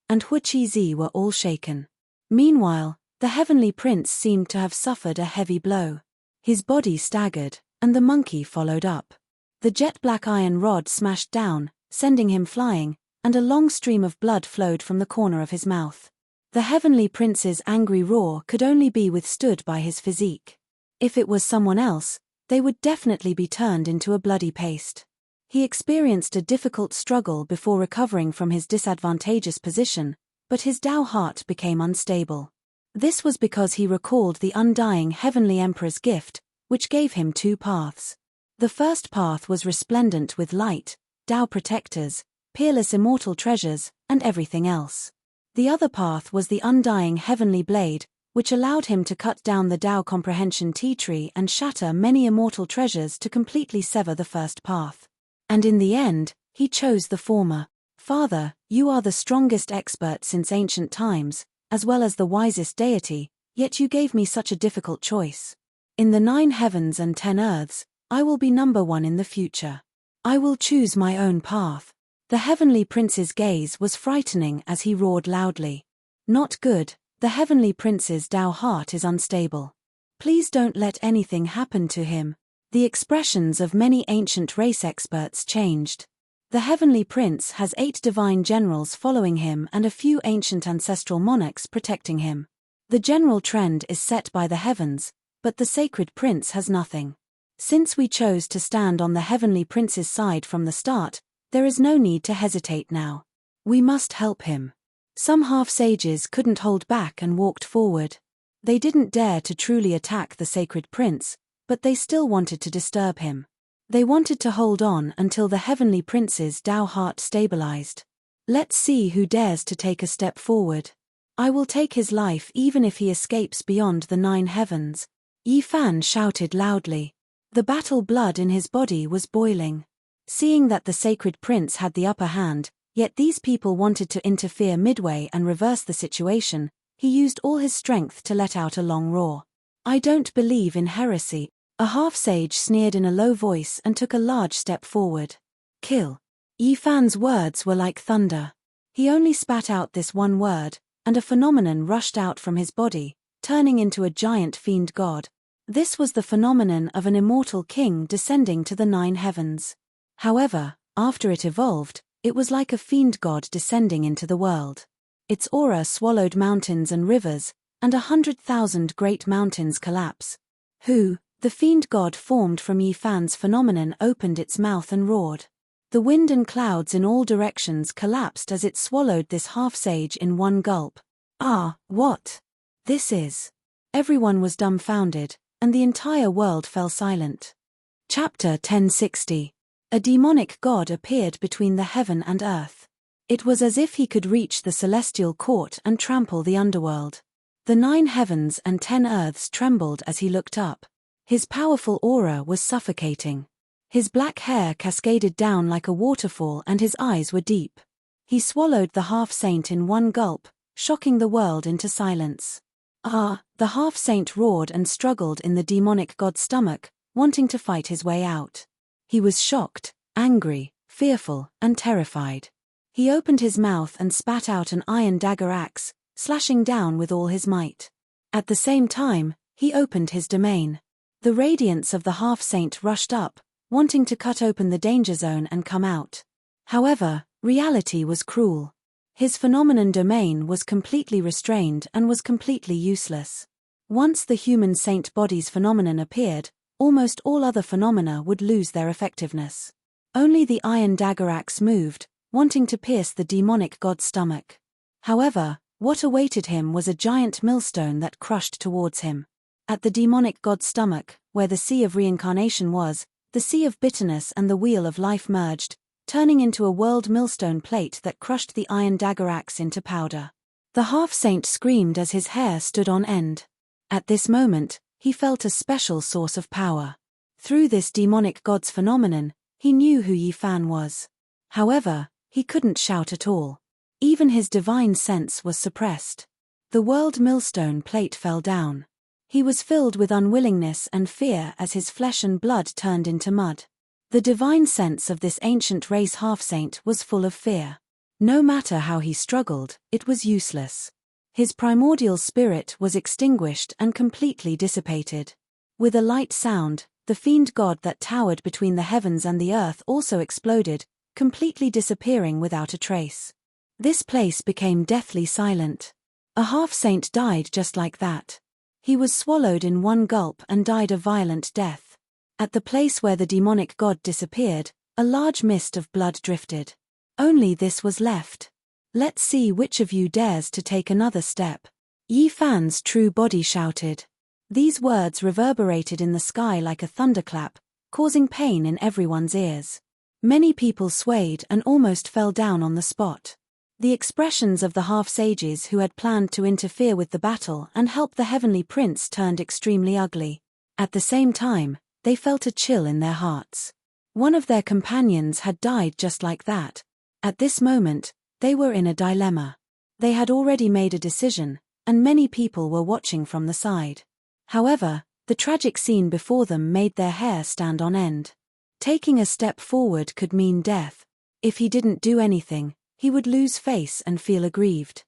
and Hu Qizi were all shaken. Meanwhile, the heavenly prince seemed to have suffered a heavy blow. His body staggered, and the monkey followed up. The jet-black iron rod smashed down, sending him flying, and a long stream of blood flowed from the corner of his mouth. The heavenly prince's angry roar could only be withstood by his physique. If it was someone else, they would definitely be turned into a bloody paste. He experienced a difficult struggle before recovering from his disadvantageous position, but his Tao heart became unstable. This was because he recalled the undying Heavenly Emperor's gift, which gave him two paths. The first path was resplendent with light, Tao protectors, peerless immortal treasures, and everything else. The other path was the undying Heavenly Blade, which allowed him to cut down the Tao comprehension tea tree and shatter many immortal treasures to completely sever the first path. And in the end, he chose the former. Father, you are the strongest expert since ancient times, as well as the wisest deity, yet you gave me such a difficult choice. In the 9 heavens and 10 earths, I will be number 1 in the future. I will choose my own path. The heavenly prince's gaze was frightening as he roared loudly. Not good, the heavenly prince's Tao heart is unstable. Please don't let anything happen to him. The expressions of many ancient race experts changed. The heavenly prince has 8 divine generals following him and a few ancient ancestral monarchs protecting him. The general trend is set by the heavens, but the sacred prince has nothing. Since we chose to stand on the heavenly prince's side from the start, there is no need to hesitate now. We must help him. Some half-sages couldn't hold back and walked forward. They didn't dare to truly attack the sacred prince, but they still wanted to disturb him. They wanted to hold on until the heavenly prince's Tao heart stabilized. Let's see who dares to take a step forward. I will take his life even if he escapes beyond the 9 heavens. Yi Fan shouted loudly. The battle blood in his body was boiling. Seeing that the sacred prince had the upper hand, yet these people wanted to interfere midway and reverse the situation, he used all his strength to let out a long roar. I don't believe in heresy. A half-sage sneered in a low voice and took a large step forward. Kill. Yi Fan's words were like thunder. He only spat out this one word, and a phenomenon rushed out from his body, turning into a giant fiend god. This was the phenomenon of an immortal king descending to the 9 heavens. However, after it evolved, it was like a fiend god descending into the world. Its aura swallowed mountains and rivers, and 100,000 great mountains collapse. The fiend god formed from Yi Fan's phenomenon opened its mouth and roared. The wind and clouds in all directions collapsed as it swallowed this half-sage in one gulp. Ah, what? This is. Everyone was dumbfounded, and the entire world fell silent. Chapter 1060. A demonic god appeared between the heaven and earth. It was as if he could reach the celestial court and trample the underworld. The 9 heavens and 10 earths trembled as he looked up. His powerful aura was suffocating. His black hair cascaded down like a waterfall and his eyes were deep. He swallowed the half-saint in one gulp, shocking the world into silence. Ah, the half-saint roared and struggled in the demonic god's stomach, wanting to fight his way out. He was shocked, angry, fearful, and terrified. He opened his mouth and spat out an iron dagger axe, slashing down with all his might. At the same time, he opened his domain. The radiance of the half-saint rushed up, wanting to cut open the danger zone and come out. However, reality was cruel. His phenomenon domain was completely restrained and was completely useless. Once the human saint body's phenomenon appeared, almost all other phenomena would lose their effectiveness. Only the iron dagger axe moved, wanting to pierce the demonic god's stomach. However, what awaited him was a giant millstone that crushed towards him. At the demonic god's stomach, where the sea of reincarnation was, the sea of bitterness and the wheel of life merged, turning into a world millstone plate that crushed the iron dagger axe into powder. The half-saint screamed as his hair stood on end. At this moment, he felt a special source of power. Through this demonic god's phenomenon, he knew who Yi Fan was. However, he couldn't shout at all. Even his divine sense was suppressed. The world millstone plate fell down. He was filled with unwillingness and fear as his flesh and blood turned into mud. The divine sense of this ancient race half-saint was full of fear. No matter how he struggled, it was useless. His primordial spirit was extinguished and completely dissipated. With a light sound, the fiend god that towered between the heavens and the earth also exploded, completely disappearing without a trace. This place became deathly silent. A half-saint died just like that. He was swallowed in one gulp and died a violent death. At the place where the demonic god disappeared, A large mist of blood drifted. Only this was left. Let's see which of you dares to take another step. Yi Fan's true body shouted. These words reverberated in the sky like a thunderclap, causing pain in everyone's ears. Many people swayed and almost fell down on the spot. The expressions of the half-sages who had planned to interfere with the battle and help the heavenly prince turned extremely ugly. At the same time, they felt a chill in their hearts. One of their companions had died just like that. At this moment, they were in a dilemma. They had already made a decision, and many people were watching from the side. However, the tragic scene before them made their hair stand on end. Taking a step forward could mean death. If he didn't do anything, he would lose face and feel aggrieved.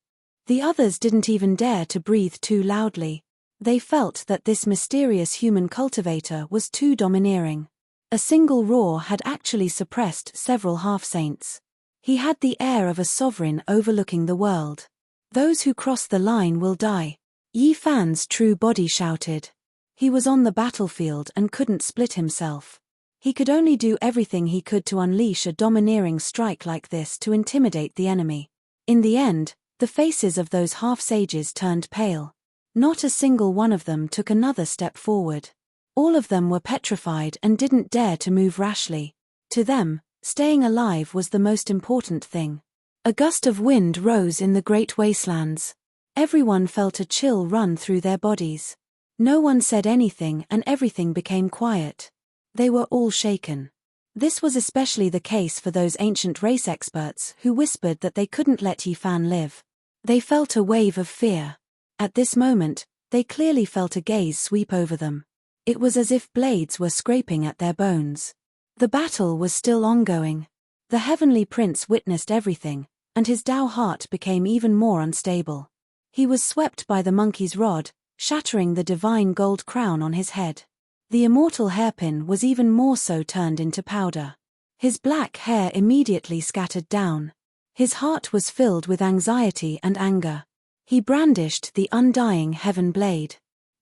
The others didn't even dare to breathe too loudly. They felt that this mysterious human cultivator was too domineering. A single roar had actually suppressed several half-saints. He had the air of a sovereign overlooking the world. Those who cross the line will die. Yi Fan's true body shouted. He was on the battlefield and couldn't split himself. He could only do everything he could to unleash a domineering strike like this to intimidate the enemy. In the end, the faces of those half-sages turned pale. Not a single one of them took another step forward. All of them were petrified and didn't dare to move rashly. To them, staying alive was the most important thing. A gust of wind rose in the great wastelands. Everyone felt a chill run through their bodies. No one said anything and everything became quiet. They were all shaken. This was especially the case for those ancient race experts who whispered that they couldn't let Yi Fan live. They felt a wave of fear. At this moment, they clearly felt a gaze sweep over them. It was as if blades were scraping at their bones. The battle was still ongoing. The heavenly prince witnessed everything, and his Dao heart became even more unstable. He was swept by the monkey's rod, shattering the divine gold crown on his head. The immortal hairpin was even more so turned into powder. His black hair immediately scattered down. His heart was filled with anxiety and anger. He brandished the undying heaven blade.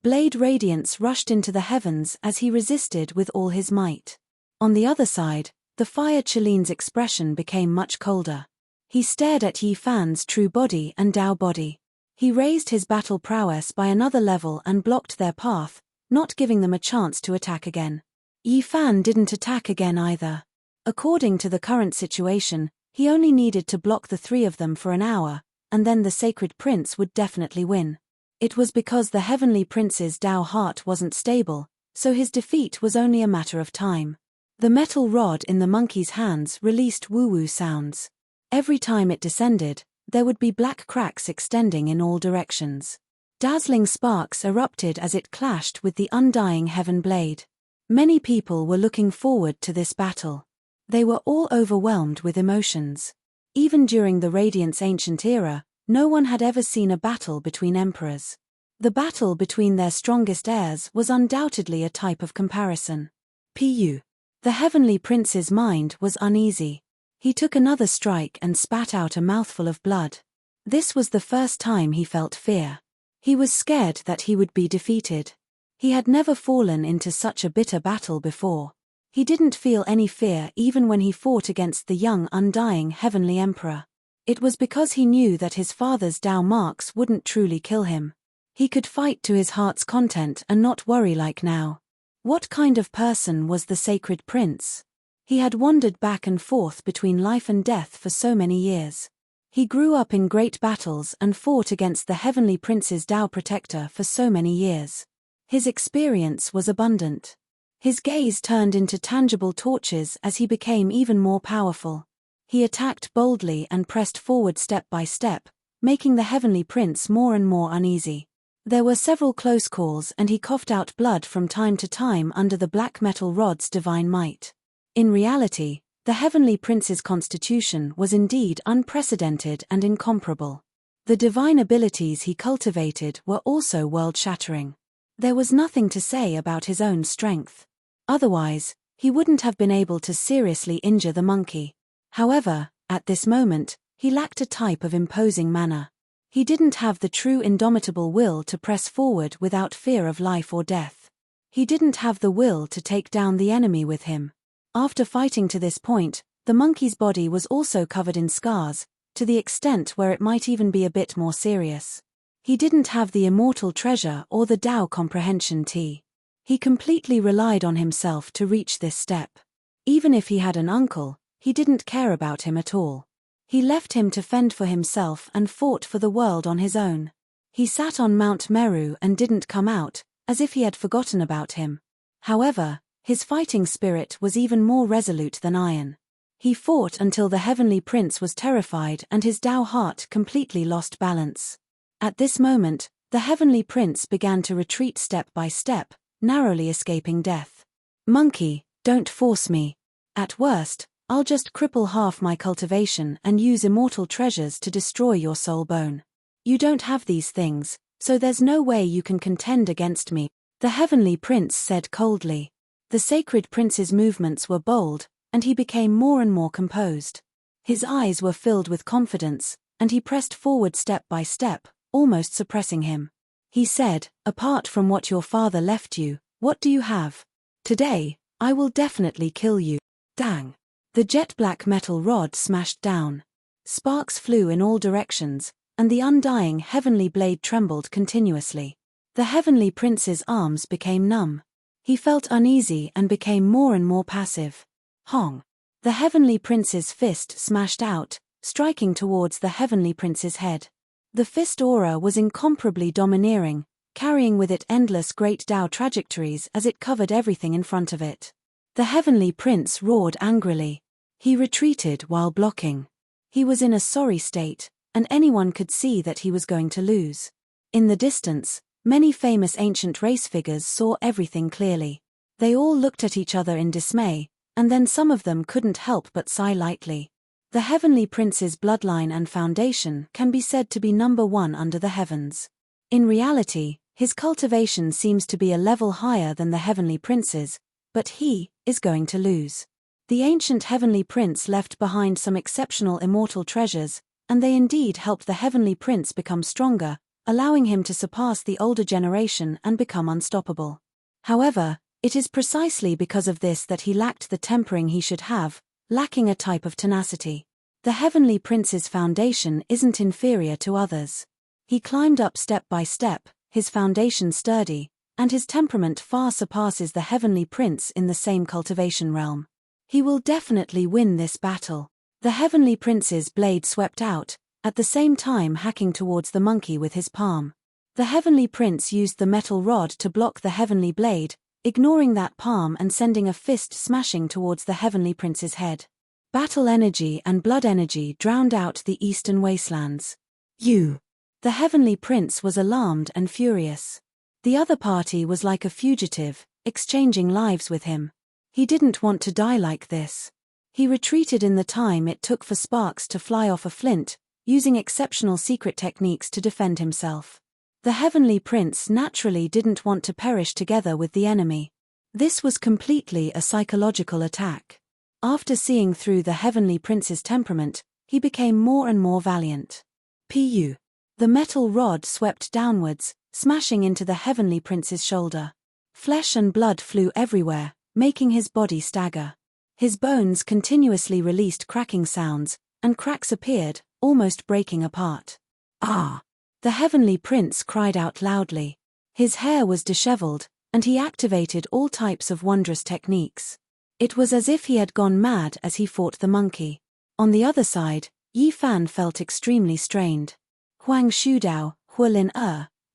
Blade radiance rushed into the heavens as he resisted with all his might. On the other side, the fire Chilean's expression became much colder. He stared at Yi Fan's true body and Dao body. He raised his battle prowess by another level and blocked their path, not giving them a chance to attack again. Yi Fan didn't attack again either. According to the current situation, he only needed to block the three of them for an hour, and then the sacred prince would definitely win. It was because the heavenly prince's Dao heart wasn't stable, so his defeat was only a matter of time. The metal rod in the monkey's hands released woo-woo sounds. Every time it descended, there would be black cracks extending in all directions. Dazzling sparks erupted as it clashed with the undying heaven blade. Many people were looking forward to this battle. They were all overwhelmed with emotions. Even during the Radiant's ancient era, no one had ever seen a battle between emperors. The battle between their strongest heirs was undoubtedly a type of comparison. Pu. The heavenly prince's mind was uneasy. He took another strike and spat out a mouthful of blood. This was the first time he felt fear. He was scared that he would be defeated. He had never fallen into such a bitter battle before. He didn't feel any fear even when he fought against the young undying heavenly emperor. It was because he knew that his father's Dao marks wouldn't truly kill him. He could fight to his heart's content and not worry like now. What kind of person was the sacred prince? He had wandered back and forth between life and death for so many years. He grew up in great battles and fought against the heavenly prince's Dao protector for so many years. His experience was abundant. His gaze turned into tangible torches as he became even more powerful. He attacked boldly and pressed forward step by step, making the heavenly prince more and more uneasy. There were several close calls and he coughed out blood from time to time under the black metal rod's divine might. In reality, the heavenly prince's constitution was indeed unprecedented and incomparable. The divine abilities he cultivated were also world-shattering. There was nothing to say about his own strength. Otherwise, he wouldn't have been able to seriously injure the monkey. However, at this moment, he lacked a type of imposing manner. He didn't have the true indomitable will to press forward without fear of life or death. He didn't have the will to take down the enemy with him. After fighting to this point, the monkey's body was also covered in scars, to the extent where it might even be a bit more serious. He didn't have the immortal treasure or the Tao comprehension tea. He completely relied on himself to reach this step. Even if he had an uncle, he didn't care about him at all. He left him to fend for himself and fought for the world on his own. He sat on Mount Meru and didn't come out, as if he had forgotten about him. However, his fighting spirit was even more resolute than iron. He fought until the heavenly prince was terrified and his Tao heart completely lost balance. At this moment, the heavenly prince began to retreat step by step, narrowly escaping death. Monkey, don't force me. At worst, I'll just cripple half my cultivation and use immortal treasures to destroy your soul bone. You don't have these things, so there's no way you can contend against me, the heavenly prince said coldly. The sacred prince's movements were bold, and he became more and more composed. His eyes were filled with confidence, and he pressed forward step by step, almost suppressing him. He said, apart from what your father left you, what do you have? Today, I will definitely kill you. Dang. The jet-black metal rod smashed down. Sparks flew in all directions, and the undying heavenly blade trembled continuously. The heavenly prince's arms became numb. He felt uneasy and became more and more passive. Hong. The heavenly prince's fist smashed out, striking towards the heavenly prince's head. The fist aura was incomparably domineering, carrying with it endless great Tao trajectories as it covered everything in front of it. The heavenly prince roared angrily. He retreated while blocking. He was in a sorry state, and anyone could see that he was going to lose. In the distance, many famous ancient race figures saw everything clearly. They all looked at each other in dismay, and then some of them couldn't help but sigh lightly. The heavenly prince's bloodline and foundation can be said to be number one under the heavens. In reality, his cultivation seems to be a level higher than the heavenly prince's, but he is going to lose. The ancient heavenly prince left behind some exceptional immortal treasures, and they indeed helped the heavenly prince become stronger, allowing him to surpass the older generation and become unstoppable. However, it is precisely because of this that he lacked the tempering he should have, lacking a type of tenacity. The heavenly prince's foundation isn't inferior to others. He climbed up step by step, his foundation sturdy, and his temperament far surpasses the heavenly prince in the same cultivation realm. He will definitely win this battle. The heavenly prince's blade swept out, at the same time hacking towards the monkey with his palm. The heavenly prince used the metal rod to block the heavenly blade, ignoring that palm and sending a fist smashing towards the heavenly prince's head. Battle energy and blood energy drowned out the eastern wastelands. You! The heavenly prince was alarmed and furious. The other party was like a fugitive, exchanging lives with him. He didn't want to die like this. He retreated in the time it took for sparks to fly off a flint, using exceptional secret techniques to defend himself. The heavenly prince naturally didn't want to perish together with the enemy. This was completely a psychological attack. After seeing through the heavenly prince's temperament, he became more and more valiant. Pu. The metal rod swept downwards, smashing into the heavenly prince's shoulder. Flesh and blood flew everywhere, making his body stagger. His bones continuously released cracking sounds, and cracks appeared, almost breaking apart. Ah! The heavenly prince cried out loudly. His hair was disheveled, and he activated all types of wondrous techniques. It was as if he had gone mad as he fought the monkey. On the other side, Yi Fan felt extremely strained. Huang Shudao, Huolin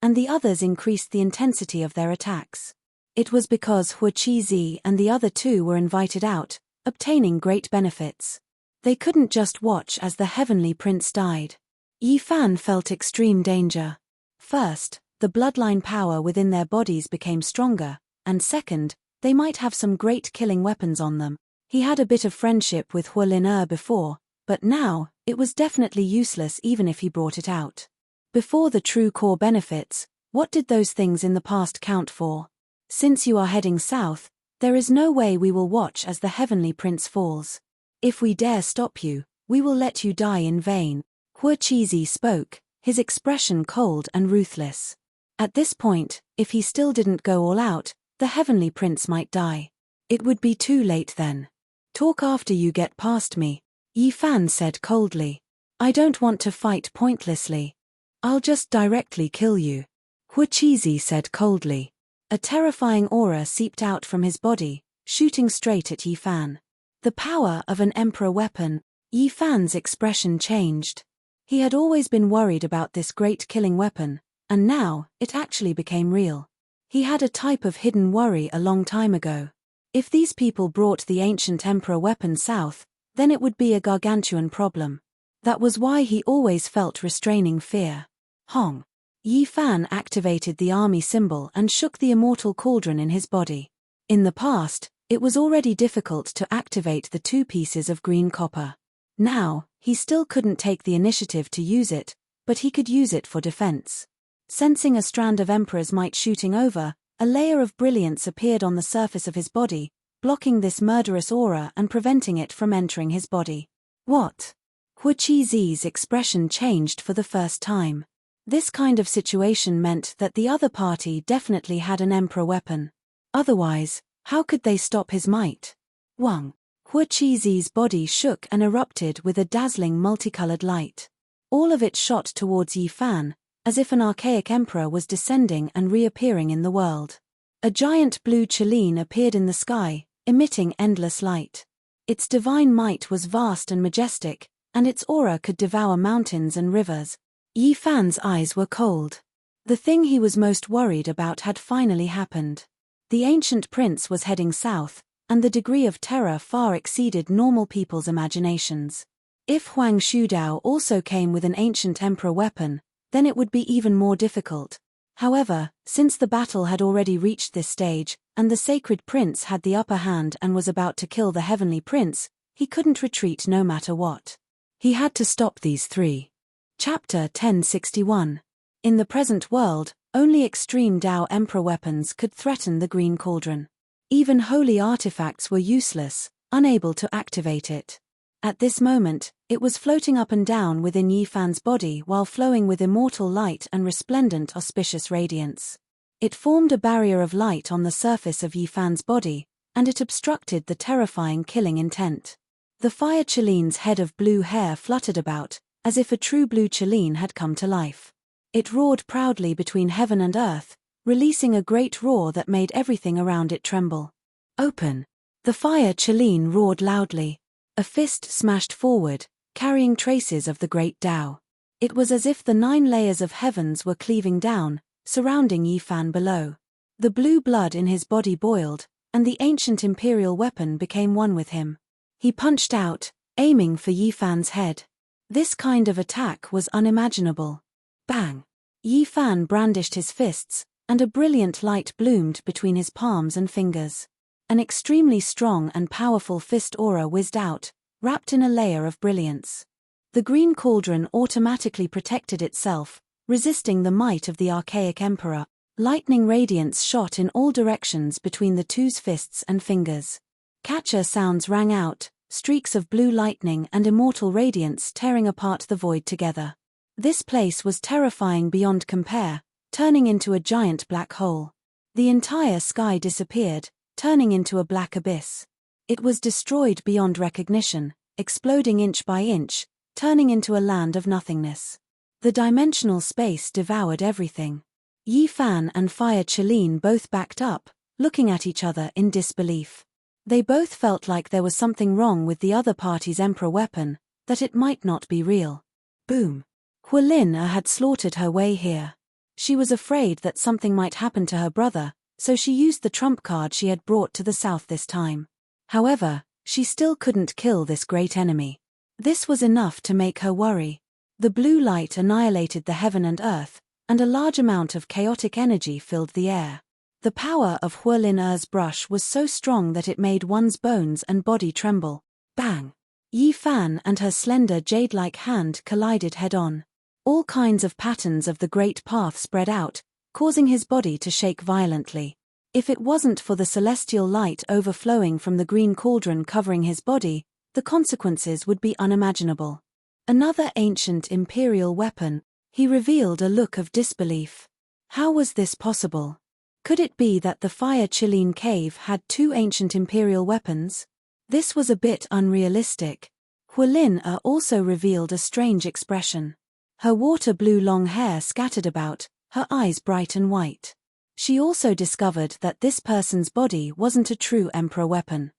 and the others increased the intensity of their attacks. It was because Hua Qizi and the other two were invited out, obtaining great benefits. They couldn't just watch as the heavenly prince died. Yi Fan felt extreme danger. First, the bloodline power within their bodies became stronger, and second, they might have some great killing weapons on them. He had a bit of friendship with Huolin before, but now, it was definitely useless even if he brought it out. Before the true core benefits, what did those things in the past count for? Since you are heading south, there is no way we will watch as the heavenly prince falls. If we dare stop you, we will let you die in vain. Hua Qizi spoke, his expression cold and ruthless. At this point, if he still didn't go all out, the heavenly prince might die. It would be too late then. Talk after you get past me, Yi Fan said coldly. I don't want to fight pointlessly. I'll just directly kill you. Hu Chizi said coldly. A terrifying aura seeped out from his body, shooting straight at Yi Fan. The power of an emperor weapon. Yi Fan's expression changed. He had always been worried about this great killing weapon, and now, it actually became real. He had a type of hidden worry a long time ago. If these people brought the ancient emperor weapon south, then it would be a gargantuan problem. That was why he always felt restraining fear. Hong. Yi Fan activated the army symbol and shook the immortal cauldron in his body. In the past, it was already difficult to activate the two pieces of green copper. Now, he still couldn't take the initiative to use it, but he could use it for defense. Sensing a strand of emperor's might shooting over, a layer of brilliance appeared on the surface of his body, blocking this murderous aura and preventing it from entering his body. What? Hu Chizi's expression changed for the first time. This kind of situation meant that the other party definitely had an emperor weapon. Otherwise, how could they stop his might? Wang. Hu Chizi's body shook and erupted with a dazzling multicolored light. All of it shot towards Yi Fan, as if an archaic emperor was descending and reappearing in the world. A giant blue Chelene appeared in the sky, emitting endless light. Its divine might was vast and majestic, and its aura could devour mountains and rivers. Yi Fan's eyes were cold. The thing he was most worried about had finally happened. The ancient prince was heading south, and the degree of terror far exceeded normal people's imaginations. If Huang Shudao also came with an ancient emperor weapon, then it would be even more difficult. However, since the battle had already reached this stage, and the sacred prince had the upper hand and was about to kill the heavenly prince, he couldn't retreat no matter what. He had to stop these three. Chapter 1061. In the present world, only extreme Dao emperor weapons could threaten the green cauldron. Even holy artifacts were useless, unable to activate it. At this moment, it was floating up and down within Yi Fan's body while flowing with immortal light and resplendent auspicious radiance. It formed a barrier of light on the surface of Yi Fan's body, and it obstructed the terrifying killing intent. The fire Chelene's head of blue hair fluttered about, as if a true blue Chelene had come to life. It roared proudly between heaven and earth, releasing a great roar that made everything around it tremble. Open! The fire Chelene roared loudly. A fist smashed forward, carrying traces of the great Tao. It was as if the 9 layers of heavens were cleaving down, surrounding Yi Fan below. The blue blood in his body boiled, and the ancient imperial weapon became one with him. He punched out, aiming for Yi Fan's head. This kind of attack was unimaginable. Bang! Yi Fan brandished his fists, and a brilliant light bloomed between his palms and fingers. An extremely strong and powerful fist aura whizzed out, wrapped in a layer of brilliance. The green cauldron automatically protected itself, resisting the might of the archaic emperor. Lightning radiance shot in all directions between the two's fists and fingers. Catcher sounds rang out, streaks of blue lightning and immortal radiance tearing apart the void together. This place was terrifying beyond compare, turning into a giant black hole. The entire sky disappeared, turning into a black abyss. It was destroyed beyond recognition, exploding inch by inch, turning into a land of nothingness. The dimensional space devoured everything. Yi Fan and Fire Chelene both backed up, looking at each other in disbelief. They both felt like there was something wrong with the other party's emperor weapon, that it might not be real. Boom! Hualin had slaughtered her way here. She was afraid that something might happen to her brother, so she used the trump card she had brought to the south this time. However, she still couldn't kill this great enemy. This was enough to make her worry. The blue light annihilated the heaven and earth, and a large amount of chaotic energy filled the air. The power of Hualin brush was so strong that it made one's bones and body tremble. Bang! Yi Fan and her slender jade-like hand collided head-on. All kinds of patterns of the great path spread out, causing his body to shake violently. If it wasn't for the celestial light overflowing from the green cauldron covering his body, the consequences would be unimaginable. Another ancient imperial weapon. He revealed a look of disbelief. How was this possible? Could it be that the Fire Chelene cave had 2 ancient imperial weapons? This was a bit unrealistic. Hualin also revealed a strange expression. Her water-blue long hair scattered about, her eyes bright and white. She also discovered that this person's body wasn't a true emperor weapon.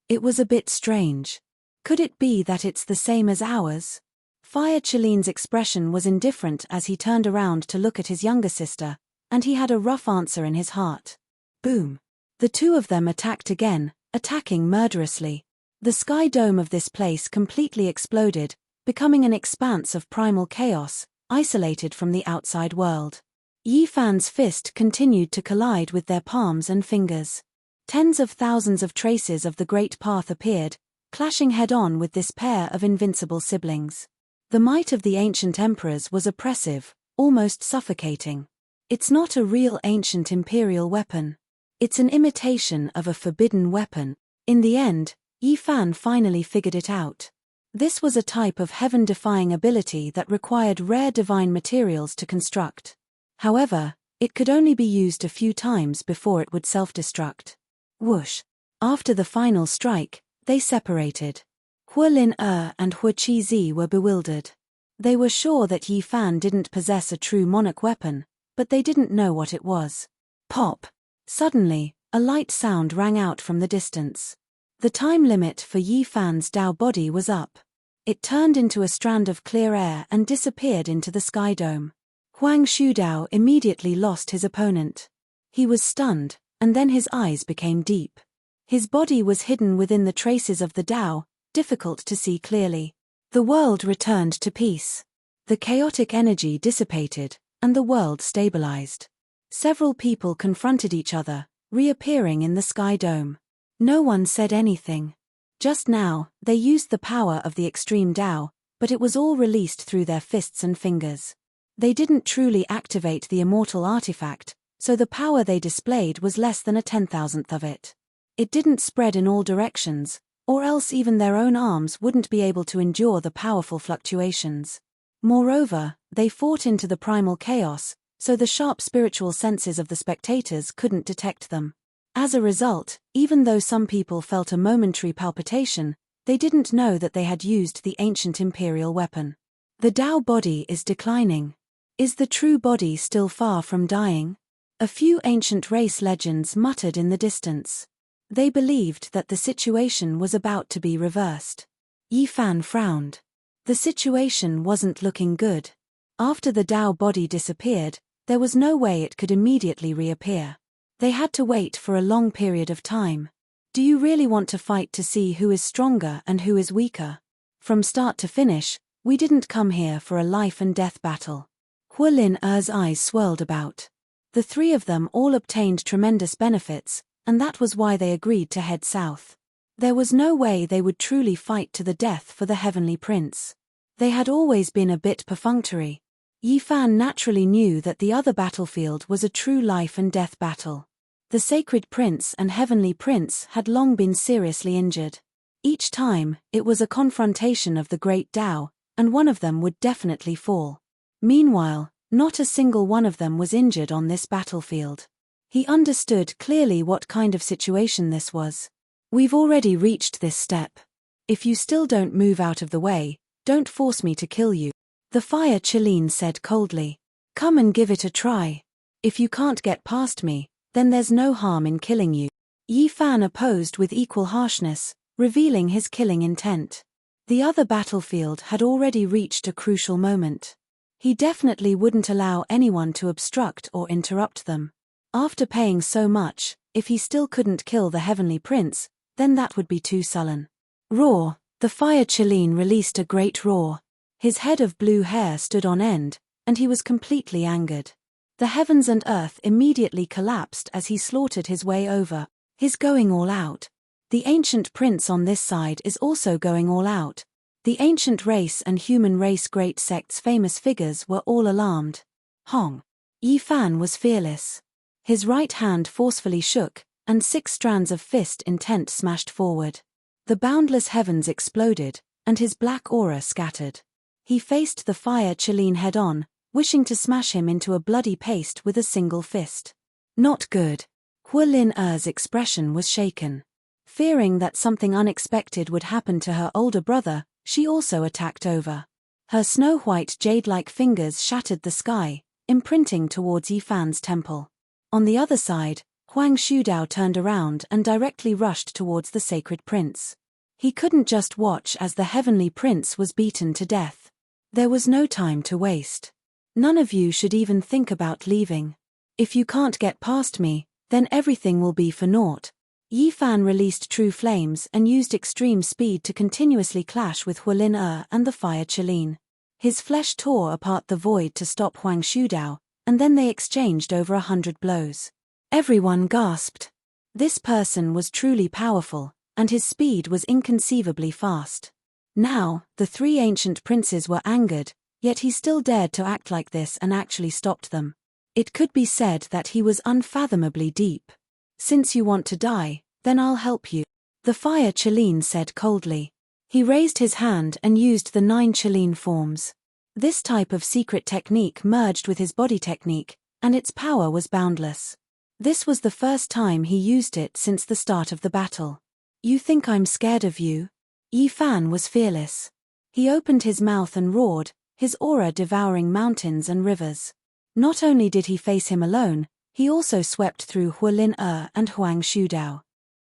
It was a bit strange. Could it be that it's the same as ours? Fire Chilin's expression was indifferent as he turned around to look at his younger sister, and he had a rough answer in his heart. Boom! The two of them attacked again, attacking murderously. The sky dome of this place completely exploded, becoming an expanse of primal chaos, isolated from the outside world. Yi Fan's fist continued to collide with their palms and fingers. Tens of thousands of traces of the Great Path appeared, clashing head-on with this pair of invincible siblings. The might of the ancient emperors was oppressive, almost suffocating. It's not a real ancient imperial weapon. It's an imitation of a forbidden weapon. In the end, Yi Fan finally figured it out. This was a type of heaven-defying ability that required rare divine materials to construct. However, it could only be used a few times before it would self-destruct. Whoosh! After the final strike, they separated. Hualin and Hua Qizi were bewildered. They were sure that Yi Fan didn't possess a true monarch weapon, but they didn't know what it was. Pop! Suddenly, a light sound rang out from the distance. The time limit for Yi Fan's Dao body was up. It turned into a strand of clear air and disappeared into the sky dome. Huang Shudao immediately lost his opponent. He was stunned, and then his eyes became deep. His body was hidden within the traces of the Dao, difficult to see clearly. The world returned to peace. The chaotic energy dissipated, and the world stabilized. Several people confronted each other, reappearing in the sky dome. No one said anything. Just now, they used the power of the extreme Dao, but it was all released through their fists and fingers. They didn't truly activate the immortal artifact, so the power they displayed was less than a 10,000th of it. It didn't spread in all directions, or else even their own arms wouldn't be able to endure the powerful fluctuations. Moreover, they fought into the primal chaos, so the sharp spiritual senses of the spectators couldn't detect them. As a result, even though some people felt a momentary palpitation, they didn't know that they had used the ancient imperial weapon. The Dao body is declining. Is the true body still far from dying? A few ancient race legends muttered in the distance. They believed that the situation was about to be reversed. Yi Fan frowned. The situation wasn't looking good. After the Dao body disappeared, there was no way it could immediately reappear. They had to wait for a long period of time. Do you really want to fight to see who is stronger and who is weaker? From start to finish, we didn't come here for a life and death battle. Hualin's eyes swirled about. The three of them all obtained tremendous benefits, and that was why they agreed to head south. There was no way they would truly fight to the death for the Heavenly Prince. They had always been a bit perfunctory. Yi Fan naturally knew that the other battlefield was a true life and death battle. The Sacred Prince and Heavenly Prince had long been seriously injured. Each time, it was a confrontation of the Great Dao, and one of them would definitely fall. Meanwhile, not a single one of them was injured on this battlefield. He understood clearly what kind of situation this was. We've already reached this step. If you still don't move out of the way, don't force me to kill you. The Fire Chilin said coldly. Come and give it a try. If you can't get past me, then there's no harm in killing you. Yi Fan opposed with equal harshness, revealing his killing intent. The other battlefield had already reached a crucial moment. He definitely wouldn't allow anyone to obstruct or interrupt them. After paying so much, if he still couldn't kill the Heavenly Prince, then that would be too sullen. Roar! The Fire Chilin released a great roar. His head of blue hair stood on end, and he was completely angered. The heavens and earth immediately collapsed as he slaughtered his way over. He's going all out. The ancient prince on this side is also going all out. The ancient race and human race great sect's famous figures were all alarmed. Hong! Yi Fan was fearless. His right hand forcefully shook, and 6 strands of fist intent smashed forward. The boundless heavens exploded, and his black aura scattered. He faced the Fire Chilin head-on, wishing to smash him into a bloody paste with a single fist. Not good. Hualin's expression was shaken. Fearing that something unexpected would happen to her older brother, she also attacked over. Her snow-white jade-like fingers shattered the sky, imprinting towards Yi Fan's temple. On the other side, Huang Shudao turned around and directly rushed towards the sacred prince. He couldn't just watch as the heavenly prince was beaten to death. There was no time to waste. None of you should even think about leaving. If you can't get past me, then everything will be for naught. Yi Fan released true flames and used extreme speed to continuously clash with Hualin and the fire Qilin. His flesh tore apart the void to stop Huang Shudao, and then they exchanged over 100 blows. Everyone gasped. This person was truly powerful, and his speed was inconceivably fast. Now, the three ancient princes were angered, yet he still dared to act like this and actually stopped them. It could be said that he was unfathomably deep. Since you want to die, then I'll help you, the fire Qilin said coldly. He raised his hand and used the 9 Qilin forms. This type of secret technique merged with his body technique, and its power was boundless. This was the first time he used it since the start of the battle. You think I'm scared of you? Yi Fan was fearless. He opened his mouth and roared, his aura devouring mountains and rivers. Not only did he face him alone, he also swept through Hualin and Huang Shudao.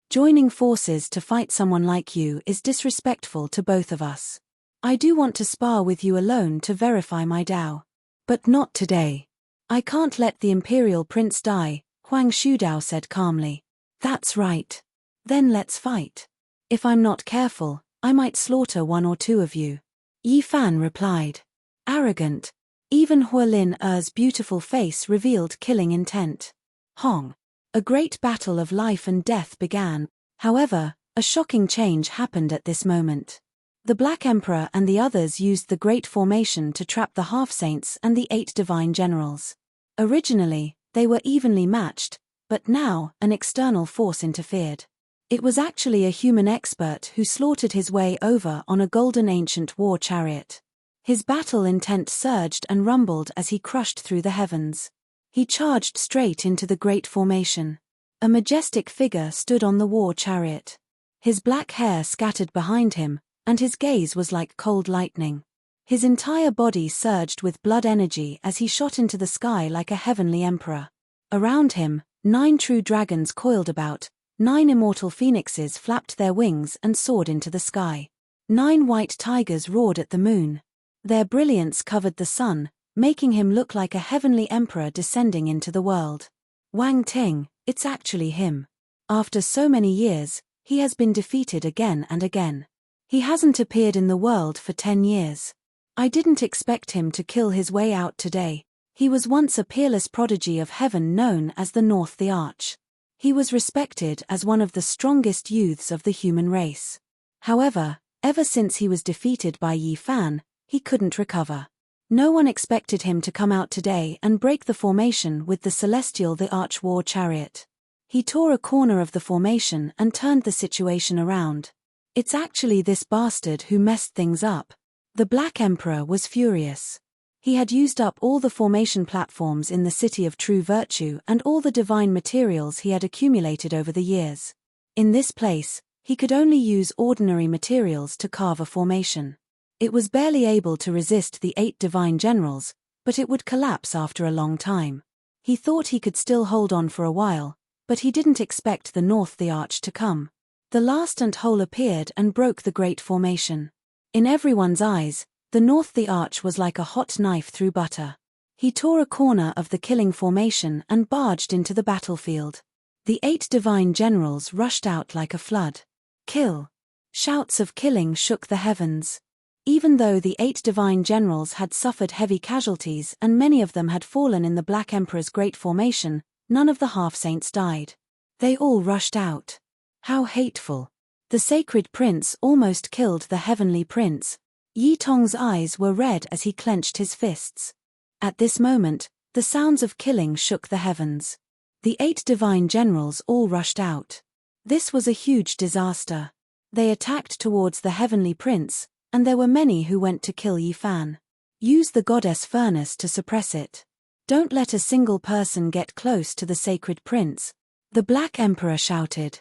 Joining forces to fight someone like you is disrespectful to both of us. I do want to spar with you alone to verify my Dao. But not today. I can't let the Imperial Prince die, Huang Shudao said calmly. That's right. Then let's fight. If I'm not careful, I might slaughter 1 or 2 of you. Yi Fan replied. Arrogant. Even Hualin beautiful face revealed killing intent. Hong. A great battle of life and death began. However, a shocking change happened at this moment. The Black Emperor and the others used the Great Formation to trap the Half-Saints and the 8 Divine Generals. Originally, they were evenly matched, but now, an external force interfered. It was actually a human expert who slaughtered his way over on a golden ancient war chariot. His battle intent surged and rumbled as he crushed through the heavens. He charged straight into the Great Formation. A majestic figure stood on the war chariot. His black hair scattered behind him, and his gaze was like cold lightning. His entire body surged with blood energy as he shot into the sky like a heavenly emperor. Around him, 9 true dragons coiled about, 9 immortal phoenixes flapped their wings and soared into the sky. 9 white tigers roared at the moon. Their brilliance covered the sun, making him look like a heavenly emperor descending into the world. Wang Ting, it's actually him. After so many years, he has been defeated again and again. He hasn't appeared in the world for 10 years. I didn't expect him to kill his way out today. He was once a peerless prodigy of heaven known as the North the Arch. He was respected as one of the strongest youths of the human race. However, ever since he was defeated by Yi Fan, he couldn't recover. No one expected him to come out today and break the formation with the Celestial the Arch War Chariot. He tore a corner of the formation and turned the situation around. It's actually this bastard who messed things up. The Black Emperor was furious. He had used up all the formation platforms in the City of True Virtue and all the divine materials he had accumulated over the years. In this place, he could only use ordinary materials to carve a formation. It was barely able to resist the 8 divine generals, but it would collapse after a long time. He thought he could still hold on for a while, but he didn't expect the North the Arch to come. The last ant hole appeared and broke the great formation. In everyone's eyes, the North the Arch was like a hot knife through butter. He tore a corner of the killing formation and barged into the battlefield. The 8 divine generals rushed out like a flood. Kill! Shouts of killing shook the heavens. Even though the 8 divine generals had suffered heavy casualties and many of them had fallen in the Black Emperor's great formation, none of the half-saints died. They all rushed out. How hateful. The sacred prince almost killed the heavenly prince. Yi Tong's eyes were red as he clenched his fists. At this moment, the sounds of killing shook the heavens. The 8 divine generals all rushed out. This was a huge disaster. They attacked towards the heavenly prince, and there were many who went to kill Yi Fan. Use the goddess furnace to suppress it. Don't let a single person get close to the sacred prince, the Black Emperor shouted.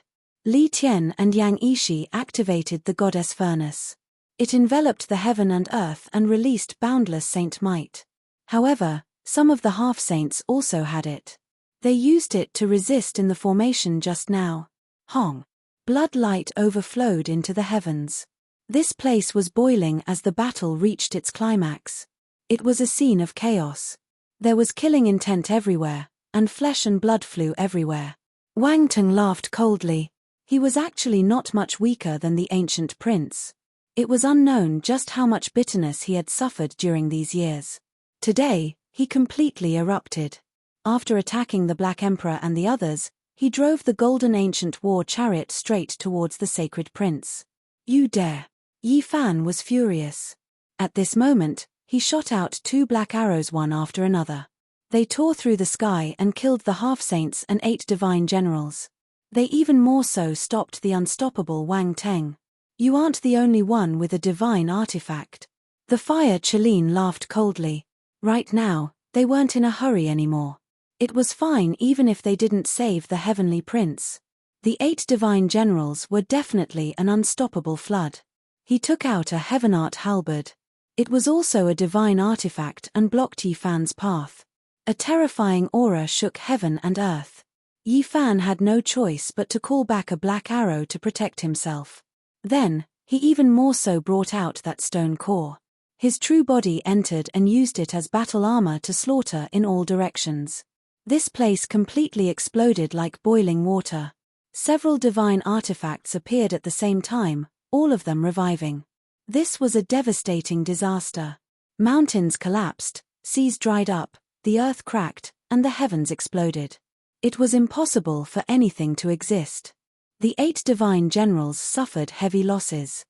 Li Tian and Yang Yishi activated the goddess furnace. It enveloped the heaven and earth and released boundless saint might. However, some of the half-saints also had it. They used it to resist in the formation just now. Hong. Blood light overflowed into the heavens. This place was boiling as the battle reached its climax. It was a scene of chaos. There was killing intent everywhere, and flesh and blood flew everywhere. Wang Teng laughed coldly. He was actually not much weaker than the ancient prince. It was unknown just how much bitterness he had suffered during these years. Today, he completely erupted. After attacking the Black Emperor and the others, he drove the golden ancient war chariot straight towards the sacred prince. You dare! Yi Fan was furious. At this moment, he shot out 2 black arrows one after another. They tore through the sky and killed the half-saints and 8 divine generals. They even more so stopped the unstoppable Wang Teng. You aren't the only one with a divine artifact. The Fire Chelin laughed coldly. Right now, they weren't in a hurry anymore. It was fine even if they didn't save the heavenly prince. The 8 divine generals were definitely an unstoppable flood. He took out a Heavenart halberd. It was also a divine artifact and blocked Yi Fan's path. A terrifying aura shook heaven and earth. Yi Fan had no choice but to call back a black arrow to protect himself. Then, he even more so brought out that stone core. His true body entered and used it as battle armor to slaughter in all directions. This place completely exploded like boiling water. Several divine artifacts appeared at the same time, all of them reviving. This was a devastating disaster. Mountains collapsed, seas dried up, the earth cracked, and the heavens exploded. It was impossible for anything to exist. The 8 divine generals suffered heavy losses.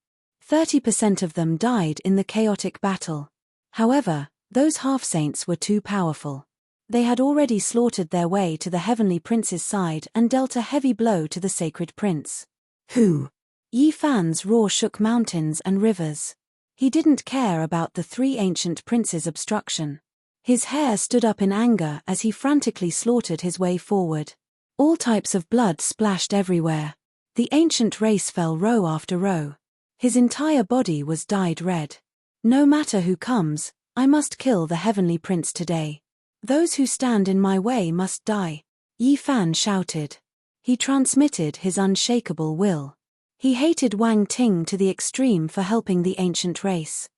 30% of them died in the chaotic battle. However, those half-saints were too powerful. They had already slaughtered their way to the heavenly prince's side and dealt a heavy blow to the sacred prince. Who? Yi Fan's roar shook mountains and rivers. He didn't care about the 3 ancient princes' obstruction. His hair stood up in anger as he frantically slaughtered his way forward. All types of blood splashed everywhere. The ancient race fell row after row. His entire body was dyed red. No matter who comes, I must kill the heavenly prince today. Those who stand in my way must die. Yi Fan shouted. He transmitted his unshakable will. He hated Wang Ting to the extreme for helping the ancient race.